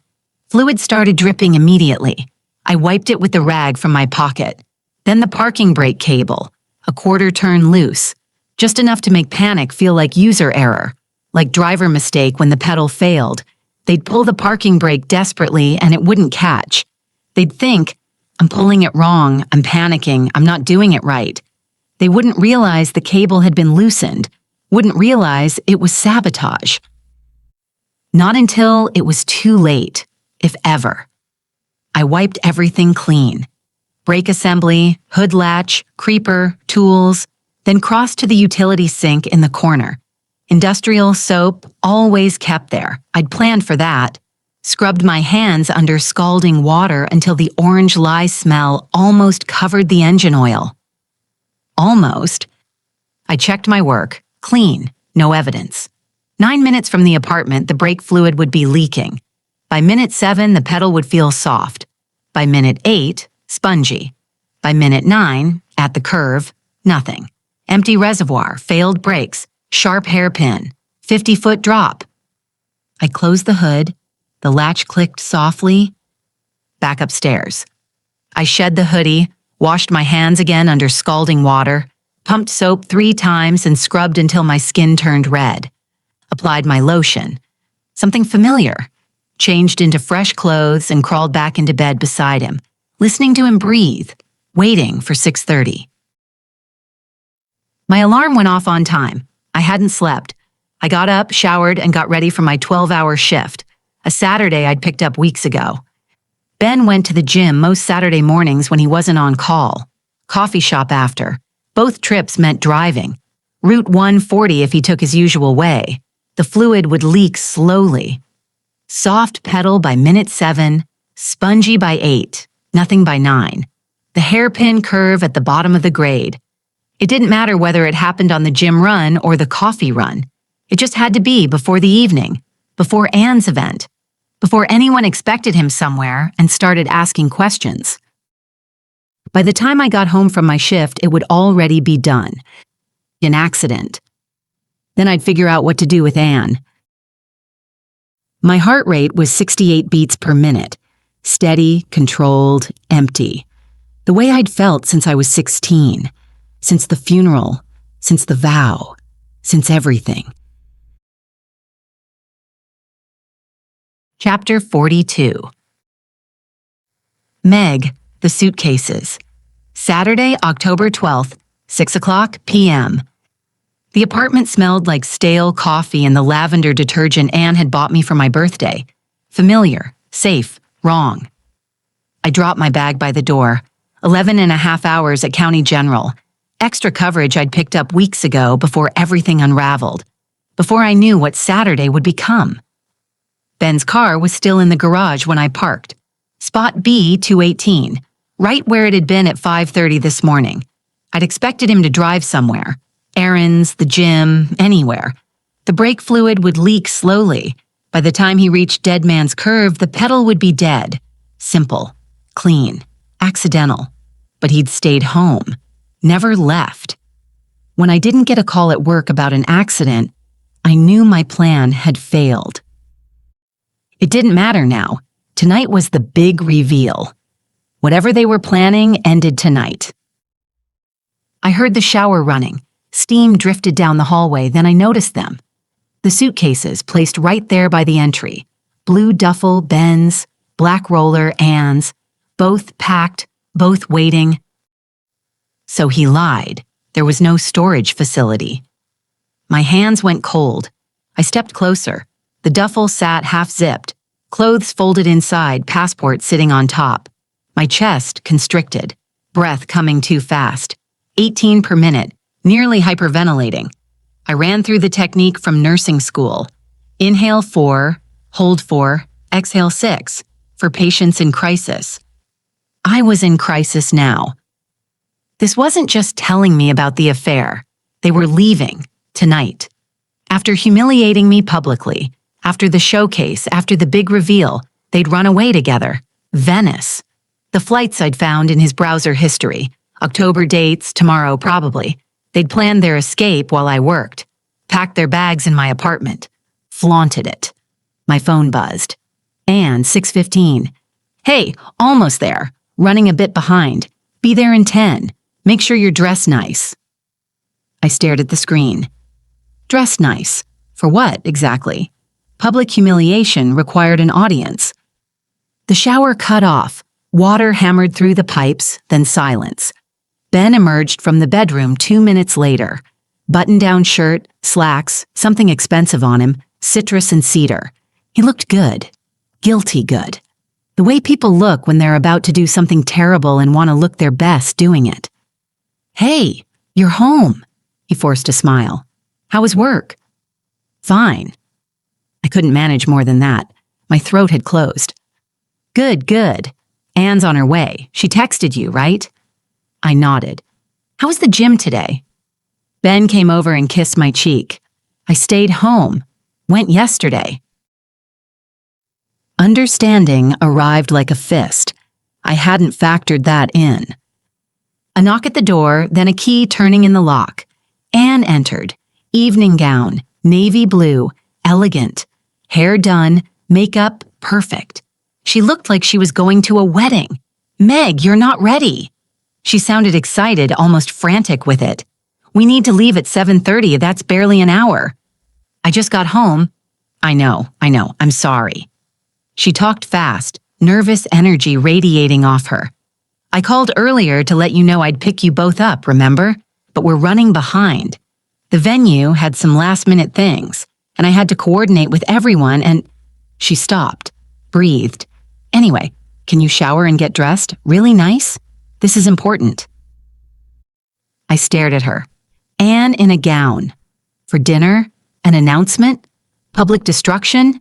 Fluid started dripping immediately. I wiped it with the rag from my pocket. Then the parking brake cable, a quarter turn loose, just enough to make panic feel like user error, like driver mistake when the pedal failed. They'd pull the parking brake desperately and it wouldn't catch. They'd think, I'm pulling it wrong, I'm panicking, I'm not doing it right. They wouldn't realize the cable had been loosened, wouldn't realize it was sabotage. Not until it was too late, if ever. I wiped everything clean. Brake assembly, hood latch, creeper, tools, then crossed to the utility sink in the corner. Industrial soap, always kept there. I'd planned for that. Scrubbed my hands under scalding water until the orange lye smell almost covered the engine oil. Almost. I checked my work. Clean. No evidence. 9 minutes from the apartment, the brake fluid would be leaking. By minute 7, the pedal would feel soft. By minute 8, spongy. By minute 9, at the curve, nothing. Empty reservoir, failed brakes, sharp hairpin, 50-foot drop. I closed the hood. The latch clicked softly. Back upstairs. I shed the hoodie, washed my hands again under scalding water, pumped soap 3 times and scrubbed until my skin turned red. Applied my lotion. Something familiar. Changed into fresh clothes and crawled back into bed beside him, listening to him breathe, waiting for 6:30. My alarm went off on time. I hadn't slept. I got up, showered, and got ready for my 12-hour shift, a Saturday I'd picked up weeks ago. Ben went to the gym most Saturday mornings when he wasn't on call. Coffee shop after. Both trips meant driving. Route 140 if he took his usual way. The fluid would leak slowly. Soft pedal by minute 7, spongy by 8, nothing by 9. The hairpin curve at the bottom of the grade. It didn't matter whether it happened on the gym run or the coffee run. It just had to be before the evening, before Anne's event, before anyone expected him somewhere and started asking questions. By the time I got home from my shift, it would already be done. An accident. Then I'd figure out what to do with Anne. My heart rate was 68 beats per minute. Steady, controlled, empty. The way I'd felt since I was 16. Since the funeral. Since the vow. Since everything. Chapter 42. Meg, the suitcases. Saturday, October 12th, 6:00 p.m. The apartment smelled like stale coffee and the lavender detergent Anne had bought me for my birthday. Familiar, safe, wrong. I dropped my bag by the door. 11.5 hours at County General. Extra coverage I'd picked up weeks ago before everything unraveled. Before I knew what Saturday would become. Ben's car was still in the garage when I parked. Spot B218, right where it had been at 5:30 this morning. I'd expected him to drive somewhere. Errands, the gym, anywhere. The brake fluid would leak slowly. By the time he reached Dead Man's Curve, the pedal would be dead. Simple, clean, accidental. But he'd stayed home, never left. When I didn't get a call at work about an accident, I knew my plan had failed. It didn't matter now. Tonight was the big reveal. Whatever they were planning ended tonight. I heard the shower running. Steam drifted down the hallway, then I noticed them. The suitcases placed right there by the entry. Blue duffel, Ben's, black roller, Anne's. Both packed, both waiting. So he lied. There was no storage facility. My hands went cold. I stepped closer. The duffel sat half-zipped. Clothes folded inside, passport sitting on top. My chest constricted. Breath coming too fast. 18 per minute. Nearly hyperventilating. I ran through the technique from nursing school. Inhale 4, hold 4, exhale 6, for patients in crisis. I was in crisis now. This wasn't just telling me about the affair. They were leaving, tonight. After humiliating me publicly, after the showcase, after the big reveal, they'd run away together. Venice. The flights I'd found in his browser history. October dates, tomorrow probably. They'd planned their escape while I worked, packed their bags in my apartment, flaunted it. My phone buzzed. Anne, 6:15. Hey, almost there. Running a bit behind. Be there in 10. Make sure you're dressed nice. I stared at the screen. Dressed nice? For what, exactly? Public humiliation required an audience. The shower cut off. Water hammered through the pipes, then silence. Ben emerged from the bedroom 2 minutes later. Button-down shirt, slacks, something expensive on him, citrus and cedar. He looked good. Guilty good. The way people look when they're about to do something terrible and want to look their best doing it. "Hey, you're home," he forced a smile. "How was work?" "Fine." I couldn't manage more than that. My throat had closed. "Good, good. Anne's on her way. She texted you, right?" I nodded. "How was the gym today?" Ben came over and kissed my cheek. "I stayed home. Went yesterday." Understanding arrived like a fist. I hadn't factored that in. A knock at the door, then a key turning in the lock. Anne entered. Evening gown, navy blue, elegant. Hair done, makeup perfect. She looked like she was going to a wedding. "Meg, you're not ready." She sounded excited, almost frantic with it. "We need to leave at 7:30. That's barely an hour." "I just got home." I know. I'm sorry." She talked fast, nervous energy radiating off her. "I called earlier to let you know I'd pick you both up, remember? But we're running behind. The venue had some last-minute things, and I had to coordinate with everyone and—" She stopped, breathed. "Anyway, can you shower and get dressed? Really nice? This is important." I stared at her. Anne in a gown. For dinner? An announcement? Public destruction?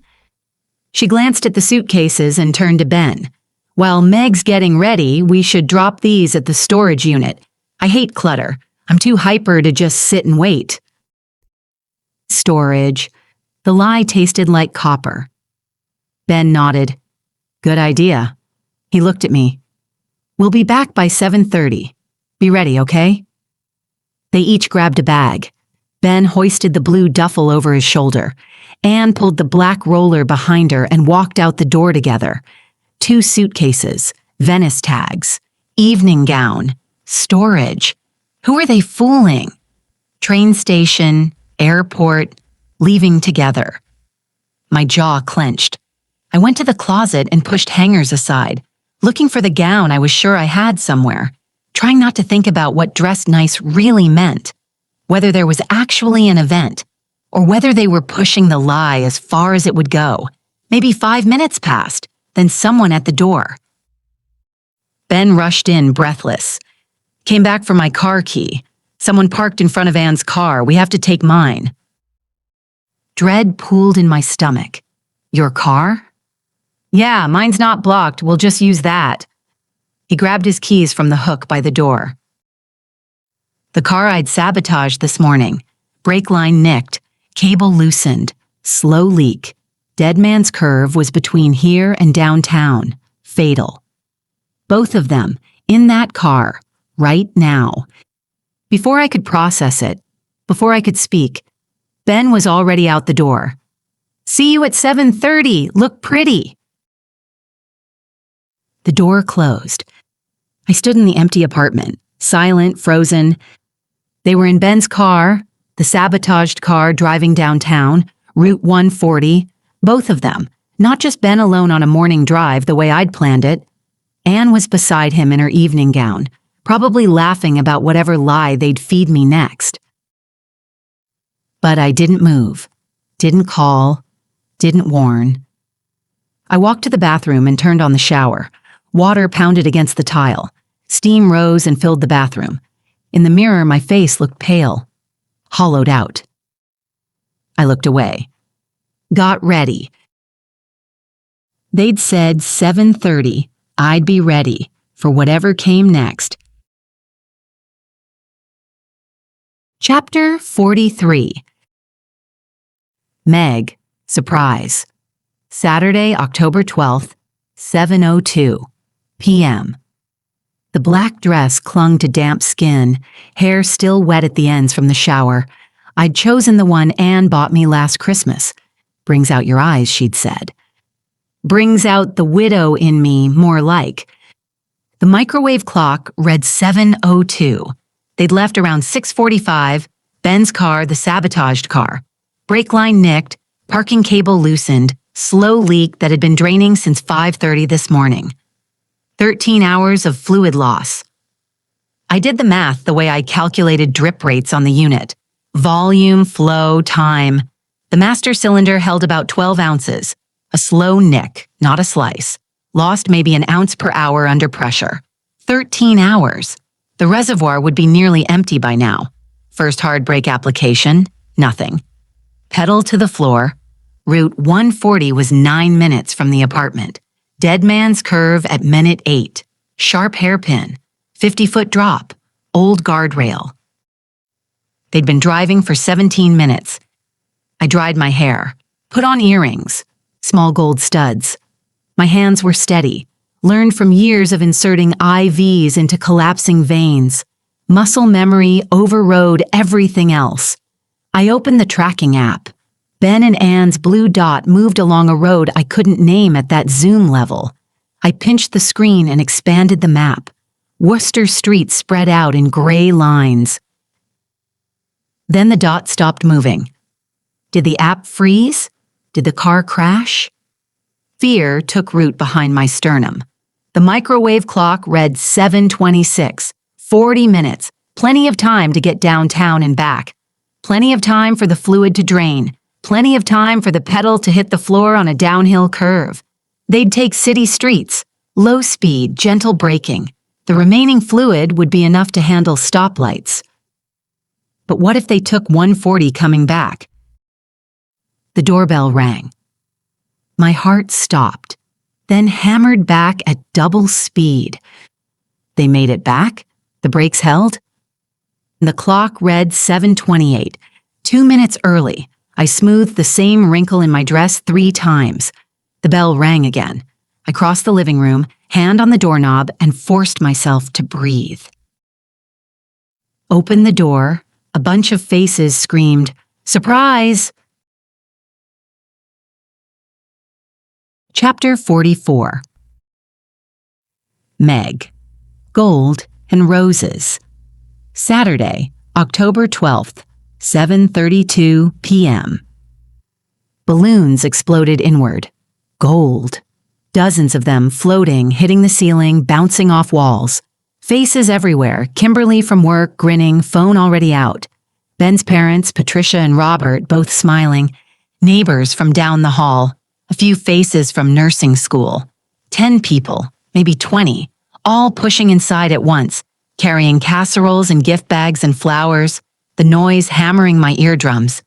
She glanced at the suitcases and turned to Ben. "While Meg's getting ready, we should drop these at the storage unit. I hate clutter. I'm too hyper to just sit and wait." Storage. The lie tasted like copper. Ben nodded. "Good idea." He looked at me. "We'll be back by 7:30. Be ready, okay?" They each grabbed a bag. Ben hoisted the blue duffel over his shoulder. Anne pulled the black roller behind her and walked out the door together. 2 suitcases, Venice tags, evening gown, storage. Who are they fooling? Train station, airport, leaving together. My jaw clenched. I went to the closet and pushed hangers aside, looking for the gown I was sure I had somewhere, trying not to think about what dressed nice really meant, whether there was actually an event, or whether they were pushing the lie as far as it would go. Maybe 5 minutes passed, then someone at the door. Ben rushed in, breathless. "Came back for my car key. Someone parked in front of Anne's car. We have to take mine." Dread pooled in my stomach. "Your car?" "Yeah, mine's not blocked. We'll just use that." He grabbed his keys from the hook by the door. "The car I'd sabotaged this morning. Brake line nicked. Cable loosened. Slow leak. Dead man's curve was between here and downtown. Fatal. Both of them, in that car, right now." Before I could process it, before I could speak, Ben was already out the door. "See you at 7:30. Look pretty." The door closed. I stood in the empty apartment, silent, frozen. They were in Ben's car, the sabotaged car driving downtown, Route 140, both of them, not just Ben alone on a morning drive the way I'd planned it. Anne was beside him in her evening gown, probably laughing about whatever lie they'd feed me next. But I didn't move, didn't call, didn't warn. I walked to the bathroom and turned on the shower. Water pounded against the tile. Steam rose and filled the bathroom. In the mirror, my face looked pale, hollowed out. I looked away. Got ready. They'd said 7:30, I'd be ready for whatever came next. Chapter 43. Meg, surprise. Saturday, October 12th, 7:02 p.m. The black dress clung to damp skin, hair still wet at the ends from the shower. I'd chosen the one Anne bought me last Christmas. Brings out your eyes, she'd said. Brings out the widow in me, more like. The microwave clock read 7:02. They'd left around 6:45, Ben's car, the sabotaged car. Brake line nicked, parking cable loosened, slow leak that had been draining since 5:30 this morning. 13 hours of fluid loss. I did the math the way I calculated drip rates on the unit. Volume, flow, time. The master cylinder held about 12 ounces. A slow nick, not a slice. Lost maybe an ounce per hour under pressure. 13 hours. The reservoir would be nearly empty by now. First hard brake application, nothing. Pedal to the floor. Route 140 was 9 minutes from the apartment. Dead man's curve at minute 8. Sharp hairpin. 50-foot drop. Old guardrail. They'd been driving for 17 minutes. I dried my hair. Put on earrings. Small gold studs. My hands were steady. Learned from years of inserting IVs into collapsing veins. Muscle memory overrode everything else. I opened the tracking app. Ben and Anne's blue dot moved along a road I couldn't name at that zoom level. I pinched the screen and expanded the map. Worcester Street spread out in gray lines. Then the dot stopped moving. Did the app freeze? Did the car crash? Fear took root behind my sternum. The microwave clock read 7:26, 40 minutes, plenty of time to get downtown and back. Plenty of time for the fluid to drain. Plenty of time for the pedal to hit the floor on a downhill curve. They'd take city streets, low speed, gentle braking. The remaining fluid would be enough to handle stoplights. But what if they took 140 coming back? The doorbell rang. My heart stopped, then hammered back at double speed. They made it back? The brakes held? The clock read 7:28, 2 minutes early. I smoothed the same wrinkle in my dress 3 times. The bell rang again. I crossed the living room, hand on the doorknob, and forced myself to breathe. Opened the door. A bunch of faces screamed, "Surprise!" Chapter 44. Meg. Gold and Roses. Saturday, October 12th, 7:32 p.m. Balloons exploded inward. Gold. Dozens of them floating, hitting the ceiling, bouncing off walls. Faces everywhere, Kimberly from work, grinning, phone already out. Ben's parents, Patricia and Robert, both smiling. Neighbors from down the hall. A few faces from nursing school. 10 people, maybe 20, all pushing inside at once, carrying casseroles and gift bags and flowers, the noise hammering my eardrums.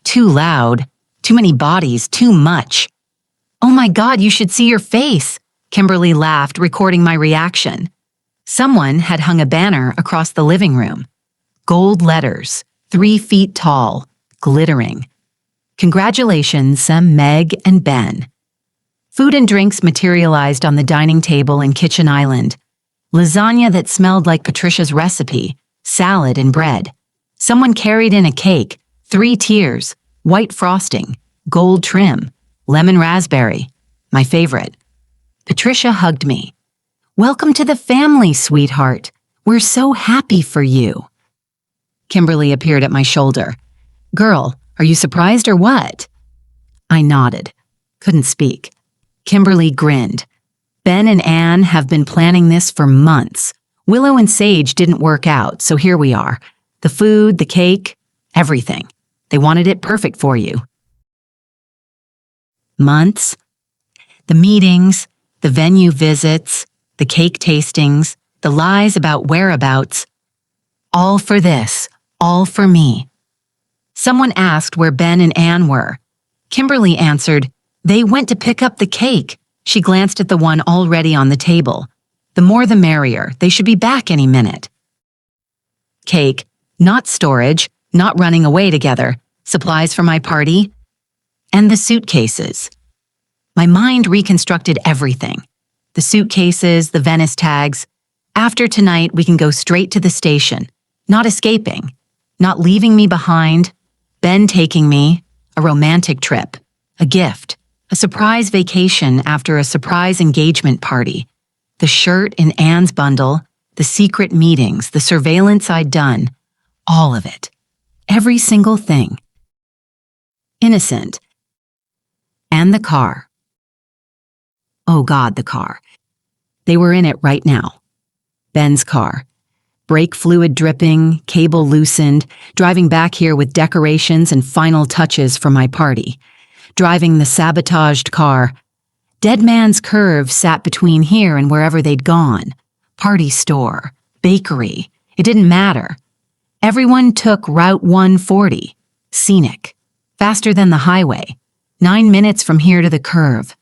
Too loud, too many bodies, too much. "Oh my God, you should see your face," Kimberly laughed, recording my reaction. Someone had hung a banner across the living room. Gold letters, 3 feet tall, glittering. "Congratulations, Meg and Ben." Food and drinks materialized on the dining table and kitchen island. Lasagna that smelled like Patricia's recipe, salad and bread. Someone carried in a cake, 3 tiers, white frosting, gold trim, lemon raspberry, my favorite. Patricia hugged me. "Welcome to the family, sweetheart. We're so happy for you." Kimberly appeared at my shoulder. "Girl, are you surprised or what?" I nodded. Couldn't speak. Kimberly grinned. "Ben and Anne have been planning this for months. Willow and Sage didn't work out, so here we are. The food, the cake, everything. They wanted it perfect for you." Months? The meetings, the venue visits, the cake tastings, the lies about whereabouts. All for this, all for me. Someone asked where Ben and Anne were. Kimberly answered, "They went to pick up the cake." She glanced at the one already on the table. "The more the merrier. They should be back any minute." Cake, not storage, not running away together, supplies for my party, and the suitcases. My mind reconstructed everything. The suitcases, the Venice tags. After tonight, we can go straight to the station. Not escaping. Not leaving me behind. Ben taking me. A romantic trip. A gift. A surprise vacation after a surprise engagement party. The shirt in Anne's bundle. The secret meetings. The surveillance I'd done. All of it. Every single thing. Innocent. And the car. Oh God, the car. They were in it right now. Ben's car. Brake fluid dripping, cable loosened, driving back here with decorations and final touches for my party. Driving the sabotaged car. Dead Man's Curve sat between here and wherever they'd gone. Party store, bakery, it didn't matter. Everyone took Route 140, scenic, faster than the highway, 9 minutes from here to the curve.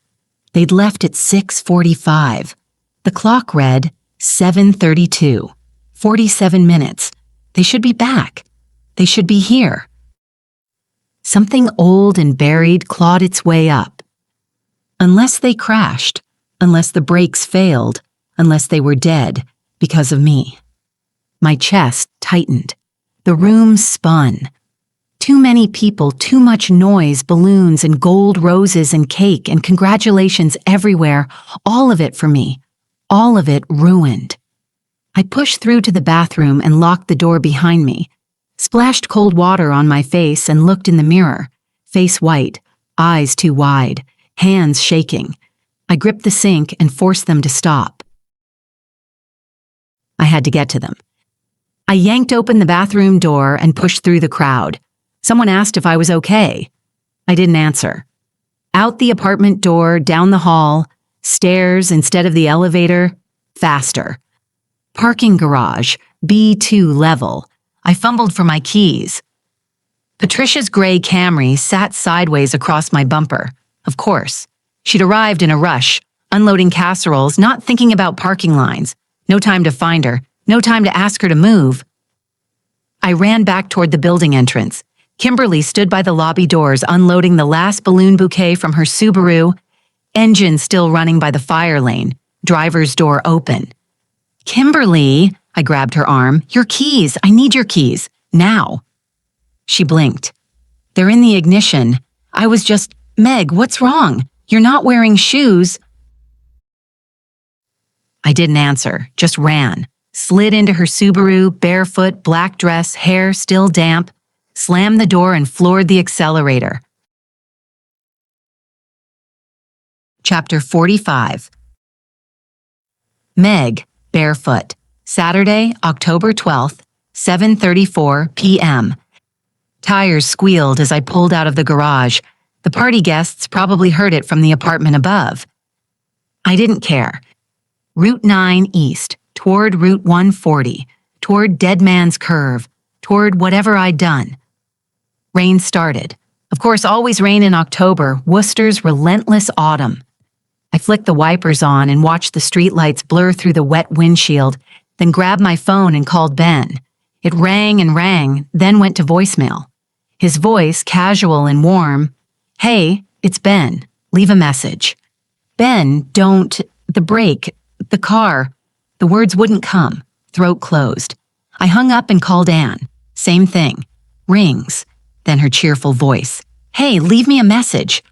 They'd left at 6:45. The clock read 7:32, 47 minutes. They should be back. They should be here. Something old and buried clawed its way up. Unless they crashed, unless the brakes failed, unless they were dead because of me. My chest tightened. The room spun. Too many people, too much noise, balloons and gold roses and cake and congratulations everywhere, all of it for me, all of it ruined. I pushed through to the bathroom and locked the door behind me, splashed cold water on my face and looked in the mirror, face white, eyes too wide, hands shaking. I gripped the sink and forced them to stop. I had to get to them. I yanked open the bathroom door and pushed through the crowd. Someone asked if I was okay. I didn't answer. Out the apartment door, down the hall, stairs instead of the elevator, faster. Parking garage, B2 level. I fumbled for my keys. Patricia's gray Camry sat sideways across my bumper. Of course. She'd arrived in a rush, unloading casseroles, not thinking about parking lines. No time to find her. No time to ask her to move. I ran back toward the building entrance. Kimberly stood by the lobby doors, unloading the last balloon bouquet from her Subaru, engine still running by the fire lane, driver's door open. Kimberly, I grabbed her arm. Your keys. I need your keys. Now. She blinked. They're in the ignition. I was just, Meg, what's wrong? You're not wearing shoes. I didn't answer, just ran. Slid into her Subaru, barefoot, black dress, hair still damp, slammed the door and floored the accelerator. Chapter 45. Meg, barefoot. Saturday, October 12th, 7:34 p.m. Tires squealed as I pulled out of the garage. The party guests probably heard it from the apartment above. I didn't care. Route 9 east, toward Route 140, toward Dead Man's Curve, toward whatever I'd done. Rain started. Of course, always rain in October, Worcester's relentless autumn. I flicked the wipers on and watched the streetlights blur through the wet windshield, then grabbed my phone and called Ben. It rang and rang, then went to voicemail. His voice, casual and warm. Hey, it's Ben. Leave a message. Ben, don't, the brake, the car. The words wouldn't come. Throat closed. I hung up and called Anne. Same thing. Rings. Then her cheerful voice. Hey, leave me a message.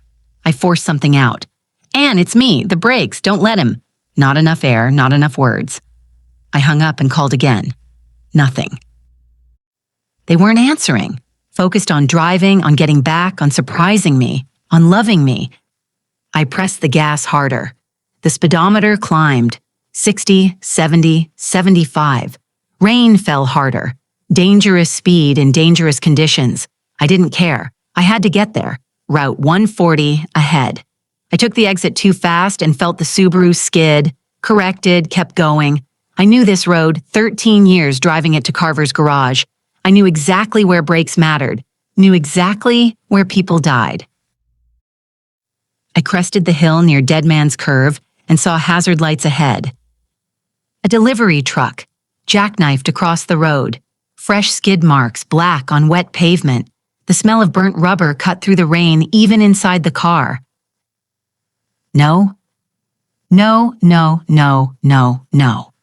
I forced something out. Anne, it's me. The brakes. Don't let him. Not enough air, not enough words. I hung up and called again. Nothing. They weren't answering. Focused on driving, on getting back, on surprising me, on loving me. I pressed the gas harder. The speedometer climbed. 60, 70, 75. Rain fell harder. Dangerous speed in dangerous conditions. I didn't care. I had to get there. Route 140 ahead. I took the exit too fast and felt the Subaru skid, corrected, kept going. I knew this road, 13 years driving it to Carver's garage. I knew exactly where brakes mattered, knew exactly where people died. I crested the hill near Dead Man's Curve and saw hazard lights ahead. A delivery truck, jackknifed across the road, fresh skid marks black on wet pavement, the smell of burnt rubber cut through the rain even inside the car. No. No, no, no, no, no.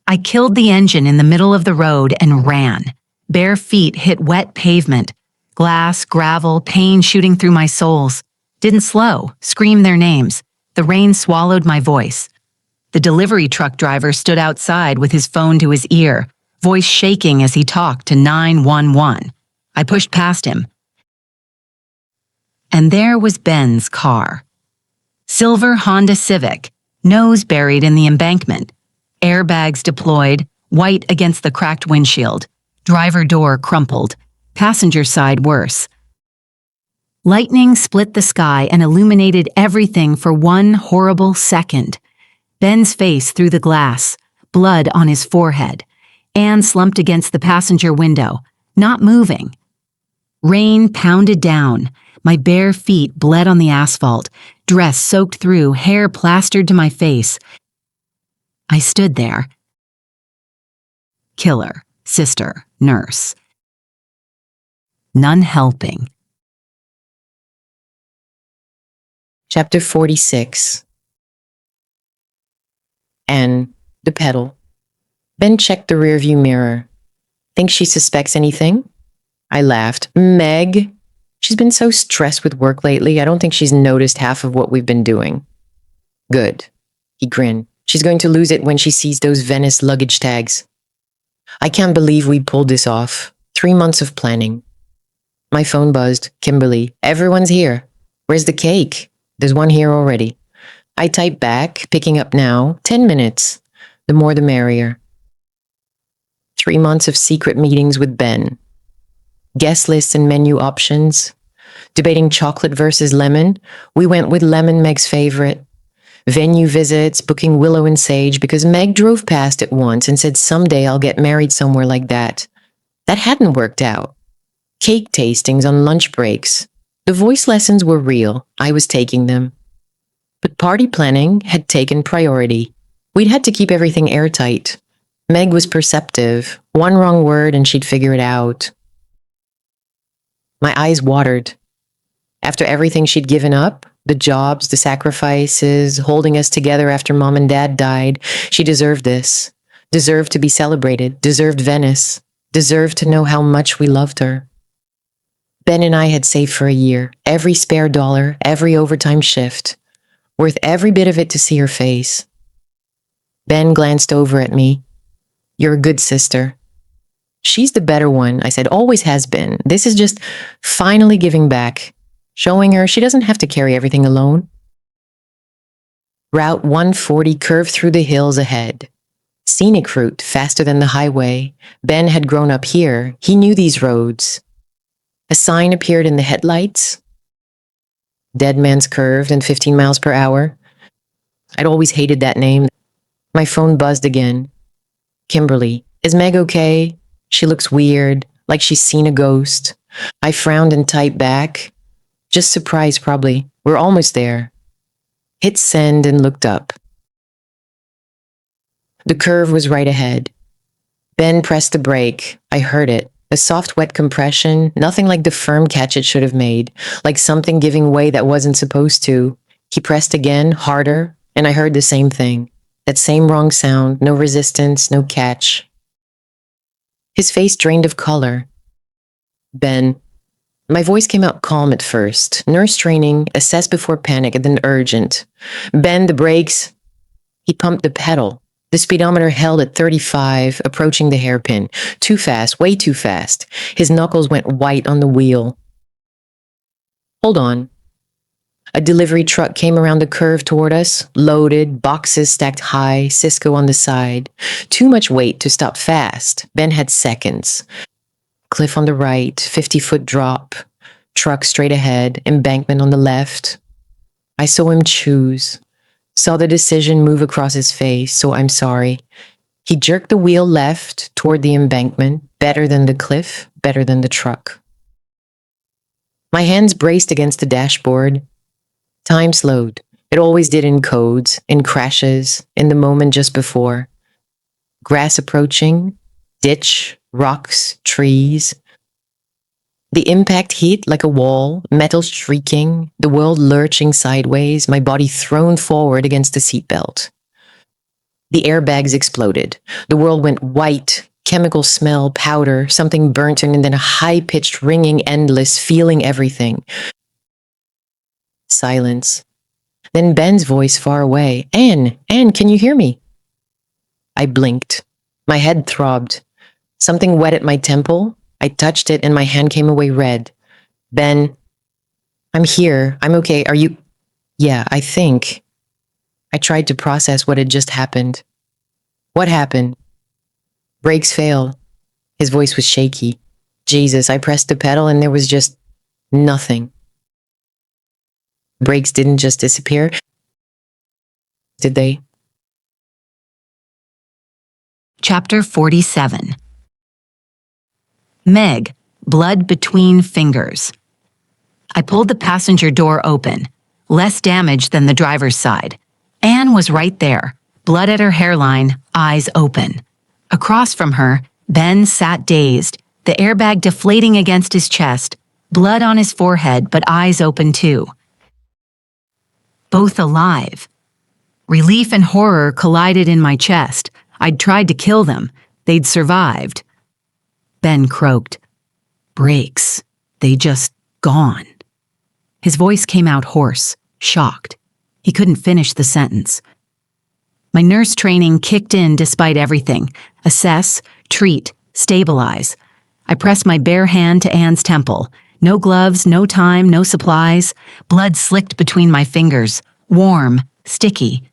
I killed the engine in the middle of the road and ran. Bare feet hit wet pavement, glass, gravel, pain shooting through my soles. Didn't slow, scream their names. The rain swallowed my voice. The delivery truck driver stood outside with his phone to his ear, voice shaking as he talked to 911. I pushed past him. And there was Ben's car. Silver Honda Civic, nose buried in the embankment. Airbags deployed, white against the cracked windshield. Driver door crumpled. Passenger side worse. Lightning split the sky and illuminated everything for one horrible second. Ben's face through the glass, blood on his forehead. Anne slumped against the passenger window, not moving. Rain pounded down. My bare feet bled on the asphalt, dress soaked through, hair plastered to my face. I stood there. Killer, sister, nurse. None helping. Chapter 46. And the pedal. Ben checked the rearview mirror. Think she suspects anything? I laughed. Meg? She's been so stressed with work lately, I don't think she's noticed half of what we've been doing. Good. He grinned. She's going to lose it when she sees those Venice luggage tags. I can't believe we pulled this off. 3 months of planning. My phone buzzed. Kimberly. Everyone's here. Where's the cake? There's one here already. I typed back, picking up now. 10 minutes. The more the merrier. 3 months of secret meetings with Ben. Guest lists and menu options. Debating chocolate versus lemon. We went with lemon, Meg's favorite. Venue visits, booking Willow and Sage because Meg drove past it once and said someday I'll get married somewhere like that. That hadn't worked out. Cake tastings on lunch breaks. The voice lessons were real. I was taking them. But party planning had taken priority. We'd had to keep everything airtight. Meg was perceptive. One wrong word and she'd figure it out. My eyes watered. After everything she'd given up, the jobs, the sacrifices, holding us together after Mom and Dad died, she deserved this. Deserved to be celebrated. Deserved Venice. Deserved to know how much we loved her. Ben and I had saved for a year. Every spare dollar, every overtime shift. Worth every bit of it to see her face. Ben glanced over at me. You're a good sister. She's the better one, I said, always has been. This is just finally giving back. Showing her she doesn't have to carry everything alone. Route 140 curved through the hills ahead. Scenic route, faster than the highway. Ben had grown up here. He knew these roads. A sign appeared in the headlights. Dead Man's Curve and 15 miles per hour. I'd always hated that name. My phone buzzed again. Kimberly. Is Meg okay? She looks weird, like she's seen a ghost. I frowned and typed back. Just surprised, probably. We're almost there. Hit send and looked up. The curve was right ahead. Ben pressed the brake. I heard it. A soft, wet compression, nothing like the firm catch it should have made, like something giving way that wasn't supposed to. He pressed again, harder, and I heard the same thing. That same wrong sound, no resistance, no catch. His face drained of color. Ben. My voice came out calm at first. Nurse training, assess before panic, and then urgent. Ben, the brakes. He pumped the pedal. The speedometer held at 35, approaching the hairpin. Too fast, way too fast. His knuckles went white on the wheel. Hold on. A delivery truck came around the curve toward us, loaded, boxes stacked high, Cisco on the side. Too much weight to stop fast. Ben had seconds. Cliff on the right, 50-foot drop. Truck straight ahead, embankment on the left. I saw him choose. Saw the decision move across his face, so I'm sorry. He jerked the wheel left toward the embankment, better than the cliff, better than the truck. My hands braced against the dashboard. Time slowed. It always did in codes, in crashes, in the moment just before. Grass approaching, ditch, rocks, trees. The impact hit like a wall, metal shrieking, the world lurching sideways, my body thrown forward against the seatbelt. The airbags exploded. The world went white, chemical smell, powder, something burnt, and then a high-pitched ringing, endless, feeling everything. Silence. Then Ben's voice far away. Anne, can you hear me? I blinked. My head throbbed. Something wet at my temple. I touched it and my hand came away red. Ben, I'm here. I'm okay. Are you? Yeah, I think. I tried to process what had just happened. What happened? Brakes failed. His voice was shaky. Jesus, I pressed the pedal and there was just nothing. Brakes didn't just disappear, did they? Chapter 47. Meg, blood between fingers. I pulled the passenger door open, less damage than the driver's side. Anne was right there, blood at her hairline, eyes open. Across from her, Ben sat dazed, the airbag deflating against his chest, blood on his forehead, but eyes open too. Both alive. Relief and horror collided in my chest. I'd tried to kill them. They'd survived. Ben croaked. Brakes. They just gone. His voice came out hoarse, shocked. He couldn't finish the sentence. My nurse training kicked in despite everything. Assess, treat, stabilize. I pressed my bare hand to Anne's temple. No gloves, no time, no supplies. Blood slicked between my fingers. Warm, sticky.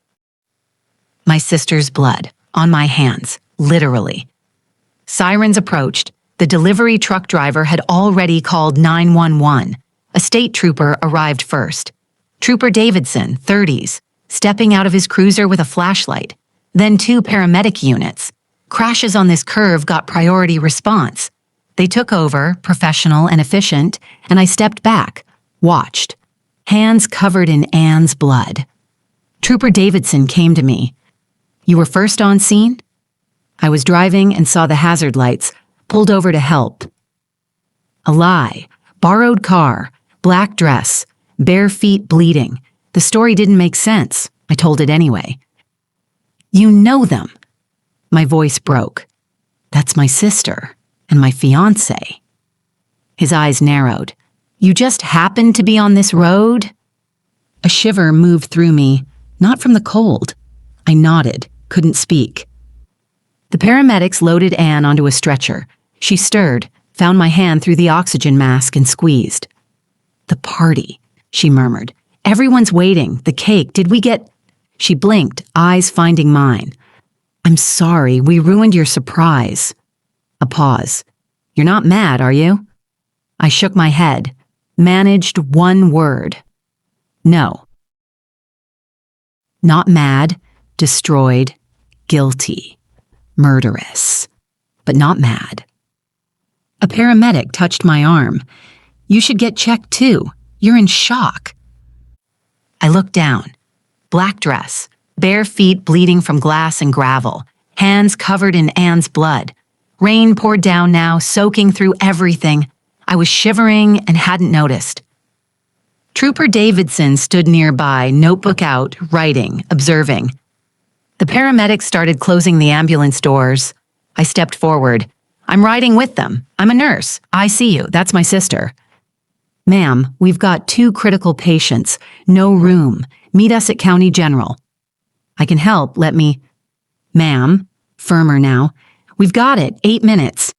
My sister's blood, on my hands, literally. Sirens approached. The delivery truck driver had already called 911. A state trooper arrived first. Trooper Davidson, 30s, stepping out of his cruiser with a flashlight. Then 2 paramedic units. Crashes on this curve got priority response. They took over, professional and efficient, and I stepped back, watched. Hands covered in Anne's blood. Trooper Davidson came to me. You were first on scene? I was driving and saw the hazard lights, pulled over to help. A lie. Borrowed car, black dress, bare feet bleeding. The story didn't make sense. I told it anyway. You know them. My voice broke. That's my sister and my fiancé. His eyes narrowed. You just happened to be on this road? A shiver moved through me, not from the cold. I nodded, couldn't speak. The paramedics loaded Anne onto a stretcher. She stirred, found my hand through the oxygen mask and squeezed. The party, she murmured. Everyone's waiting. The cake. Did we get... She blinked, eyes finding mine. I'm sorry, we ruined your surprise. A pause. You're not mad, are you? I shook my head, managed one word. No. Not mad, destroyed, guilty, murderous, but not mad. A paramedic touched my arm. You should get checked too. You're in shock. I looked down. Black dress, bare feet bleeding from glass and gravel, hands covered in Anne's blood. Rain poured down now, soaking through everything. I was shivering and hadn't noticed. Trooper Davidson stood nearby, notebook out, writing, observing. The paramedics started closing the ambulance doors. I stepped forward. I'm riding with them. I'm a nurse. I see you. That's my sister. Ma'am, we've got 2 critical patients. No room. Meet us at County General. I can help. Let me... Ma'am, firmer now. We've got it. 8 minutes.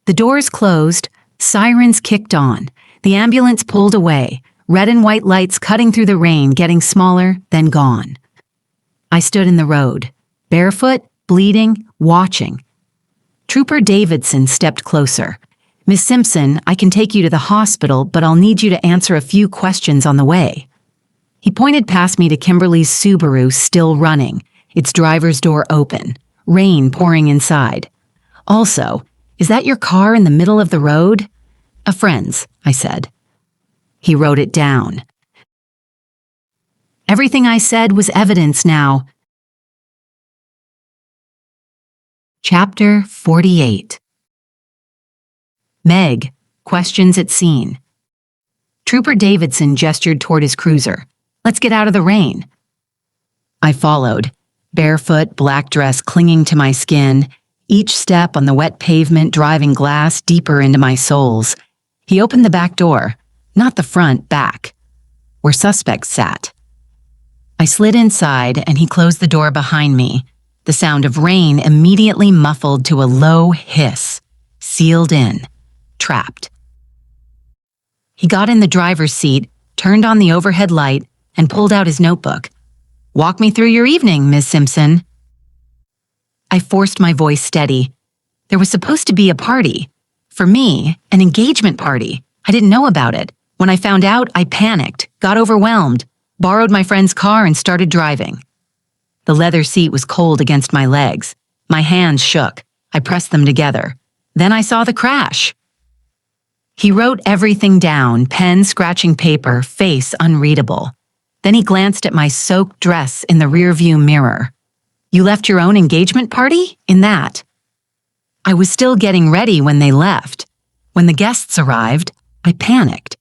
The doors closed. Sirens kicked on. The ambulance pulled away. Red and white lights cutting through the rain, getting smaller, then gone. I stood in the road, barefoot, bleeding, watching. Trooper Davidson stepped closer. Miss Simpson, I can take you to the hospital, but I'll need you to answer a few questions on the way. He pointed past me to Kimberly's Subaru still running, its driver's door open, rain pouring inside. Also, is that your car in the middle of the road? A friend's, I said. He wrote it down. Everything I said was evidence now. Chapter 48. Meg, questions at scene. Trooper Davidson gestured toward his cruiser. Let's get out of the rain. I followed, barefoot, black dress clinging to my skin, each step on the wet pavement driving glass deeper into my soles. He opened the back door, not the front, back, where suspects sat. I slid inside and he closed the door behind me. The sound of rain immediately muffled to a low hiss, sealed in, trapped. He got in the driver's seat, turned on the overhead light, and pulled out his notebook. Walk me through your evening, Miss Simpson. I forced my voice steady. There was supposed to be a party. For me, an engagement party. I didn't know about it. When I found out, I panicked, got overwhelmed, borrowed my friend's car and started driving. The leather seat was cold against my legs. My hands shook. I pressed them together. Then I saw the crash. He wrote everything down, pen scratching paper, face unreadable. Then he glanced at my soaked dress in the rearview mirror. You left your own engagement party? In that. I was still getting ready when they left. When the guests arrived, I panicked.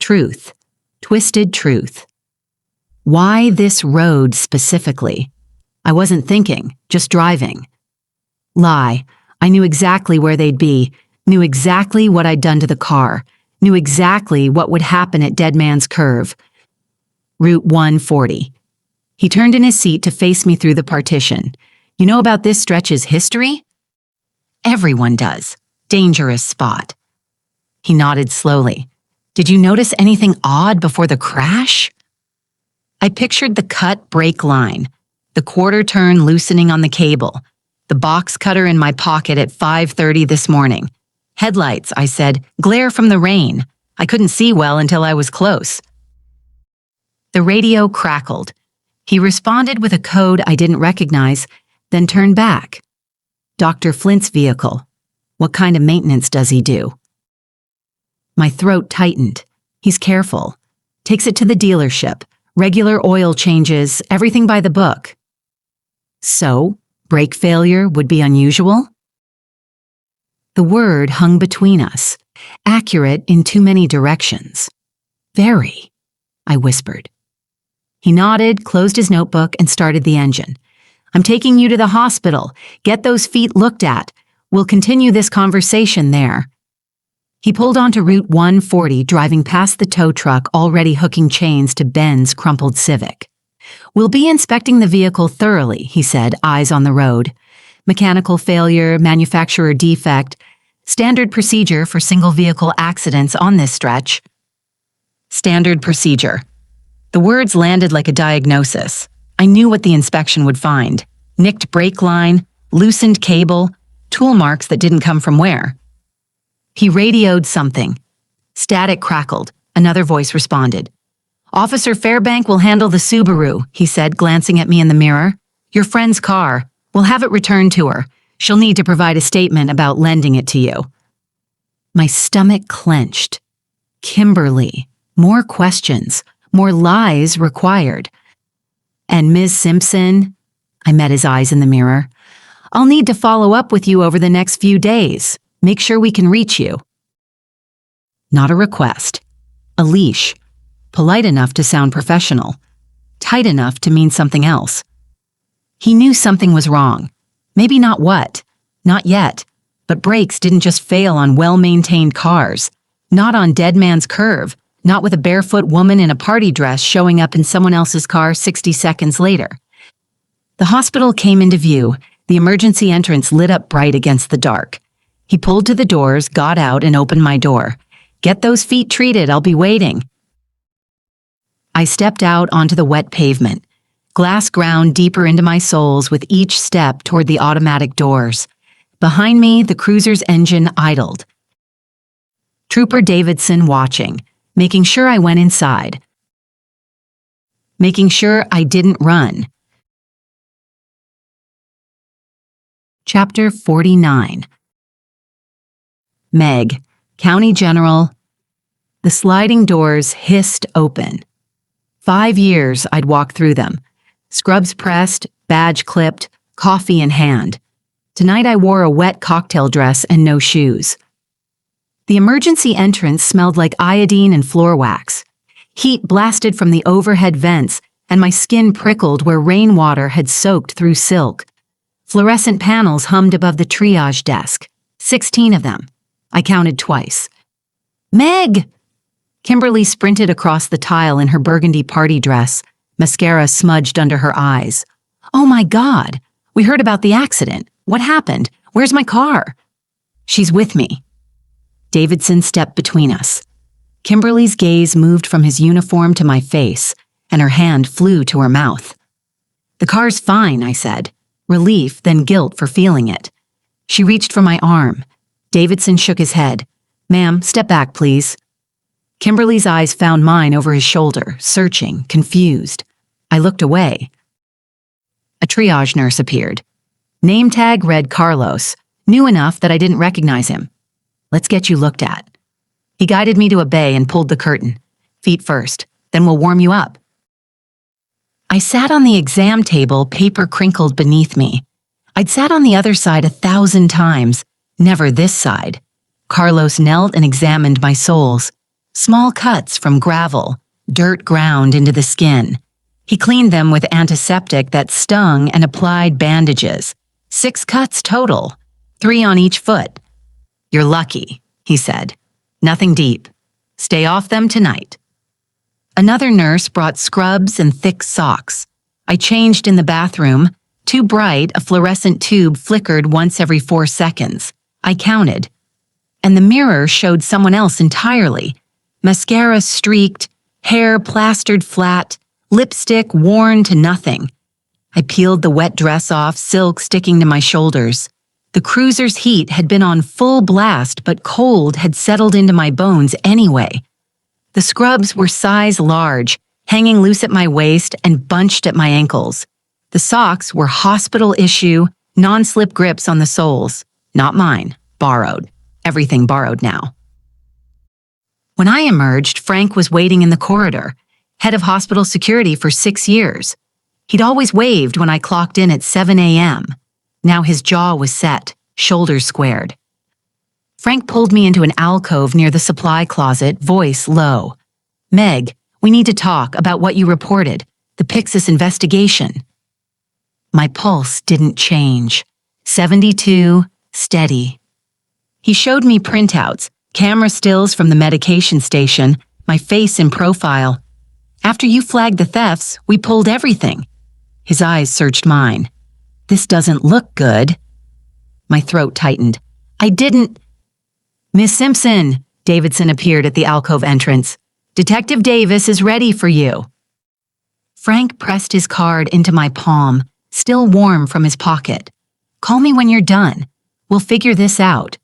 Truth. Twisted truth. Why this road specifically? I wasn't thinking, just driving. Lie. I knew exactly where they'd be, knew exactly what I'd done to the car, knew exactly what would happen at Dead Man's Curve. Route 140. He turned in his seat to face me through the partition. You know about this stretch's history? Everyone does. Dangerous spot. He nodded slowly. Did you notice anything odd before the crash? I pictured the cut brake line, the quarter turn loosening on the cable, the box cutter in my pocket at 5:30 this morning. Headlights, I said, glare from the rain. I couldn't see well until I was close. The radio crackled. He responded with a code I didn't recognize, then turned back. Dr. Flint's vehicle. What kind of maintenance does he do? My throat tightened. He's careful. Takes it to the dealership. Regular oil changes, everything by the book. So, brake failure would be unusual? The word hung between us, accurate in too many directions. Very, I whispered. He nodded, closed his notebook, and started the engine. I'm taking you to the hospital. Get those feet looked at. We'll continue this conversation there. He pulled onto Route 140, driving past the tow truck already hooking chains to Ben's crumpled Civic. We'll be inspecting the vehicle thoroughly, he said, eyes on the road. Mechanical failure, manufacturer defect, standard procedure for single vehicle accidents on this stretch. Standard procedure. The words landed like a diagnosis. I knew what the inspection would find. Nicked brake line, loosened cable, tool marks that didn't come from where. He radioed something. Static crackled. Another voice responded. Officer Fairbank will handle the Subaru, he said, glancing at me in the mirror. Your friend's car. We'll have it returned to her. She'll need to provide a statement about lending it to you. My stomach clenched. Kimberly. More questions. More lies required. And Ms. Simpson, I met his eyes in the mirror. I'll need to follow up with you over the next few days. Make sure we can reach you. Not a request. A leash. Polite enough to sound professional. Tight enough to mean something else. He knew something was wrong. Maybe not what. Not yet. But brakes didn't just fail on well-maintained cars. Not on Dead Man's Curve. Not with a barefoot woman in a party dress showing up in someone else's car 60 seconds later. The hospital came into view. The emergency entrance lit up bright against the dark. He pulled to the doors, got out, and opened my door. Get those feet treated, I'll be waiting. I stepped out onto the wet pavement. Glass ground deeper into my soles with each step toward the automatic doors. Behind me, the cruiser's engine idled. Trooper Davidson watching, making sure I went inside. Making sure I didn't run. Chapter 49. Meg, County General. The sliding doors hissed open. 5 years I'd walked through them. Scrubs pressed, badge clipped, coffee in hand. Tonight I wore a wet cocktail dress and no shoes. The emergency entrance smelled like iodine and floor wax. Heat blasted from the overhead vents, and my skin prickled where rainwater had soaked through silk. Fluorescent panels hummed above the triage desk. 16 of them. I counted twice. Meg! Kimberly sprinted across the tile in her burgundy party dress, mascara smudged under her eyes. Oh my God! We heard about the accident. What happened? Where's my car? She's with me. Davidson stepped between us. Kimberly's gaze moved from his uniform to my face, and her hand flew to her mouth. The car's fine, I said. relief, then guilt for feeling it. She reached for my arm. Davidson shook his head. "Ma'am, step back, please." Kimberly's eyes found mine over his shoulder, searching, confused. I looked away. A triage nurse appeared. Name tag read Carlos, new enough that I didn't recognize him. "Let's get you looked at." He guided me to a bay and pulled the curtain. "Feet first, then we'll warm you up." I sat on the exam table, paper crinkled beneath me. I'd sat on the other side 1,000 times, never this side. Carlos knelt and examined my soles. Small cuts from gravel, dirt ground into the skin. He cleaned them with antiseptic that stung and applied bandages. 6 cuts total, 3 on each foot. "You're lucky," he said. "Nothing deep. Stay off them tonight." Another nurse brought scrubs and thick socks. I changed in the bathroom. Too bright, a fluorescent tube flickered once every 4 seconds. I counted. And the mirror showed someone else entirely. Mascara streaked, hair plastered flat, lipstick worn to nothing. I peeled the wet dress off, silk sticking to my shoulders. The cruiser's heat had been on full blast, but cold had settled into my bones anyway. The scrubs were size large, hanging loose at my waist and bunched at my ankles. The socks were hospital-issue, non-slip grips on the soles. Not mine, borrowed. Everything borrowed now. When I emerged, Frank was waiting in the corridor, head of hospital security for 6 years. He'd always waved when I clocked in at 7 a.m. Now his jaw was set, shoulders squared. Frank pulled me into an alcove near the supply closet, voice low. "Meg, we need to talk about what you reported, the Pyxis investigation." My pulse didn't change. 72, steady. He showed me printouts, camera stills from the medication station, my face in profile. "After you flagged the thefts, we pulled everything." His eyes searched mine. "This doesn't look good." My throat tightened. "I didn't—" "Miss Simpson," Davidson appeared at the alcove entrance. "Detective Davis is ready for you." Frank pressed his card into my palm, still warm from his pocket. "Call me when you're done. We'll figure this out."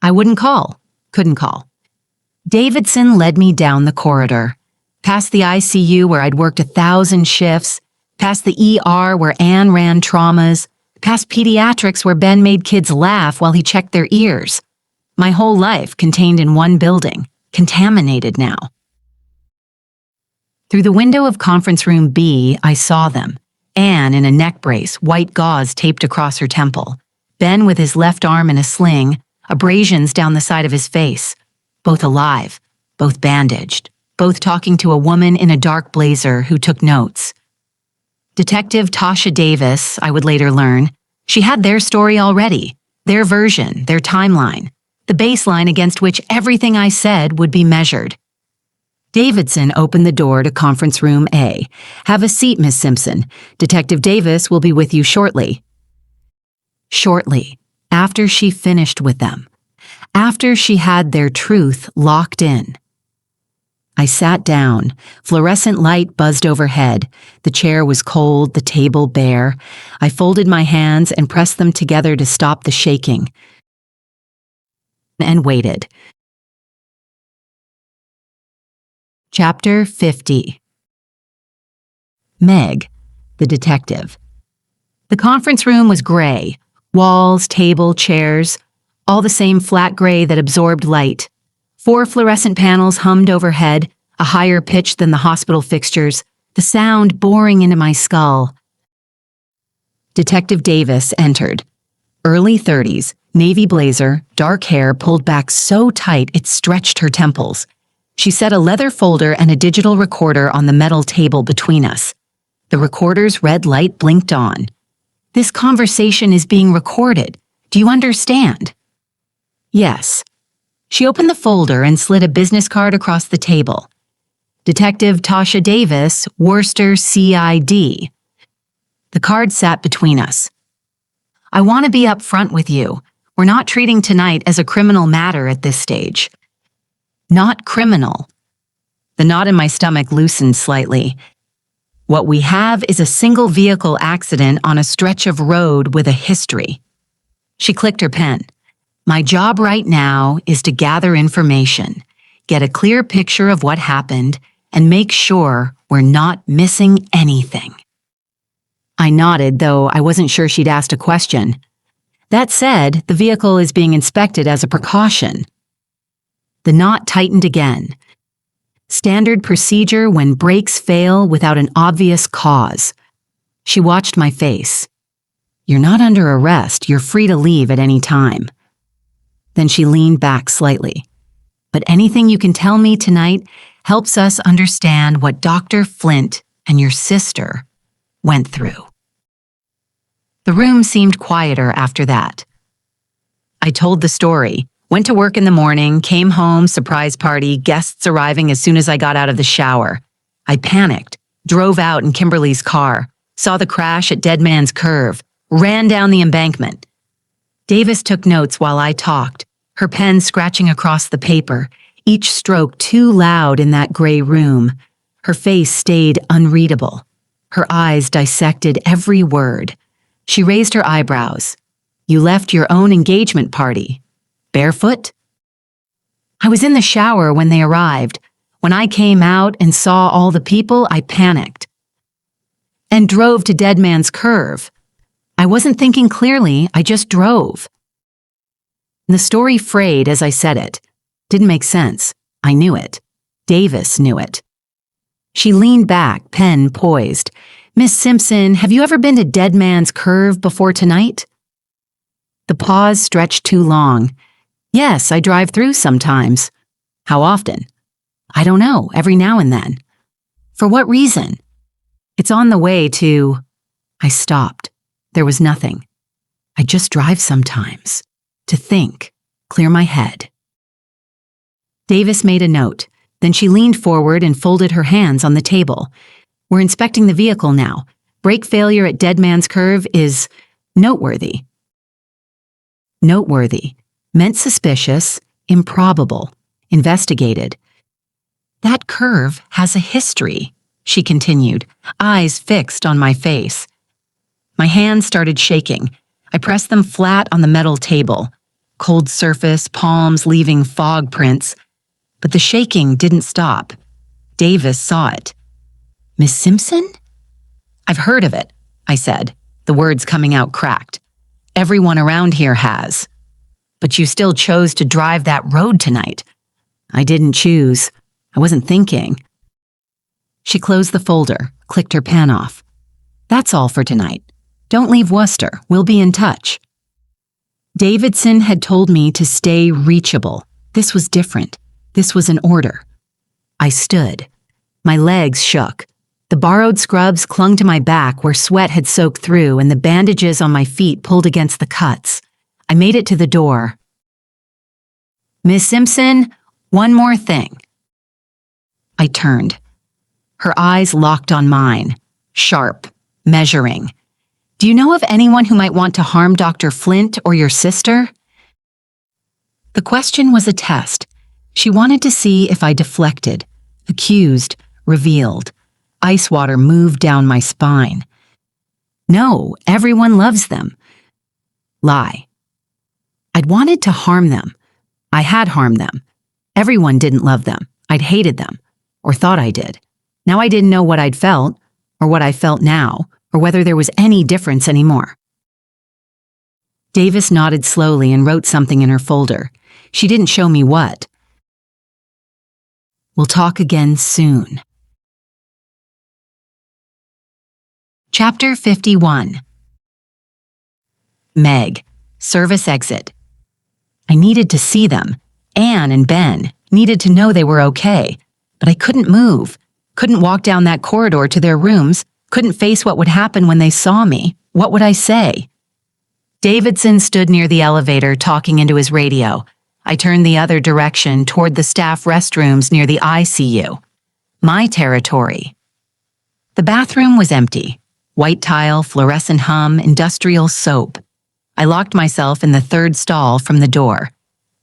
I wouldn't call. Couldn't call. Davidson led me down the corridor, past the ICU where I'd worked 1,000 shifts, past the ER where Anne ran traumas, past pediatrics where Ben made kids laugh while he checked their ears. My whole life contained in one building, contaminated now. Through the window of conference room B, I saw them. Anne in a neck brace, white gauze taped across her temple. Ben with his left arm in a sling, abrasions down the side of his face. Both alive, both bandaged, both talking to a woman in a dark blazer who took notes. Detective Tasha Davis, I would later learn, she had their story already, their version, their timeline, the baseline against which everything I said would be measured. Davidson opened the door to conference room A. "Have a seat, Miss Simpson. Detective Davis will be with you shortly." Shortly, after she finished with them, after she had their truth locked in. I sat down. Fluorescent light buzzed overhead. The chair was cold, the table bare. I folded my hands and pressed them together to stop the shaking. And waited. Chapter 50. Meg, the detective. The conference room was gray. Walls, table, chairs, all the same flat gray that absorbed light. 4 fluorescent panels hummed overhead, a higher pitch than the hospital fixtures, the sound boring into my skull. Detective Davis entered. Early 30s, navy blazer, dark hair pulled back so tight it stretched her temples. She set a leather folder and a digital recorder on the metal table between us. The recorder's red light blinked on. "This conversation is being recorded. Do you understand?" "Yes." She opened the folder and slid a business card across the table. "Detective Tasha Davis, Worcester CID." The card sat between us. "I want to be up front with you. We're not treating tonight as a criminal matter at this stage." "Not criminal." The knot in my stomach loosened slightly. What we have is a single vehicle accident on a stretch of road with a history. She clicked her pen. My job right now is to gather information, get a clear picture of what happened, and make sure we're not missing anything. I nodded, though I wasn't sure she'd asked a question. That said, the vehicle is being inspected as a precaution. The knot tightened again. Standard procedure when brakes fail without an obvious cause. She watched my face. You're not under arrest. You're free to leave at any time. Then she leaned back slightly. But anything you can tell me tonight helps us understand what Dr. Flint and your sister went through. The room seemed quieter after that. I told the story. Went to work in the morning, came home, surprise party, guests arriving as soon as I got out of the shower. I panicked, drove out in Kimberly's car, saw the crash at Dead Man's Curve, ran down the embankment. Davis took notes while I talked, her pen scratching across the paper, each stroke too loud in that gray room. Her face stayed unreadable. Her eyes dissected every word. She raised her eyebrows. You left your own engagement party. Barefoot? I was in the shower when they arrived. When I came out and saw all the people, I panicked. And drove to Dead Man's Curve. I wasn't thinking clearly, I just drove. The story frayed as I said it. Didn't make sense. I knew it. Davis knew it. She leaned back, pen poised. Miss Simpson, have you ever been to Dead Man's Curve before tonight? The pause stretched too long. Yes, I drive through sometimes. How often? I don't know, every now and then. For what reason? It's on the way to... I stopped. There was nothing. I just drive sometimes. To think, clear my head. Davis made a note. Then she leaned forward and folded her hands on the table. We're inspecting the vehicle now. Brake failure at Dead Man's Curve is noteworthy. Noteworthy. Meant suspicious, improbable, investigated. That curve has a history, she continued, eyes fixed on my face. My hands started shaking. I pressed them flat on the metal table. Cold surface, palms leaving fog prints. But the shaking didn't stop. Davis saw it. Miss Simpson? I've heard of it, I said, the words coming out cracked. Everyone around here has. But you still chose to drive that road tonight. I didn't choose. I wasn't thinking. She closed the folder, clicked her pen off. That's all for tonight. Don't leave Worcester. We'll be in touch. Davidson had told me to stay reachable. This was different. This was an order. I stood. My legs shook. The borrowed scrubs clung to my back where sweat had soaked through and the bandages on my feet pulled against the cuts. I made it to the door. Miss Simpson, one more thing. I turned. Her eyes locked on mine, sharp, measuring. Do you know of anyone who might want to harm Dr. Flint or your sister? The question was a test. She wanted to see if I deflected, accused, revealed. Ice water moved down my spine. No, everyone loves them. Lie. I'd wanted to harm them. I had harmed them. Everyone didn't love them. I'd hated them, or thought I did. Now I didn't know what I'd felt, or what I felt now, or whether there was any difference anymore. Davis nodded slowly and wrote something in her folder. She didn't show me what. We'll talk again soon. Chapter 51. Meg, service exit. I needed to see them. Anne and Ben needed to know they were okay, but I couldn't move, couldn't walk down that corridor to their rooms, couldn't face what would happen when they saw me. What would I say? Davidson stood near the elevator talking into his radio. I turned the other direction toward the staff restrooms near the ICU. My territory. The bathroom was empty. White tile, fluorescent hum, industrial soap. I locked myself in the third stall from the door,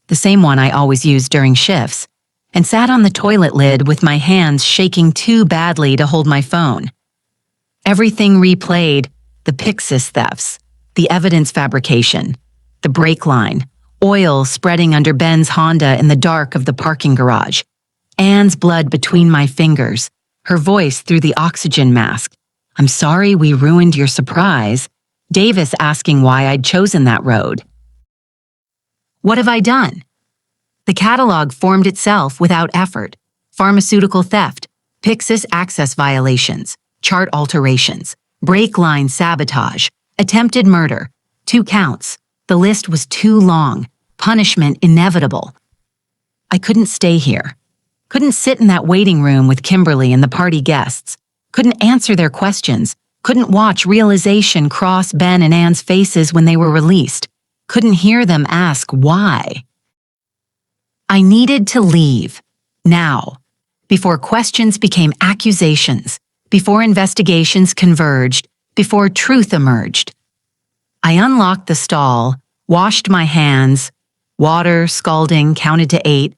the same one I always used during shifts, and sat on the toilet lid with my hands shaking too badly to hold my phone. Everything replayed: the Pyxis thefts, the evidence fabrication, the brake line, oil spreading under Ben's Honda in the dark of the parking garage, Anne's blood between my fingers, her voice through the oxygen mask. "I'm sorry we ruined your surprise." Davis asking why I'd chosen that road. What have I done? The catalog formed itself without effort. Pharmaceutical theft, Pyxis access violations, chart alterations, brake line sabotage, attempted murder, 2 counts. The list was too long, punishment inevitable. I couldn't stay here. Couldn't sit in that waiting room with Kimberly and the party guests. Couldn't answer their questions. Couldn't watch realization cross Ben and Anne's faces when they were released. Couldn't hear them ask why. I needed to leave. Now. Before questions became accusations. Before investigations converged. Before truth emerged. I unlocked the stall, washed my hands, water, scalding, counted to 8,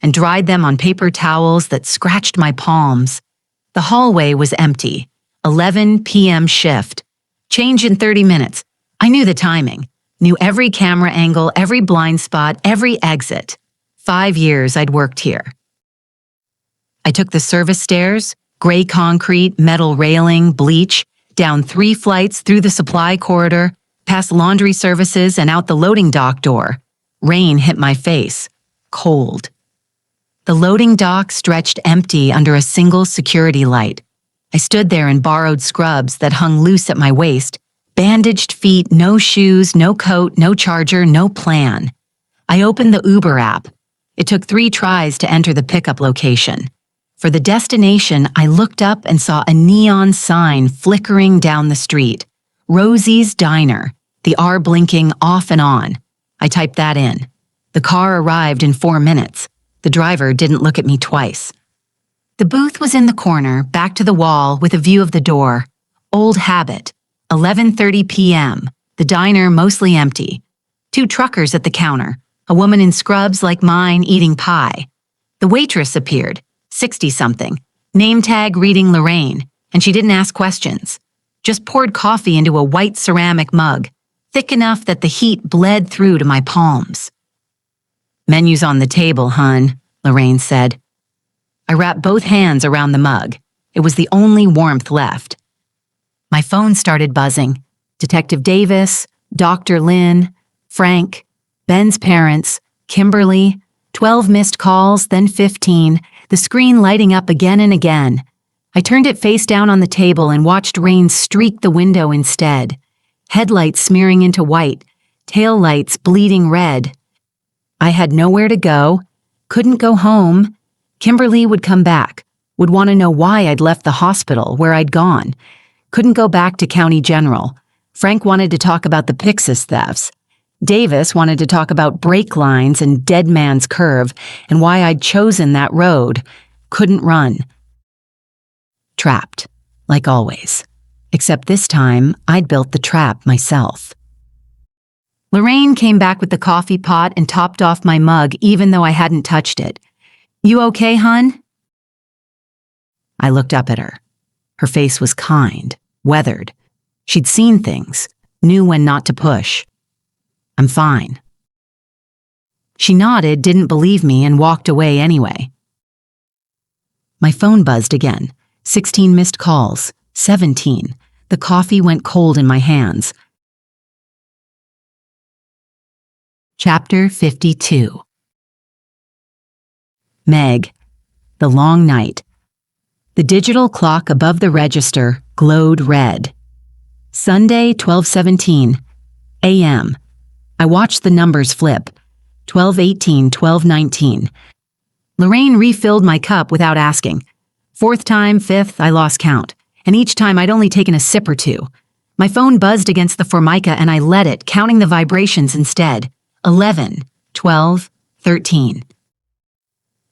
and dried them on paper towels that scratched my palms. The hallway was empty. 11 p.m. shift. Change in 30 minutes. I knew the timing. Knew every camera angle, every blind spot, every exit. 5 years I'd worked here. I took the service stairs, gray concrete, metal railing, bleach, down 3 flights through the supply corridor, past laundry services and out the loading dock door. Rain hit my face. Cold. The loading dock stretched empty under a single security light. I stood there in borrowed scrubs that hung loose at my waist, bandaged feet, no shoes, no coat, no charger, no plan. I opened the Uber app. It took 3 tries to enter the pickup location. For the destination, I looked up and saw a neon sign flickering down the street. Rosie's Diner, the R blinking off and on. I typed that in. The car arrived in 4 minutes. The driver didn't look at me twice. The booth was in the corner, back to the wall with a view of the door. Old habit. 11:30 p.m. The diner mostly empty. 2 truckers at the counter. A woman in scrubs like mine eating pie. The waitress appeared, 60-something, name tag reading Lorraine, and she didn't ask questions. Just poured coffee into a white ceramic mug, thick enough that the heat bled through to my palms. "Menu's on the table, hun," Lorraine said. I wrapped both hands around the mug. It was the only warmth left. My phone started buzzing. Detective Davis, Dr. Lynn, Frank, Ben's parents, Kimberly, 12 missed calls, then 15, the screen lighting up again and again. I turned it face down on the table and watched rain streak the window instead. Headlights smearing into white, taillights bleeding red. I had nowhere to go, couldn't go home. Kimberly would come back, would want to know why I'd left the hospital where I'd gone. Couldn't go back to County General. Frank wanted to talk about the Pyxis thefts. Davis wanted to talk about brake lines and Dead Man's Curve and why I'd chosen that road. Couldn't run. Trapped, like always. Except this time, I'd built the trap myself. Lorraine came back with the coffee pot and topped off my mug even though I hadn't touched it. "You okay, hun?" I looked up at her. Her face was kind, weathered. She'd seen things, knew when not to push. "I'm fine." She nodded, didn't believe me, and walked away anyway. My phone buzzed again. 16 missed calls. 17. The coffee went cold in my hands. Chapter 52. Meg. The long night. The digital clock above the register glowed red. Sunday, 12:17 a.m. I watched the numbers flip. 12:18, 12:19. Lorraine refilled my cup without asking. 4th time, 5th, I lost count. And each time I'd only taken a sip or 2. My phone buzzed against the formica and I let it, counting the vibrations instead. 11, 12, 13.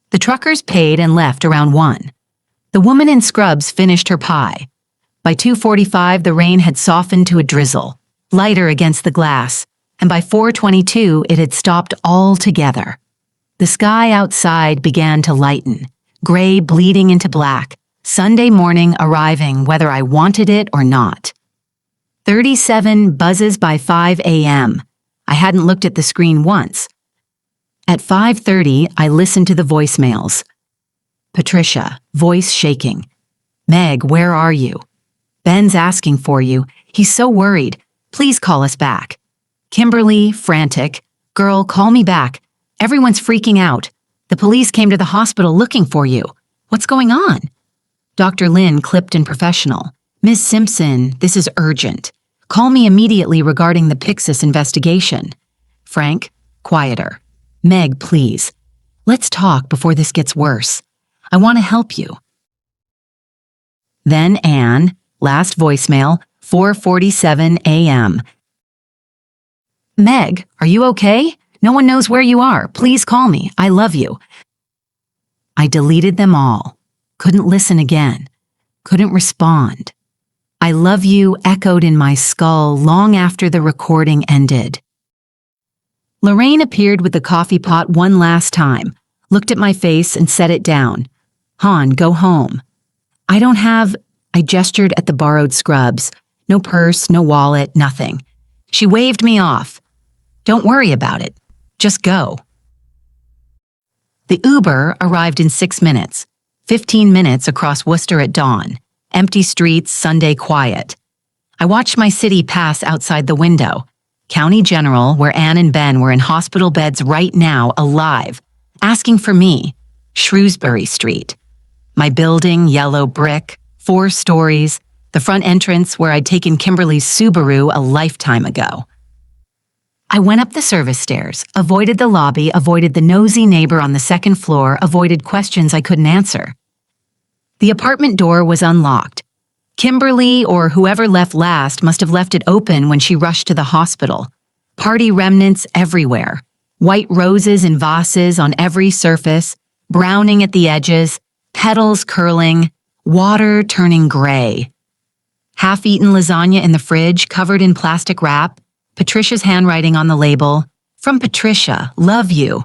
The truckers paid and left around 1. The woman in scrubs finished her pie. By 2:45, the rain had softened to a drizzle, lighter against the glass, and by 4:22, it had stopped altogether. The sky outside began to lighten, gray bleeding into black, Sunday morning arriving whether I wanted it or not. 37 buzzes by 5 a.m. I hadn't looked at the screen once. At 5:30, I listened to the voicemails. Patricia, voice shaking. Meg, where are you? Ben's asking for you. He's so worried. Please call us back. Kimberly, frantic. Girl, call me back. Everyone's freaking out. The police came to the hospital looking for you. What's going on? Dr. Lynn clipped and professional. Miss Simpson, this is urgent. Call me immediately regarding the Pixis investigation. Frank, quieter. Meg, please. Let's talk before this gets worse. I want to help you. Then Anne, last voicemail, 4:47 a.m. Meg, are you okay? No one knows where you are. Please call me. I love you. I deleted them all. Couldn't listen again. Couldn't respond. I love you echoed in my skull long after the recording ended. Lorraine appeared with the coffee pot one last time, looked at my face and set it down. Han, go home. I gestured at the borrowed scrubs. No purse, no wallet, nothing. She waved me off. Don't worry about it. Just go. The Uber arrived in 6 minutes. 15 minutes across Worcester at dawn. Empty streets, Sunday quiet. I watched my city pass outside the window. County General, where Anne and Ben were in hospital beds right now, alive, asking for me. Shrewsbury Street. My building, yellow brick, 4 stories, the front entrance where I'd taken Kimberly's Subaru a lifetime ago. I went up the service stairs, avoided the lobby, avoided the nosy neighbor on the second floor, avoided questions I couldn't answer. The apartment door was unlocked. Kimberly or whoever left last must have left it open when she rushed to the hospital. Party remnants everywhere. White roses in vases on every surface, browning at the edges, petals curling, water turning gray. Half-eaten lasagna in the fridge, covered in plastic wrap, Patricia's handwriting on the label, from Patricia, love you.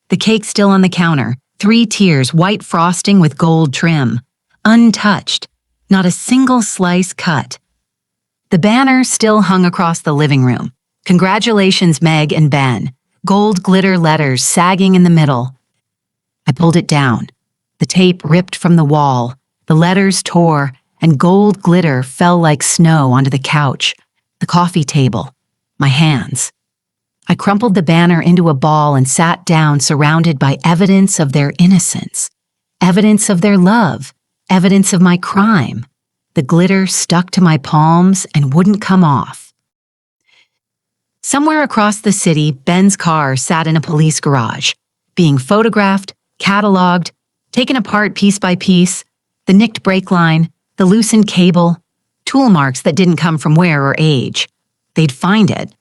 The cake still on the counter, 3 tiers, white frosting with gold trim. Untouched, not a single slice cut. The banner still hung across the living room. Congratulations, Meg and Ben. Gold glitter letters sagging in the middle. I pulled it down. The tape ripped from the wall. The letters tore, and gold glitter fell like snow onto the couch, the coffee table, my hands. I crumpled the banner into a ball and sat down surrounded by evidence of their innocence, evidence of their love, evidence of my crime. The glitter stuck to my palms and wouldn't come off. Somewhere across the city, Ben's car sat in a police garage, being photographed, cataloged, taken apart piece by piece, the nicked brake line, the loosened cable, tool marks that didn't come from wear or age. They'd find it.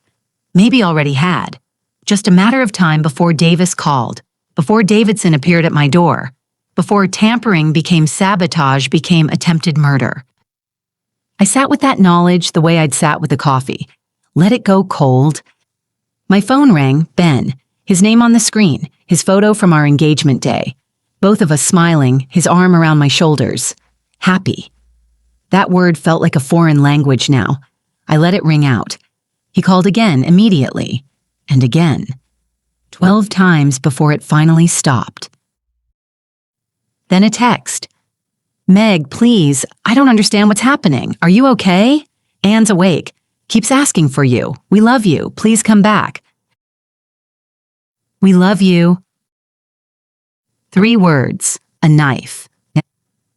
Maybe already had. Just a matter of time before Davis called, before Davidson appeared at my door, before tampering became sabotage, became attempted murder. I sat with that knowledge the way I'd sat with the coffee. Let it go cold. My phone rang, Ben, his name on the screen, his photo from our engagement day. Both of us smiling, his arm around my shoulders. Happy. That word felt like a foreign language now. I let it ring out. He called again immediately, and again. 12 times before it finally stopped. Then a text. Meg, please, I don't understand what's happening. Are you okay? Anne's awake. Keeps asking for you. We love you. Please come back. We love you. 3 words. A knife.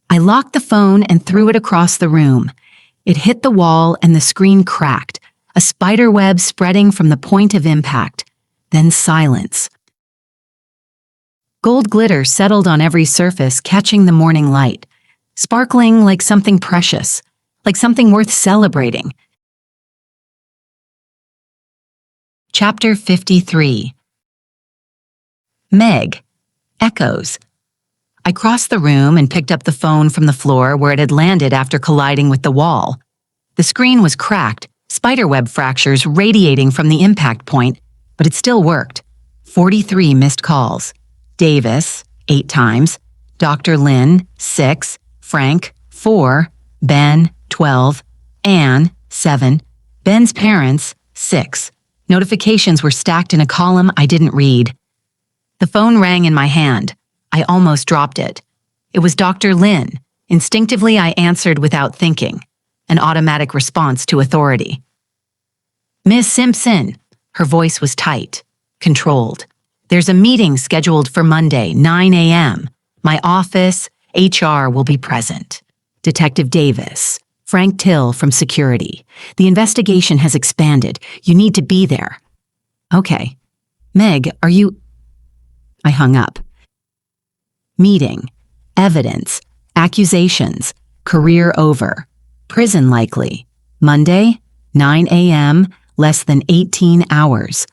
I locked the phone and threw it across the room. It hit the wall and the screen cracked, a spider web spreading from the point of impact. Then silence. Gold glitter settled on every surface, catching the morning light, sparkling like something precious, like something worth celebrating. Chapter 53. Meg. Echoes. I crossed the room and picked up the phone from the floor where it had landed after colliding with the wall. The screen was cracked, spiderweb fractures radiating from the impact point, but it still worked. 43 missed calls. Davis, 8 times. Dr. Lynn, 6. Frank, 4, Ben, 12, Anne, 7, Ben's parents, 6. Notifications were stacked in a column I didn't read. The phone rang in my hand. I almost dropped it. It was Dr. Lynn. Instinctively, I answered without thinking, an automatic response to authority. Miss Simpson. Her voice was tight, controlled. There's a meeting scheduled for Monday, 9 a.m. My office, HR will be present. Detective Davis, Frank Till from security. The investigation has expanded. You need to be there. Okay. Meg, are you... I hung up. Meeting. Evidence. Accusations. Career over. Prison likely. Monday, 9 a.m., less than 18 hours.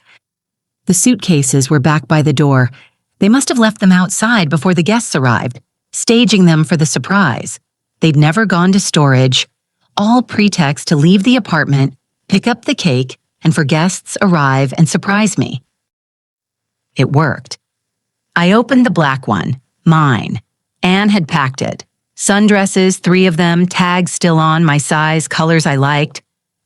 The suitcases were back by the door. They must have left them outside before the guests arrived, staging them for the surprise. They'd never gone to storage, all pretext to leave the apartment, pick up the cake, and for guests arrive and surprise me. It worked. I opened the black one, mine. Anne had packed it. Sundresses, 3 of them, tags still on, my size, colors I liked.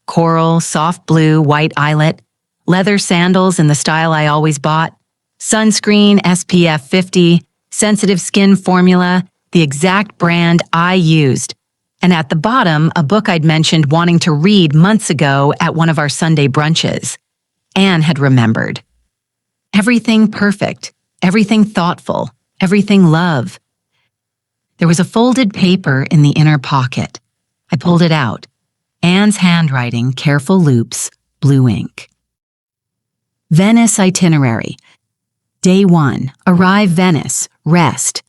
Coral, soft blue, white eyelet, leather sandals in the style I always bought, sunscreen, SPF 50, sensitive skin formula, the exact brand I used, and at the bottom, a book I'd mentioned wanting to read months ago at one of our Sunday brunches. Anne had remembered. Everything perfect, everything thoughtful, everything love. There was a folded paper in the inner pocket. I pulled it out. Anne's handwriting, careful loops, blue ink. Venice itinerary. Day 1, arrive Venice, rest.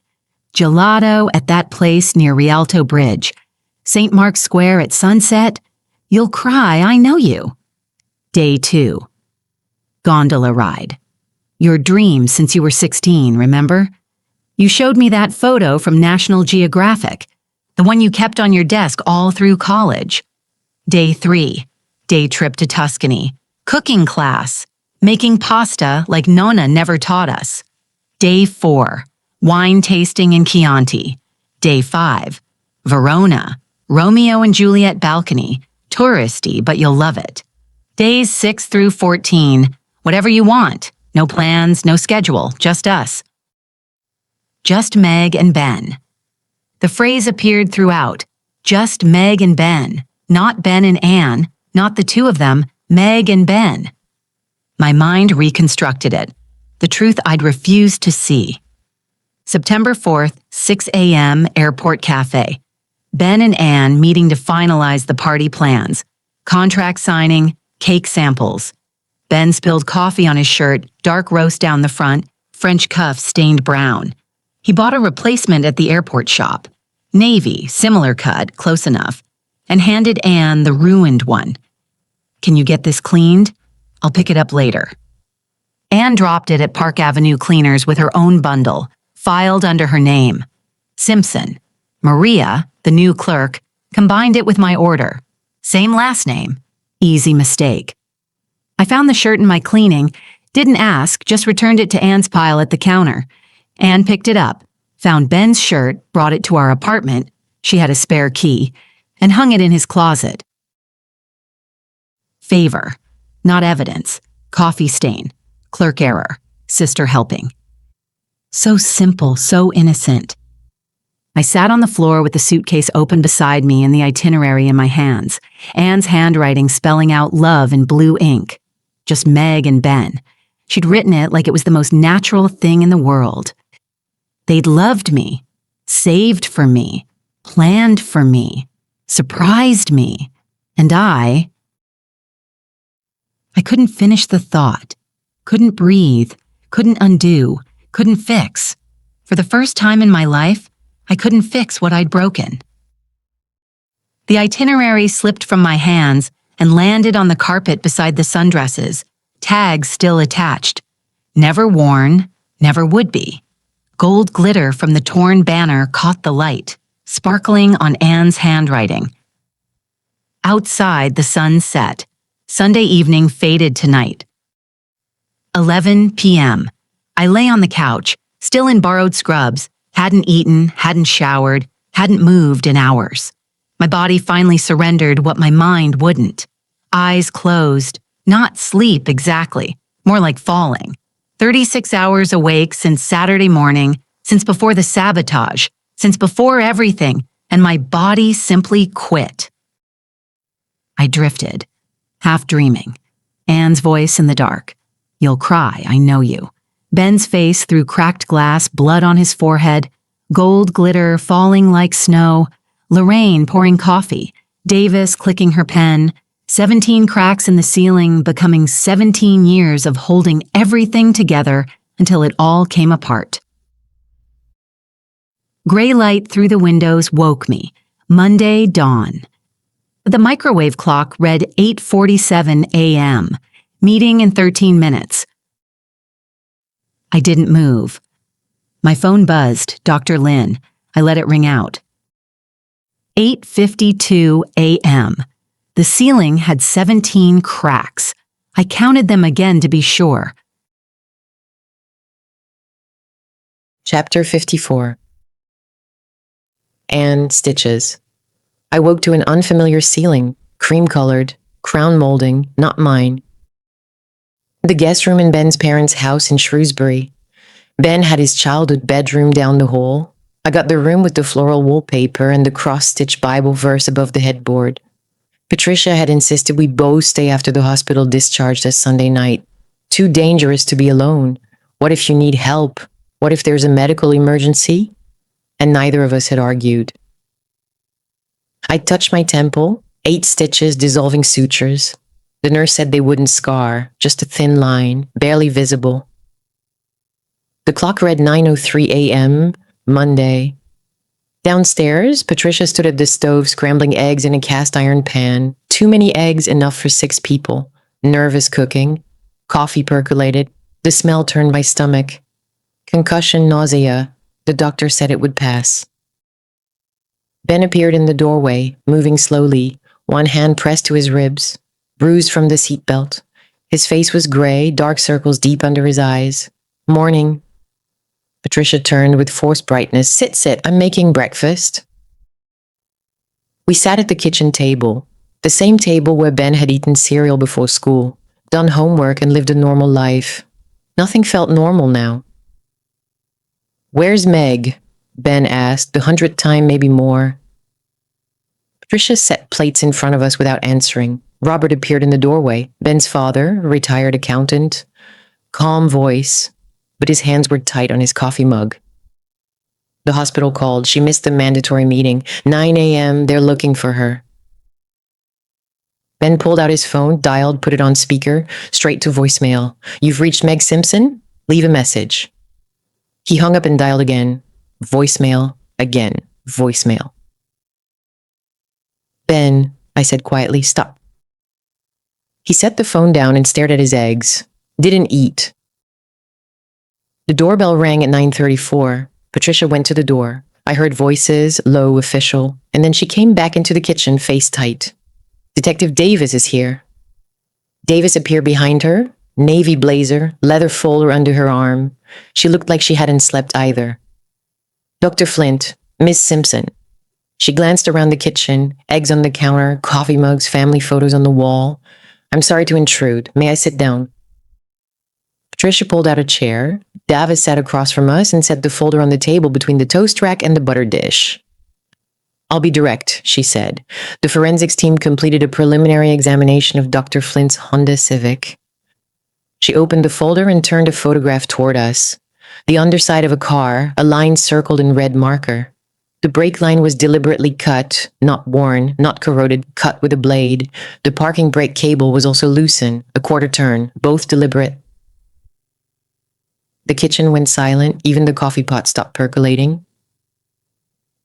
Gelato at that place near Rialto Bridge. St. Mark's Square at sunset. You'll cry, I know you. Day 2, gondola ride. Your dream since you were 16, remember? You showed me that photo from National Geographic, the one you kept on your desk all through college. Day 3, day trip to Tuscany, cooking class, making pasta like Nonna never taught us. Day 4, wine tasting in Chianti. Day 5, Verona, Romeo and Juliet balcony, touristy, but you'll love it. Days 6 through 14, whatever you want, no plans, no schedule, just us. Just Meg and Ben. The phrase appeared throughout, just Meg and Ben. Not Ben and Anne, not the 2 of them, Meg and Ben. My mind reconstructed it, the truth I'd refused to see. September 4th, 6 a.m., Airport Cafe. Ben and Anne meeting to finalize the party plans. Contract signing, cake samples. Ben spilled coffee on his shirt, dark roast down the front, French cuff stained brown. He bought a replacement at the airport shop. Navy, similar cut, close enough. And handed Anne the ruined one. Can you get this cleaned? I'll pick it up later. Anne dropped it at Park Avenue Cleaners with her own bundle, filed under her name. Simpson. Maria, the new clerk, combined it with my order. Same last name. Easy mistake. I found the shirt in my cleaning, didn't ask, just returned it to Anne's pile at the counter. Anne picked it up, found Ben's shirt, brought it to our apartment. She had a spare key. And hung it in his closet. Favor, not evidence, coffee stain, clerk error, sister helping. So simple, so innocent. I sat on the floor with the suitcase open beside me and the itinerary in my hands, Anne's handwriting spelling out love in blue ink. Just Meg and Ben. She'd written it like it was the most natural thing in the world. They'd loved me, saved for me, planned for me. Surprised me, and I couldn't finish the thought, couldn't breathe, couldn't undo, couldn't fix. For the first time in my life, I couldn't fix what I'd broken. The itinerary slipped from my hands and landed on the carpet beside the sundresses, tags still attached. Never worn, never would be. Gold glitter from the torn banner caught the light, sparkling on Anne's handwriting. Outside, the sun set. Sunday evening faded to night. 11 p.m. I lay on the couch, still in borrowed scrubs, hadn't eaten, hadn't showered, Hadn't moved in hours. My body finally surrendered what my mind wouldn't. Eyes closed. Not sleep exactly, more like falling. 36 hours awake since Saturday morning, since before the sabotage, since before everything, and my body simply quit. I drifted, half dreaming. Anne's voice in the dark. You'll cry, I know you. Ben's face through cracked glass, blood on his forehead, gold glitter falling like snow, Lorraine pouring coffee, Davis clicking her pen, 17 cracks in the ceiling becoming 17 years of holding everything together until it all came apart. Gray light through the windows woke me. Monday dawn. The microwave clock read 8:47 a.m. Meeting in 13 minutes. I didn't move. My phone buzzed, Dr. Lynn. I let it ring out. 8:52 a.m. The ceiling had 17 cracks. I counted them again to be sure. Chapter 54. Anne stitches. I woke to an unfamiliar ceiling, cream-colored, crown molding, not mine. The guest room in Ben's parents' house in Shrewsbury. Ben had his childhood bedroom down the hall. I got the room with the floral wallpaper and the cross-stitched Bible verse above the headboard. Patricia had insisted we both stay after the hospital discharged us Sunday night. Too dangerous to be alone. What if you need help? What if there's a medical emergency? And neither of us had argued. I touched my temple, 8 stitches dissolving sutures. The nurse said they wouldn't scar, just a thin line, barely visible. The clock read 9:03 a.m., Monday. Downstairs, Patricia stood at the stove scrambling eggs in a cast iron pan. Too many eggs, enough for 6 people. Nervous cooking. Coffee percolated. The smell turned my stomach. Concussion, nausea. The doctor said it would pass. Ben appeared in the doorway, moving slowly, one hand pressed to his ribs, bruised from the seatbelt. His face was gray, dark circles deep under his eyes. Morning. Patricia turned with forced brightness. Sit, I'm making breakfast. We sat at the kitchen table, the same table where Ben had eaten cereal before school, done homework and lived a normal life. Nothing felt normal now. Where's Meg? Ben asked, the 100th time, maybe more. Patricia set plates in front of us without answering. Robert appeared in the doorway, Ben's father, a retired accountant. Calm voice, but his hands were tight on his coffee mug. The hospital called. She missed the mandatory meeting. 9 a.m., they're looking for her. Ben pulled out his phone, dialed, put it on speaker, straight to voicemail. You've reached Meg Simpson? Leave a message. He hung up and dialed again. Voicemail, again, voicemail. Ben, I said quietly, stop. He set the phone down and stared at his eggs. Didn't eat. The doorbell rang at 9:34. Patricia went to the door. I heard voices, low, official, and then she came back into the kitchen, face tight. Detective Davis is here. Davis appeared behind her, navy blazer, leather folder under her arm. She looked like she hadn't slept either. Dr. Flint, Miss Simpson. She glanced around the kitchen, eggs on the counter, coffee mugs, family photos on the wall. I'm sorry to intrude. May I sit down? Patricia pulled out a chair. Davis sat across from us and set the folder on the table between the toast rack and the butter dish. I'll be direct, she said. The forensics team completed a preliminary examination of Dr. Flint's Honda Civic. She opened the folder and turned a photograph toward us. The underside of a car, a line circled in red marker. The brake line was deliberately cut, not worn, not corroded, cut with a blade. The parking brake cable was also loosened, a quarter turn, both deliberate. The kitchen went silent, even the coffee pot stopped percolating.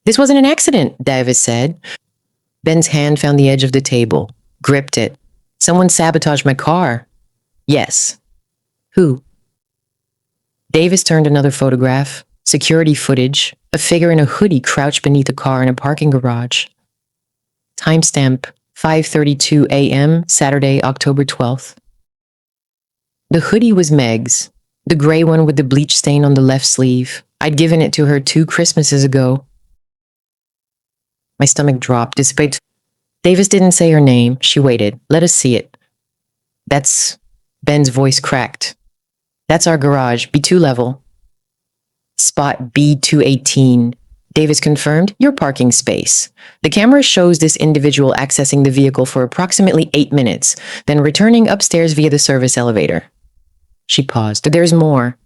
This wasn't an accident, Davis said. Ben's hand found the edge of the table, gripped it. Someone sabotaged my car. Yes. Who? Davis turned another photograph, security footage, a figure in a hoodie crouched beneath a car in a parking garage. Timestamp, 5:32 a.m., Saturday, October 12th. The hoodie was Meg's, the gray one with the bleach stain on the left sleeve. I'd given it to her 2 Christmases ago. My stomach dropped. Despite Davis didn't say her name. She waited. Let us see it. That's Ben's voice cracked. That's our garage, B2 level. Spot B218. Davis confirmed, your parking space. The camera shows this individual accessing the vehicle for approximately 8 minutes, then returning upstairs via the service elevator. She paused. There's more.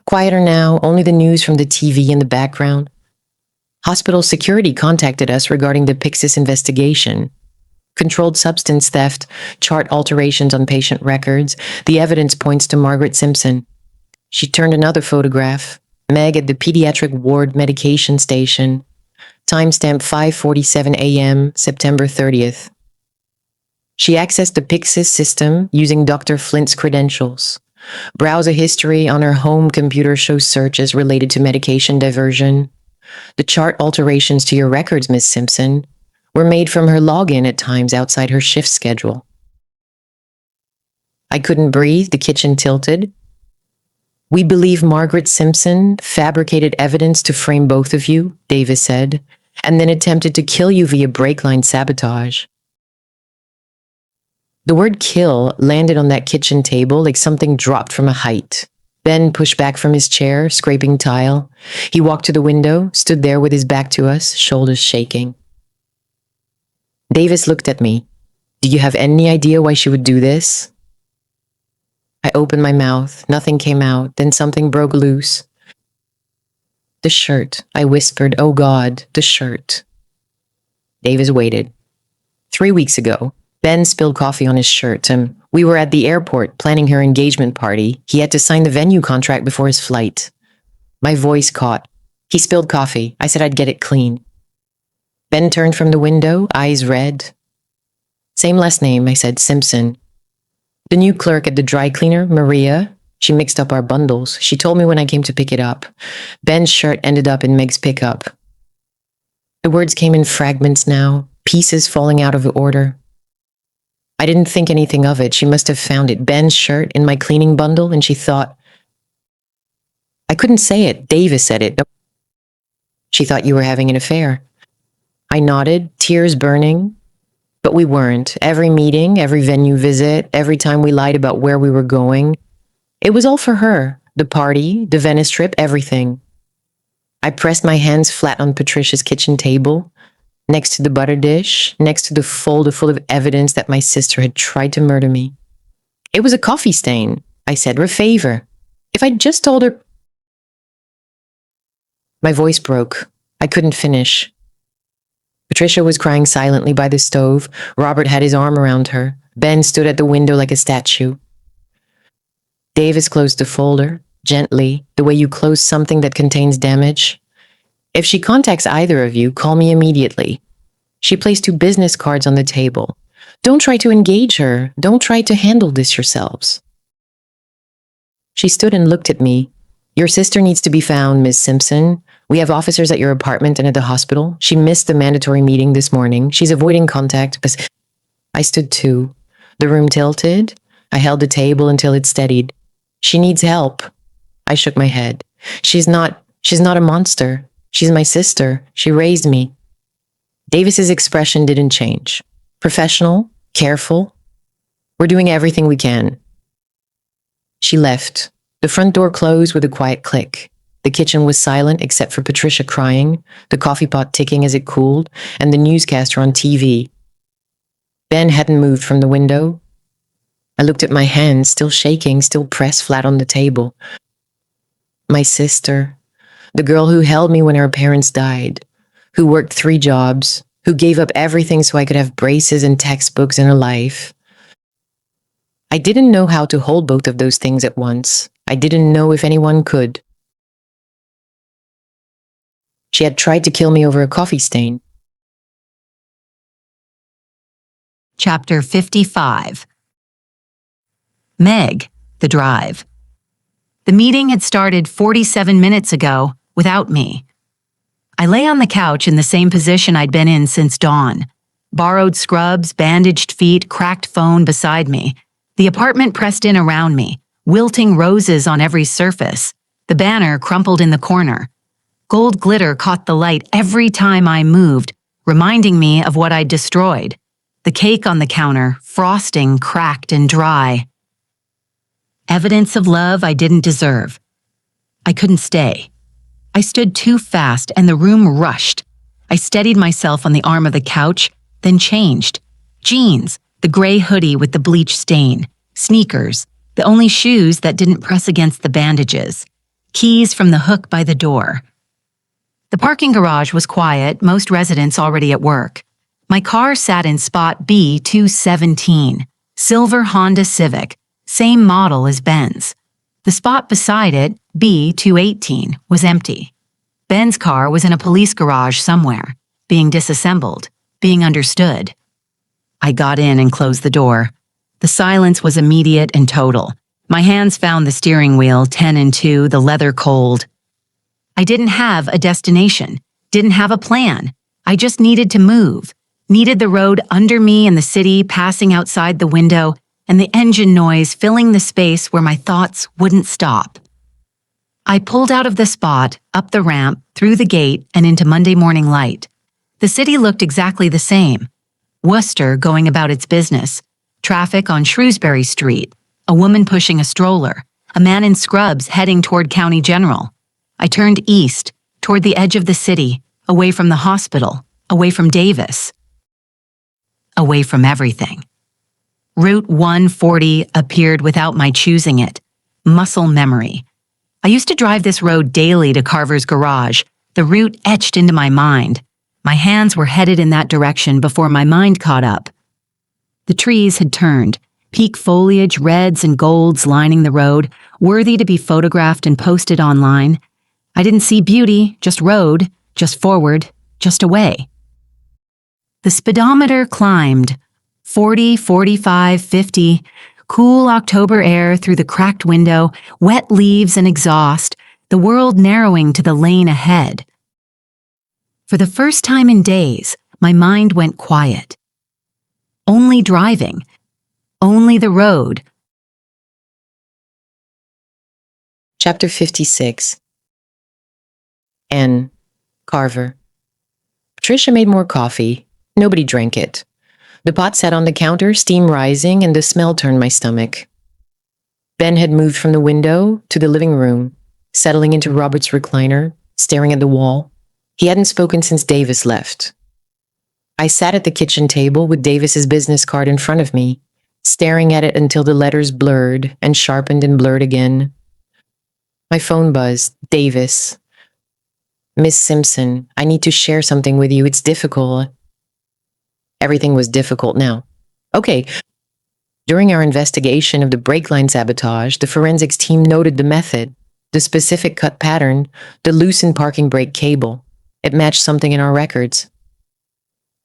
Quieter now, only the news from the TV in the background. Hospital security contacted us regarding the Pyxis investigation. Controlled substance theft, chart alterations on patient records. The evidence points to Margaret Simpson. She turned another photograph. Meg at the pediatric ward medication station. Timestamp 5:47 a.m., September 30th. She accessed the Pyxis system using Dr. Flint's credentials. Browser history on her home computer shows searches related to medication diversion. The chart alterations to your records, Miss Simpson, were made from her login at times outside her shift schedule. I couldn't breathe, the kitchen tilted. We believe Margaret Simpson fabricated evidence to frame both of you, Davis said, and then attempted to kill you via brake line sabotage. The word kill landed on that kitchen table like something dropped from a height. Ben pushed back from his chair, scraping tile. He walked to the window, stood there with his back to us, shoulders shaking. Davis looked at me. Do you have any idea why she would do this? I opened my mouth. Nothing came out. Then something broke loose. The shirt, I whispered. Oh God, the shirt. Davis waited. 3 weeks ago, Ben spilled coffee on his shirt, and we were at the airport planning her engagement party. He had to sign the venue contract before his flight. My voice caught. He spilled coffee. I said I'd get it clean. Ben turned from the window, eyes red. Same last name, I said, Simpson. The new clerk at the dry cleaner, Maria, she mixed up our bundles. She told me when I came to pick it up. Ben's shirt ended up in Meg's pickup. The words came in fragments now, pieces falling out of order. I didn't think anything of it. She must have found it. Ben's shirt in my cleaning bundle, and she thought... I couldn't say it. Davis said it. She thought you were having an affair. I nodded, tears burning. But we weren't. Every meeting, every venue visit, every time we lied about where we were going. It was all for her. The party, the Venice trip, everything. I pressed my hands flat on Patricia's kitchen table, next to the butter dish, next to the folder full of evidence that my sister had tried to murder me. It was a coffee stain, I said, a favor. If I'd just told her... My voice broke. I couldn't finish. Patricia was crying silently by the stove. Robert had his arm around her. Ben stood at the window like a statue. Davis closed the folder, gently, the way you close something that contains damage. If she contacts either of you, call me immediately. She placed 2 business cards on the table. Don't try to engage her. Don't try to handle this yourselves. She stood and looked at me. Your sister needs to be found, Miss Simpson. We have officers at your apartment and at the hospital. She missed the mandatory meeting this morning. She's avoiding contact. But I stood too. The room tilted. I held the table until it steadied. She needs help. I shook my head. She's not a monster. She's my sister. She raised me. Davis's expression didn't change. Professional, careful. We're doing everything we can. She left. The front door closed with a quiet click. The kitchen was silent except for Patricia crying, the coffee pot ticking as it cooled, and the newscaster on TV. Ben hadn't moved from the window. I looked at my hands, still shaking, still pressed flat on the table. My sister, the girl who held me when her parents died, who worked 3 jobs, who gave up everything so I could have braces and textbooks and a life. I didn't know how to hold both of those things at once. I didn't know if anyone could. She had tried to kill me over a coffee stain. Chapter 55. Meg, the drive. The meeting had started 47 minutes ago without me. I lay on the couch in the same position I'd been in since dawn. Borrowed scrubs, bandaged feet, cracked phone beside me. The apartment pressed in around me, wilting roses on every surface. The banner crumpled in the corner. Gold glitter caught the light every time I moved, reminding me of what I'd destroyed. The cake on the counter, frosting cracked and dry. Evidence of love I didn't deserve. I couldn't stay. I stood too fast and the room rushed. I steadied myself on the arm of the couch, then changed. Jeans, the gray hoodie with the bleach stain, sneakers, the only shoes that didn't press against the bandages, keys from the hook by the door. The parking garage was quiet, most residents already at work. My car sat in spot B217, silver Honda Civic, same model as Ben's. The spot beside it, B218, was empty. Ben's car was in a police garage somewhere, being disassembled, being understood. I got in and closed the door. The silence was immediate and total. My hands found the steering wheel, 10 and 2, the leather cold. I didn't have a destination, didn't have a plan. I just needed to move, needed the road under me and the city passing outside the window and the engine noise filling the space where my thoughts wouldn't stop. I pulled out of the spot, up the ramp, through the gate, and into Monday morning light. The city looked exactly the same. Worcester going about its business, traffic on Shrewsbury Street, a woman pushing a stroller, a man in scrubs heading toward County General. I turned east, toward the edge of the city, away from the hospital, away from Davis, away from everything. Route 140 appeared without my choosing it. Muscle memory. I used to drive this road daily to Carver's garage, the route etched into my mind. My hands were headed in that direction before my mind caught up. The trees had turned, peak foliage, reds and golds lining the road, worthy to be photographed and posted online. I didn't see beauty, just road, just forward, just away. The speedometer climbed. 40, 45, 50, cool October air through the cracked window, wet leaves and exhaust, the world narrowing to the lane ahead. For the first time in days, my mind went quiet. Only driving, only the road. Chapter 56. N. Carver. Patricia made more coffee. Nobody drank it. The pot sat on the counter, steam rising, and the smell turned my stomach. Ben had moved from the window to the living room, settling into Robert's recliner, staring at the wall. He hadn't spoken since Davis left. I sat at the kitchen table with Davis's business card in front of me, staring at it until the letters blurred and sharpened and blurred again. My phone buzzed. Davis. Miss Simpson, I need to share something with you. It's difficult. Everything was difficult now. Okay. During our investigation of the brake line sabotage, the forensics team noted the method, the specific cut pattern, the loosened parking brake cable. It matched something in our records.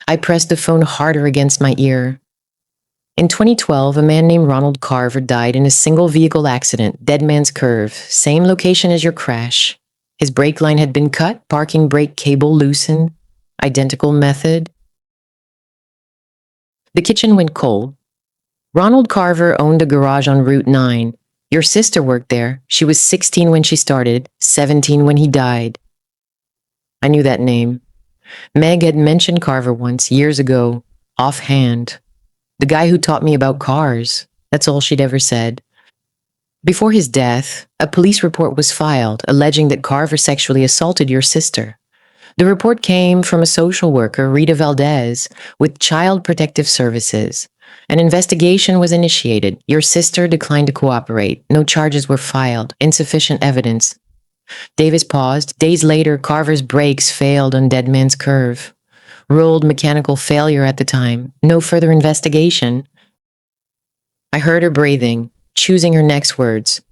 I pressed the phone harder against my ear. In 2012, a man named Ronald Carver died in a single vehicle accident, Dead Man's Curve, same location as your crash. His brake line had been cut, parking brake cable loosened, identical method. The kitchen went cold. Ronald Carver owned a garage on Route 9. Your sister worked there. She was 16 when she started, 17 when he died. I knew that name. Meg had mentioned Carver once, years ago, offhand. The guy who taught me about cars. That's all she'd ever said. Before his death, a police report was filed alleging that Carver sexually assaulted your sister. The report came from a social worker, Rita Valdez, with Child Protective Services. An investigation was initiated. Your sister declined to cooperate. No charges were filed. Insufficient evidence. Davis paused. Days later, Carver's brakes failed on Dead Man's Curve. Ruled mechanical failure at the time. No further investigation. I heard her breathing, choosing her next words.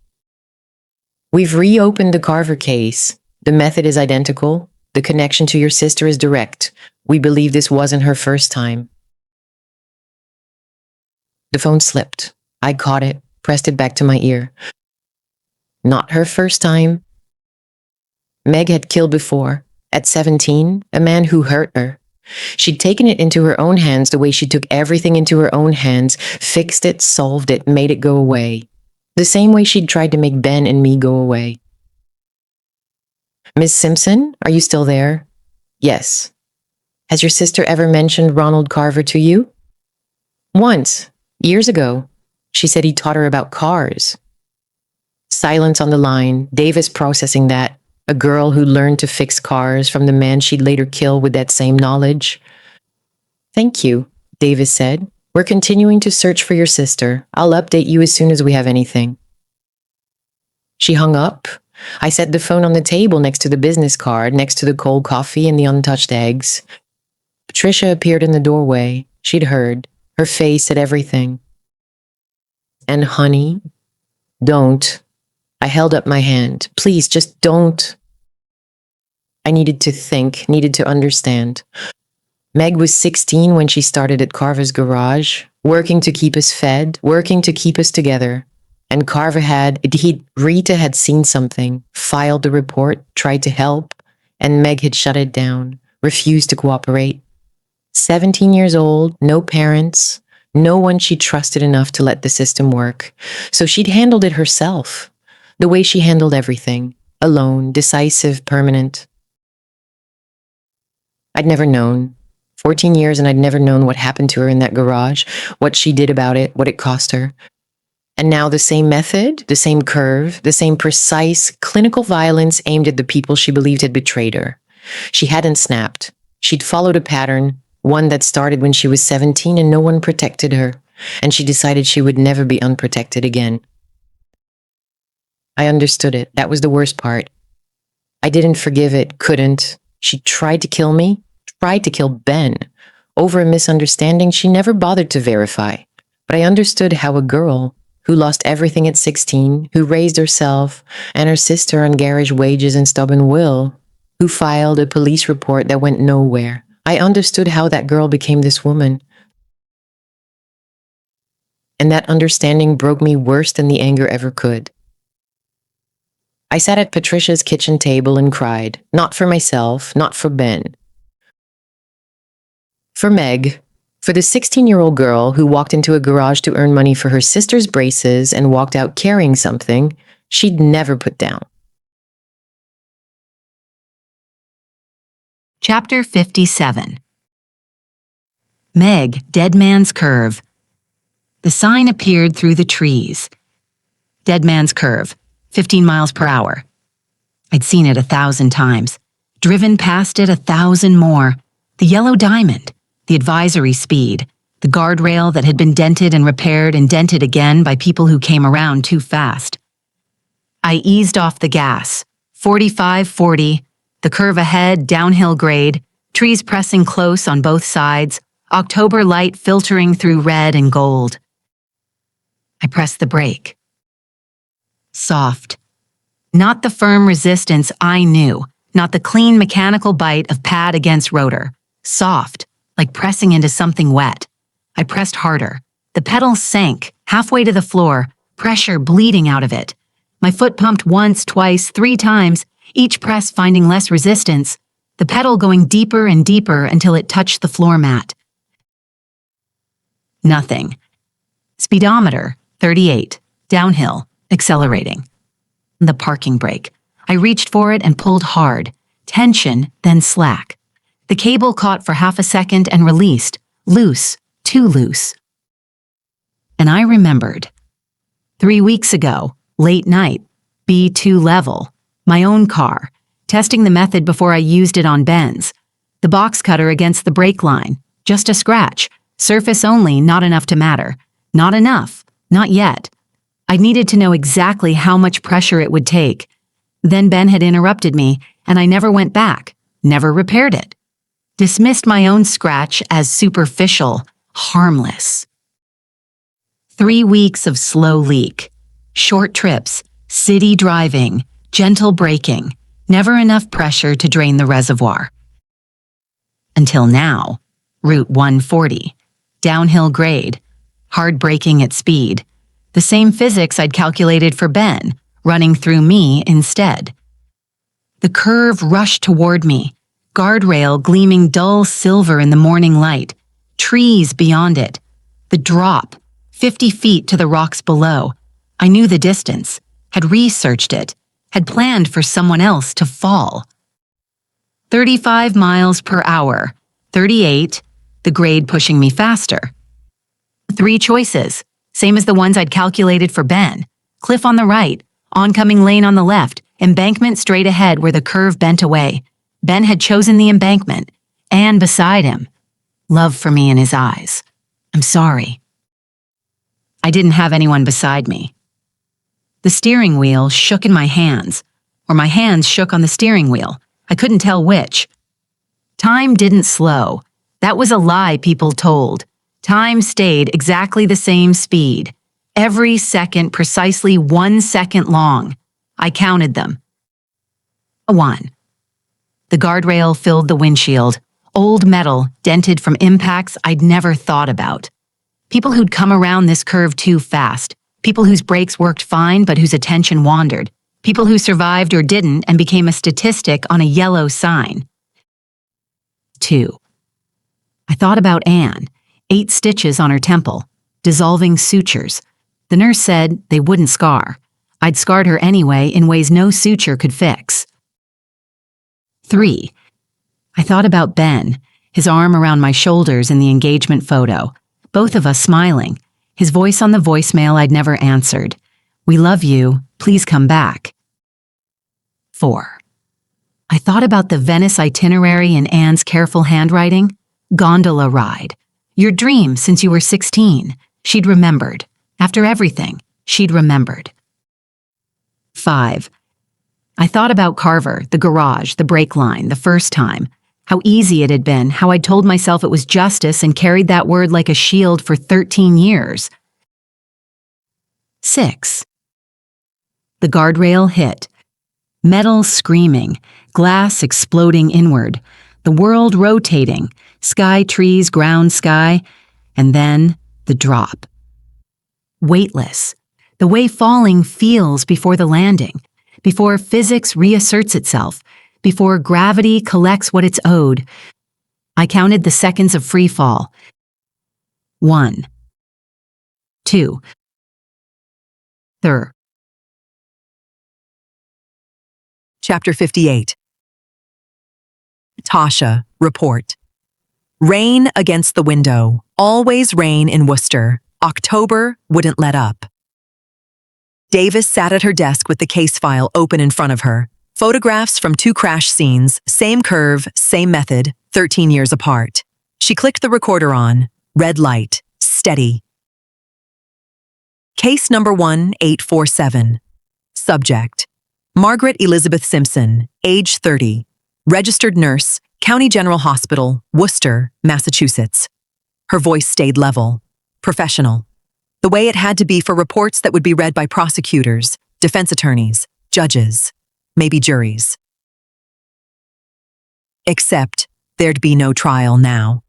We've reopened the Carver case. The method is identical. The connection to your sister is direct. We believe this wasn't her first time. The phone slipped. I caught it, pressed it back to my ear. Not her first time. Meg had killed before. At 17, a man who hurt her. She'd taken it into her own hands the way she took everything into her own hands, fixed it, solved it, made it go away. The same way she'd tried to make Ben and me go away. Miss Simpson, are you still there? Yes. Has your sister ever mentioned Ronald Carver to you? Once, years ago. She said he taught her about cars. Silence on the line, Davis processing that. A girl who learned to fix cars from the man she'd later kill with that same knowledge. Thank you, Davis said. We're continuing to search for your sister. I'll update you as soon as we have anything. She hung up. I set the phone on the table next to the business card, next to the cold coffee and the untouched eggs. Patricia appeared in the doorway. She'd heard. Her face said everything. And honey, don't. I held up my hand. Please, just don't. I needed to think, needed to understand. Meg was 16 when she started at Carver's garage, working to keep us fed, working to keep us together. And Rita had seen something, filed the report, tried to help, and Meg had shut it down, refused to cooperate. 17 years old, no parents, no one she trusted enough to let the system work. So she'd handled it herself, the way she handled everything, alone, decisive, permanent. I'd never known. 14 years and I'd never known what happened to her in that garage, what she did about it, what it cost her. And now the same method, the same curve, the same precise clinical violence aimed at the people she believed had betrayed her. She hadn't snapped. She'd followed a pattern, one that started when she was 17 and no one protected her, and she decided she would never be unprotected again. I understood it. That was the worst part. I didn't forgive it, couldn't. She tried to kill me, tried to kill Ben. Over a misunderstanding she never bothered to verify. But I understood how a girl who lost everything at 16, who raised herself and her sister on garage wages and stubborn will, who filed a police report that went nowhere. I understood how that girl became this woman. And that understanding broke me worse than the anger ever could. I sat at Patricia's kitchen table and cried, not for myself, not for Ben. For Meg, for the 16-year-old girl who walked into a garage to earn money for her sister's braces and walked out carrying something she'd never put down. Chapter 57. Meg, Dead Man's Curve. The sign appeared through the trees. Dead Man's Curve, 15 miles per hour. I'd seen it 1,000 times, driven past it 1,000 more. The yellow diamond, the advisory speed, the guardrail that had been dented and repaired and dented again by people who came around too fast. I eased off the gas, 45-40, the curve ahead, downhill grade, trees pressing close on both sides, October light filtering through red and gold. I pressed the brake. Soft. Not the firm resistance I knew, not the clean mechanical bite of pad against rotor. Soft, like pressing into something wet. I pressed harder. The pedal sank, halfway to the floor, pressure bleeding out of it. My foot pumped once, twice, 3 times, each press finding less resistance, the pedal going deeper and deeper until it touched the floor mat. Nothing. Speedometer, 38. Downhill, accelerating. The parking brake. I reached for it and pulled hard. Tension, then slack. The cable caught for half a second and released. Loose, too loose. And I remembered. 3 weeks ago, late night, B2 level, my own car, testing the method before I used it on Ben's. The box cutter against the brake line, just a scratch, surface only, not enough to matter. Not enough, not yet. I needed to know exactly how much pressure it would take. Then Ben had interrupted me, and I never went back, never repaired it. Dismissed my own scratch as superficial, harmless. 3 weeks of slow leak, short trips, city driving, gentle braking, never enough pressure to drain the reservoir. Until now, Route 140, downhill grade, hard braking at speed, the same physics I'd calculated for Ben, running through me instead. The curve rushed toward me, guardrail gleaming dull silver in the morning light, trees beyond it. The drop, 50 feet to the rocks below. I knew the distance, had researched it, had planned for someone else to fall. 35 miles per hour, 38, the grade pushing me faster. 3 choices, same as the ones I'd calculated for Ben. Cliff on the right, oncoming lane on the left, embankment straight ahead where the curve bent away. Ben had chosen the embankment, and beside him, love for me in his eyes. I'm sorry. I didn't have anyone beside me. The steering wheel shook in my hands, or my hands shook on the steering wheel. I couldn't tell which. Time didn't slow. That was a lie people told. Time stayed exactly the same speed. Every second precisely 1 second long. I counted them. 1. The guardrail filled the windshield. Old metal, dented from impacts I'd never thought about. People who'd come around this curve too fast. People whose brakes worked fine but whose attention wandered. People who survived or didn't and became a statistic on a yellow sign. 2. I thought about Anne. 8 stitches on her temple. Dissolving sutures. The nurse said they wouldn't scar. I'd scarred her anyway in ways no suture could fix. 3. I thought about Ben, his arm around my shoulders in the engagement photo, both of us smiling, his voice on the voicemail I'd never answered. We love you, please come back. 4. I thought about the Venice itinerary in Anne's careful handwriting. Gondola ride. Your dream since you were 16. She'd remembered. After everything, she'd remembered. 5. I thought about Carver, the garage, the brake line, the first time. How easy it had been, how I'd told myself it was justice and carried that word like a shield for 13 years. 6. The guardrail hit. Metal screaming, glass exploding inward, the world rotating, sky, trees, ground, sky, and then the drop. Weightless, the way falling feels before the landing, before physics reasserts itself, before gravity collects what it's owed. I counted the seconds of free fall. 1. 2. 3. Chapter 58. Tasha, report. Rain against the window. Always rain in Worcester. October wouldn't let up. Davis sat at her desk with the case file open in front of her. Photographs from 2 crash scenes, same curve, same method, 13 years apart. She clicked the recorder on. Red light. Steady. Case number 1847. Subject: Margaret Elizabeth Simpson, age 30. Registered nurse, County General Hospital, Worcester, Massachusetts. Her voice stayed level. Professional. The way it had to be for reports that would be read by prosecutors, defense attorneys, judges, maybe juries. Except there'd be no trial now.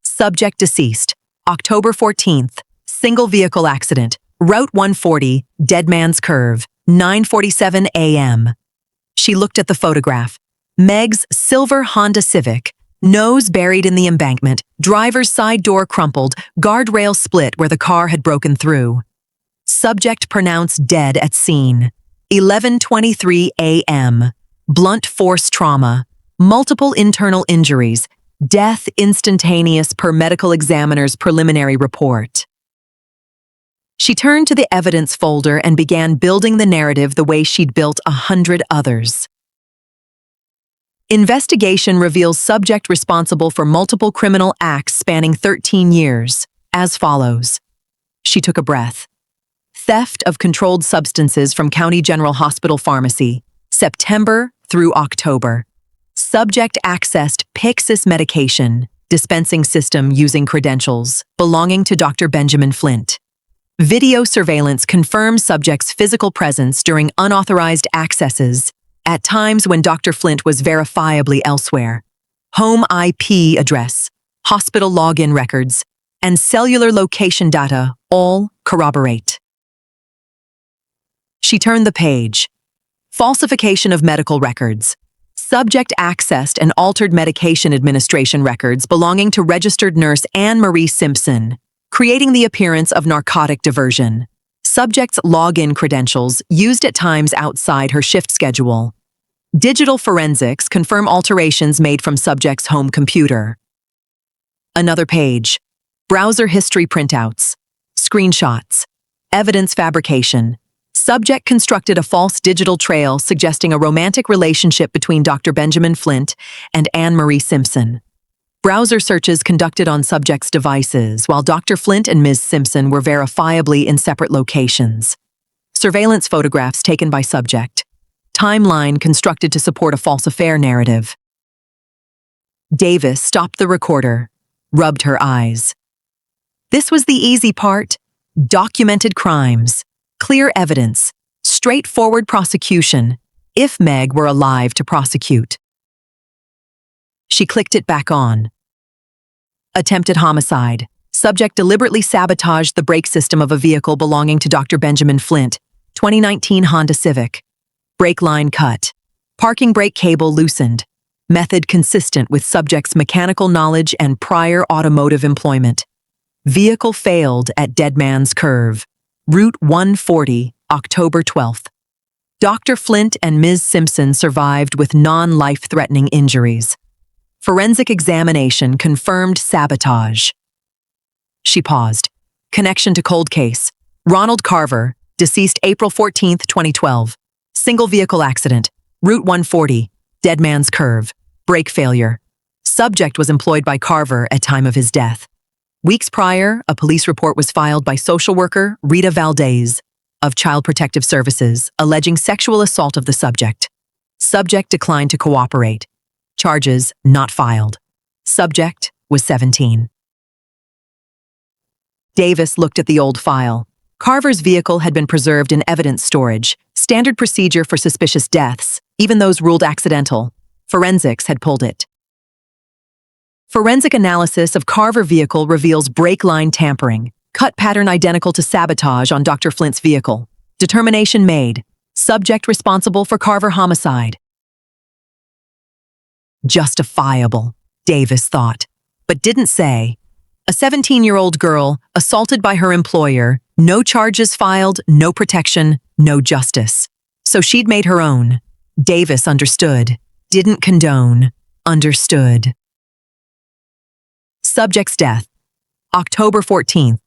Subject deceased, October 14th, single vehicle accident, Route 140, Dead Man's Curve, 9:47 a.m. She looked at the photograph. Meg's silver Honda Civic, nose buried in the embankment, driver's side door crumpled, guardrail split where the car had broken through. Subject pronounced dead at scene. 11:23 a.m. Blunt force trauma, multiple internal injuries, death instantaneous per medical examiner's preliminary report. She turned to the evidence folder and began building the narrative the way she'd built 100 others. Investigation reveals subject responsible for multiple criminal acts spanning 13 years, as follows. She took a breath. Theft of controlled substances from County General Hospital Pharmacy, September through October. Subject accessed Pyxis medication, dispensing system using credentials, belonging to Dr. Benjamin Flint. Video surveillance confirms subject's physical presence during unauthorized accesses, at times when Dr. Flint was verifiably elsewhere. Home IP address, hospital login records, and cellular location data all corroborate. She turned the page. Falsification of medical records. Subject accessed and altered medication administration records belonging to registered nurse Anne Marie Simpson, creating the appearance of narcotic diversion. Subject's login credentials used at times outside her shift schedule. Digital forensics confirm alterations made from subject's home computer. Another page. Browser history printouts. Screenshots. Evidence fabrication. Subject constructed a false digital trail suggesting a romantic relationship between Dr. Benjamin Flint and Anne-Marie Simpson. Browser searches conducted on subject's devices, while Dr. Flint and Ms. Simpson were verifiably in separate locations. Surveillance photographs taken by subject. Timeline constructed to support a false affair narrative. Davis stopped the recorder, rubbed her eyes. This was the easy part. Documented crimes, clear evidence, straightforward prosecution, if Meg were alive to prosecute. She clicked it back on. Attempted homicide. Subject deliberately sabotaged the brake system of a vehicle belonging to Dr. Benjamin Flint, 2019 Honda Civic. Brake line cut. Parking brake cable loosened. Method consistent with subject's mechanical knowledge and prior automotive employment. Vehicle failed at Dead Man's Curve. Route 140, October 12th. Dr. Flint and Ms. Simpson survived with non-life-threatening injuries. Forensic examination confirmed sabotage. She paused. Connection to cold case. Ronald Carver, deceased April 14, 2012. Single vehicle accident. Route 140, Dead Man's Curve. Brake failure. Subject was employed by Carver at time of his death. Weeks prior, a police report was filed by social worker Rita Valdez of Child Protective Services alleging sexual assault of the subject. Subject declined to cooperate. Charges not filed. Subject was 17. Davis looked at the old file. Carver's vehicle had been preserved in evidence storage, standard procedure for suspicious deaths, even those ruled accidental. Forensics had pulled it. Forensic analysis of Carver vehicle reveals brake line tampering, cut pattern identical to sabotage on Dr. Flint's vehicle. Determination made. Subject responsible for Carver homicide. Justifiable, Davis thought, but didn't say. A 17-year-old girl assaulted by her employer, no charges filed, no protection, no justice. So she'd made her own. Davis understood. Didn't condone. Understood. Subject's death. October 14th.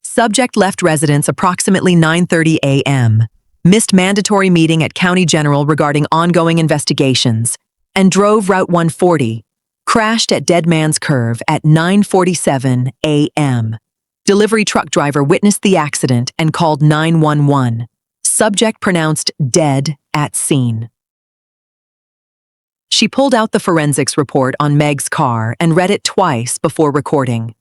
Subject left residence approximately 9:30 a.m., missed mandatory meeting at County General regarding ongoing investigations, and drove Route 140, crashed at Dead Man's Curve at 9:47 a.m. Delivery truck driver witnessed the accident and called 911. Subject pronounced dead at scene. She pulled out the forensics report on Meg's car and read it twice before recording.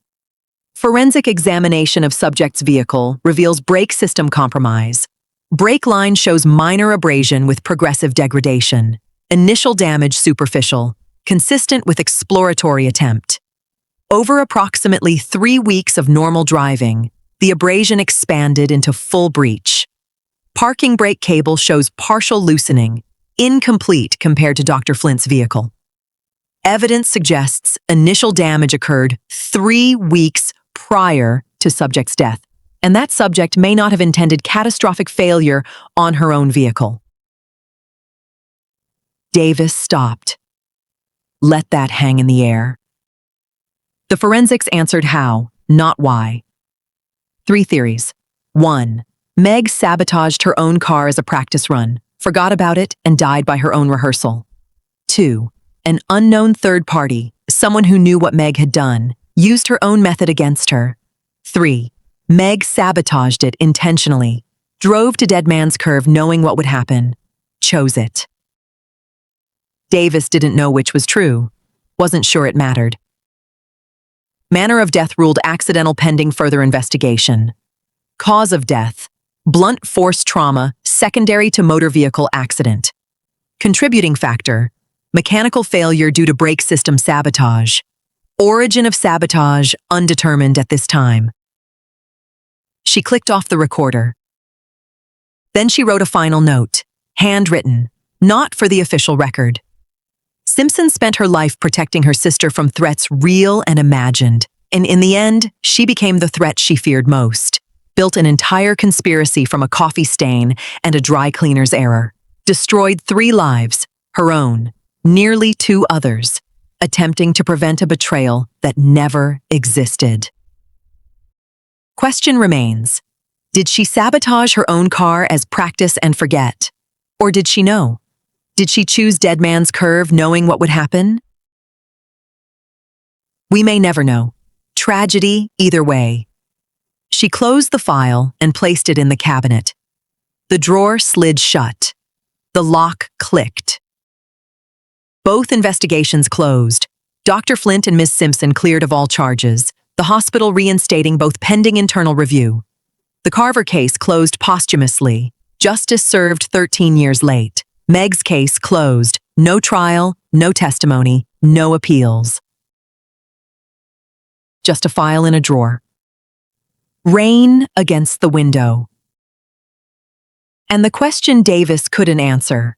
Forensic examination of subject's vehicle reveals brake system compromise. Brake line shows minor abrasion with progressive degradation. Initial damage superficial, consistent with exploratory attempt. Over approximately 3 weeks of normal driving, the abrasion expanded into full breach. Parking brake cable shows partial loosening, incomplete compared to Dr. Flint's vehicle. Evidence suggests initial damage occurred 3 weeks prior to subject's death, and that subject may not have intended catastrophic failure on her own vehicle. Davis stopped. Let that hang in the air. The forensics answered how, not why. 3 theories. 1. Meg sabotaged her own car as a practice run, forgot about it, and died by her own rehearsal. 2. An unknown third party, someone who knew what Meg had done, used her own method against her. 3. Meg sabotaged it intentionally, drove to Dead Man's Curve knowing what would happen, chose it. Davis didn't know which was true, wasn't sure it mattered. Manner of death ruled accidental pending further investigation. Cause of death, blunt force trauma secondary to motor vehicle accident. Contributing factor, mechanical failure due to brake system sabotage. Origin of sabotage undetermined at this time. She clicked off the recorder. Then she wrote a final note, handwritten, not for the official record. Simpson spent her life protecting her sister from threats real and imagined, and in the end, she became the threat she feared most. Built an entire conspiracy from a coffee stain and a dry cleaner's error. Destroyed 3 lives, her own, nearly 2 others, attempting to prevent a betrayal that never existed. Question remains, did she sabotage her own car as practice and forget? Or did she know? Did she choose Dead Man's Curve knowing what would happen? We may never know. Tragedy either way. She closed the file and placed it in the cabinet. The drawer slid shut. The lock clicked. Both investigations closed. Dr. Flint and Ms. Simpson cleared of all charges, the hospital reinstating both pending internal review. The Carver case closed posthumously. Justice served 13 years late. Meg's case closed. No trial, no testimony, no appeals. Just a file in a drawer. Rain against the window. And the question Davis couldn't answer.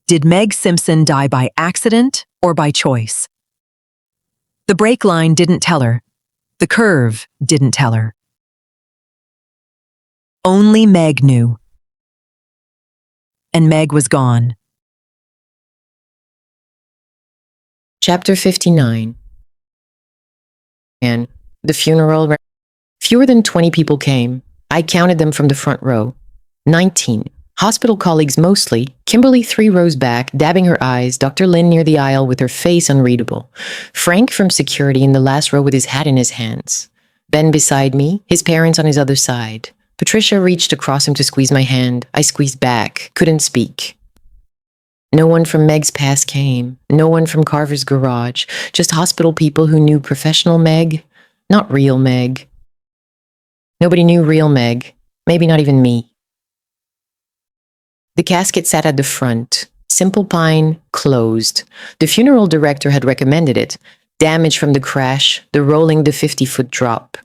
Did Meg Simpson die by accident or by choice? The brake line didn't tell her. The curve didn't tell her. Only Meg knew. And Meg was gone. Chapter 59. And the funeral. Fewer than 20 people came. I counted them from the front row. 19. Hospital colleagues mostly. Kimberly 3 rows back, dabbing her eyes. Dr. Lynn near the aisle with her face unreadable. Frank from security in the last row with his hat in his hands. Ben beside me, his parents on his other side. Patricia reached across him to squeeze my hand. I squeezed back, couldn't speak. No one from Meg's past came. No one from Carver's garage. Just hospital people who knew professional Meg, not real Meg. Nobody knew real Meg. Maybe not even me. The casket sat at the front. Simple pine, closed. The funeral director had recommended it. Damage from the crash, the rolling the 50-foot drop.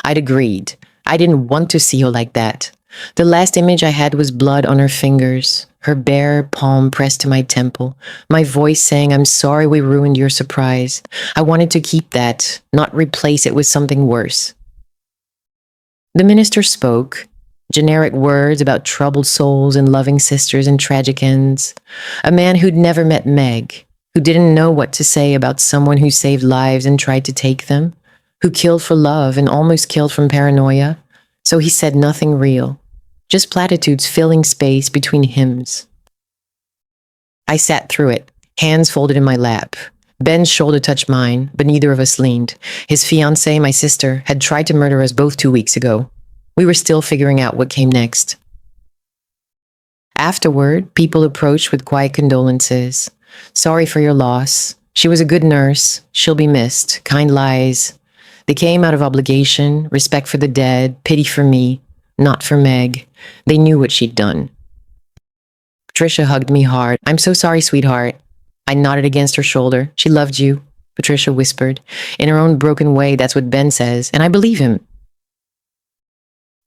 I'd agreed. I didn't want to see her like that. The last image I had was blood on her fingers, her bare palm pressed to my temple, my voice saying, "I'm sorry we ruined your surprise." I wanted to keep that, not replace it with something worse. The minister spoke, generic words about troubled souls and loving sisters and tragic ends. A man who'd never met Meg, who didn't know what to say about someone who saved lives and tried to take them, who killed for love and almost killed from paranoia. So he said nothing real, just platitudes filling space between hymns. I sat through it, hands folded in my lap. Ben's shoulder touched mine, but neither of us leaned. His fiancée, my sister, had tried to murder us both 2 weeks ago. We were still figuring out what came next. Afterward, people approached with quiet condolences. "Sorry for your loss. She was a good nurse. She'll be missed. Kind lies." They came out of obligation, respect for the dead, pity for me, not for Meg. They knew what she'd done. Patricia hugged me hard. "I'm so sorry, sweetheart." I nodded against her shoulder. "She loved you," Patricia whispered. In her own broken way, that's what Ben says, and I believe him.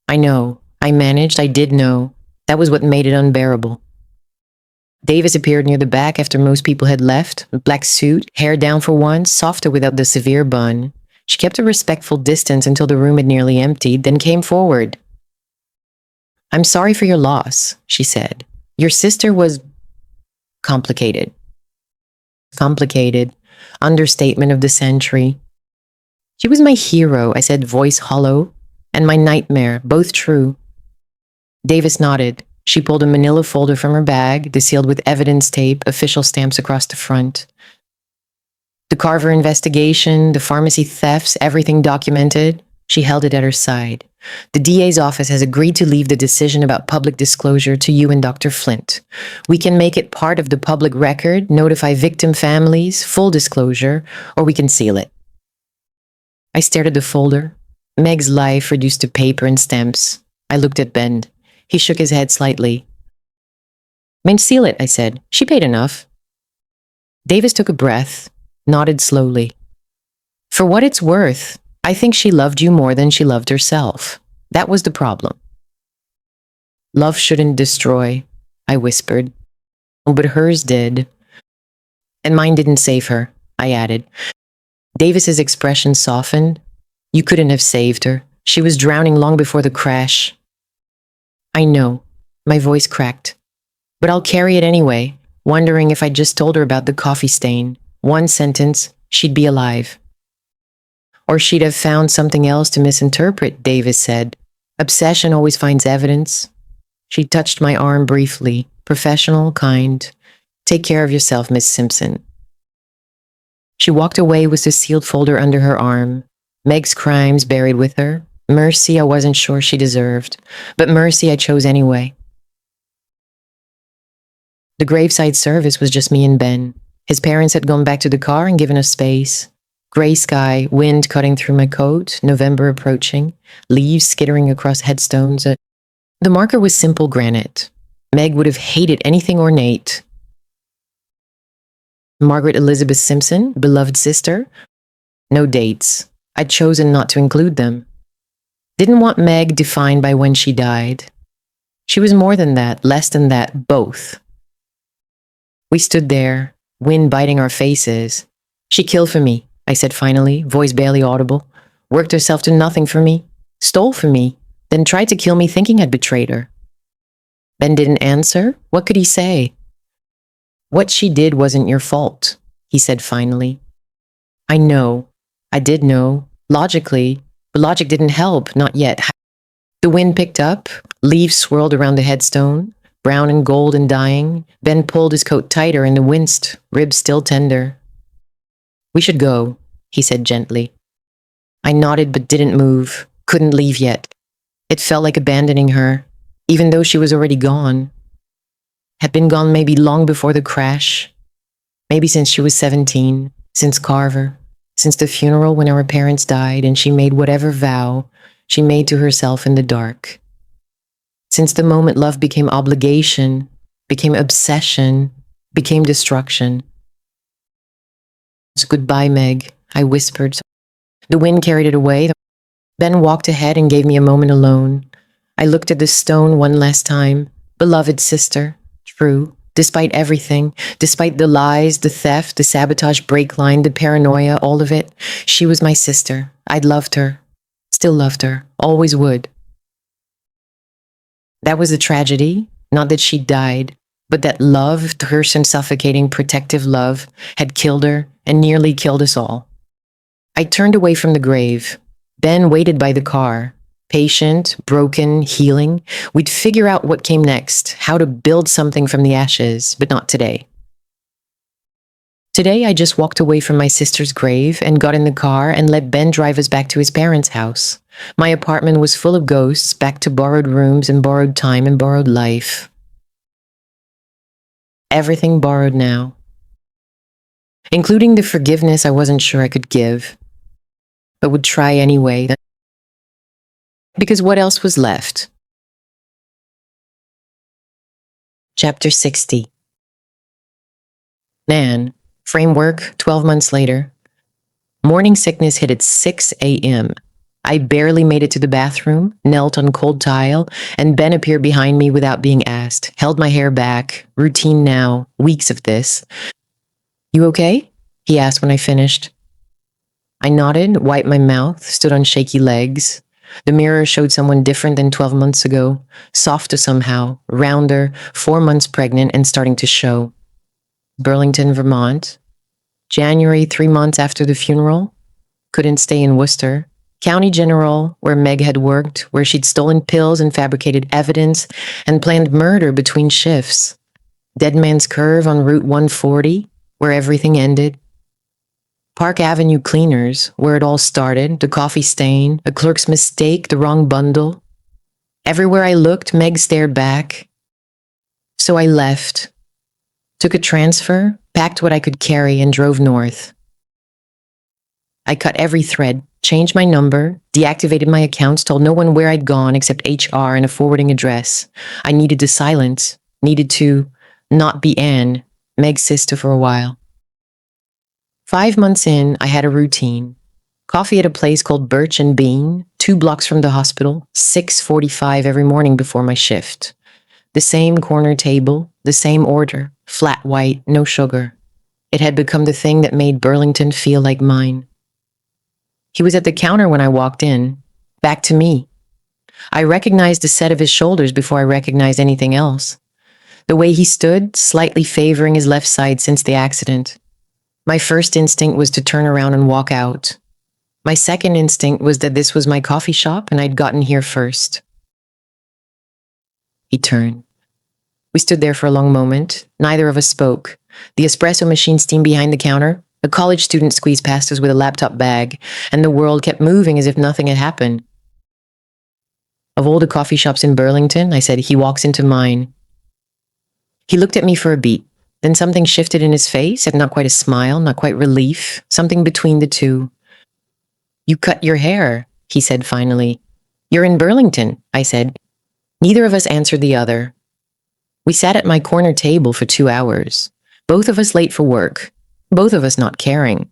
I know. I managed. I did know. That was what made it unbearable. Davis appeared near the back after most people had left. Black suit, hair down for once, softer without the severe bun. She kept a respectful distance until the room had nearly emptied, then came forward. "I'm sorry for your loss," she said. "Your sister was complicated." Complicated. Understatement of the century. "She was my hero," I said, voice hollow, "and my nightmare, both true." Davis nodded. She pulled a manila folder from her bag, sealed with evidence tape, official stamps across the front. The Carver investigation, the pharmacy thefts, everything documented. She held it at her side. "The DA's office has agreed to leave the decision about public disclosure to you and Dr. Flint. We can make it part of the public record, notify victim families, full disclosure, or we can seal it." I stared at the folder. Meg's life reduced to paper and stamps. I looked at Ben. He shook his head slightly. "Then seal it," I said. "She paid enough." Davis took a breath, nodded slowly. "For what it's worth, I think she loved you more than she loved herself. That was the problem." "Love shouldn't destroy," I whispered. "Oh, but hers did. And mine didn't save her," I added. Davis's expression softened. "You couldn't have saved her. She was drowning long before the crash." "I know." My voice cracked. "But I'll carry it anyway. wondering if I just told her about the coffee stain. One sentence, she'd be alive. Or she'd have found something else to misinterpret, Davis said. Obsession always finds evidence. She touched my arm briefly, professional, kind. Take care of yourself, Miss Simpson. She walked away with the sealed folder under her arm. Meg's crimes buried with her. Mercy I wasn't sure she deserved, but mercy I chose anyway. The graveside service was just me and Ben. His parents had gone back to the car and given us space. Gray sky, wind cutting through my coat, November approaching, leaves skittering across headstones. The marker was simple granite. Meg would have hated anything ornate. Margaret Elizabeth Simpson, beloved sister. No dates. I'd chosen not to include them. Didn't want Meg defined by when she died. She was more than that, less than that, both. We stood there, wind biting our faces. She killed for me, I said finally, voice barely audible. Worked herself to nothing for me, stole from me, then tried to kill me thinking I'd betrayed her. Ben didn't answer. What could he say? What she did wasn't your fault, he said finally. I know. I did know. Logically. But logic didn't help, not yet. The wind picked up. Leaves swirled around the headstone, brown and gold and dying. Ben pulled his coat tighter and winced, ribs still tender. We should go, he said gently. I nodded but didn't move. Couldn't leave yet. It felt like abandoning her, even though she was already gone. Had been gone maybe long before the crash. Maybe since she was 17, since Carver, since the funeral when our parents died and she made whatever vow she made to herself in the dark. Since the moment love became obligation, became obsession, became destruction. Goodbye, Meg, I whispered. The wind carried it away. Ben walked ahead and gave me a moment alone. I looked at the stone one last time. Beloved sister, true. Despite everything, despite the lies, the theft, the sabotage brake line, the paranoia, all of it, she was my sister. I'd loved her. Still loved her. Always would. That was the tragedy. Not that she died, but that love, terse and suffocating protective love, had killed her and nearly killed us all. I turned away from the grave. Ben waited by the car. Patient, broken, healing. We'd figure out what came next, how to build something from the ashes, but not today. Today, I just walked away from my sister's grave and got in the car and let Ben drive us back to his parents' house. My apartment was full of ghosts, back to borrowed rooms and borrowed time and borrowed life. Everything borrowed now. Including the forgiveness I wasn't sure I could give, but would try anyway. Because what else was left? Chapter 60. Nan, framework, 12 months later. Morning sickness hit at 6 a.m. I barely made it to the bathroom, knelt on cold tile, and Ben appeared behind me without being asked, held my hair back, routine now, weeks of this. You okay? He asked when I finished. I nodded, wiped my mouth, stood on shaky legs. The mirror showed someone different than 12 months ago, softer somehow, rounder, 4 months pregnant and starting to show. Burlington, Vermont. January, 3 months after the funeral. Couldn't stay in Worcester. County General, where Meg had worked, where she'd stolen pills and fabricated evidence and planned murder between shifts. Dead Man's Curve on Route 140, where everything ended. Park Avenue Cleaners, where it all started, the coffee stain, a clerk's mistake, the wrong bundle. Everywhere I looked, Meg stared back. So I left, took a transfer, packed what I could carry, and drove north. I cut every thread, changed my number, deactivated my accounts, told no one where I'd gone except HR and a forwarding address. I needed to silence, needed to not be Anne, Meg's sister, for a while. 5 months in, I had a routine. Coffee at a place called Birch and Bean, 2 blocks from the hospital, 6:45 every morning before my shift. The same corner table, the same order, flat white, no sugar. It had become the thing that made Burlington feel like mine. He was at the counter when I walked in, back to me. I recognized the set of his shoulders before I recognized anything else. The way he stood, slightly favoring his left side since the accident. My first instinct was to turn around and walk out. My second instinct was that this was my coffee shop and I'd gotten here first. He turned. We stood there for a long moment. Neither of us spoke. The espresso machine steamed behind the counter. A college student squeezed past us with a laptop bag, and the world kept moving as if nothing had happened. Of all the coffee shops in Burlington, I said, he walks into mine. He looked at me for a beat. Then something shifted in his face, not quite a smile, not quite relief, something between the two. You cut your hair, he said finally. You're in Burlington, I said. Neither of us answered the other. We sat at my corner table for 2 hours. Both of us late for work. Both of us not caring.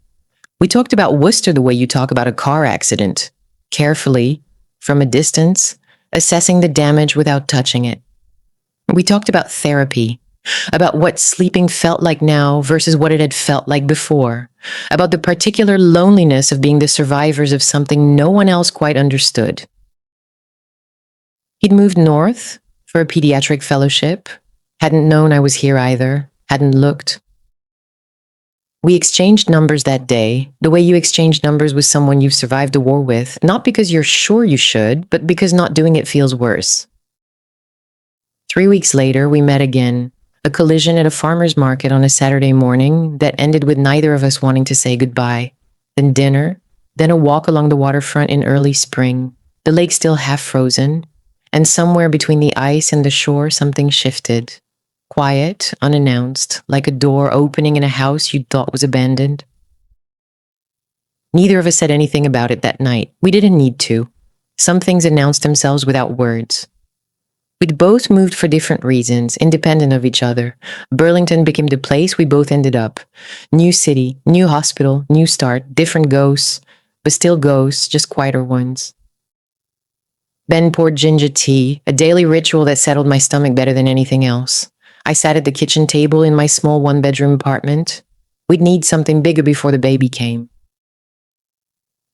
We talked about Worcester the way you talk about a car accident. Carefully, from a distance, assessing the damage without touching it. We talked about therapy, about what sleeping felt like now versus what it had felt like before, about the particular loneliness of being the survivors of something no one else quite understood. He'd moved north for a pediatric fellowship, hadn't known I was here either, hadn't looked. We exchanged numbers that day, the way you exchange numbers with someone you've survived a war with, not because you're sure you should, but because not doing it feels worse. 3 weeks later, we met again, a collision at a farmer's market on a Saturday morning that ended with neither of us wanting to say goodbye. Then dinner, then a walk along the waterfront in early spring, the lake still half frozen, and somewhere between the ice and the shore something shifted. Quiet, unannounced, like a door opening in a house you'd thought was abandoned. Neither of us said anything about it that night. We didn't need to. Some things announced themselves without words. We'd both moved for different reasons, independent of each other. Burlington became the place we both ended up. New city, new hospital, new start, different ghosts, but still ghosts, just quieter ones. Ben poured ginger tea, a daily ritual that settled my stomach better than anything else. I sat at the kitchen table in my small one-bedroom apartment. We'd need something bigger before the baby came.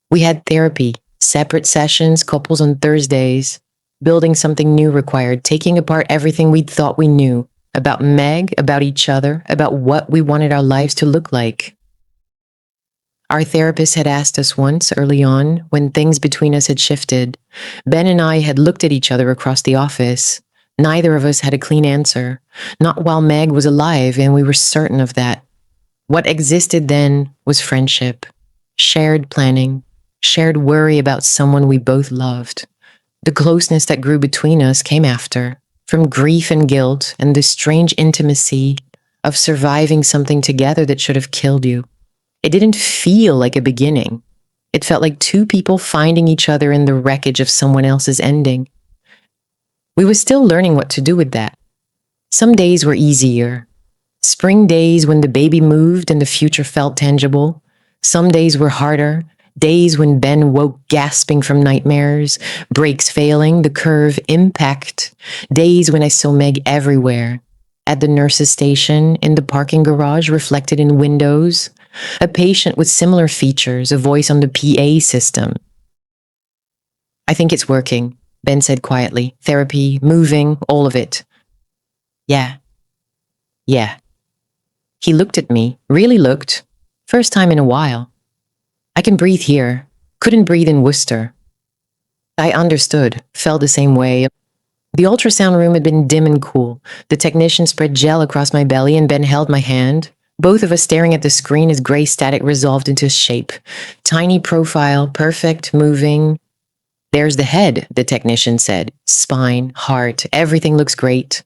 We had therapy, separate sessions, couples on Thursdays. Building something new required taking apart everything we'd thought we knew about Meg, about each other, about what we wanted our lives to look like. Our therapist had asked us once early on, when things between us had shifted. Ben and I had looked at each other across the office. Neither of us had a clean answer, not while Meg was alive, and we were certain of that. What existed then was friendship, shared planning, shared worry about someone we both loved. The closeness that grew between us came after, from grief and guilt and the strange intimacy of surviving something together that should have killed you. It didn't feel like a beginning. It felt like two people finding each other in the wreckage of someone else's ending. We were still learning what to do with that. Some days were easier. Spring days when the baby moved and the future felt tangible. Some days were harder. Days when Ben woke gasping from nightmares, brakes failing, the curve impact. Days when I saw Meg everywhere. At the nurse's station, in the parking garage reflected in windows. A patient with similar features, a voice on the PA system. I think it's working, Ben said quietly. Therapy, moving, all of it. Yeah. He looked at me, really looked. First time in a while. I can breathe here. Couldn't breathe in Worcester. I understood, felt the same way. The ultrasound room had been dim and cool. The technician spread gel across my belly and Ben held my hand. Both of us staring at the screen as gray static resolved into shape. Tiny profile, perfect, moving. There's the head, the technician said. Spine, heart, everything looks great.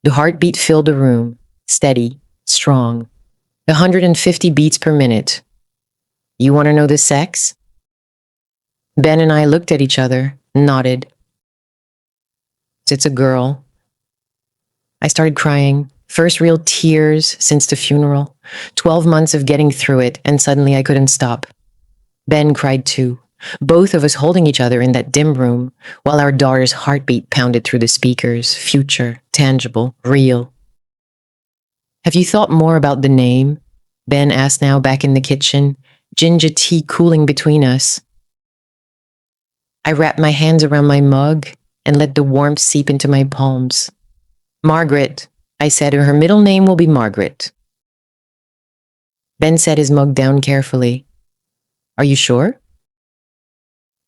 The heartbeat filled the room. Steady, strong. 150 beats per minute. You want to know the sex? Ben and I looked at each other, nodded. It's a girl. I started crying. First real tears since the funeral. 12 months of getting through it, and suddenly I couldn't stop. Ben cried too. Both of us holding each other in that dim room, while our daughter's heartbeat pounded through the speakers. Future, tangible, real. Have you thought more about the name? Ben asked now back in the kitchen. Ginger tea cooling between us. I wrapped my hands around my mug and let the warmth seep into my palms. Margaret, I said, her middle name will be Margaret. Ben set his mug down carefully. Are you sure?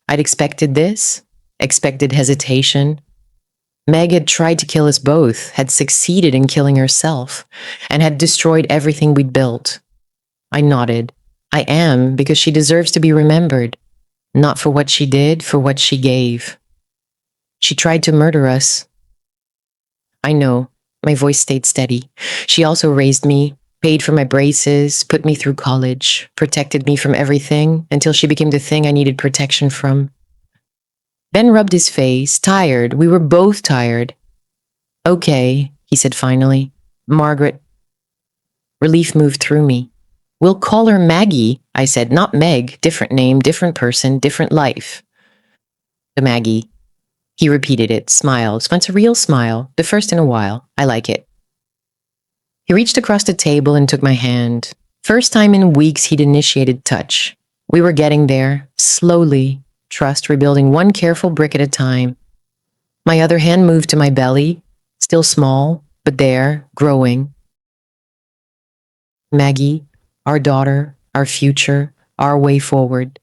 I'd expected this, expected hesitation. Meg had tried to kill us both, had succeeded in killing herself, and had destroyed everything we'd built. I nodded. I am, because she deserves to be remembered. Not for what she did, for what she gave. She tried to murder us. I know. My voice stayed steady. She also raised me, paid for my braces, put me through college, protected me from everything until she became the thing I needed protection from. Ben rubbed his face, tired. We were both tired. Okay, he said finally. Margaret. Relief moved through me. We'll call her Maggie, I said, not Meg. Different name, different person, different life. The Maggie. He repeated it, smiled. Once a real smile, the first in a while. I like it. He reached across the table and took my hand. First time in weeks he'd initiated touch. We were getting there, slowly, trust rebuilding one careful brick at a time. My other hand moved to my belly, still small, but there, growing. Maggie, our daughter, our future, our way forward.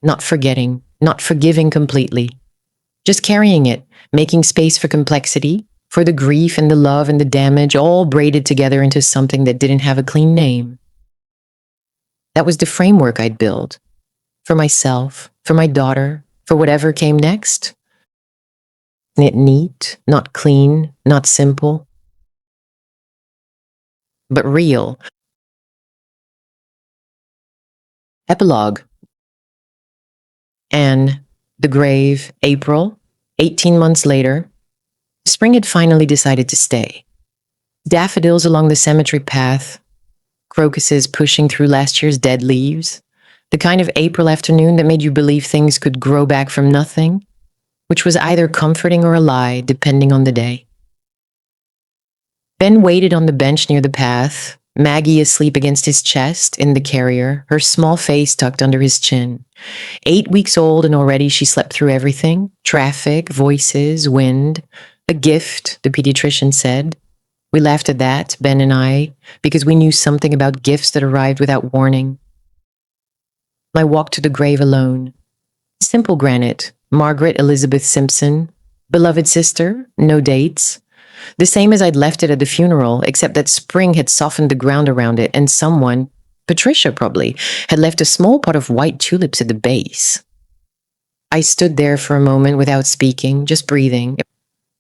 Not forgetting, not forgiving completely. Just carrying it, making space for complexity, for the grief and the love and the damage, all braided together into something that didn't have a clean name. That was the framework I'd build. For myself, for my daughter, for whatever came next. Knit neat, not clean, not simple, but real. Epilogue. Anne, the grave, April, 18 months later. Spring had finally decided to stay. Daffodils along the cemetery path, crocuses pushing through last year's dead leaves, the kind of April afternoon that made you believe things could grow back from nothing, which was either comforting or a lie, depending on the day. Ben waited on the bench near the path, Maggie asleep against his chest in the carrier, her small face tucked under his chin. 8 weeks old and already she slept through everything. Traffic, voices, wind. A gift, the pediatrician said. We laughed at that, Ben and I, because we knew something about gifts that arrived without warning. I walked to the grave alone. Simple granite, Margaret Elizabeth Simpson, beloved sister, no dates. The same as I'd left it at the funeral, except that spring had softened the ground around it and someone, Patricia probably, had left a small pot of white tulips at the base. I stood there for a moment without speaking, just breathing.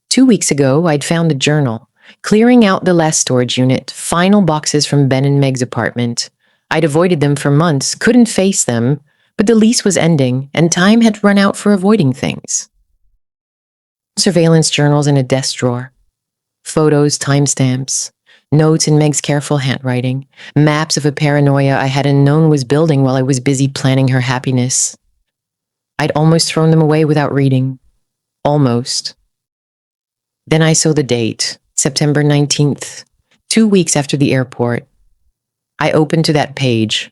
2 weeks ago, I'd found the journal, clearing out the last storage unit, final boxes from Ben and Meg's apartment. I'd avoided them for months, couldn't face them, but the lease was ending and time had run out for avoiding things. Surveillance journals in a desk drawer. Photos, timestamps, notes in Meg's careful handwriting, maps of a paranoia I hadn't known was building while I was busy planning her happiness. I'd almost thrown them away without reading. Almost. Then I saw the date, September 19th, 2 weeks after the airport. I opened to that page.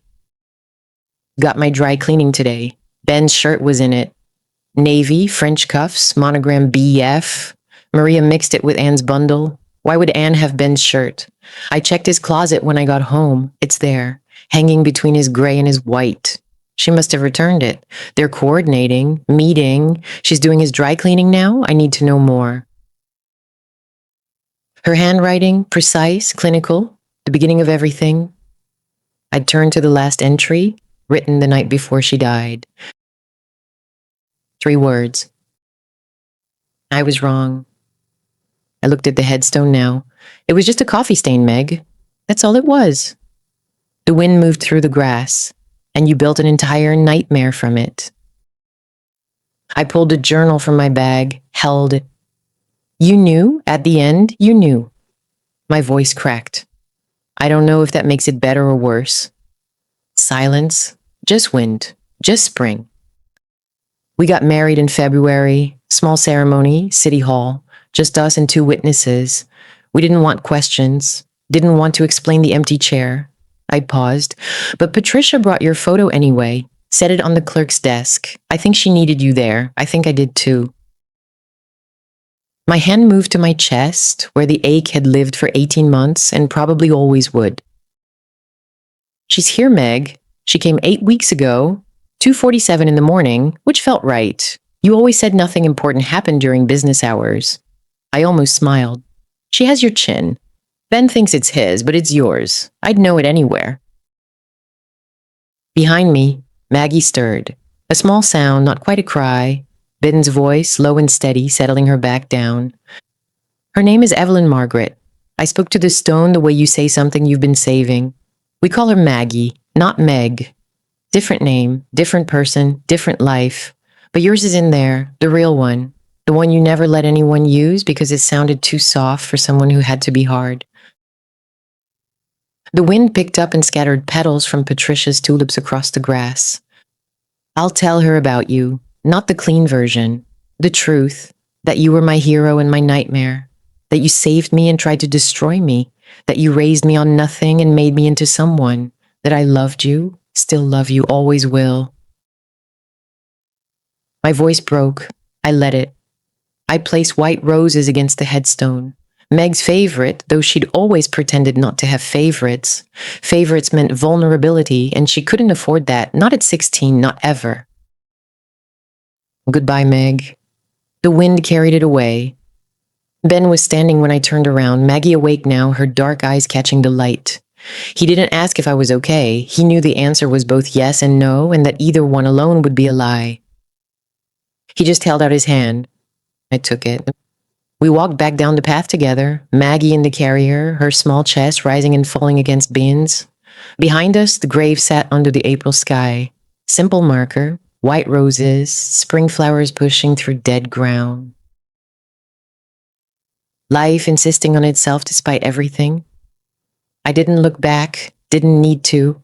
Got my dry cleaning today. Ben's shirt was in it. Navy, French cuffs, monogram BF. Maria mixed it with Anne's bundle. Why would Anne have Ben's shirt? I checked his closet when I got home. It's there, hanging between his gray and his white. She must have returned it. They're coordinating, meeting. She's doing his dry cleaning now? I need to know more. Her handwriting, precise, clinical, the beginning of everything. I'd turned to the last entry, written the night before she died. 3 words. I was wrong. I looked at the headstone now. It was just a coffee stain, Meg. That's all it was. The wind moved through the grass, and you built an entire nightmare from it. I pulled a journal from my bag, held it. You knew, at the end, you knew. My voice cracked. I don't know if that makes it better or worse. Silence, just wind, just spring. We got married in February, small ceremony, City Hall. Just us and 2 witnesses. We didn't want questions, didn't want to explain the empty chair. I paused. But Patricia brought your photo anyway, set it on the clerk's desk. I think she needed you there. I think I did too. My hand moved to my chest, where the ache had lived for 18 months and probably always would. She's here, Meg. She came 8 weeks ago, 2:47 in the morning, which felt right. You always said nothing important happened during business hours. I almost smiled. She has your chin. Ben thinks it's his, but it's yours. I'd know it anywhere. Behind me, Maggie stirred. A small sound, not quite a cry. Ben's voice, low and steady, settling her back down. Her name is Evelyn Margaret. I spoke to the stone the way you say something you've been saving. We call her Maggie, not Meg. Different name, different person, different life. But yours is in there, the real one. The one you never let anyone use because it sounded too soft for someone who had to be hard. The wind picked up and scattered petals from Patricia's tulips across the grass. I'll tell her about you, not the clean version, the truth, that you were my hero and my nightmare, that you saved me and tried to destroy me, that you raised me on nothing and made me into someone, that I loved you, still love you, always will. My voice broke. I let it. I placed white roses against the headstone. Meg's favorite, though she'd always pretended not to have favorites. Favorites meant vulnerability, and she couldn't afford that, not at 16, not ever. Goodbye, Meg. The wind carried it away. Ben was standing when I turned around, Maggie awake now, her dark eyes catching the light. He didn't ask if I was okay. He knew the answer was both yes and no, and that either one alone would be a lie. He just held out his hand. I took it. We walked back down the path together, Maggie in the carrier, her small chest rising and falling against Ben's. Behind us, the grave sat under the April sky. Simple marker, white roses, spring flowers pushing through dead ground. Life insisting on itself despite everything. I didn't look back, didn't need to.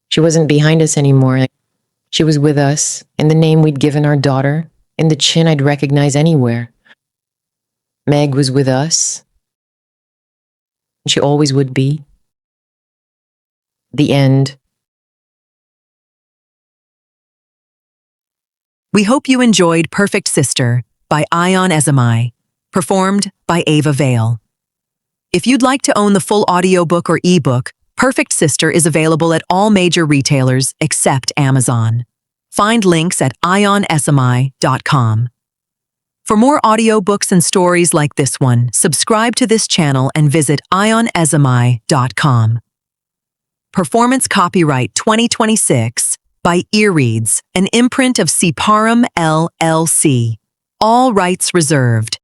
She wasn't behind us anymore. She was with us, in the name we'd given our daughter, in the chin I'd recognize anywhere. Meg was with us. She always would be. The end. We hope you enjoyed Perfect Sister by Esimai, performed by Ava Vale. If you'd like to own the full audiobook or ebook, Perfect Sister is available at all major retailers except Amazon. Find links at ionesimai.com. For more audiobooks and stories like this one, subscribe to this channel and visit ionesimai.com. Performance copyright 2026 by Earreads, an imprint of Ciparum LLC. All rights reserved.